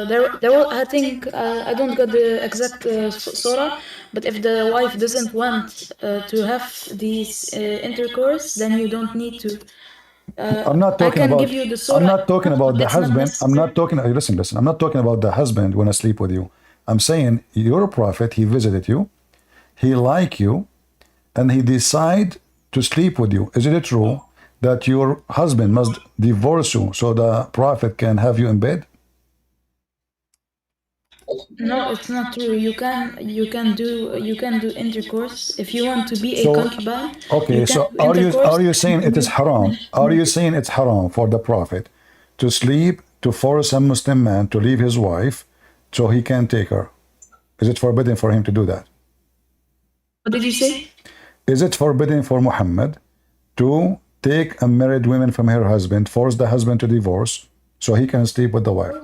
there was, I think, I don't get the exact surah, but if the wife doesn't want to have these intercourse, then you don't need to. I'm not talking about. Give you the surah. I'm not talking about the husband. I'm not talking. Listen. I'm not talking about the husband when I sleep with you. I'm saying you're a prophet. He visited you. He like you, and he decide to sleep with you. Is it true that your husband must divorce you so the prophet can have you in bed? No, it's not true. You can do intercourse if you want to be a concubine. Okay, so are you saying it is haram? Are you saying it's haram for the prophet to sleep, to force a Muslim man to leave his wife so he can take her? Is it forbidden for him to do that? What did you say? Is it forbidden for Muhammad to take a married woman from her husband, force the husband to divorce so he can sleep with the wife?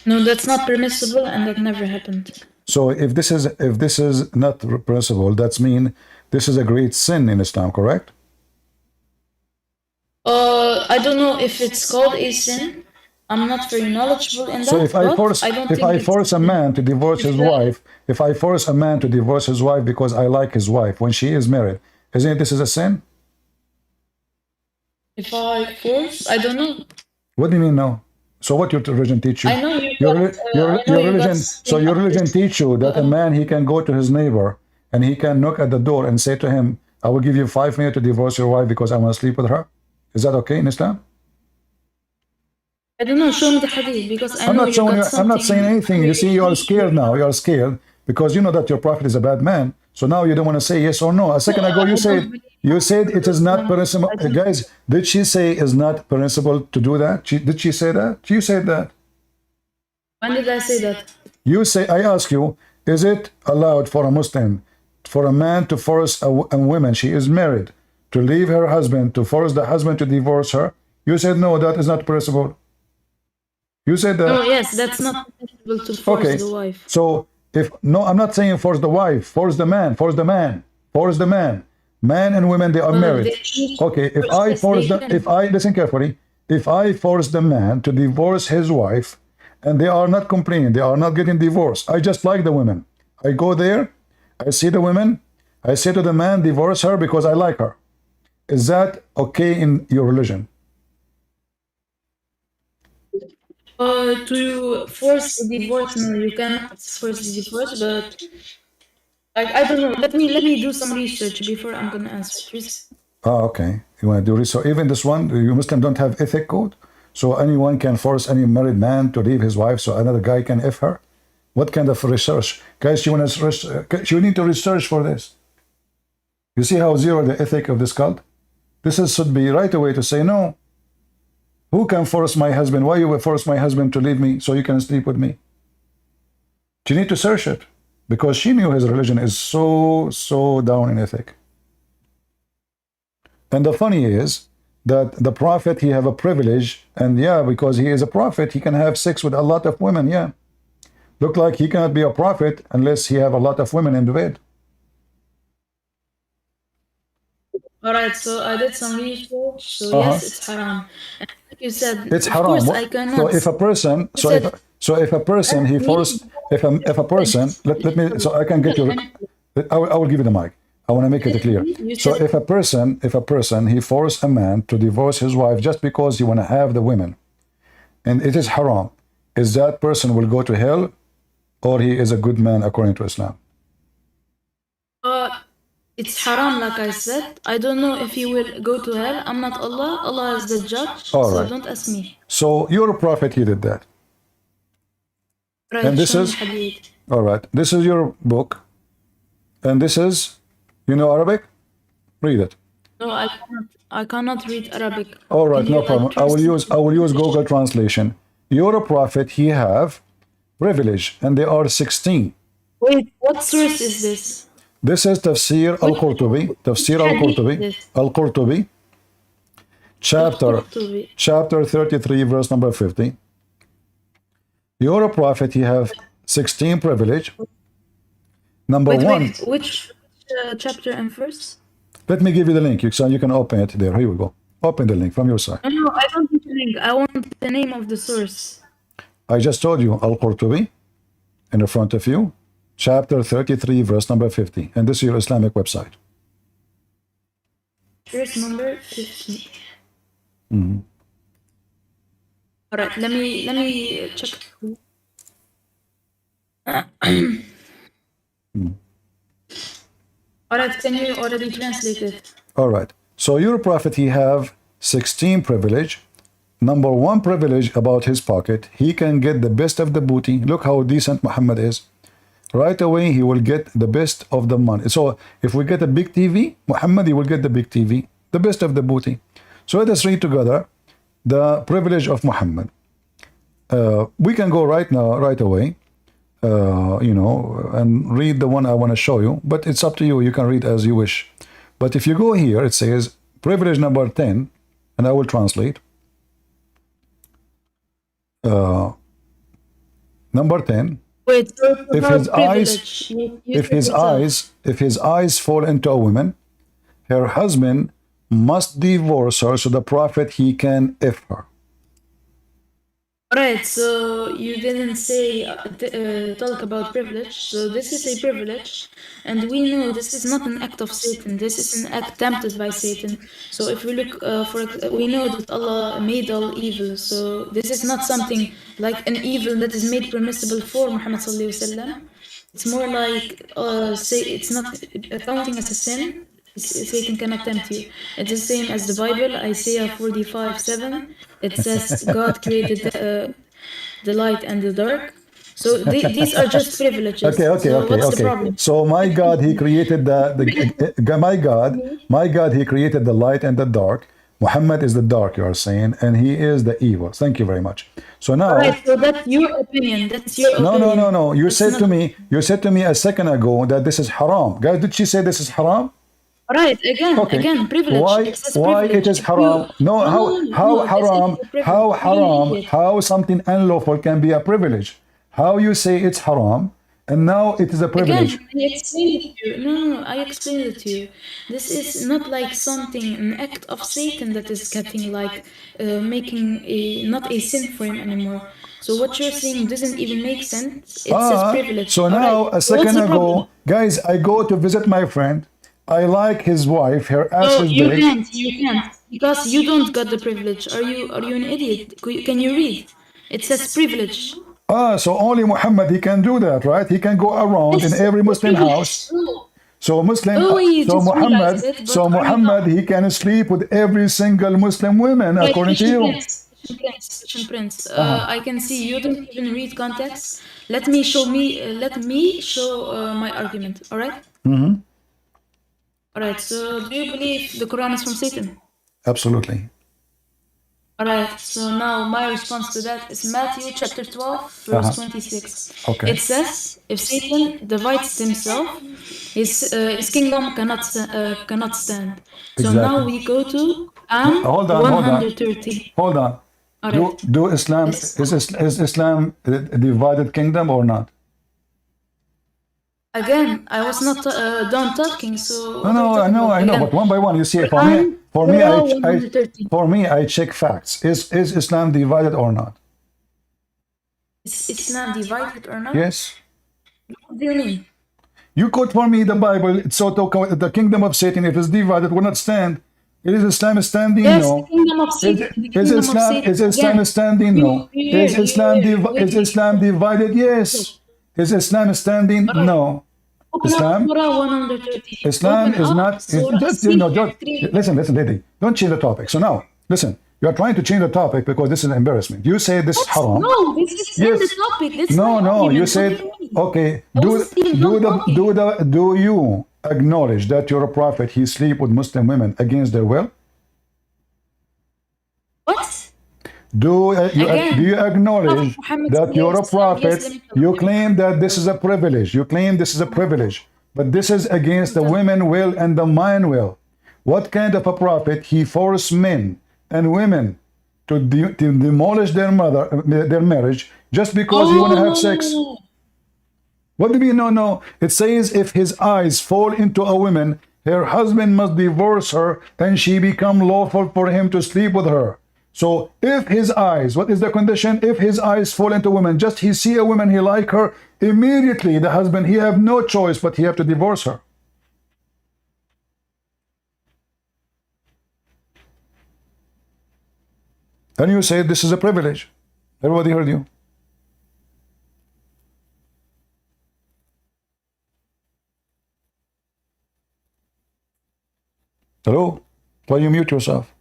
No, that's not permissible, and that never happened. So if this is not permissible, that's mean this is a great sin in Islam, correct? I don't know if it's called a sin. I'm not very knowledgeable in that. So if I force a man to divorce his wife, if I force a man to divorce his wife because I like his wife when she is married, isn't this is a sin? If I force, I don't know. What do you mean no? So what your religion teach you? I know your religion. So your religion teach you that a man, he can go to his neighbor and he can knock at the door and say to him, "I will give you 5 minutes to divorce your wife because I want to sleep with her." Is that okay in Islam? I don't know. Show me the hadith because I'm not saying anything. You see, you are scared now. You are scared because you know that your prophet is a bad man. So now you don't want to say yes or no. A second ago you said it is not permissible. Guys, did she say it's not permissible to do that? Did she say that? You said that. When did I say that? You say, I ask you, is it allowed for a Muslim, for a man to force a woman, she is married, to leave her husband, to force the husband to divorce her. You said no, that is not possible. You said that. Oh yes, that's not possible to force the wife. So if no, I'm not saying force the wife, force the man, force the man, force the man. Man and women, they are married. Okay, if I force the, if I listen carefully, if I force the man to divorce his wife, and they are not complaining, they are not getting divorced. I just like the women. I go there, I see the women, I say to the man, divorce her because I like her. Is that okay in your religion? To force a divorce, no, you cannot force the divorce, but I don't know. Let me do some research before I'm gonna answer. Okay. You want to do research? Even this one, you Muslim don't have ethic code, so anyone can force any married man to leave his wife, so another guy can F her. What kind of research, guys? You want to you need to research for this. You see how zero the ethic of this cult? This is, should be right away to say no. Who can force my husband? Why you will force my husband to leave me so you can sleep with me? You need to search it, because she knew his religion is so down in ethic. And the funny is that the prophet, he have a privilege, and yeah, because he is a prophet, he can have sex with a lot of women, yeah. Look like he cannot be a prophet unless he have a lot of women in the bed. Alright, so I did some research, so yes, it's haram. And like you said, it's of haram. course I cannot. So if a person, if a person he forced, if a person, let me, so I can get you, I will give you the mic. I want to make it clear. So if a person he forced a man to divorce his wife just because he want to have the women, and it is haram, is that person will go to hell, or he is a good man according to Islam? It's haram, like I said. I don't know if he will go to hell. I'm not Allah. Allah is the judge. All so right. don't ask me. So your prophet, he did that. Right, and this is all right. This is your book, and this is, you know Arabic? Read it. No, I cannot read Arabic. All right, no problem. I will use Google translation. Your prophet, he have privilege, and there are 16. Wait, what source is this? This is Tafsir al-Qurtubi. Tafsir al-Qurtubi. Al-Qurtubi. Chapter 33, verse number 50. Your prophet, he have 16 privilege. Number one. Which chapter and verse? Let me give you the link, so you can open it there. Here we go. Open the link from your side. No, I don't need the link. I want the name of the source. I just told you, Al-Qurtubi, in the front of you. Chapter 33, verse number 50. And this is your Islamic website. Verse number 50. Mm-hmm. All right, let me check. All right, can you already translate it? All right. So your prophet, he have 16 privilege. Number one privilege about his pocket, he can get the best of the booty. Look how decent Muhammad is. Right away, he will get the best of the money. So if we get a big TV, Muhammad, he will get the big TV, the best of the booty. So let us read together the privilege of Muhammad. We can go right now, right away, and read the one I want to show you, but it's up to you. You can read as you wish. But if you go here, it says privilege number 10, and I will translate. Number 10. Wait, if his eyes fall into a woman, her husband must divorce her, so the prophet, he can F her. Right, so you didn't say talk about privilege. So this is a privilege, and we know this is not an act of Satan. This is an act tempted by Satan. So if we look we know that Allah made all evil. So this is not something like an evil that is made permissible for Muhammad sallallahu alaihi wasallam. It's more like it's not accounting as a sin. Satan cannot tempt you. It's the same as the Bible, Isaiah 45:7. It says God created the light and the dark. So these are just privileges. Okay. The problem? So my God, he created my God, he created the light and the dark. Muhammad is the dark, you are saying, and he is the evil. Thank you very much. So now, right, so that's your opinion. That's your opinion. No. You said to me a second ago that this is haram. Guys, did she say this is haram? Right, again, Okay. privilege. Why? It says Why privilege. it is haram? No. How this haram? is a privilege. How You haram? read it. How something unlawful can be a privilege? How you say it's haram, and now it is a privilege? Again, I explained it to you. No, I explained it to you. This is not like something, an act of Satan that is getting like making not a sin for him anymore. So what you're saying doesn't even make sense. It says privilege. So All now, right. a So what's second the problem? ago, guys, I go to visit my friend. I like his wife. Her ass No, is you big. can't, because you don't got the privilege. Are you an idiot? Can you read? It says privilege. So only Muhammad, he can do that, right? He can go around in every Muslim house. So Muslim, you so just Muhammad, realized it, but so are you Muhammad, he can sleep with every single Muslim woman, Right, according to you. Christian Prince. I can see you don't even read context. Let me show my argument. All right. All right. So, do you believe the Quran is from Satan? Absolutely. All right. So now my response to that is Matthew chapter 12, verse 26. Okay. It says, "If Satan divides himself, his kingdom cannot stand." So now Exactly. we go to Hold on, 130. Hold on. All right. Do Islam is Islam a divided kingdom or not? Again, I was not done talking, so No, I know, Again, but one by one, you see, Quran, for me, I check facts. Is Islam divided or not? Is Islam divided or not? Yes. What do you mean? You quote for me the Bible. It's so the kingdom of Satan, if it's divided, will not stand. Is Islam standing? Yes, No. the kingdom of Satan. Is Islam standing? No. Is Islam divided? Yes. Is Islam standing? No. Islam? Surah 130. Islam is not. Surah Listen, lady. Don't change the topic. So now, listen. You are trying to change the topic because this is an embarrassment. You say this is haram. No, this is Yes. the topic. This No. You argument. said What do you mean? okay. talking. Do you acknowledge that you're a prophet? He sleep with Muslim women against their will? What? Do Again, you acknowledge Muhammad that you're a says, prophet? yes, let me You claim that this is a privilege. You claim this is a privilege, but this is against the women will and the man will. What kind of a prophet? He forced men and women to demolish their marriage just because you want to have sex. What do you mean? No. It says if his eyes fall into a woman, her husband must divorce her and she become lawful for him to sleep with her. So if his eyes, what is the condition? If his eyes fall into a woman, just he see a woman, he like her, immediately the husband, he have no choice, but he have to divorce her. And you say this is a privilege. Everybody heard you. Hello? Why you mute yourself?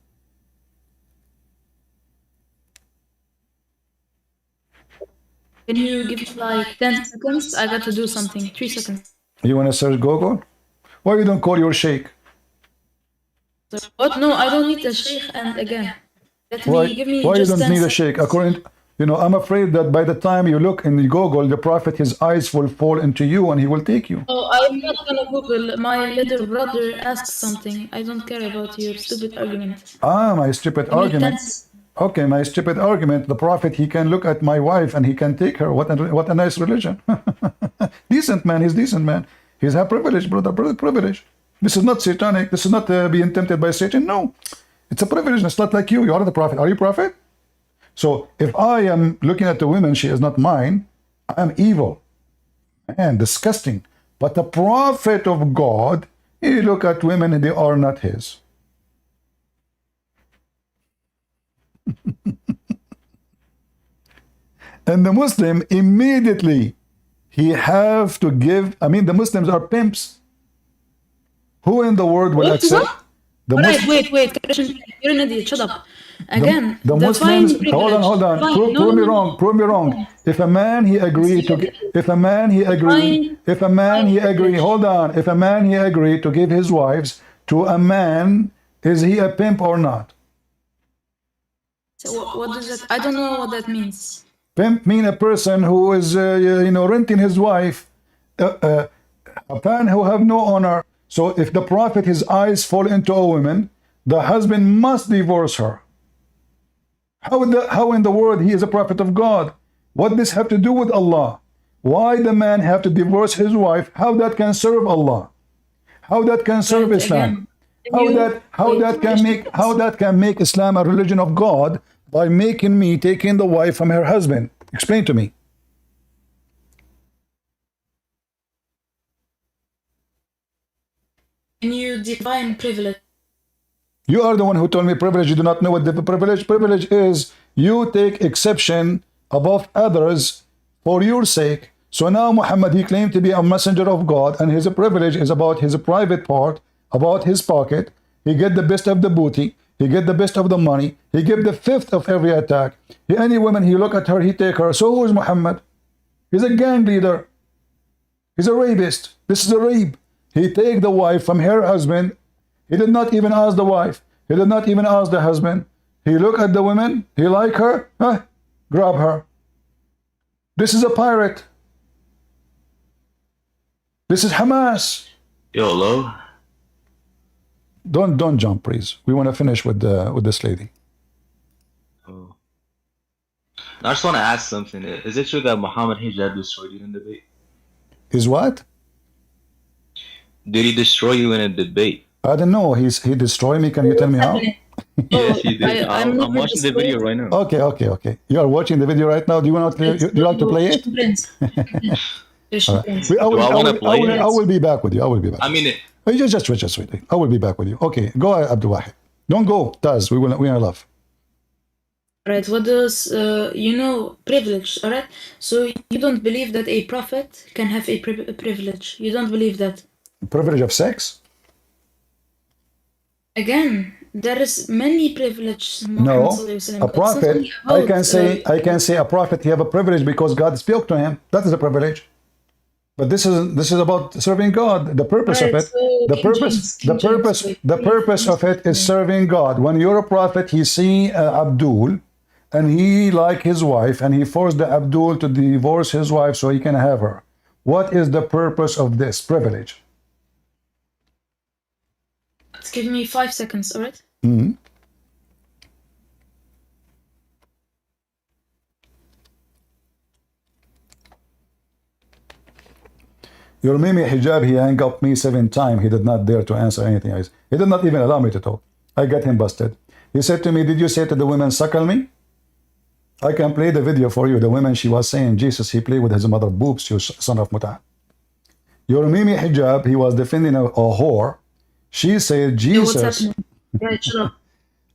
Can you give me like 10 seconds? I got to do something. 3 seconds. You want to search Google? Why you don't call your sheikh? So, what? No, I don't need a sheikh. And again, Why you just don't 10 need a seconds. sheikh? According, I'm afraid that by the time you look in Google, the prophet, his eyes will fall into you and he will take you. Oh, I'm not gonna Google. My little brother asked something. I don't care about your stupid argument. My stupid Give me argument. 10 Okay, my stupid argument. The prophet, he can look at my wife and he can take her. What a nice religion. Decent man, he's decent man. He's a privilege, brother, privilege. This is not satanic. This is not being tempted by Satan. No, it's a privilege. It's not like you. You are the prophet. Are you prophet? So if I am looking at the woman, she is not mine. I am evil and disgusting. But the prophet of God, he look at women and they are not his. And the Muslim immediately he have to give. I mean, the Muslims are pimps. Who in the world will accept? The Right, wait. You're an idiot. Shut up. Again, the define Muslims. privilege. Hold on. Fine. Prove me wrong. Prove me wrong. If a man he agree to, if a man he agree, if a man he agree, hold on. If a man he agree to give his wives to a man, is he a pimp or not? So what does that? I don't know what that means. Pimp mean a person who is renting his wife, a man who have no honor. So if the Prophet, his eyes fall into a woman, the husband must divorce her. How in the world he is a prophet of God? What this have to do with Allah? Why the man have to divorce his wife? How that can serve Allah? How that can serve Islam? How that can make Islam a religion of God by making me taking the wife from her husband? Explain to me. Can you define privilege? You are the one who told me privilege. You do not know what the privilege. Privilege is you take exception above others for your sake. So now Muhammad, he claimed to be a messenger of God, and his privilege is about his private part, about his pocket. He get the best of the booty. He get the best of the money. He give the fifth of every attack. Any woman, he look at her, he take her. So who is Muhammad? He's a gang leader. He's a rapist. This is a rape. He take the wife from her husband. He did not even ask the wife. He did not even ask the husband. He look at the woman. He like her. Grab her. This is a pirate. This is Hamas. Yo, hello. Don't jump, please. We want to finish with this lady. Oh. I just want to ask something. Is it true that Muhammad Hijab destroyed you in a debate? Is what? Did he destroy you in a debate? I don't know. He destroyed me. Can you tell me how? Yes, he did. I'm watching the video right now. Okay. You are watching the video right now. Do you want to? Do you like to play it? I will be back with you. I will be back. I mean, just wait. I will be back with you. Okay, go ahead, Abdul. Don't go, Taz. We are love. Right, what does, privilege, alright? So you don't believe that a prophet can have a privilege. You don't believe that. Privilege of sex? Again, there is many privileges. No, a prophet, I can say a prophet, he have a privilege because God spoke to him. That is a privilege. But this is about serving God. The purpose of it, the purpose of it is serving God. When you're a prophet, he see Abdul, and he like his wife, and he forced the Abdul to divorce his wife so he can have her. What is the purpose of this privilege? Give me 5 seconds, all right? Mm-hmm. Your Mimi Hijab, he hung up me 7 times. He did not dare to answer anything. He did not even allow me to talk. I got him busted. He said to me, did you say to the women, suckle me? I can play the video for you. The women, she was saying, Jesus, he played with his mother boobs, you son of Muta. Your Mimi Hijab, he was defending a whore. She said, Jesus. What's happening? Right, shut up.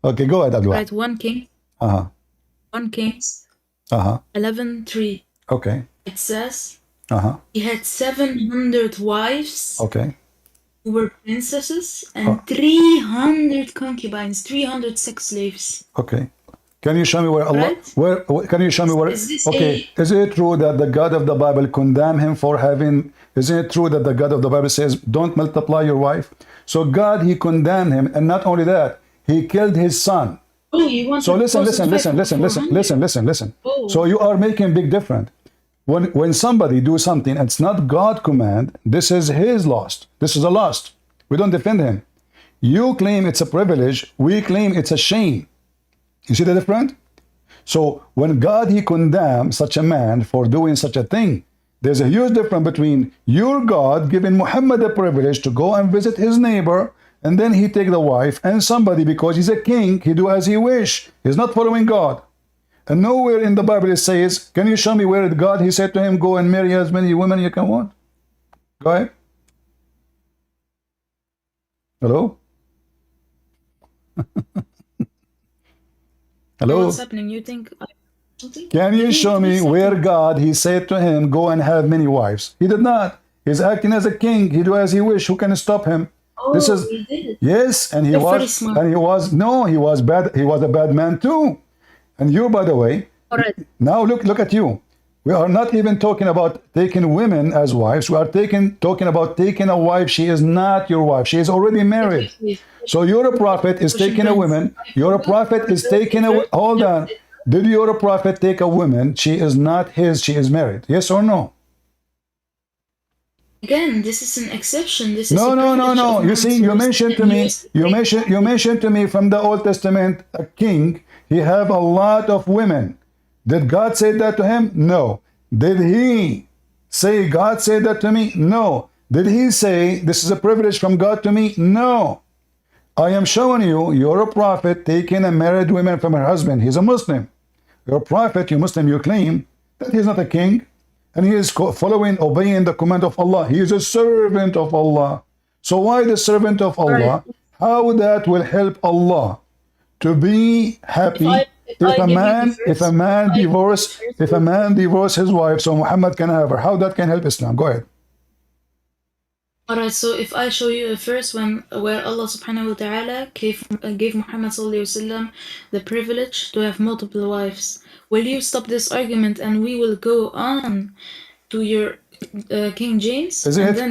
Okay, go ahead, Abdul. Right, 1 King. 1 Kings. 11:3. Okay. It says, he had 700 wives. Okay. Who were princesses and 300 concubines, 300 sex slaves. Okay. Can you show me where Allah? Right? Can you show me where? Okay. Is it true that the God of the Bible condemned him for having? Isn't it true that the God of the Bible says, "Don't multiply your wife"? So God, he condemned him, and not only that, he killed his son. Oh, you want so listen. Oh. So you are making big difference. When somebody do something, it's not God command. This is his loss. This is a loss. We don't defend him. You claim it's a privilege. We claim it's a shame. You see the difference? So when God, he condemned such a man for doing such a thing, there's a huge difference between your God giving Muhammad the privilege to go and visit his neighbor, and then he take the wife, and somebody, because he's a king, he do as he wish. He's not following God. And nowhere in the Bible it says, can you show me where God, he said to him, go and marry as many women you can want? Go ahead. Hello? Hello? What's happening? You think something? Can you show me where God, he said to him, go and have many wives? He did not. He's acting as a king. He do as he wish. Who can stop him? Oh, this is, he did. Yes, and he was bad. He was a bad man too. And you, by the way, now look at you. We are not even talking about taking women as wives. We are talking about taking a wife. She is not your wife. She is already married. So you're a prophet is taking a woman. You're a prophet is taking a. Hold on. Did your prophet take a woman? She is not his. She is married. Yes or no? Again, this is an exception. This is No, a no, no, privilege no. of You see, you Muhammad mentioned to me, you mentioned to me from the Old Testament, a king, he have a lot of women. Did God say that to him? No. Did he say God said that to me? No. Did he say this is a privilege from God to me? No. I am showing you, you're a prophet taking a married woman from her husband. He's a Muslim. You're a prophet, you Muslim, you claim that he's not a king. And he is following, obeying the command of Allah. He is a servant of Allah. So why the servant of Allah? How that will help Allah to be happy if a man divorce his wife so Muhammad can have her? How that can help Islam? Go ahead. Alright, so if I show you a verse where Allah subhanahu wa ta'ala gave Muhammad sallallahu alayhi wa sallam the privilege to have multiple wives, will you stop this argument and we will go on to your King James? Isn't it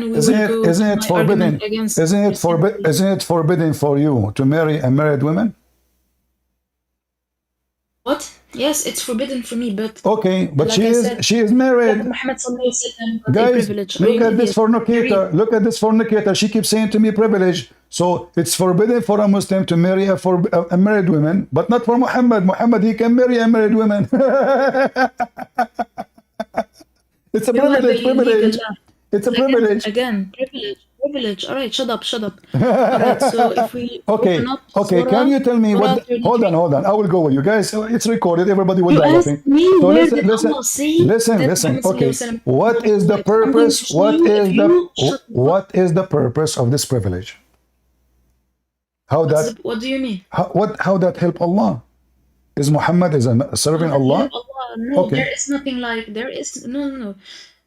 forbidden for you to marry a married woman? What? Yes, it's forbidden for me, but okay, but like she is married. Muhammad sallallahu alayhi wa sallam Guys, privilege. look at this fornicator. Look at this fornicator. She keeps saying to me privilege. So it's forbidden for a Muslim to marry a married woman, but not for Muhammad. Muhammad, he can marry a married woman. It's a privilege. It's a privilege. Again, privilege. All right, shut up. All right, so if we okay, can you tell me what? Hold on. I will go with you guys. It's recorded. Everybody will die laughing. So listen. Okay, what is the purpose? What is the purpose of this privilege? How that? What do you mean? How that help Allah? Is Muhammad serving Allah? No, okay. There is nothing like no.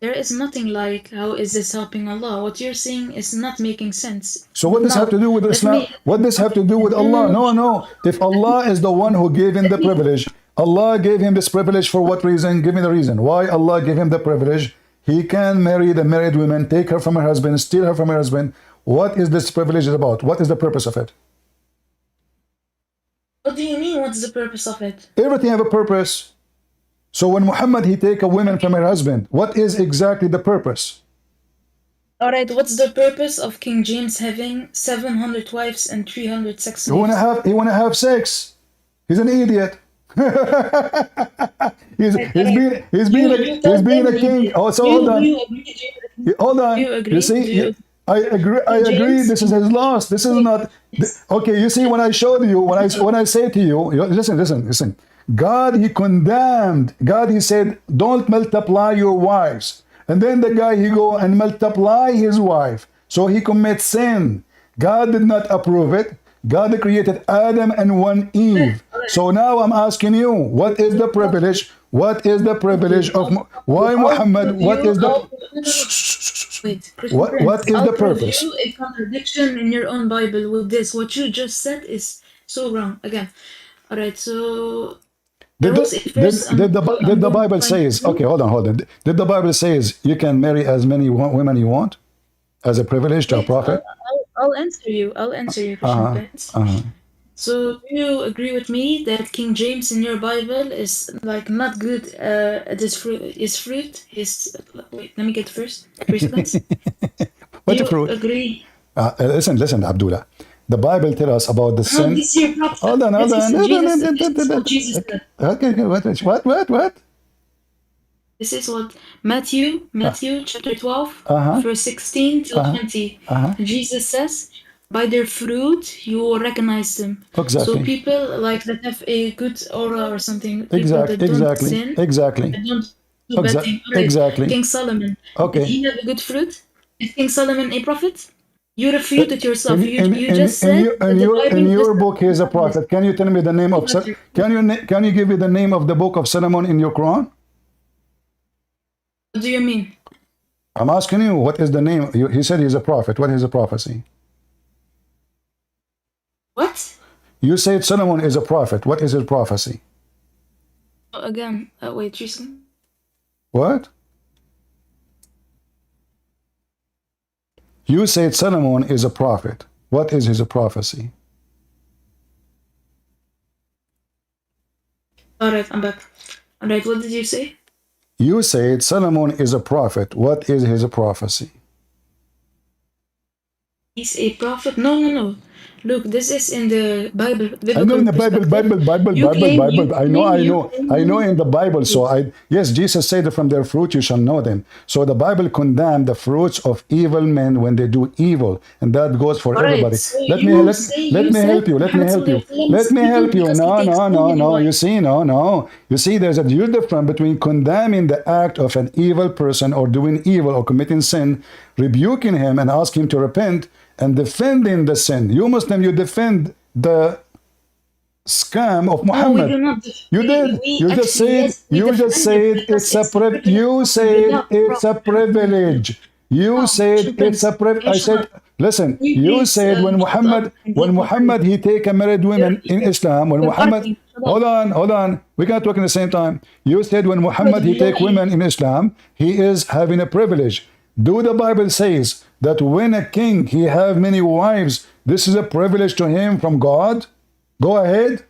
There is nothing like how is this helping Allah? What you're saying is not making sense. So what does have to do with Islam? What does have to do with Allah? No. If Allah is the one who gave him the privilege, Allah gave him this privilege for what reason? Give me the reason. Why Allah gave him the privilege? He can marry the married woman, take her from her husband, steal her from her husband. What is this privilege about? What is the purpose of it? What do you mean? What's the purpose of it? Everything have a purpose. So when Muhammad, he take a woman from her husband, what is exactly the purpose? All right, what's the purpose of King James having 700 wives and 300 sex slaves? He wanna have sex. He's an idiot. he's being a king. Oh, so hold on. You see, I agree. This is his loss. This is not okay. You see, when I showed you, when I say to you, listen. God, he condemned. God, he said, don't multiply your wives. And then the guy, he go and multiply his wife. So he commits sin. God did not approve it. God created Adam and one Eve. So now I'm asking you, what is the privilege? What is the privilege of why Muhammad? What is the what is the purpose? You a contradiction in your own Bible with this. What you just said is so wrong. Again. All right. So did the Bible says? Okay, hold on. Did the Bible says you can marry as many women you want as a privilege to a prophet? I'll answer you. So do you agree with me that King James in your Bible is like not good at his fruit? Wait, let me get first. 3 seconds. What do you fruit? Agree? Listen, Abdullah. The Bible tells us about the sin. Hold on. Okay, what? This is what Matthew chapter 12, verse 16 to 20. Jesus says, by their fruit you will recognize them. Exactly. So people like that have a good aura or something. Exactly. That don't do bad things. Exactly. King Solomon. Okay. Did he have a good fruit? Is King Solomon a prophet? You refuted yourself. You just said in your book he's a prophet. Can you tell me the name of can you give me the name of the book of Solomon in your Quran? What do you mean? I'm asking you, what is the name? He said he's a prophet. What is a prophecy? What? You said Solomon is a prophet. What is his prophecy? Again, wait, 3 seconds. What? You said Solomon is a prophet. What is his prophecy? All right, I'm back. All right, what did you say? You said Solomon is a prophet. What is his prophecy? He's a prophet? No. Look, this is in the Bible. I know in the Bible. I know in the Bible. So yes, Jesus said, from their fruit you shall know them. So the Bible condemned the fruits of evil men when they do evil, and that goes for everybody. So Let me help you. No. You see, no. You see, there's a huge difference between condemning the act of an evil person or doing evil or committing sin, rebuking him and asking him to repent, and defending the sin. You Muslim, you defend the scam of Muhammad. You did. You just said it's a privilege. You said it's a privilege. You said it's a privilege. I said, listen. You said when Muhammad he take a married women in Islam. When Muhammad, hold on. We can't talk in the same time. You said when Muhammad he take women in Islam, he is having a privilege. Do the Bible says that when a king he have many wives, this is a privilege to him from God? Go ahead.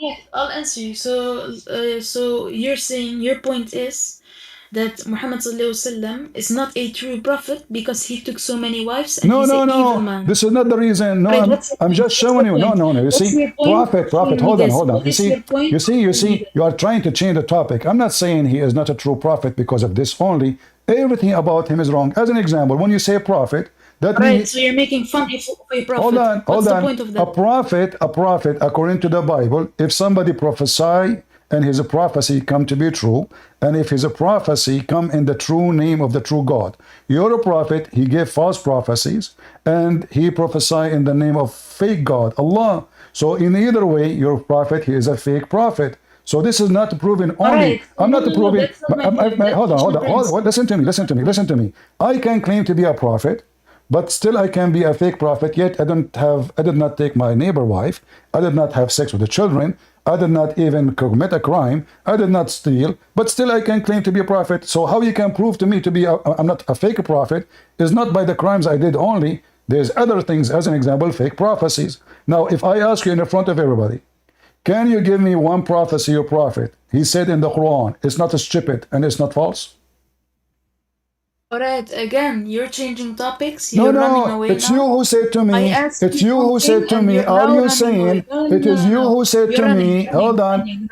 Yeah, I'll answer you. So you're saying your point is that Muhammad ﷺ is not a true prophet because he took so many wives and he's an evil man. This is not the reason. No, I'm just showing you. No. You see, prophet. Hold on. You see, you are trying to change the topic. I'm not saying he is not a true prophet because of this only. Everything about him is wrong. As an example, when you say prophet, that means... so you're making fun of a prophet. Hold on. What's the point of that? A prophet, according to the Bible, if somebody prophesy and his prophecy come to be true, and if his prophecy come in the true name of the true God, you're a prophet, he gave false prophecies, and he prophesy in the name of fake God, Allah. So in either way, your prophet, he is a fake prophet. So this is not proving only. I'm not proving. Hold on. Listen to me. I can claim to be a prophet, but still I can be a fake prophet. Yet I did not take my neighbor wife. I did not have sex with the children. I did not even commit a crime. I did not steal. But still I can claim to be a prophet. So how you can prove to me to be I'm not a fake prophet is not by the crimes I did only. There's other things. As an example, fake prophecies. Now, if I ask you in the front of everybody, can you give me one prophecy or prophet? He said in the Quran, it's not stupid and it's not false. Alright, again, you're changing topics. You're running away it's now. You who said to me. It's you who said to me. Are you saying? It is you who said to me. Hold on.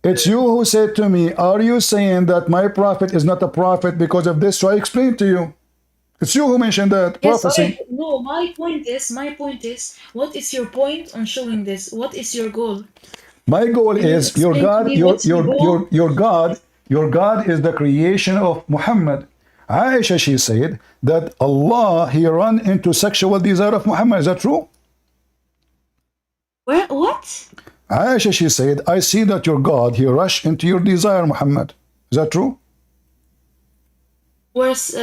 It's you who said to me. Are you saying that my prophet is not a prophet because of this? So I explained to you. It's you who mentioned that prophecy. Right. No, my point is, what is your point on showing this? What is your goal? My goal is your God, your God is the creation of Muhammad. Aisha, she said that Allah, he ran into sexual desire of Muhammad. Is that true? What? Aisha, she said, I see that your God, he rushed into your desire, Muhammad. Is that true? Where's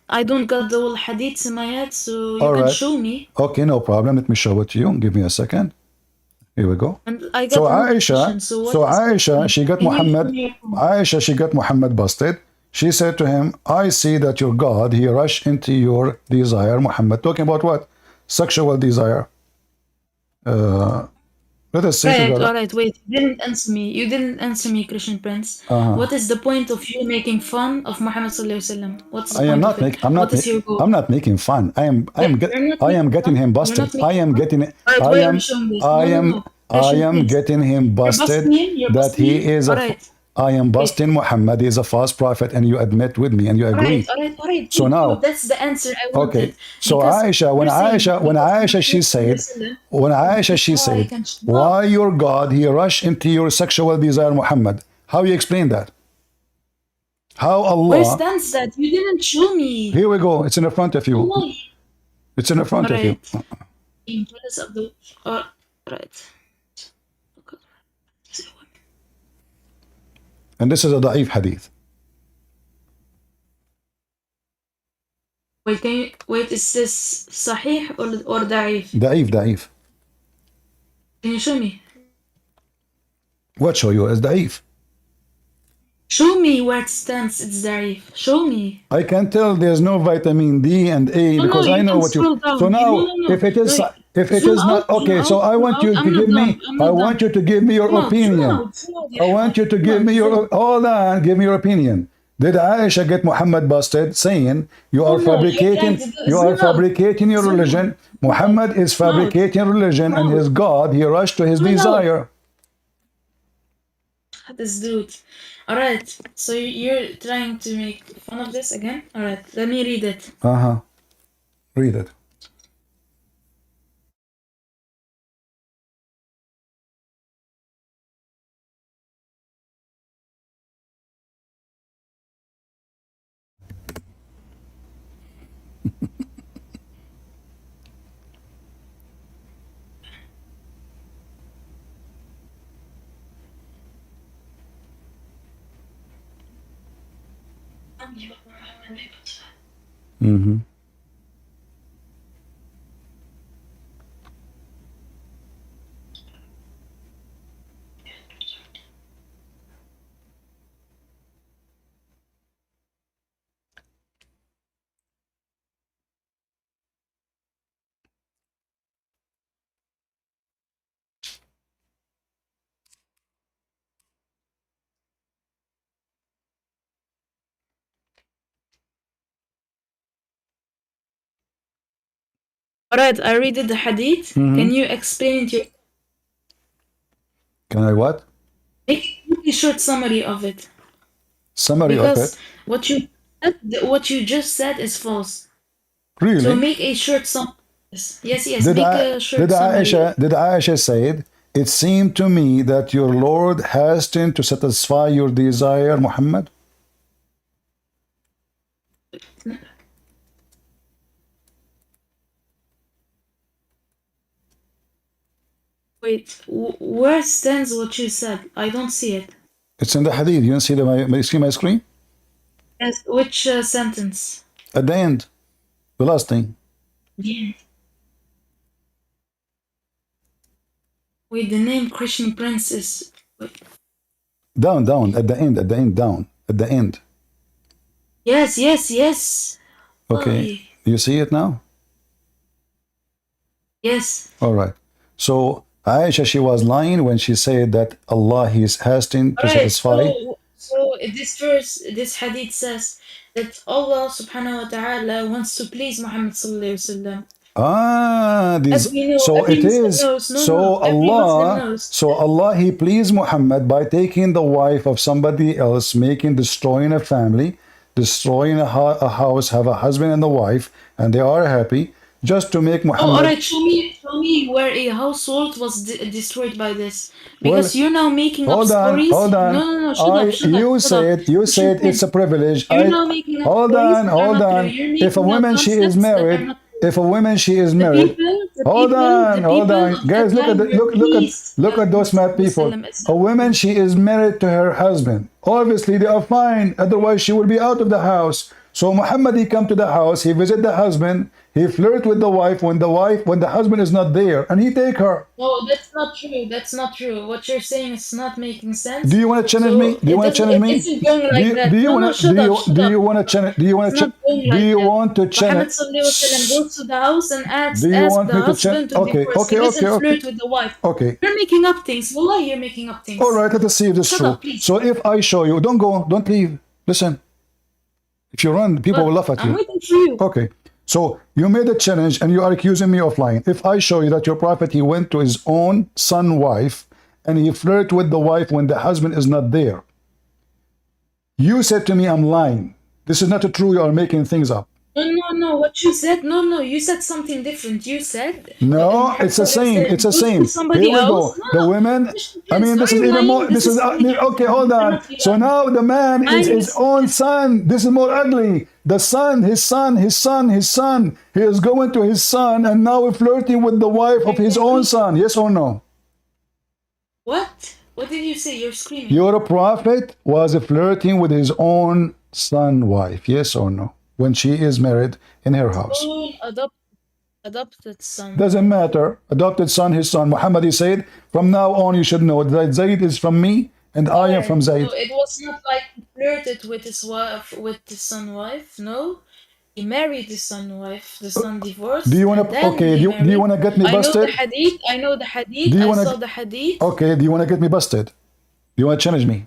I don't got the whole hadith in my head, so you can show me. Okay, no problem. Let me show it to you. Give me a second. Here we go. And I got so Aisha, she got Muhammad. Aisha, she got Muhammad busted. She said to him, I see that your God, he rushed into your desire, Muhammad. Talking about what? Sexual desire. Let us see. Alright, wait. You didn't answer me, Christian Prince. What is the point of you making fun of Muhammad sallallahu alaihi wasallam? What's the point of it? I'm not making fun. I am getting him busted. I am getting him busted that he is I am busting Muhammad is a false prophet, and you admit with me and you agree. Alright. So now that's the answer I wanted. Okay. So when Aisha she said, why your God he rushed into your sexual desire, Muhammad? How you explain that? How Allah? Where stands that? You didn't show me. Here we go. It's in the front of you. It's in the front of you. Abdul. Right. And this is a da'if hadith. Wait, is this sahih or da'if? Da'if. Can you show me? What show you? It's da'if. Show me where it stands. It's da'if. Show me. I can tell there's no vitamin D and A because I know what you. So now, if it is. If it is not okay, so I want you to give me. I want you to give me your opinion. I want you to give me your. Hold on, give me your opinion. Did Aisha get Muhammad busted saying you are fabricating your religion? Muhammad is fabricating religion and his God, he rushed to his desire. This dude. Alright, so you're trying to make fun of this again? Alright, let me read it. Read it. Alright, I read it the hadith. Can you explain it? Can I what? Make a short summary of it. Summary of it? What you just said is false. Really? So make a short summary. Yes, Did, make a short summary. Did Aisha said, it seemed to me that your Lord hastened to satisfy your desire, Muhammad? Wait, where stands what you said? I don't see it. It's in the hadith. You don't see my screen? Yes, which sentence? At the end. The last thing. Yeah. Wait, the name Christian Prince is... Down, at the end, down. At the end. Yes. Okay. You see it now? Yes. All right. So Aisha, she was lying when she said that Allah is hastening to satisfy. So this hadith says that Allah subhanahu wa ta'ala wants to please Muhammad sallallahu alaihi wasallam. So it is. So Allah, he pleased Muhammad by taking the wife of somebody else, destroying a family, destroying a house, have a husband and a wife, and they are happy, just to make Muhammad. Oh, alright, show me where a household was destroyed by this. Because you're now making up stories. Hold on. No, shut up. You said it's a privilege. You're now making up hold on. If a woman she is married, hold on, guys, look at those mad people. A woman she is married to her husband. Obviously, they are fine. Otherwise, she will be out of the house. So Muhammad, he come to the house, he visit the husband, he flirt with the wife when the husband is not there, and he take her. No, that's not true. That's not true. What you're saying is not making sense. Do you want to challenge me? Do you want to challenge me? Do you want to challenge? Do you want to challenge? Muhammad goes to the house and asks the husband to divorce. He doesn't flirt with the wife. Okay. You're making up things. Wallah, you're making up things. All right, let us see if this is true. So if I show you, don't leave. Listen. If you run, people will laugh at you. I'm waiting for you. Okay. So you made a challenge and you are accusing me of lying. If I show you that your prophet, he went to his own son wife and he flirted with the wife when the husband is not there. You said to me, I'm lying. This is not true. You are making things up. No. What you said? No. You said something different. You said. No, it's the same. It's the same. Here we go. The women. I mean, this is even more. This is okay. Hold on. So now the man is his own son. This is more ugly. The son, his son. He is going to his son and now flirting with the wife of his own son. Yes or no? What? What did you say? You're screaming. Your prophet was flirting with his own son wife. Yes or no? When she is married in her house. Adopted son. Doesn't matter. Adopted son, his son. Muhammad, he said, from now on you should know that Zayd is from me and I am from Zayd. So it was not like he flirted with his wife, with the son wife. No, he married the son wife. The son divorced. Do you want to? Okay. Do you want to get me busted? I know the hadith. I saw the hadith. Okay. Do you want to get me busted? Do you want to challenge me?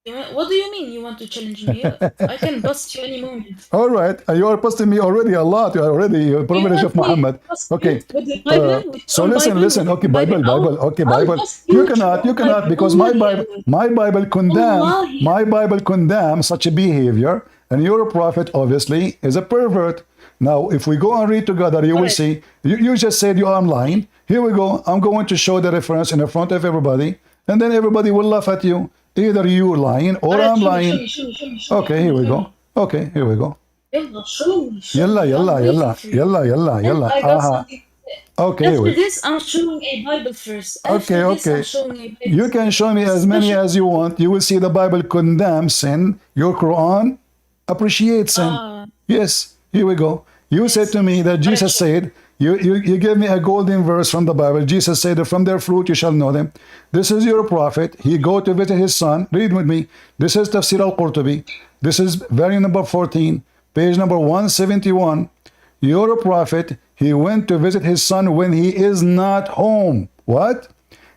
What do you mean you want to challenge me? I can bust you any moment. All right, you are posting me already a lot. You are already a privilege of Muhammad. Okay. With the Bible? With So your listen, Bible? listen. Okay, Bible. Okay, I'll Bible. bust You with cannot, your because my Bible, Wallahi. my Bible condemns such a behavior, and your prophet obviously is a pervert. Now, if we go and read together, you will see. You just said you are lying. Here we go. I'm going to show the reference in the front of everybody, and then everybody will laugh at you. Either you lying or I'm lying. Okay, here we go. Okay, here we go. Yalla, yalla, yalla, yalla, yalla, yalla. Aha. Okay, After this, I'm showing a Bible first. Okay, okay. You can show me as many as you want. You will see the Bible condemns sin. Your Quran appreciates sin. Yes, here we go. You said to me that Jesus said, you gave me a golden verse from the Bible. Jesus said that from their fruit you shall know them. This is your prophet. He go to visit his son. Read with me. This is Tafsir al-Qurtubi. This is volume number 14, page number 171. Your prophet, he went to visit his son when he is not home. What?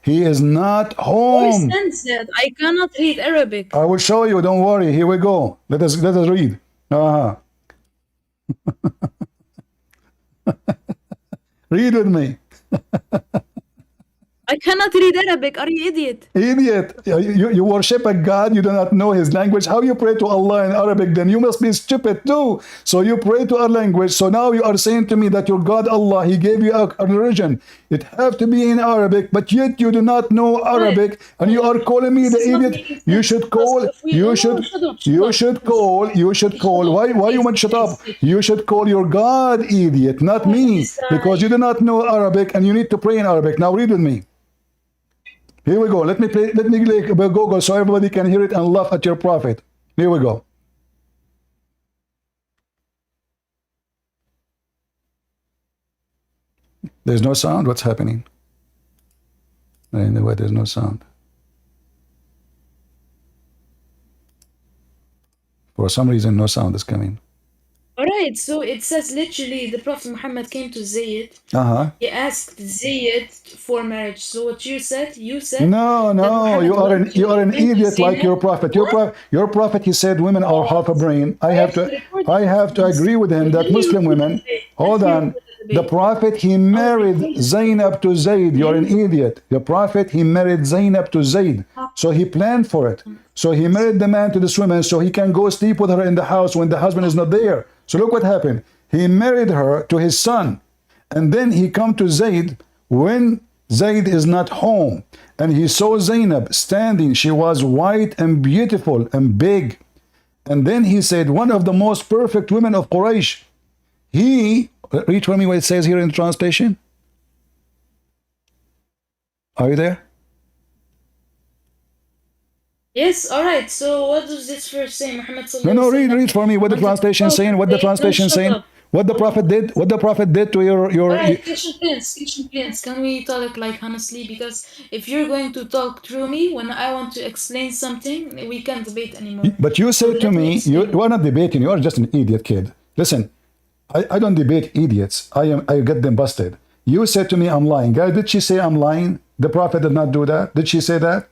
He is not home. Who sends that? I cannot read Arabic. I will show you. Don't worry. Here we go. Let us read. Read with me. I cannot read Arabic. Are you idiot? Idiot. You worship a God, you do not know his language. How you pray to Allah in Arabic? Then you must be stupid too. So you pray to our language. So now you are saying to me that your God Allah, he gave you a religion. It have to be in Arabic, but yet you do not know Arabic, and you are calling me the idiot. You should call. Why you want to shut up? You should call your God idiot, not me, because you do not know Arabic and you need to pray in Arabic. Now read with me. Here we go. Let me play Google so everybody can hear it and laugh at your prophet. Here we go. There's no sound. What's happening? Anyway, there's no sound. For some reason, no sound is coming. Alright, so it says literally the Prophet Muhammad came to Zayd. He asked Zayd for marriage. So what you said? No, you are an idiot like your prophet. Your prophet, he said women are half a brain. I have to agree with him that Muslim women. Hold on. The prophet, he married Zainab to Zayd. You're an idiot. The prophet, he married Zainab to Zayd. So he planned for it. So he married the man to this woman so he can go sleep with her in the house when the husband is not there. So look what happened. He married her to his son. And then he come to Zayd when Zayd is not home. And he saw Zainab standing. She was white and beautiful and big. And then he said, one of the most perfect women of Quraysh. Read for me what it says here in the translation. Are you there? Yes, alright. So what does this verse say? Muhammad No, read for me what the translation saying, what the translation saying, what the prophet did to your Alright, Christian Prince, can we talk like honestly? Because if you're going to talk through me when I want to explain something, we can't debate anymore. But you said to me, you are not debating, you are just an idiot kid. Listen, I don't debate idiots. I get them busted. You said to me I'm lying. Guys, did she say I'm lying? The prophet did not do that. Did she say that?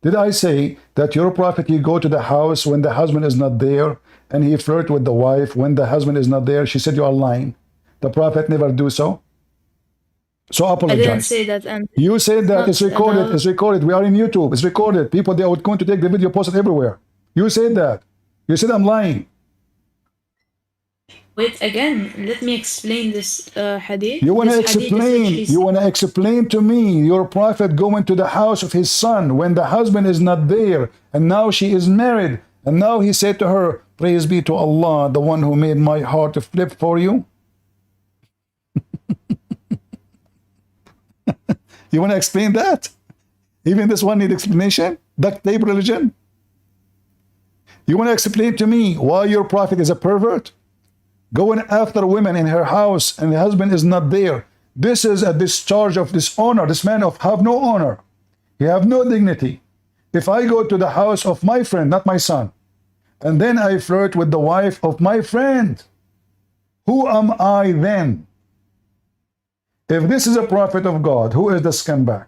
Did I say that your prophet, he go to the house when the husband is not there and he flirt with the wife when the husband is not there? She said you are lying. The prophet never do so. So apologize. I didn't say that. And you said that. It's recorded. It's recorded. We are in YouTube. It's recorded. People, they are going to take the video, post it everywhere. You said that. You said I'm lying. Wait, again, let me explain this hadith. You want to explain? You want to explain to me your prophet going to the house of his son when the husband is not there, and now she is married, and now he said to her, "Praise be to Allah, the one who made my heart to flip for you." You want to explain that? Even this one need explanation? Duct tape religion? You want to explain to me why your prophet is a pervert? Going after women in her house and the husband is not there. This is a discharge of dishonor. This man have no honor. He have no dignity. If I go to the house of my friend, not my son, and then I flirt with the wife of my friend, who am I then? If this is a prophet of God, who is the scumbag?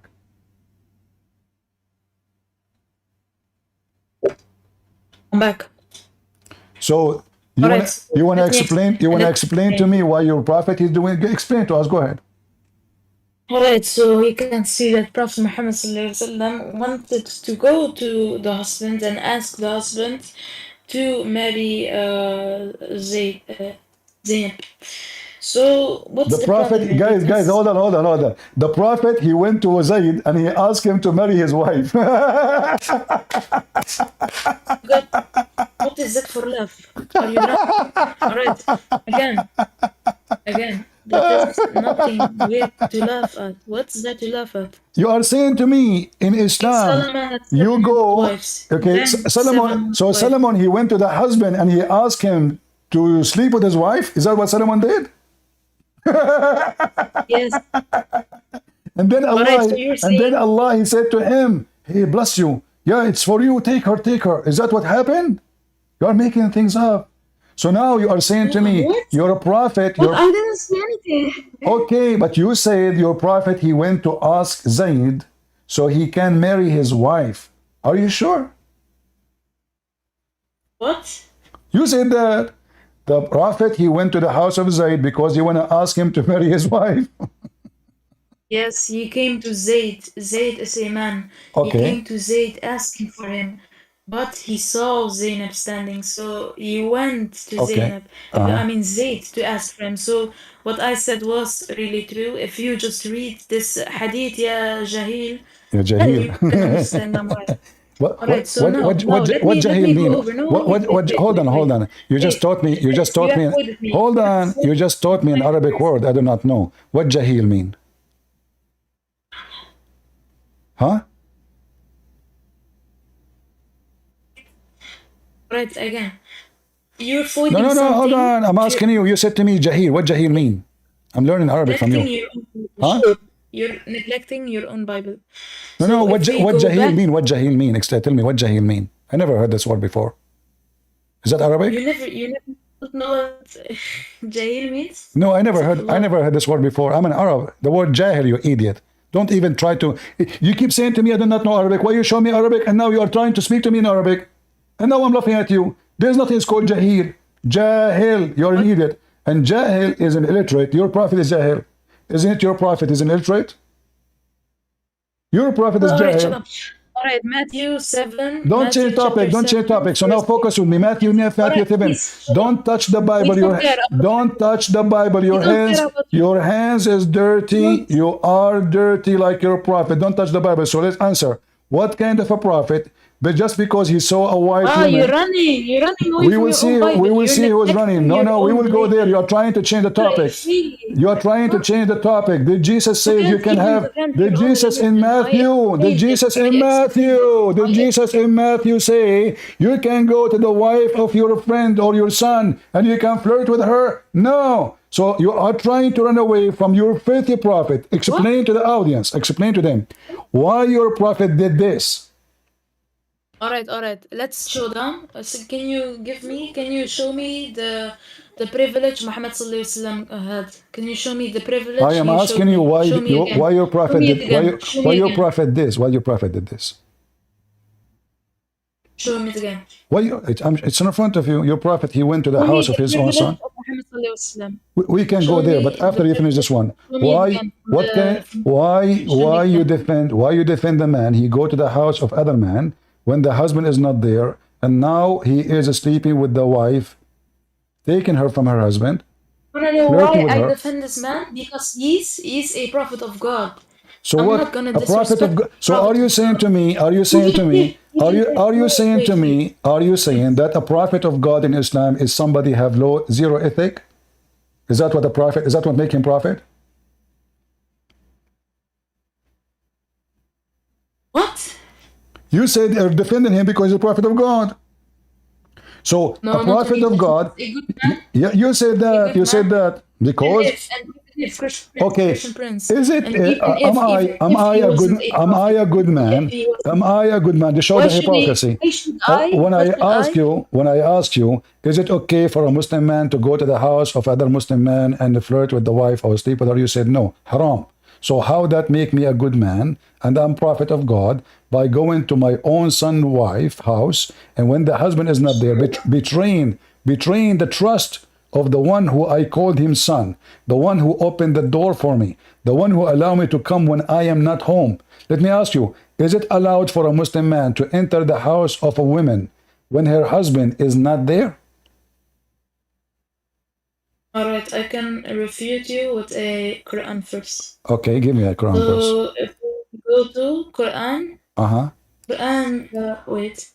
back. So you All want right, you want to let me explain to me why your prophet is doing? Explain to us. Go ahead. Alright, so we can see that Prophet Muhammad wanted to go to the husband and ask the husband to marry Zainab. So what's The the prophet, problem? guys, hold on. The prophet, he went to Zayd and he asked him to marry his wife. What is that for love? Are you drunk? Alright, again. That is nothing weird to laugh at. What's that to laugh at? You are saying to me in Islam, you go, okay, Solomon. So Solomon, he went to the husband and he asked him to sleep with his wife. Is that what Solomon did? Yes. And then Allah, Alright, so Allah, he said to him, "Hey, bless you. Yeah, it's for you. Take her. Is that what happened? You are making things up. So now you are saying to me, you're a prophet. But I didn't say anything. Okay, but you said your prophet, he went to ask Zayd so he can marry his wife. Are you sure? What? You said that the prophet, he went to the house of Zayd because he want to ask him to marry his wife. Yes, he came to Zayd. Zayd is a man. Okay. He came to Zayd asking for him. But he saw Zainab standing, so he went to Zainab. I mean Zayd to ask for him. So what I said was really true. If you just read this hadith, ya Jahil, then you can understand them well. What Jahil mean? Hold on. You just taught me. Hold on. You just taught me an Arabic word. I do not know. What Jahil mean? Huh? Right, again. You're avoiding No, hold on. I'm asking you. You said to me, Jahil. What Jahil mean? I'm learning Arabic from you. Huh? You're neglecting your own Bible. No, what Jahil mean? What Jahil mean? Tell me what Jahil mean. I never heard this word before. Is that Arabic? You never know what Jahil means? No, I never heard this word before. I'm an Arab. The word Jahil, you idiot. Don't even try to. You keep saying to me, I do not know Arabic. Why you show me Arabic and now you are trying to speak to me in Arabic? And now I'm laughing at you. There's nothing called Jahil. Jahil, you're an idiot. And Jahil is an illiterate. Your prophet is Jahil. Isn't it your prophet is an illiterate? Your prophet is Jahil. All right, Matthew 7. Don't change topic. So now focus with me. Matthew 7. Don't touch the Bible. Don't touch the Bible. Your hands is dirty. You are dirty like your prophet. Don't touch the Bible. So let's answer. What kind of a prophet? But just because he saw a white woman, you're running away we will see who's running. No, we will go there. You are trying to change the topic. You are trying to change the topic. Did Jesus say you can have? Did Jesus in Matthew? Did Jesus in Matthew say you can go to the wife of your friend or your son and you can flirt with her? No. So you are trying to run away from your filthy prophet. Explain to the audience. Explain to them why your prophet did this. All right. Let's show them. So can you show me the privilege Muhammad sallallahu alaihi wasallam had? Can you show me the privilege? I am asking you why your prophet did why your prophet did this. Show me it again. It's in front of you. Your prophet, he went to the house of his own son. We can go there, but after you finish this one, why you defend the man? He go to the house of other man when the husband is not there, and now he is sleeping with the wife, taking her from her husband. I don't know why I defend this man, because he's a prophet of God. So what? A prophet of God. So are you saying that a prophet of God in Islam is somebody have zero ethic? Is that what a prophet? Is that what make him prophet? What? You said they're defending him because he's a prophet of God. So a prophet of God. Yeah, you said that because. Okay, is it? Am I a good man? Am I a good man? To show the hypocrisy. When I ask you, is it okay for a Muslim man to go to the house of other Muslim man and flirt with the wife or sleep with her? You said no, haram. So how that make me a good man and I'm prophet of God by going to my own son wife house, and when the husband is not there, betraying the trust of the one who I called him son, the one who opened the door for me, the one who allowed me to come when I am not home. Let me ask you, is it allowed for a Muslim man to enter the house of a woman when her husband is not there? Alright, I can refute you with a Quran first. Okay, give me a Quran verse. So if we go to Quran, wait.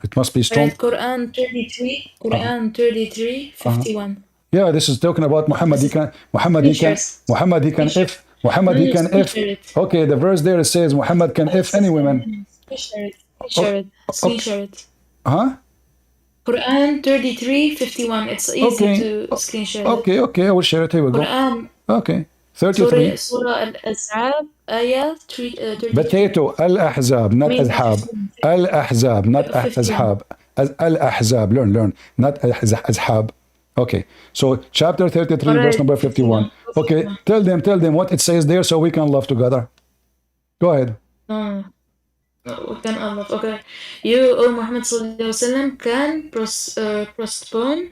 It must be strong. Right, Quran 33, 51. Yeah, this is talking about Muhammad. He can if. Okay, the verse there says Muhammad can if any women. Screenshare it. Huh? Quran 33, 51. It's easy to screenshare it. Okay, I will share it. Here we go. Quran. Okay, 33. Surah Al-Azhar, ayah 33. Potato, Al-Ahzab, not Azhab. Al-Ahzab, not Azhab. Al-Ahzab, learn. Not Azhab. Okay, so chapter 33, verse number 51. Okay, tell them what it says there so we can love together. Go ahead. No, we can love. Okay. You, O Muhammad sallallahu alaihi wasallam, can postpone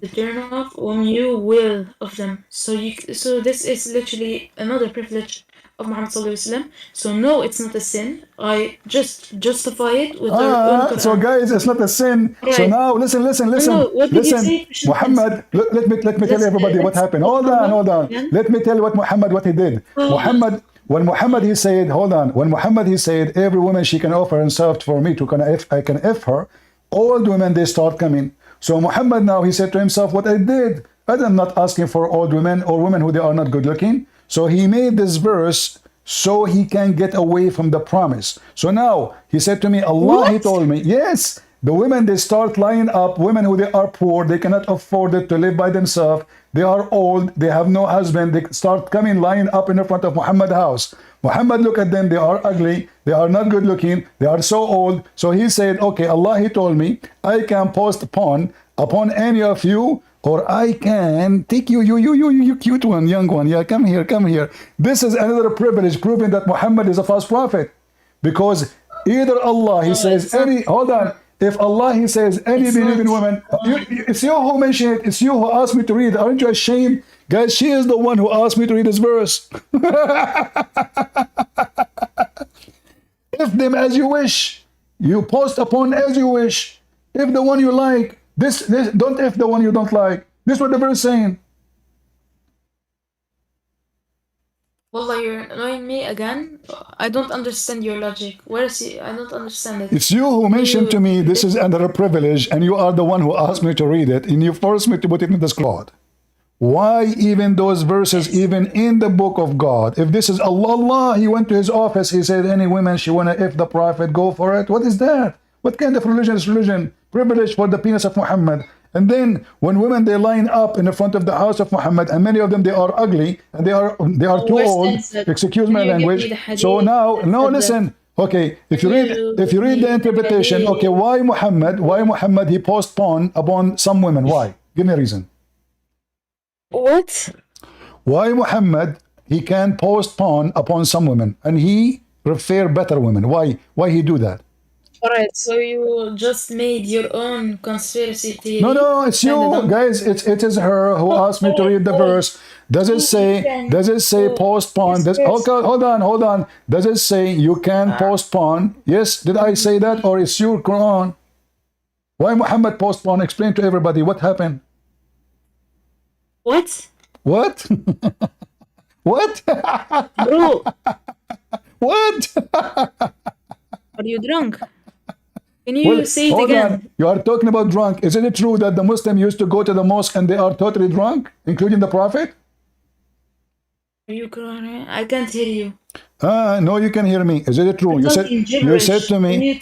the turn off when you will of them. So this is literally another privilege of Muhammad sallallahu alaihi wasallam. So no, it's not a sin. I just justify it with our own Quran. So guys, it's not a sin. Right. So now listen. No, what did you say? Muhammad, let me tell everybody what happened. Hold on. Yeah. Let me tell you what he did. When Muhammad he said, every woman she can offer herself for me I can F her, old women they start coming. So Muhammad now he said to himself, what I did, I'm not asking for old women or women who they are not good looking. So he made this verse so he can get away from the promise. So now he said to me, Allah, he told me, yes, the women they start lining up, women who they are poor, they cannot afford it to live by themselves. They are old, they have no husband, they start coming lying up in the front of Muhammad's house. Muhammad look at them, they are ugly, they are not good looking, they are so old. So he said, okay, Allah, he told me, I can postpone upon any of you, or I can take you cute one, young one. Yeah, come here. This is another privilege proving that Muhammad is a false prophet. Because either Allah, he says, if Allah, he says, any believing woman, it's you who mentioned it, it's you who asked me to read. Aren't you ashamed? Guys, she is the one who asked me to read this verse. If them as you wish. You post upon as you wish. If the one you like. This don't if the one you don't like. This is what the verse is saying. Wallah, you're annoying me again. I don't understand your logic. Where is he? I don't understand it. It's you who mentioned to me this is under a privilege, and you are the one who asked me to read it, and you forced me to put it in the squad. Why even those verses, even in the book of God? If this is Allah, he went to his office, he said, any women she wanna if the prophet, go for it. What is that? What kind of religion is religion? Privilege for the penis of Muhammad. And then when women they line up in the front of the house of Muhammad, and many of them they are ugly and they are too old. Excuse my language. So now, no, listen. Okay, if you read the interpretation, okay, why Muhammad he postponed upon some women? Why? Give me a reason. What? Why Muhammad he can postpone upon some women and he prefer better women? Why he do that? Alright, so you just made your own conspiracy theory. No, it's you guys. It is her who asked me to read the verse. Does it say postpone? Hold on. Does it say you can postpone? Yes, did I say that, or is your Quran? Why Muhammad postpone? Explain to everybody what happened. What? What? Bro. What? Are you drunk? Can you say it again? You are talking about drunk. Isn't it true that the Muslim used to go to the mosque and they are totally drunk, including the Prophet? Are you crying? I can't hear you. No, you can hear me. Is it true? You said to me,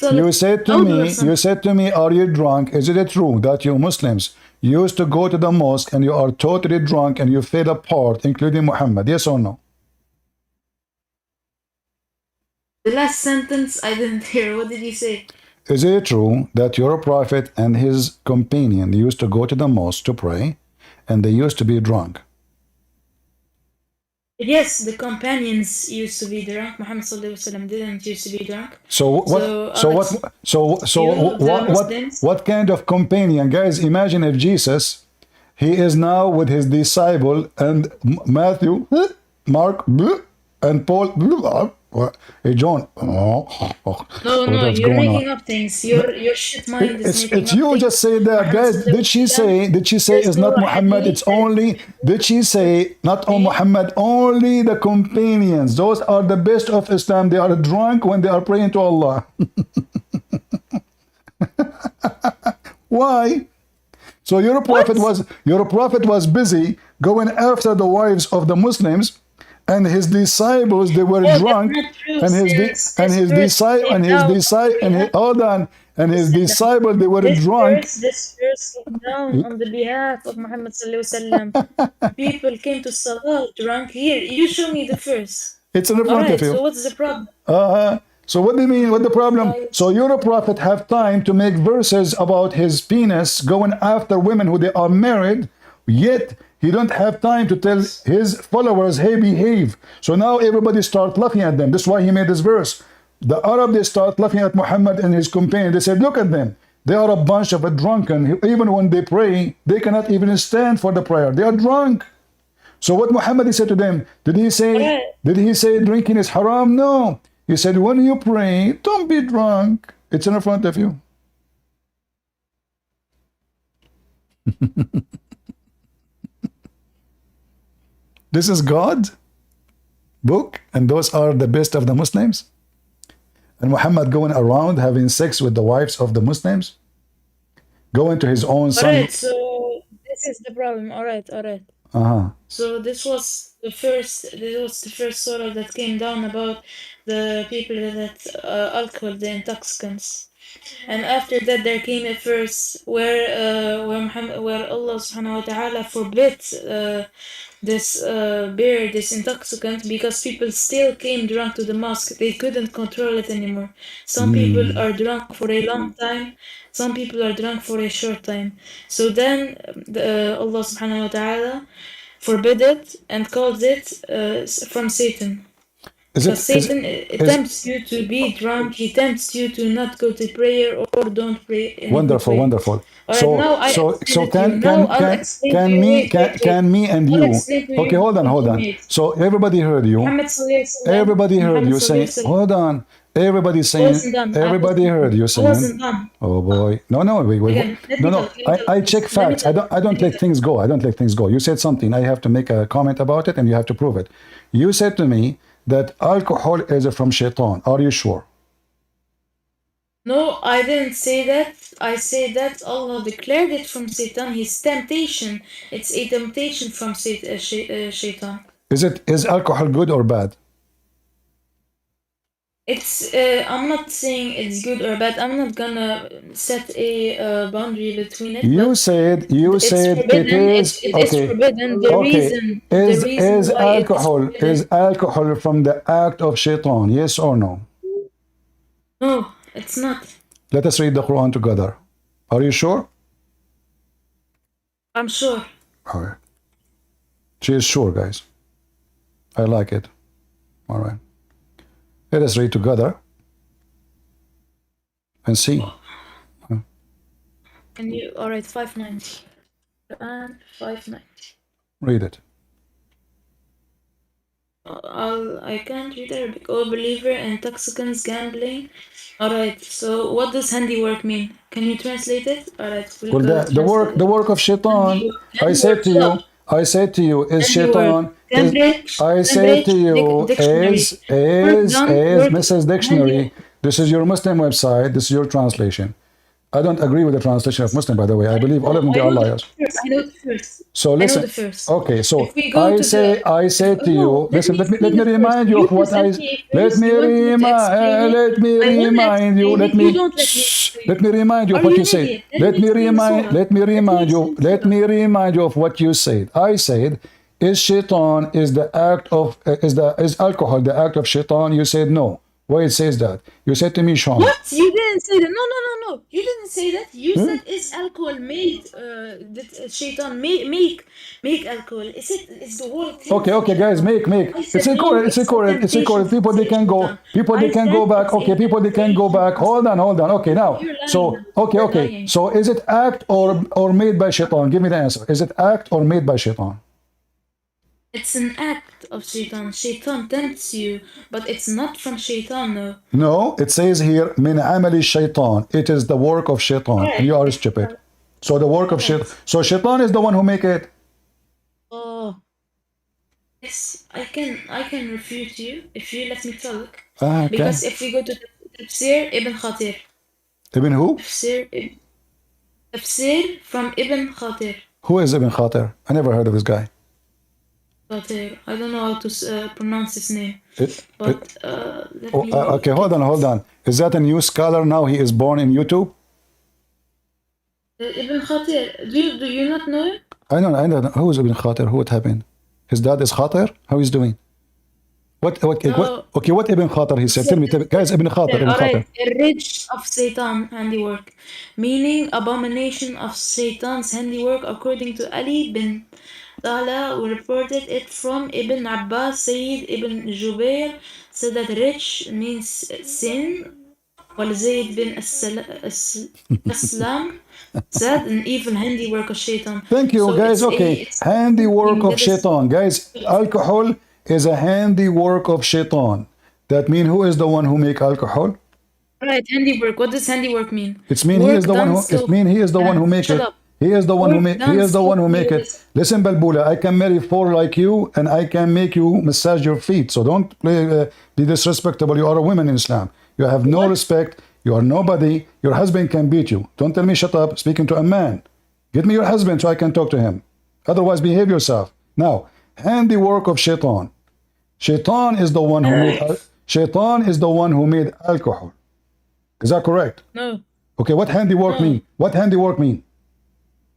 are you drunk? Is it true that you Muslims used to go to the mosque and you are totally drunk and you fell apart, including Muhammad? Yes or no? The last sentence I didn't hear. What did you say? Is it true that your prophet and his companion used to go to the mosque to pray and they used to be drunk? Yes, the companions used to be drunk. Muhammad sallallahu alaihi wasallam didn't used to be drunk. So what? So Alex, what? So you, the what? Muslims, What kind of companion, guys? Imagine if Jesus, he is now with his disciple and Matthew, Mark, and Paul. Hey John. no, What's you're going on? making up things. Your shit mind is making It's up you things. just say that, guys. Did she say? Did she say it's not Muhammad? It's only. Did she say not on Muhammad? Only the companions. Those are the best of Islam. They are drunk when they are praying to Allah. Why? So your prophet was busy going after the wives of the Muslims, and his disciples, they were drunk, and his disciple, they were drunk. This verse came down on the behalf of Muhammad sallallahu alaihi wasallam. People came to Salah drunk. Here, you show me the verse. It's in front of you. So what's the problem? So what do you mean? What the problem? So your prophet have time to make verses about his penis going after women who they are married, yet he don't have time to tell his followers, hey, behave. So now everybody start laughing at them. That's why he made this verse. The Arab, they start laughing at Muhammad and his companion. They said, look at them. They are a bunch of a drunken. Even when they pray, they cannot even stand for the prayer. They are drunk. So what Muhammad said to them, did he say drinking is haram? No. He said, when you pray, don't be drunk. It's in front of you. This is God's book, and those are the best of the Muslims. And Muhammad going around having sex with the wives of the Muslims, going to his own son. Alright, so this is the problem. Alright. So this was the first surah that came down about the people that alcohol, the intoxicants. And after that, there came a verse where Allah subhanahu wa ta'ala forbid this beer, this intoxicant, because people still came drunk to the mosque. They couldn't control it anymore. Some people are drunk for a long time. Some people are drunk for a short time. So then Allah subhanahu wa ta'ala forbid it and called it from Satan. Because Satan tempts you to be drunk. He tempts you to not go to prayer or don't pray. Wonderful. Right, So can me and you? Okay, hold on. So everybody heard you. Everybody heard you saying. Hold on. Everybody saying. Everybody heard you saying. Oh boy. No. Wait. No. I check facts. I don't let things go. You said something. I have to make a comment about it, and you have to prove it. You said to me that alcohol is from shaitan. Are you sure? No, I didn't say that. I say that Allah declared it from Satan. His temptation. It's a temptation from shaitan. Is alcohol good or bad? It's I'm not saying it's good or bad. I'm not gonna set a boundary between it. You said it is okay. It's forbidden. The reason is alcohol from the act of shaitan? Yes or no? No, it's not. Let us read the Quran together. Are you sure? I'm sure. All right. She is sure, guys. I like it. All right. Let us read together and see. And you, all right, 590. And 590. Read it. I can't read Arabic. Oh, believer, intoxicants, gambling. All right. So, what does handiwork mean? Can you translate it? All right. Well, the work of shaitan. I said to you, is shaitan. I say to you, is Mrs. Dictionary. This is your Muslim website. This is your translation. I don't agree with the translation of Muslim, by the way. I believe all of them are liars. I know the first. So listen. Okay, so I say to you, listen. Let me remind you of what I. Let me remind you. Let me remind you of what you said. Let me remind you of what you said. I said, is shaitan, is the act of is alcohol the act of shaitan? You said no. Why it says that? You said to me, Sean. What? You didn't say that. No. You didn't say that. You said is alcohol made? That shaitan make alcohol? Is the whole thing? Okay, guys, make. It's recorded. People they can go. Back. Okay, people they can go back. Hold on. Okay, now. So okay. So is it act or made by shaitan? Give me the answer. Is it act or made by shaitan? It's an act of shaitan. Shaitan tempts you, but it's not from shaitan, no. No, it says here, min amali shaitan. It is the work of shaitan. And you are stupid. So the work of shaitan. So shaitan is the one who make it. Oh. Yes, I can refute you if you let me talk. Okay. Because if we go to Tafsir Ibn Khatir. Ibn who? Tafsir from Ibn Khatir. Who is Ibn Khatir? I never heard of this guy. Khatir. I don't know how to pronounce his name. Okay, hold on. Is that a new scholar now? He is born in YouTube? Ibn Khatir. Do you not know him? I don't know. Who is Ibn Khatir? What happened? His dad is Khatir? How he's doing? What Ibn Khatir he said? Tell me, guys, Ibn Khatir. Alright, rich of Satan handiwork, meaning abomination of Satan's handiwork, according to Ali bin Talha, who reported it from Ibn Abbas. Sayyid Ibn Jubair said that rich means sin, while Zayd bin Aslam said an evil handiwork of Shaitan. Thank you, so guys. Okay, handiwork of Shaitan. Guys, alcohol is a handiwork of Shaitan. That means who is the one who make alcohol? Right, handiwork. What does handiwork mean? It means he is the one who. It means he is the one who make it. He is the one who make. He is the one who make it. Listen, Balbula, I can marry 4 like you, and I can make you massage your feet. So don't be disrespectful. You are a woman in Islam. You have no respect. You are nobody. Your husband can beat you. Don't tell me shut up. Speaking to a man. Get me your husband so I can talk to him. Otherwise, behave yourself. Now, handiwork of Shaitan. Shaitan is the one who made. Shaitan is the one who made alcohol. Is that correct? No. Okay. What handiwork mean? What handiwork mean?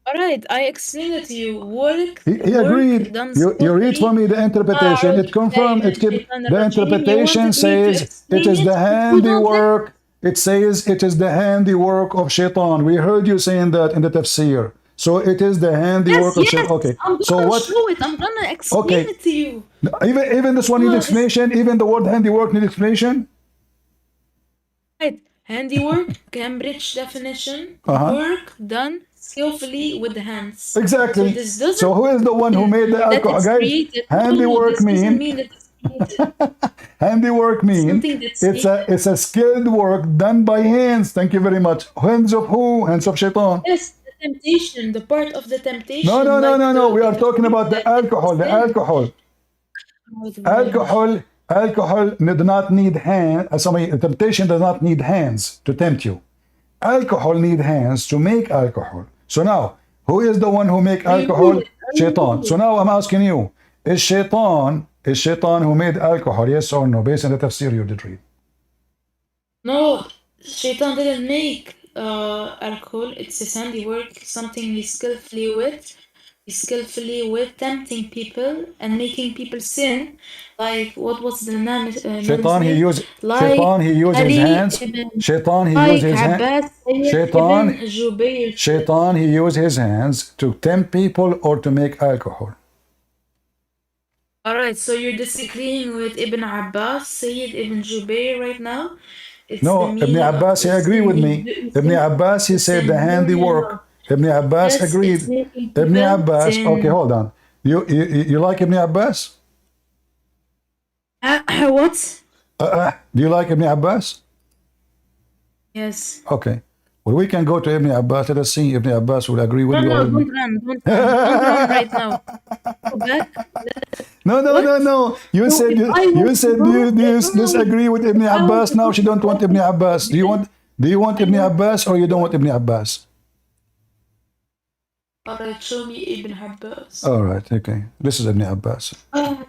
All right, I explained it to you. Work. He agreed. You read for me the interpretation. It confirmed. The interpretation says it is the handiwork. It says it is the handiwork of Shaitan. We heard you saying that in the tafsir. So it is the handiwork of Shaitan. Okay. I'm gonna show it. I'm gonna explain it to you. Even this one needs explanation. Even the word handiwork needs explanation. Right. Handiwork, Cambridge definition. Work done skillfully with the hands. Exactly. So who is the one who made the alcohol, guys? Handiwork mean. Handiwork mean it's a skilled work done by hands. Thank you very much. Hands of who? Hands of Shaitan. Yes, the temptation, the part of the temptation. No. We are talking about the alcohol. The alcohol. Alcohol does not need hands. Temptation does not need hands to tempt you. Alcohol need hands to make alcohol. So now, who is the one who make alcohol? Shaitan. So now I'm asking you, is Shaitan who made alcohol? Yes or no? Based on the tafsir you did read. No, Shaitan didn't make alcohol. It's his handiwork, something he's skillfully with. He's skillfully with tempting people and making people sin. Like, what was the name? Shaitan, he used his hands. Shaitan, he used his hands. Shaitan, he used his hands to tempt people or to make alcohol. Alright, so you're disagreeing with Ibn Abbas, Sayyid Ibn Jubair right now? No, Ibn Abbas, he agreed with me. Ibn Abbas, he said the handiwork. Ibn Abbas agreed. Ibn Abbas, okay, hold on. You like Ibn Abbas? What? Do you like Ibn Abbas? Yes. Okay. Well, we can go to Ibn Abbas. Let us see if Ibn Abbas will agree with you. No, don't run right now. Go back. No. You said you disagree with Ibn Abbas. Now she don't want Ibn Abbas. Do you want Ibn Abbas or you don't want Ibn Abbas? Alright, show me Ibn Abbas. Alright, okay. This is Ibn Abbas.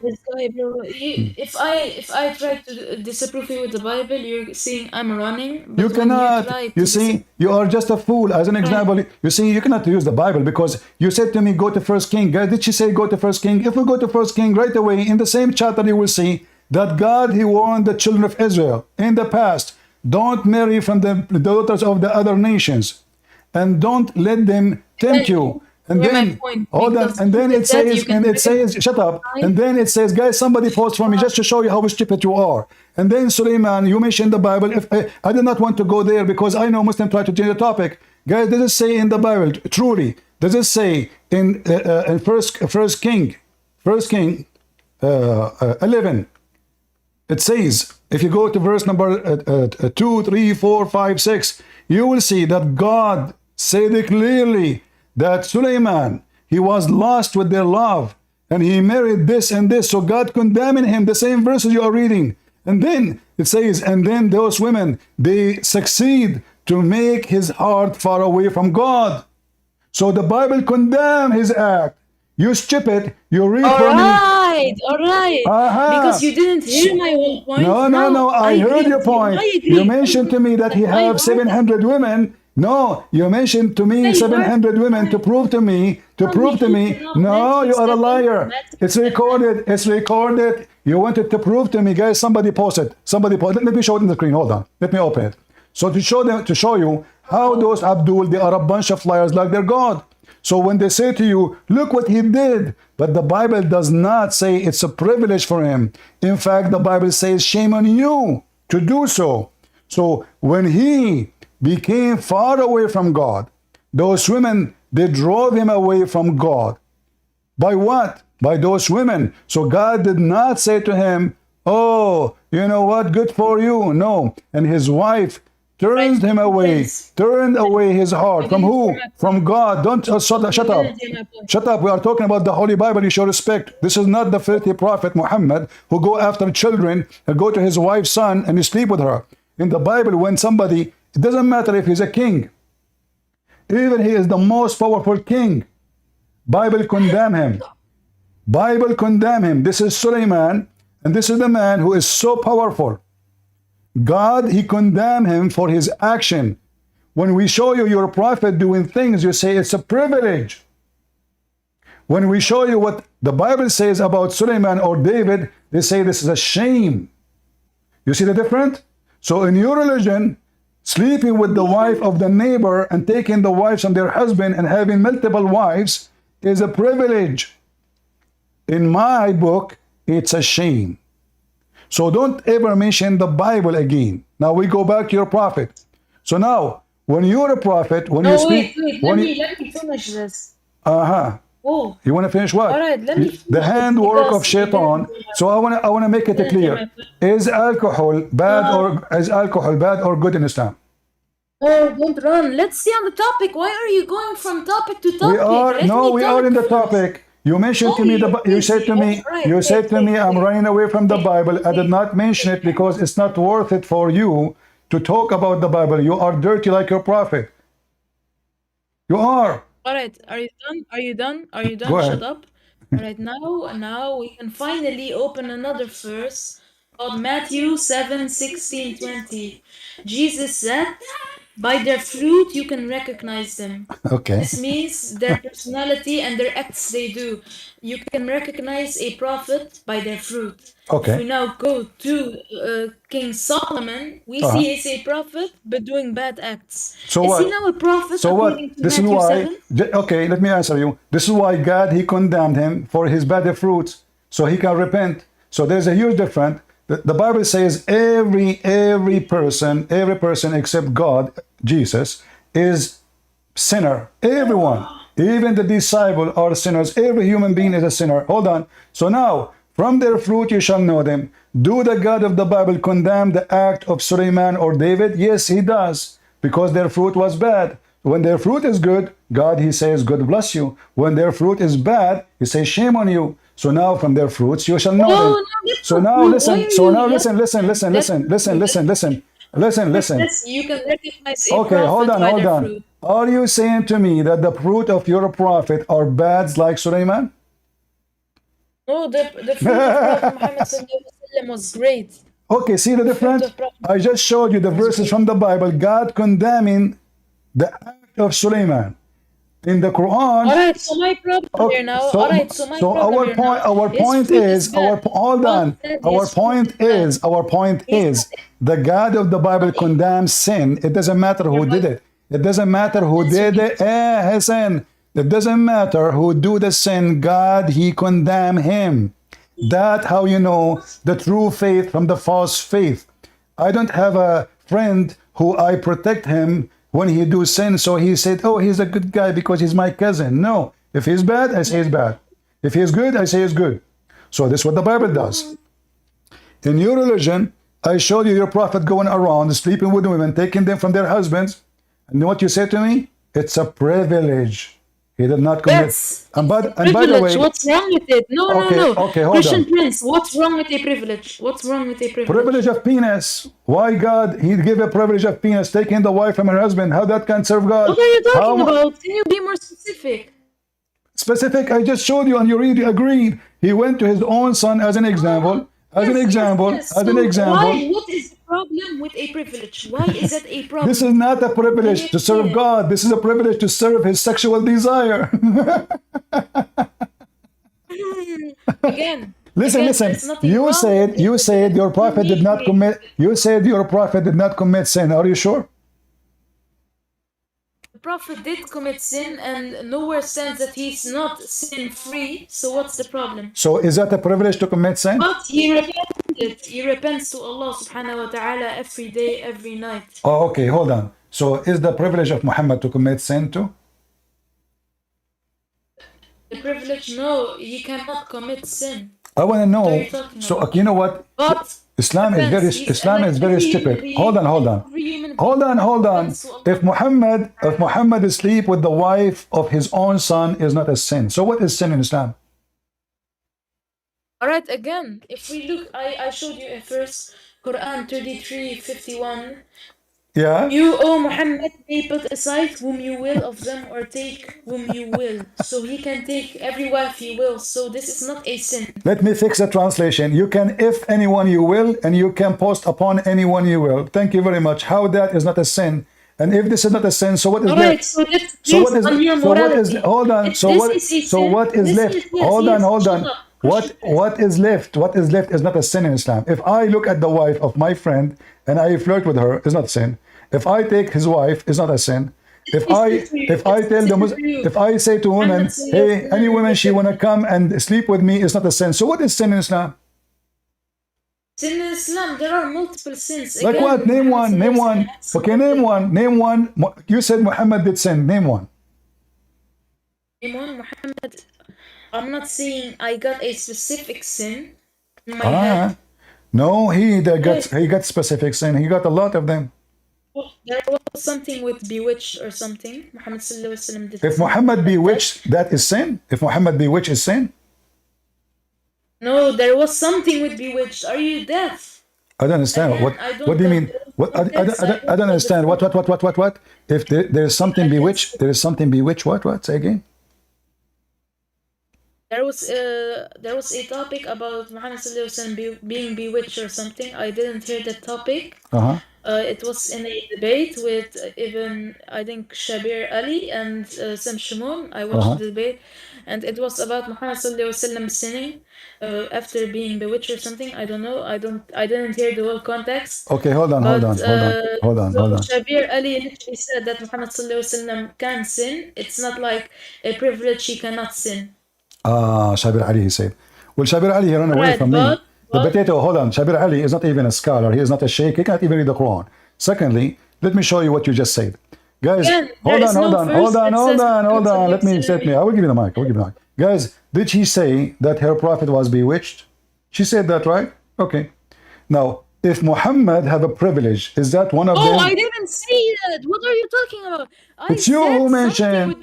This guy, bro. If I try to disapprove you with the Bible, you're saying I'm running. You cannot. You see, you are just a fool. As an example, you see, you cannot use the Bible because you said to me, go to 1 King. Guys, did she say go to 1 King? If we go to 1 King right away, in the same chapter, you will see that God, he warned the children of Israel in the past, don't marry from the daughters of the other nations, and don't let them tempt you. And then, hold on, and then it says, shut up. And then it says, guys, somebody post for me just to show you how stupid you are. And then Suleiman, you mentioned the Bible. If I did not want to go there because I know Muslims try to change the topic. Guys, does it say in the Bible, truly, does it say in First King 11, it says, if you go to verse number 2, 3, 4, 5, 6, you will see that God said it clearly that Suleiman, he was lost with their love, and he married this and this, so God condemning him, the same verses you are reading. And then it says, and then those women, they succeed to make his heart far away from God. So the Bible condemn his act. You stupid, you read for me. All right. Because you didn't hear my whole point. No, I heard your point. You mentioned to me that he have 700 women. No, you mentioned to me 700 women to prove to me. No, you are a liar. It's recorded. You wanted to prove to me, guys. Somebody post it. Let me show it in the screen. Hold on. Let me open it. So to show you how those Abdul, they are a bunch of liars like their God. So when they say to you, look what he did, but the Bible does not say it's a privilege for him. In fact, the Bible says, shame on you to do so. So when he became far away from God, those women, they drove him away from God. By what? By those women. So God did not say to him, oh, you know what, good for you. No. And his wife turned him away, turned away his heart. From who? From God. Don't shut up. Shut up. We are talking about the Holy Bible. You should respect. This is not the filthy prophet Muhammad who go after children and go to his wife's son and you sleep with her. In the Bible, when somebody, it doesn't matter if he's a king, even he is the most powerful king, Bible condemn him. Bible condemn him. This is Suleiman, and this is the man who is so powerful. God, he condemned him for his action. When we show you your prophet doing things, you say it's a privilege. When we show you what the Bible says about Suleiman or David, they say this is a shame. You see the difference? So in your religion, sleeping with the wife of the neighbor and taking the wives from their husband and having multiple wives is a privilege. In my book, it's a shame. So don't ever mention the Bible again. Now we go back to your prophet. So now, when you're a prophet, when you speak... Wait, let me finish this. Oh. You want to finish what? All right, let me finish the handwork of shaitan. So I want to make it clear. Is alcohol bad or good in Islam? Oh, don't run. Let's stay on the topic. Why are you going from topic to topic? We are in the topic. You mentioned to me you said to me I'm running away from the Bible. I did not mention it because it's not worth it for you to talk about the Bible. You are dirty like your prophet. You are. All right, are you done? Are you done? Go ahead. Shut up. All right, now we can finally open another verse called Matthew 7:16-20. Jesus said, by their fruit you can recognize them. Okay. This means their personality and their acts they do. You can recognize a prophet by their fruit. Okay. If we now go to King Solomon, we see he's a prophet but doing bad acts. So is what? he now a prophet? So what? This is why. 7? Okay, let me answer you. This is why God, he condemned him for his bad fruits, so he can repent. So there's a huge difference. The Bible says every person except God, Jesus, is sinner. Everyone, even the disciples are sinners. Every human being is a sinner. Hold on. So now, from their fruit you shall know them. Do the God of the Bible condemn the act of Suleiman or David? Yes, he does, because their fruit was bad. When their fruit is good, God, he says, God bless you. When their fruit is bad, he says, shame on you. So now from their fruits you shall know them. So now listen. Listen. You can recognize okay, hold on. Are you saying to me that the fruit of your prophet are bad like Suleiman? No, the fruit of Prophet Muhammad was great. Okay, see the difference? I just showed you the verses from the Bible, God condemning the act of Suleiman. In the Quran. Alright, so my problem here now. Alright, so my problem here now. Our point is, hold on. Our point is, the God of the Bible condemns sin. It doesn't matter who did it. It doesn't matter who did it. Hassan. It doesn't matter who do the sin. God, He condemn him. That how you know the true faith from the false faith. I don't have a friend who I protect him when he do sin, so he said, oh, he's a good guy because he's my cousin. No, if he's bad, I say he's bad. If he's good, I say he's good. So this is what the Bible does. In your religion, I showed you your prophet going around, sleeping with women, taking them from their husbands. And you know what you said to me? It's a privilege. He did not commit. And by the way, what's wrong with it? No. Okay, hold Christian on. Prince, what's wrong with a privilege? What's wrong with a privilege? Privilege of penis. Why God, He give a privilege of penis, taking the wife from her husband? How that can serve God? What are you talking about? Can you be more specific? Specific, I just showed you and you really agreed. He went to his own son as an example. As an example. Why? What is the problem with a privilege? Why is that a problem? This is not a privilege to serve God. This is a privilege to serve his sexual desire. Again. Listen. You said your prophet did not commit. You said your prophet did not commit sin. Are you sure? The prophet did commit sin, and nowhere says that he's not sin-free. So what's the problem? So is that a privilege to commit sin? But he repented. He repents to Allah subhanahu wa ta'ala every day, every night. Oh, okay, hold on. So is the privilege of Muhammad to commit sin too? The privilege, no, he cannot commit sin. I want to know. So you know what? But Islam is very stupid. Hold on. If Muhammad sleep with the wife of his own son is not a sin. So what is sin in Islam? Alright, again, if we look, I showed you a verse, Quran 33:51. Yeah. You, O Muhammad, may put aside whom you will of them or take whom you will. So he can take every wife he will. So this is not a sin. Let me fix the translation. You can if anyone you will, and you can post upon anyone you will. Thank you very much. How that is not a sin? And if this is not a sin, so what is left? So what is hold on. So what is left? Hold on. What is left? What is left is not a sin in Islam. If I look at the wife of my friend and I flirt with her, it's not a sin. If I take his wife, it's not a sin. If I say to women, hey, any woman she wanna come and sleep with me, it's not a sin. So what is sin in Islam? Sin in Islam, there are multiple sins. Like what? Name one. Okay, name one. You said Muhammad did sin. Name one. Name one, Muhammad. I'm not saying I got a specific sin in my head. No, he got specific sin. He got a lot of them. There was something with bewitched or something. Muhammad sallallahu alaihi wasallam did. If Muhammad bewitched, that is sin. If Muhammad bewitched is sin. No, there was something with bewitched. Are you deaf? I don't understand. What do you mean? What I don't understand. What? If there's something bewitched, there is something bewitched. What? Say again. There was a topic about Muhammad sallallahu alaihi wasallam being bewitched or something. I didn't hear that topic. It was in a debate with even I think Shabir Ali and Sam Shimon. I watched the debate, and it was about Muhammad sallallahu alaihi wasallam sinning after being bewitched or something. I don't know. I didn't hear the whole context. Okay, hold on. Shabir Ali literally said that Muhammad sallallahu alaihi wasallam can sin. It's not like a privilege he cannot sin. Shabir Ali, he said. Well, Shabir Ali, he ran away from me. The potato, hold on. Shabir Ali is not even a scholar. He is not a sheikh. He can't even read the Quran. Secondly, let me show you what you just said. Guys, hold on. Let me. I will give you the mic. Guys, did she say that her prophet was bewitched? She said that, right? Okay. Now, if Muhammad have a privilege, is that one of them? Oh, I didn't say that. What are you talking about? It's you who mentioned.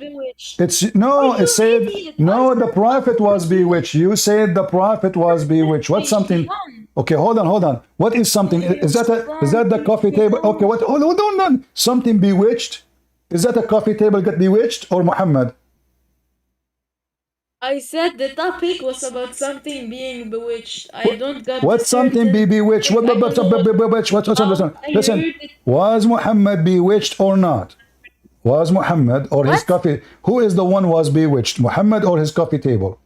It said no. The prophet was bewitched. You said the prophet was bewitched. What's something? Okay, hold on. What is something? Is that the coffee table? Okay, what? Hold on. Something bewitched? Is that a coffee table get bewitched or Muhammad? I said the topic was about something being bewitched. I don't get what something be bewitched. Listen, was Muhammad bewitched or not? Was Muhammad or his coffee? Who is the one was bewitched? Muhammad or his coffee table?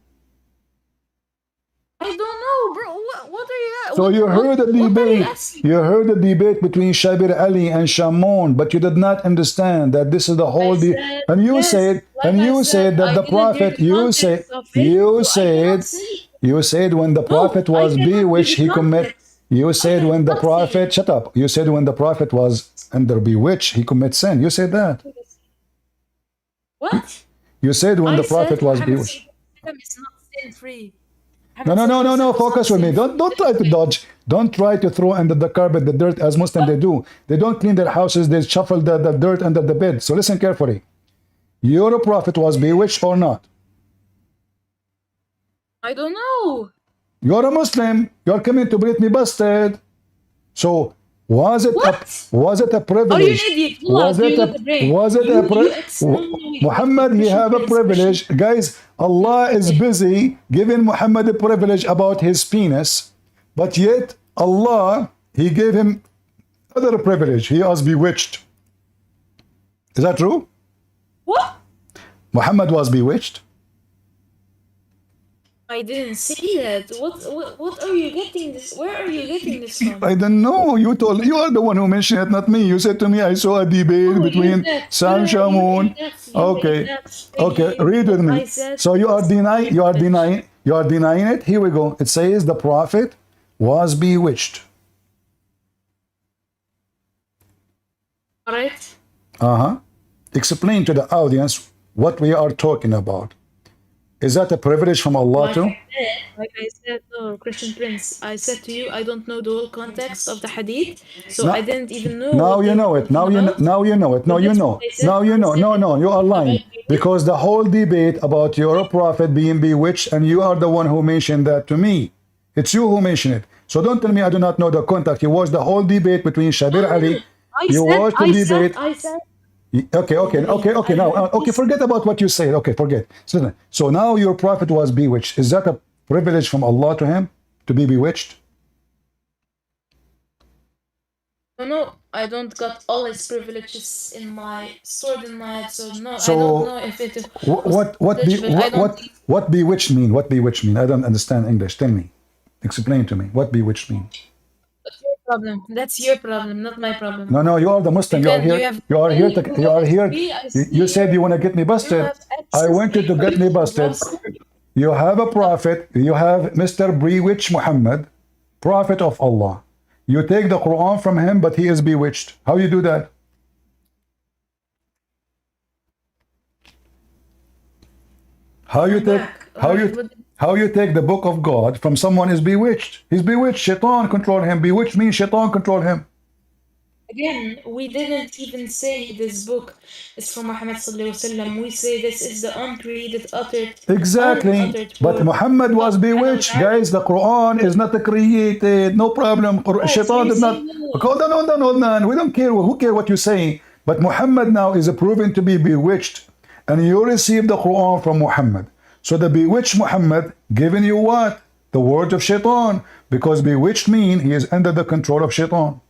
I don't know, bro. What are you? So you heard the debate. You heard the debate between Shabir Ali and Shamon, but you did not understand that this is the whole. And you said, that the prophet. You said when the prophet was bewitched, he commit. You said when the prophet. Shut up. You said when the prophet was under bewitched, he commit sin. You said that. What? You said when the prophet was bewitched. It's not sin-free. No. Focus with me. Don't try to dodge. Don't try to throw under the carpet the dirt as Muslims they do. They don't clean their houses. They shuffle the dirt under the bed. So listen carefully. Your prophet was bewitched or not? I don't know. You're a Muslim. You're coming to beat me busted. So was it a privilege? Are you an idiot? Was it a privilege? Muhammad, he have a privilege. Guys, Allah is busy giving Muhammad a privilege about his penis, but yet Allah, he gave him other privilege. He was bewitched. Is that true? What? Muhammad was bewitched? I didn't see that. What are you getting this? Where are you getting this from? I don't know. You are the one who mentioned it, not me. You said to me, I saw a debate between Sam Shamoun. Okay, read with me. So you are denying it. Here we go. It says the prophet was bewitched. All right. Explain to the audience what we are talking about. Is that a privilege from Allah too? Like I said, no, Christian Prince. I said to you, I don't know the whole context of the hadith, so I didn't even know. Now you know it. Now you know it. Now you know. Now you know. No, you are lying. Because the whole debate about your prophet being bewitched, and you are the one who mentioned that to me. It's you who mentioned it. So don't tell me I do not know the context. You watched the whole debate between Shabir Ali. I said. Okay. Now, forget about what you said. Okay, forget. So now your prophet was bewitched. Is that a privilege from Allah to him to be bewitched? No, I don't got all his privileges in my stored in my head. So no, I don't know if it. What bewitched mean? What bewitched mean? I don't understand English. Tell me. Explain to me. What bewitched mean? Problem. That's your problem, not my problem. No, you are the Muslim. You are here. You said you want to get me busted. I want you to get me busted. You have a prophet. You have Mr. Bewitched Muhammad, prophet of Allah. You take the Quran from him, but he is bewitched. How you do that? How you take the book of God from someone is bewitched? He's bewitched. Shaitan control him. Bewitched means shaitan control him. Again, we didn't even say this book is from Muhammad sallallahu alaihi wasallam. We say this is the uncreated, uttered. Exactly. But Muhammad was bewitched, guys. The Quran is not created. No problem. Shaitan did not. Hold on. We don't care. Who cares what you say? But Muhammad now is proven to be bewitched, and you receive the Quran from Muhammad. So the bewitched Muhammad giving you what? The word of shaitan. Because bewitched mean he is under the control of shaitan.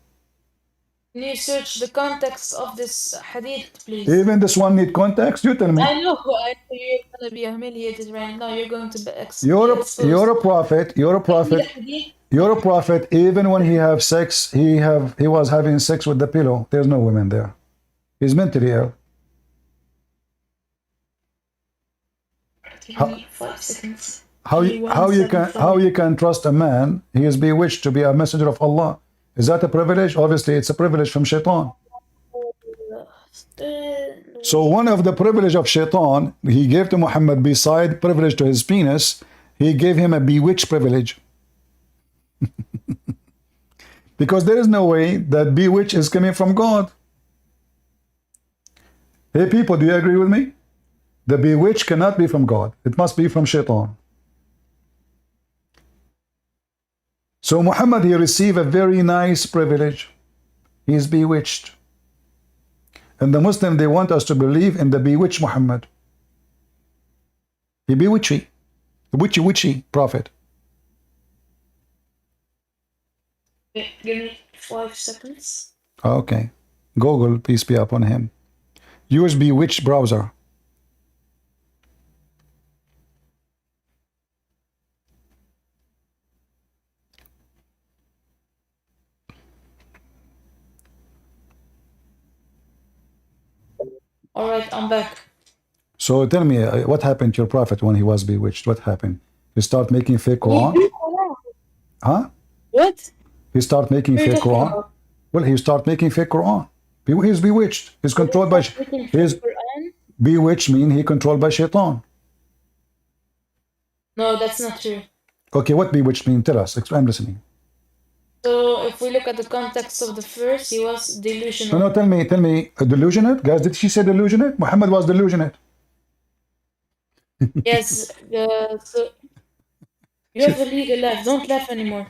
Can you search the context of this hadith, please? Even this one need context? You tell me. I know you're going to be humiliated right now. You're going to be You're a prophet. You're a prophet. Even when he have sex, he was having sex with the pillow. There's no women there. He's mentally ill. How you can trust a man? He is bewitched to be a messenger of Allah. Is that a privilege? Obviously, it's a privilege from shaitan. So one of the privilege of shaitan he gave to Muhammad, beside privilege to his penis, he gave him a bewitched privilege. Because there is no way that bewitched is coming from God. Hey people, do you agree with me? The bewitched cannot be from God. It must be from shaitan. So Muhammad, he received a very nice privilege. He is bewitched. And the Muslim, they want us to believe in the bewitched Muhammad. He bewitchy. Witchy prophet. Give me 5 seconds. Okay. Google, peace be upon him. Use Bewitched browser. All right, I'm back. So tell me, what happened to your prophet when he was bewitched? What happened? He start making fake Quran? Huh? What? He start making What are you fake talking Quran? about? Well, he start making fake Quran. He's bewitched. He's controlled by. He's Quran? bewitched mean he controlled by shaitan. No, that's not true. Okay, what bewitched mean? Tell us. I'm listening. So if we look at the context of the verse, he was delusional. No, tell me, delusionate? Guys, did she say delusionate? Muhammad was delusionate. Yes, so you have a legal life. Don't laugh anymore.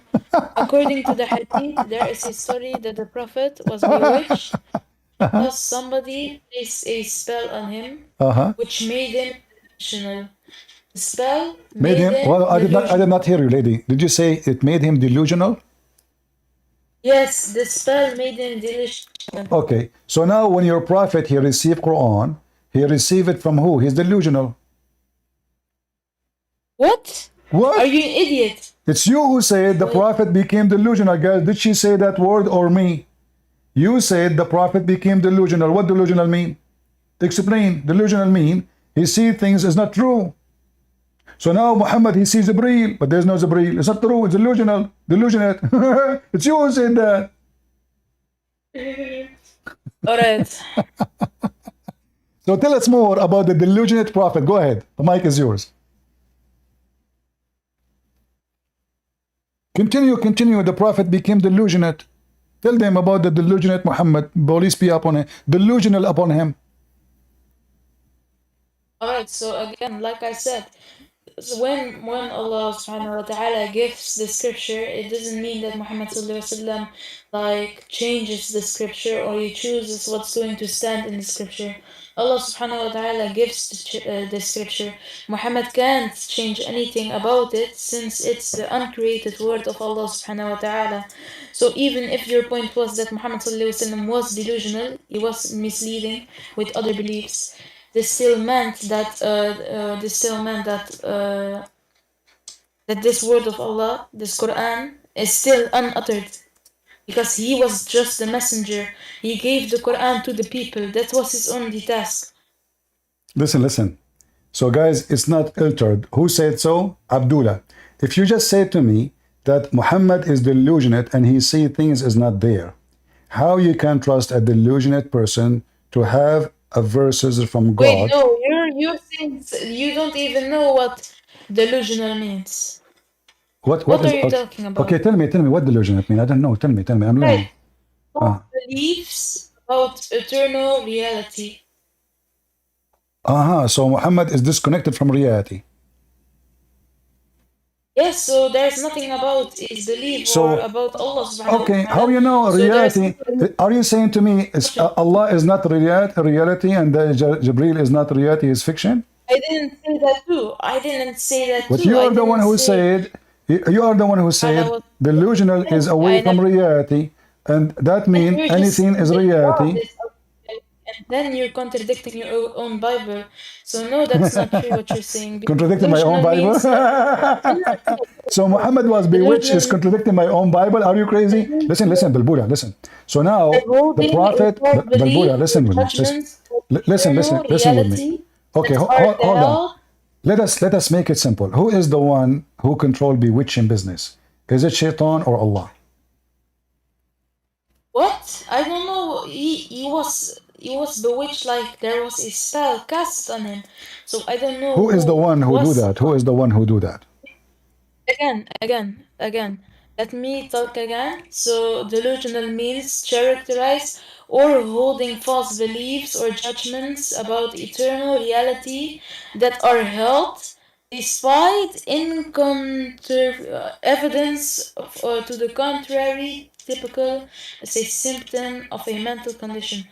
According to the hadith, there is a story that the prophet was bewitched because somebody placed a spell on him, which made him delusional. The spell made him well, I did not hear you, lady. Did you say it made him delusional? Yes, the spell made him delusional. Okay, so now when your prophet, he received Quran, he received it from who? He's delusional. What? What? Are you an idiot? It's you who said the prophet became delusional, guys. Did she say that word or me? You said the prophet became delusional. What delusional mean? Explain. Delusional mean he sees things is not true. So now Muhammad, he sees Jibreel, but there's no Jibreel. It's not true. It's delusional. Delusionate. It's you who said that. All right. So tell us more about the delusionate prophet. Go ahead. The mic is yours. Continue. The prophet became delusionate. Tell them about the delusionate Muhammad. Police be upon him. Delusional upon him. Alright, so again, like I said, so when Allah subhanahu wa ta'ala gives the scripture, it doesn't mean that Muhammad sallallahu alaihi wasallam like changes the scripture or he chooses what's going to stand in the scripture. Allah subhanahu wa ta'ala gives the scripture. Muhammad can't change anything about it since it's the uncreated word of Allah subhanahu wa ta'ala. So even if your point was that Muhammad sallallahu alaihi wasallam was delusional, he was misleading with other beliefs, this still meant that that this word of Allah, this Quran, is still unuttered. Because he was just the messenger. He gave the Quran to the people. That was his only task. Listen. So guys, it's not altered. Who said so? Abdullah. If you just say to me that Muhammad is delusionate and he see things is not there, how you can trust a delusionate person to have a verses from God? Wait, no, you're saying you don't even know what delusional means. What are you talking about? Okay, tell me what delusional means. I don't know. Tell me. I'm learning. Beliefs about eternal reality. So Muhammad is disconnected from reality. Yes, so there's nothing about his belief or about Allah subhanahu wa ta'ala. Okay, how you know reality? Are you saying to me Allah is not reality and Jibreel is not reality, is fiction? I didn't say that too. But you are the one who said delusional is away from reality, and that means anything is reality. And then you're contradicting your own Bible. So no, that's not true what you're saying. Contradicting my own Bible? So Muhammad was bewitched is contradicting my own Bible? Are you crazy? Listen, Balbula, listen. So now the prophet, Balbula, listen with me. Listen with me. Okay, hold on. Let us make it simple. Who is the one who controls bewitching business? Is it Shaitan or Allah? What? I don't know. He was bewitched, like there was a spell cast on him. So I don't know. Who is the one who do that? Who is the one who do that? Again. Let me talk again. So delusional means characterize or holding false beliefs or judgments about eternal reality that are held despite evidence to the contrary, typical as a symptom of a mental condition.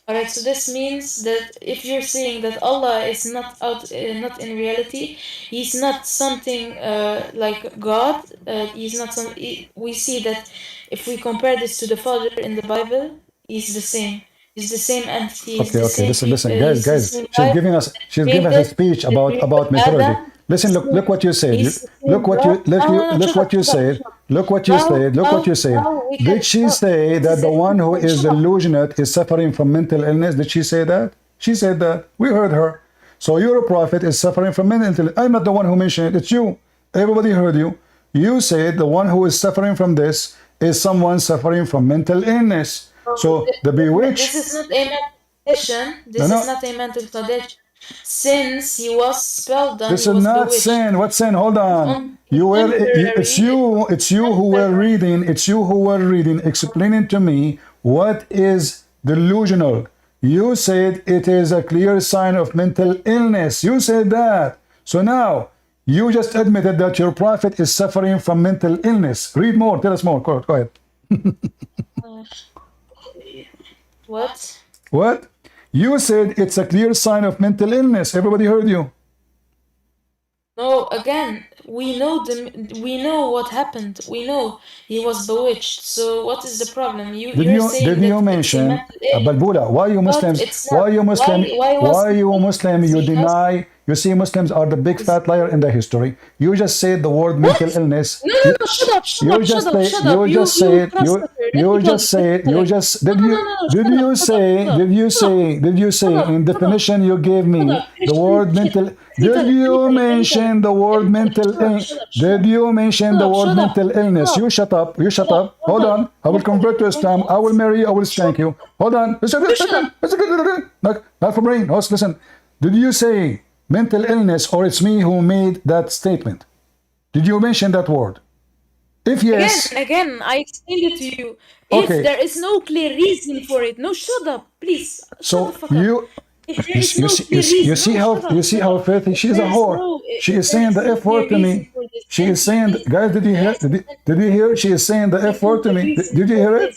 Alright, so this means that if you're saying that Allah is not not in reality, He's not something like God. He's not we see that if we compare this to the Father in the Bible, He's the same. It's the same entity. Okay, okay. Listen, It's the guys. same She's life. giving us a speech about mythology. Listen, look what you said. Look what you said. Look what you said. Look what you said. Did she say that the one who is delusionate is suffering from mental illness? Did she say that? She said that. We heard her. So your prophet is suffering from mental illness. I'm not the one who mentioned it. It's you. Everybody heard you. You said the one who is suffering from this is someone suffering from mental illness. So the bewitched. This is not a mental condition. This is not a mental condition. Since he was spelled on, this is not sin. What sin? Hold on. It's you who were reading. It's you who were reading, explaining to me what is delusional. You said it is a clear sign of mental illness. You said that. So now you just admitted that your prophet is suffering from mental illness. Read more. Tell us more. Go ahead. What? What? You said it's a clear sign of mental illness. Everybody heard you. No, again, we know what happened. We know he was bewitched. So what is the problem? Did you mention Balbula? Why you Muslims? Why you Muslim? You deny. You see, Muslims are the big fat liar in the history. You just said the word mental illness. No, shut up. You just say in definition you gave me the word mental. Did you mention the word mental illness? Did you mention the word mental illness? You shut up. You shut up. Hold on. I will convert to Islam. I will marry you. I will spank you. Hold on. Not for brain. Listen. Did you say mental illness, or it's me who made that statement? Did you mention that word? If yes, again, I explained it to you. If there is no clear reason for it, no, shut up, please. So you see how filthy she is. A whore. She is saying the F word to me. She is saying, guys, did you hear? Did you hear? She is saying the F word to me. Did you hear it?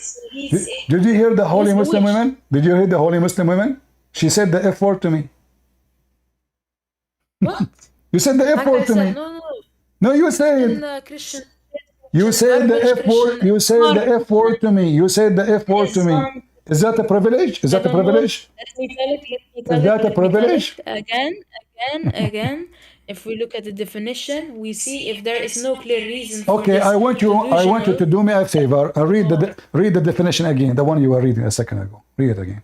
Did you hear the holy Muslim women? Did you hear the holy Muslim women? She said the F word to me. What? You said the F word to me. No, you said. You said the F word. You said the F word to me. You said the F word to me. Is that a privilege? Is that a privilege? Let me tell it. Is that a privilege? Again. If we look at the definition, we see if there is no clear reason. Okay, I want you to do me a favor. Read the definition again. The one you were reading a second ago. Read it again.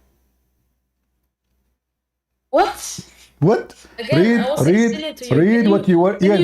What? What? Again, read what you were. Yeah.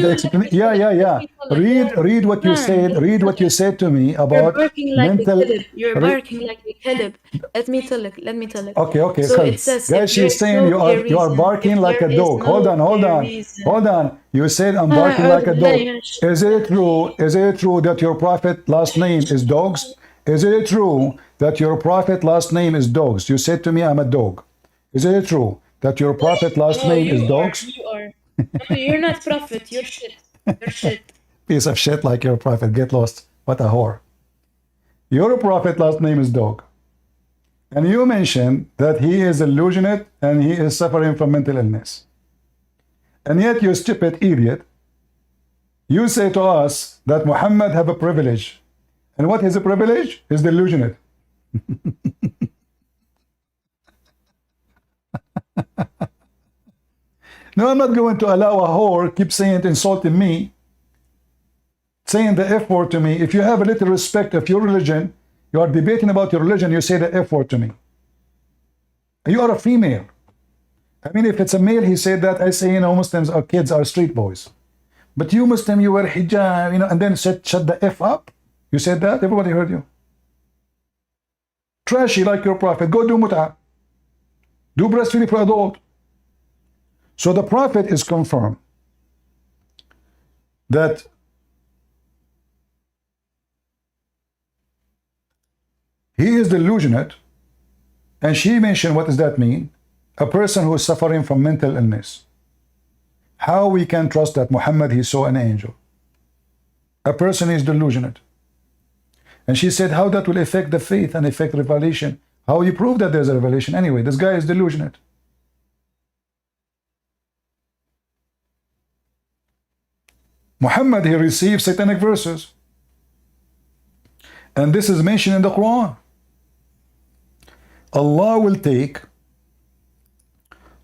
Read what you said. Read what you said to me about mental. You're barking like a kelp. Let me tell it. Okay. So it says, guys, she's saying you are barking like a dog. Hold on. You said I'm barking like a dog. Is it true? Is it true that your prophet last name is dogs? Is it true that your prophet last name is dogs? You said to me I'm a dog. Is it true that your prophet last name is dogs? No, you're not prophet. You're shit. You're shit. Piece of shit like your prophet. Get lost. What a whore. Your prophet last name is dog. And you mentioned that he is illusionate and he is suffering from mental illness. And yet you stupid idiot, you say to us that Muhammad have a privilege. And what is a privilege? Is delusionate. No, I'm not going to allow a whore keep saying it, insulting me, saying the F word to me. If you have a little respect of your religion, you are debating about your religion, you say the F word to me. You are a female. I mean, if it's a male, he said that. I say, Muslims or kids are street boys. But you Muslim, you wear hijab, and then shut the F up. You said that? Everybody heard you. Trashy like your prophet. Go do mut'ah. Do breastfeeding for adult. So the prophet is confirmed that he is delusionate, and she mentioned, what does that mean? A person who is suffering from mental illness. How we can trust that Muhammad, he saw an angel? A person is delusionate. And she said, how that will affect the faith and affect revelation? How you prove that there's a revelation? Anyway, this guy is delusionate. Muhammad, he received satanic verses. And this is mentioned in the Quran. Allah will take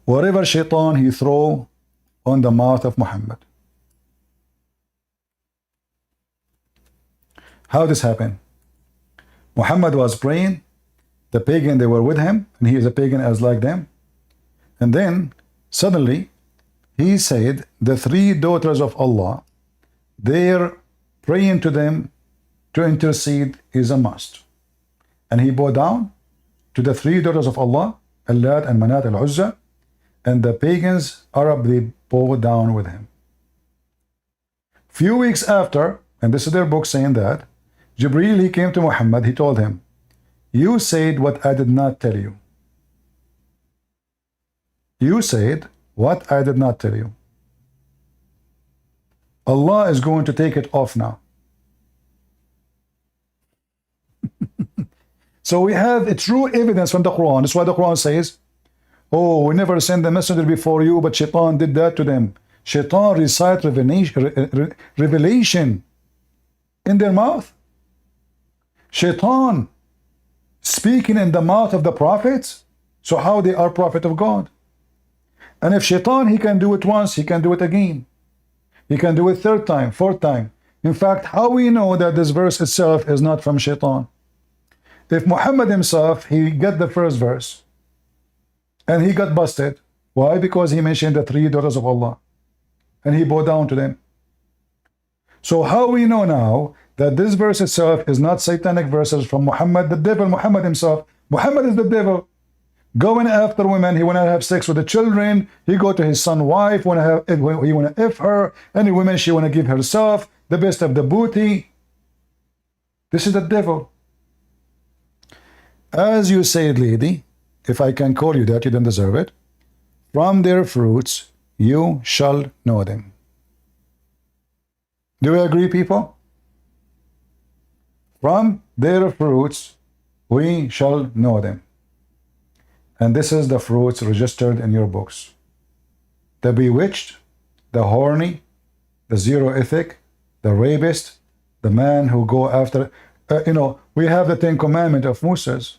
whatever shaitan he throw on the mouth of Muhammad. How this happened? Muhammad was praying, the pagan, they were with him, and he is a pagan as like them. And then suddenly he said, the three daughters of Allah, their praying to them to intercede is a must. And he bowed down to the three daughters of Allah, Allat and Manat al-Uzza, and the pagans, Arab, they bowed down with him. Few weeks after, and this is their book saying that, Jibreel, he came to Muhammad, he told him, you said what I did not tell you. You said what I did not tell you. Allah is going to take it off now. So we have a true evidence from the Quran. That's why the Quran says, oh, we never sent a messenger before you, but Shaitan did that to them. Shaitan recite revelation in their mouth. Shaitan speaking in the mouth of the prophets. So how they are prophet of God? And if Shaitan, he can do it once, he can do it again. He can do it third time, fourth time. In fact, how we know that this verse itself is not from Shaitan? If Muhammad himself, he got the first verse, and he got busted. Why? Because he mentioned the three daughters of Allah, and he bowed down to them. So how we know now that this verse itself is not satanic verses from Muhammad, the devil, Muhammad himself. Muhammad is the devil, going after women. He want to have sex with the children. He go to his son's wife, he want to F her. Any woman she want to give herself the best of the booty. This is the devil. As you said, lady, if I can call you that, you don't deserve it. From their fruits you shall know them. Do we agree, people? From their fruits we shall know them. And this is the fruits registered in your books. The bewitched, the horny, the zero ethic, the rapist, the man who go after... we have the 10 commandments of Moses.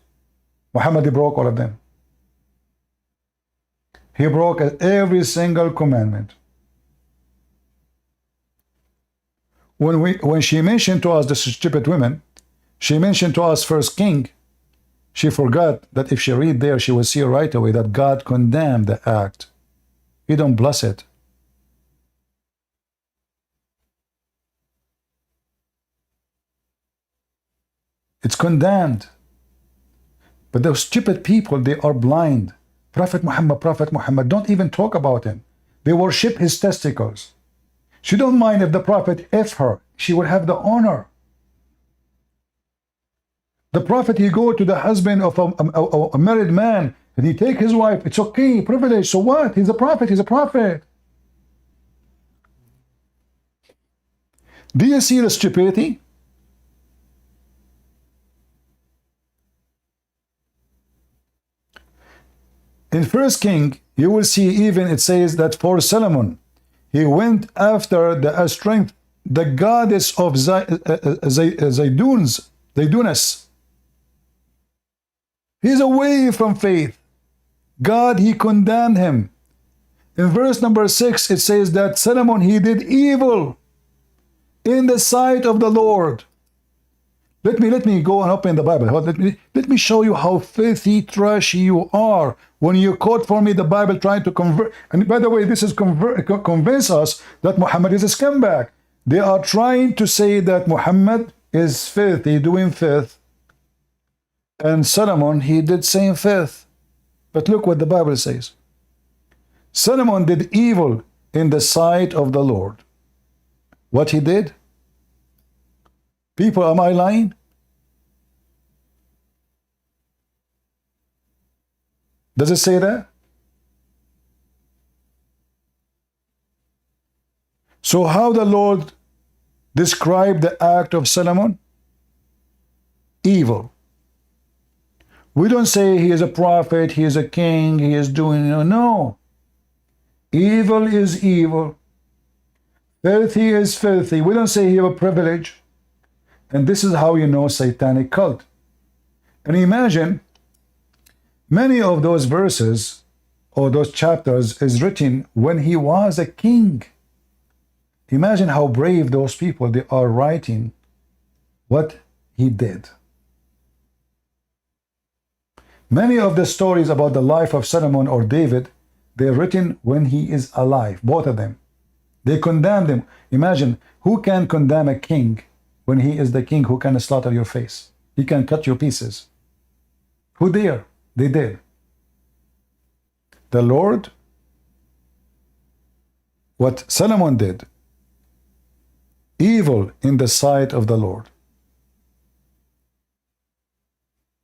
Muhammad broke all of them. He broke every single commandment. When she mentioned to us the stupid women, she mentioned to us first king. She forgot that if she read there, she will see right away that God condemned the act. He don't bless it. It's condemned. But those stupid people, they are blind. Prophet Muhammad, don't even talk about him. They worship his testicles. She don't mind if the Prophet F her. She will have the honor. The Prophet, he go to the husband of a married man and he take his wife. It's okay, privilege. So what? He's a prophet. He's a prophet. Do you see the stupidity? In First King, you will see even it says that for Solomon, he went after the strength, the goddess of Zaidunas. He's away from faith. God, he condemned him. In verse number 6, it says that Solomon, he did evil in the sight of the Lord. Let me go and open the Bible. Let me show you how filthy, trashy you are when you quote for me the Bible trying to convert. And by the way, this is convince us that Muhammad is a scumbag. They are trying to say that Muhammad is filthy, doing filth. And Solomon, he did same filth. But look what the Bible says. Solomon did evil in the sight of the Lord. What he did? People, am I lying? Does it say that? So how the Lord described the act of Solomon? Evil. We don't say he is a prophet, he is a king, he is doing... No. Evil is evil. Filthy is filthy. We don't say he has a privilege. And this is how you know satanic cult. And imagine Many of those verses or those chapters is written when he was a king. Imagine how brave those people they are writing what he did. Many of the stories about the life of Solomon or David, they're written when he is alive, both of them. They condemned him. Imagine, who can condemn a king when he is the king who can slaughter your face? He can cut your pieces. Who dare? They did. The Lord, what Solomon did, evil in the sight of the Lord.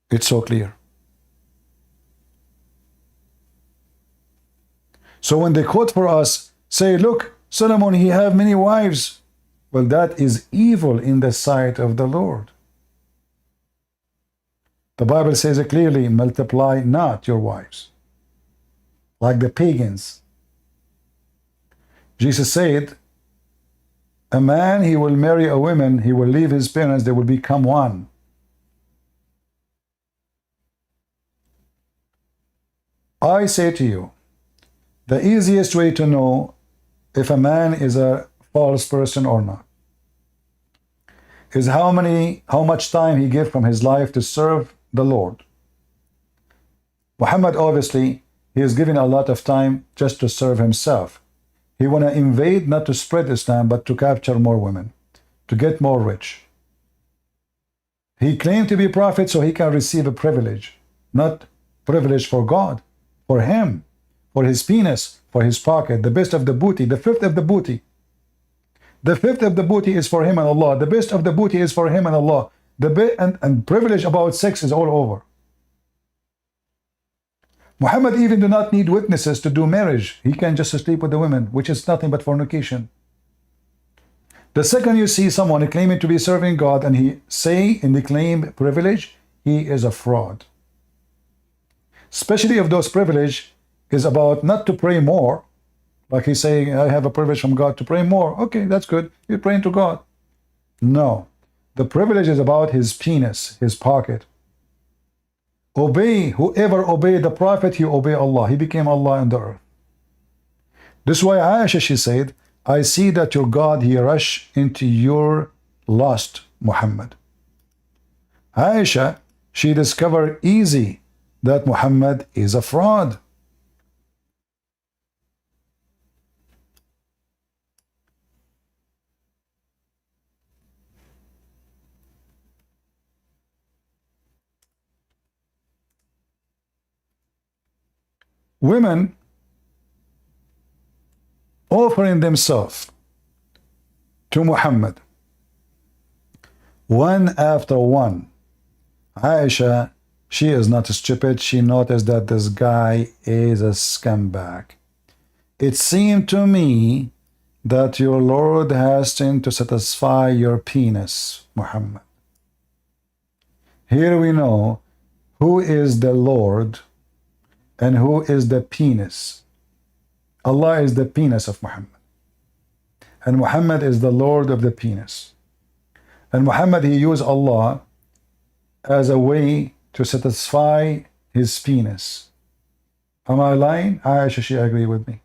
It's so clear. So when they quote for us, say, look, Solomon, he have many wives. Well, that is evil in the sight of the Lord. The Bible says it clearly, multiply not your wives. Like the pagans. Jesus said, a man, he will marry a woman, he will leave his parents, they will become one. I say to you, the easiest way to know if a man is a false person or not is how much time he gives from his life to serve the Lord. Muhammad, obviously, he is giving a lot of time just to serve himself. He want to invade, not to spread Islam, but to capture more women, to get more rich. He claimed to be prophet so he can receive a privilege, not privilege for God, for him, for his penis, for his pocket, the best of the booty, the fifth of the booty. The fifth of the booty is for him and Allah. The best of the booty is for him and Allah. And privilege about sex is all over. Muhammad even do not need witnesses to do marriage. He can just sleep with the women, which is nothing but fornication. The second you see someone claiming to be serving God and he say and they claim privilege, he is a fraud. Especially if those privilege is about not to pray more, like he's saying, I have a privilege from God to pray more. Okay, that's good. You're praying to God. No. The privilege is about his penis, his pocket. Obey, whoever obeyed the prophet, he obeyed Allah. He became Allah on the earth. This is why Aisha, she said, I see that your God, he rush into your lust, Muhammad. Aisha, she discovered easy that Muhammad is a fraud. Women offering themselves to Muhammad one after one. Aisha, she is not stupid. She noticed that this guy is a scumbag. It seemed to me that your Lord hastened to satisfy your penis, Muhammad. Here we know who is the Lord and who is the penis. Allah is the penis of Muhammad. And Muhammad is the Lord of the penis. And Muhammad, he used Allah as a way to satisfy his penis. Am I lying? Aisha, she agree with me.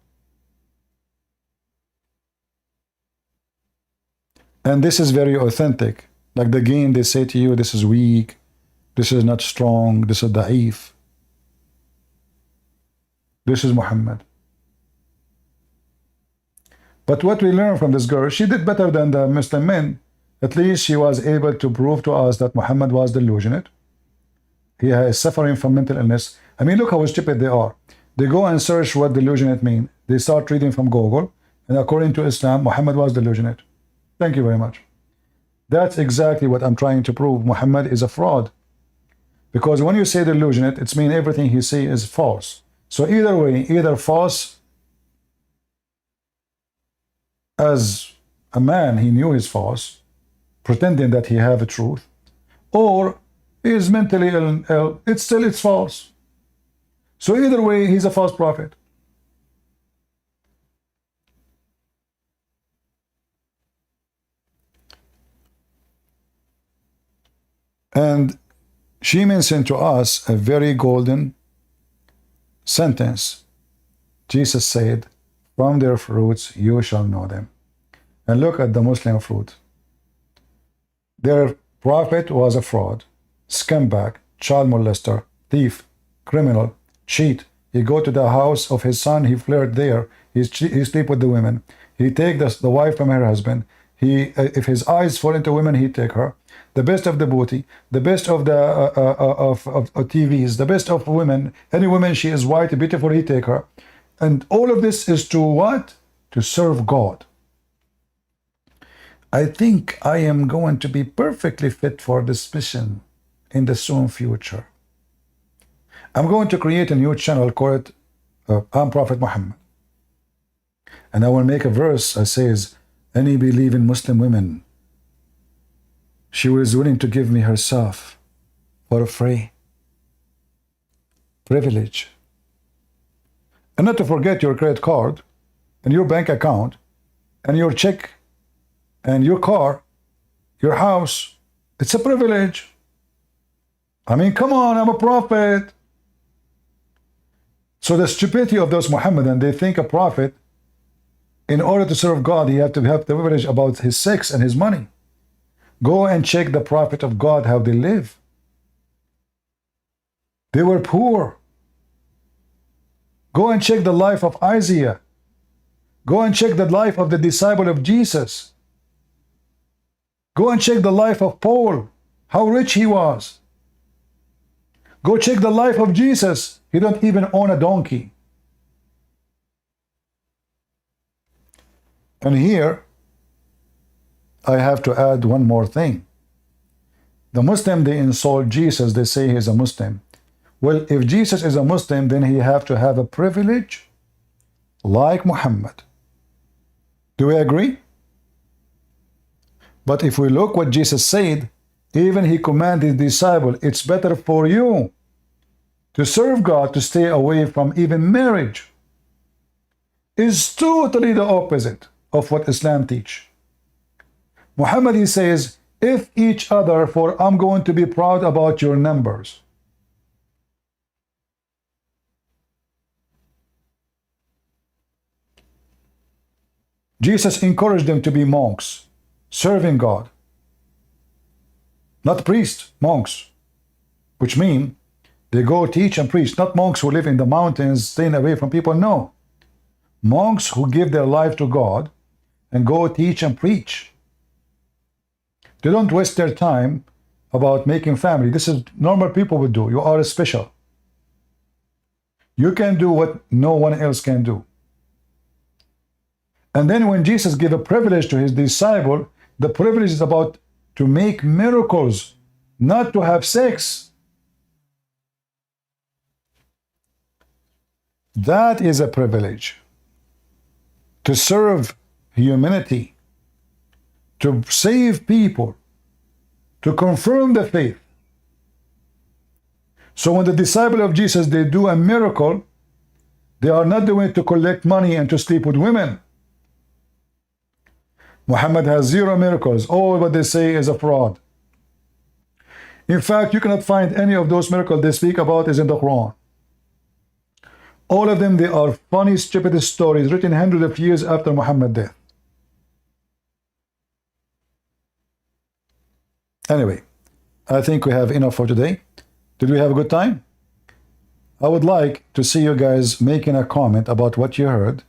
And this is very authentic. Like the game, they say to you, this is weak, this is not strong, this is da'if. This is Muhammad. But what we learn from this girl, she did better than the Muslim men. At least she was able to prove to us that Muhammad was delusionate. He is suffering from mental illness. I mean, look how stupid they are. They go and search what delusionate mean. They start reading from Google. And according to Islam, Muhammad was delusionate. Thank you very much. That's exactly what I'm trying to prove. Muhammad is a fraud. Because when you say delusionate, it's mean everything he say is false. So either way, either false as a man, he knew he's false, pretending that he have a truth, or he is mentally ill, it's false. So either way, he's a false prophet. And she mentioned to us a very golden sentence, Jesus said, from their fruits you shall know them. And look at the Muslim fruit. Their prophet was a fraud, scumbag, child molester, thief, criminal, cheat. He go to the house of his son, he flirt there, he sleep with the women, he take the wife from her husband, he if his eyes fall into women, he take her. The best of the booty, the best of the of TVs, the best of women, any woman she is white, beautiful, he take her. And all of this is to what? To serve God. I think I am going to be perfectly fit for this mission in the soon future. I'm going to create a new channel called I'm Prophet Muhammad. And I will make a verse that says, any believing Muslim women, she was willing to give me herself for free. Privilege. And not to forget your credit card and your bank account and your check and your car, your house. It's a privilege. I mean, come on, I'm a prophet. So the stupidity of those Mohammedan, they think a prophet, in order to serve God, he have to have the privilege about his sex and his money. Go and check the prophet of God, how they live. They were poor. Go and check the life of Isaiah. Go and check the life of the disciple of Jesus. Go and check the life of Paul, how rich he was. Go check the life of Jesus. He don't even own a donkey. And here, I have to add one more thing. The Muslim, they insult Jesus, they say he's a Muslim. Well, if Jesus is a Muslim, then he have to have a privilege like Muhammad. Do we agree? But if we look what Jesus said, even he commanded his disciple, it's better for you to serve God, to stay away from even marriage. Is totally the opposite of what Islam teach. Muhammad, he says, if each other, for I'm going to be proud about your numbers. Jesus encouraged them to be monks, serving God. Not priests, monks. Which mean they go teach and preach. Not monks who live in the mountains, staying away from people. No. Monks who give their life to God and go teach and preach. They don't waste their time about making family. This is normal people would do. You are special. You can do what no one else can do. And then when Jesus gave a privilege to his disciple, the privilege is about to make miracles, not to have sex. That is a privilege. To serve humanity, to save people, to confirm the faith. So when the disciple of Jesus, they do a miracle, they are not doing it to collect money and to sleep with women. Muhammad has 0 miracles. All what they say is a fraud. In fact, you cannot find any of those miracles they speak about is in the Quran. All of them, they are funny, stupid stories written hundreds of years after Muhammad's death. Anyway, I think we have enough for today. Did we have a good time? I would like to see you guys making a comment about what you heard.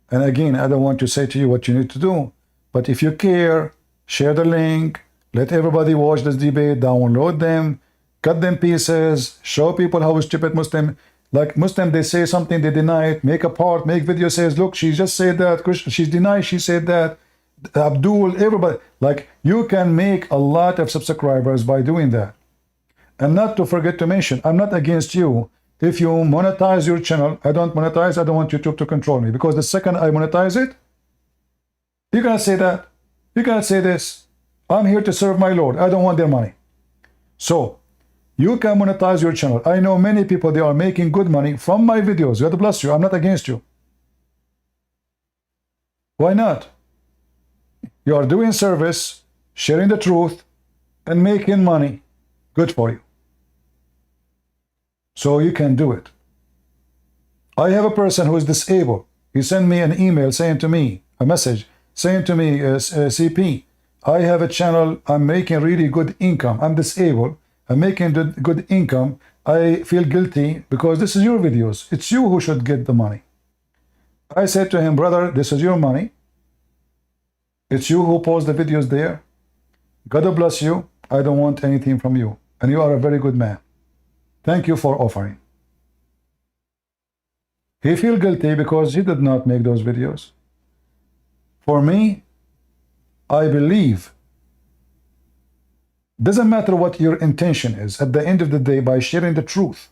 And again, I don't want to say to you what you need to do. But if you care, share the link, let everybody watch this debate, download them, cut them pieces, show people how stupid Muslim, like Muslim, they say something, they deny it, make a part, make video says, look, she just said that, she's denied, she said that, Abdul, everybody, like you can make a lot of subscribers by doing that. And not to forget to mention, I'm not against you. If you monetize your channel, I don't monetize, I don't want YouTube to control me, because the second I monetize it, you're gonna say that, you're gonna say this, I'm here to serve my Lord, I don't want their money. So, you can monetize your channel. I know many people, they are making good money from my videos. God bless you, I'm not against you. Why not? You are doing service, sharing the truth, and making money. Good for you. So you can do it. I have a person who is disabled. He sent me an email saying to me, a message saying to me, CP, I have a channel, I'm making really good income. I'm disabled, I'm making good income. I feel guilty because this is your videos. It's you who should get the money. I said to him, brother, this is your money. It's you who post the videos there. God bless you. I don't want anything from you. And you are a very good man. Thank you for offering. He feel guilty because he did not make those videos. For me, I believe doesn't matter what your intention is. At the end of the day, by sharing the truth,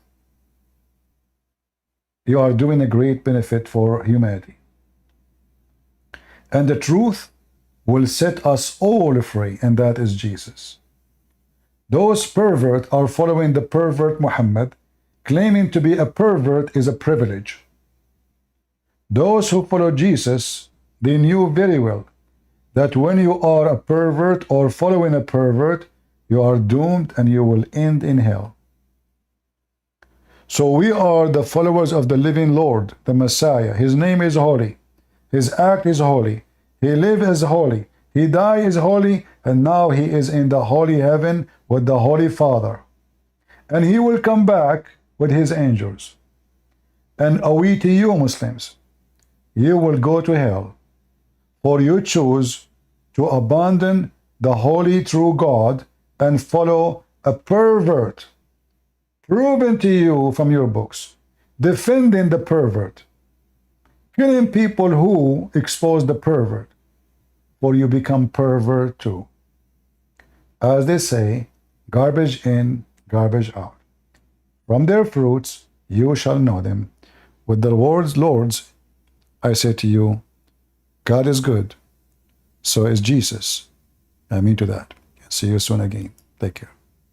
you are doing a great benefit for humanity. And the truth will set us all free, and that is Jesus. Those perverts are following the pervert Muhammad. Claiming to be a pervert is a privilege. Those who follow Jesus, they knew very well that when you are a pervert or following a pervert, you are doomed and you will end in hell. So we are the followers of the living Lord, the Messiah. His name is holy. His act is holy. He lived as holy. He died as holy. And now he is in the holy heaven with the Holy Father. And he will come back with his angels. And we to you, Muslims, you will go to hell. For you choose to abandon the holy true God and follow a pervert, proven to you from your books, defending the pervert, killing people who expose the pervert, for you become pervert too. As they say, garbage in, garbage out. From their fruits you shall know them. With the words, Lords, I say to you, God is good, so is Jesus. I mean to that. See you soon again. Take care.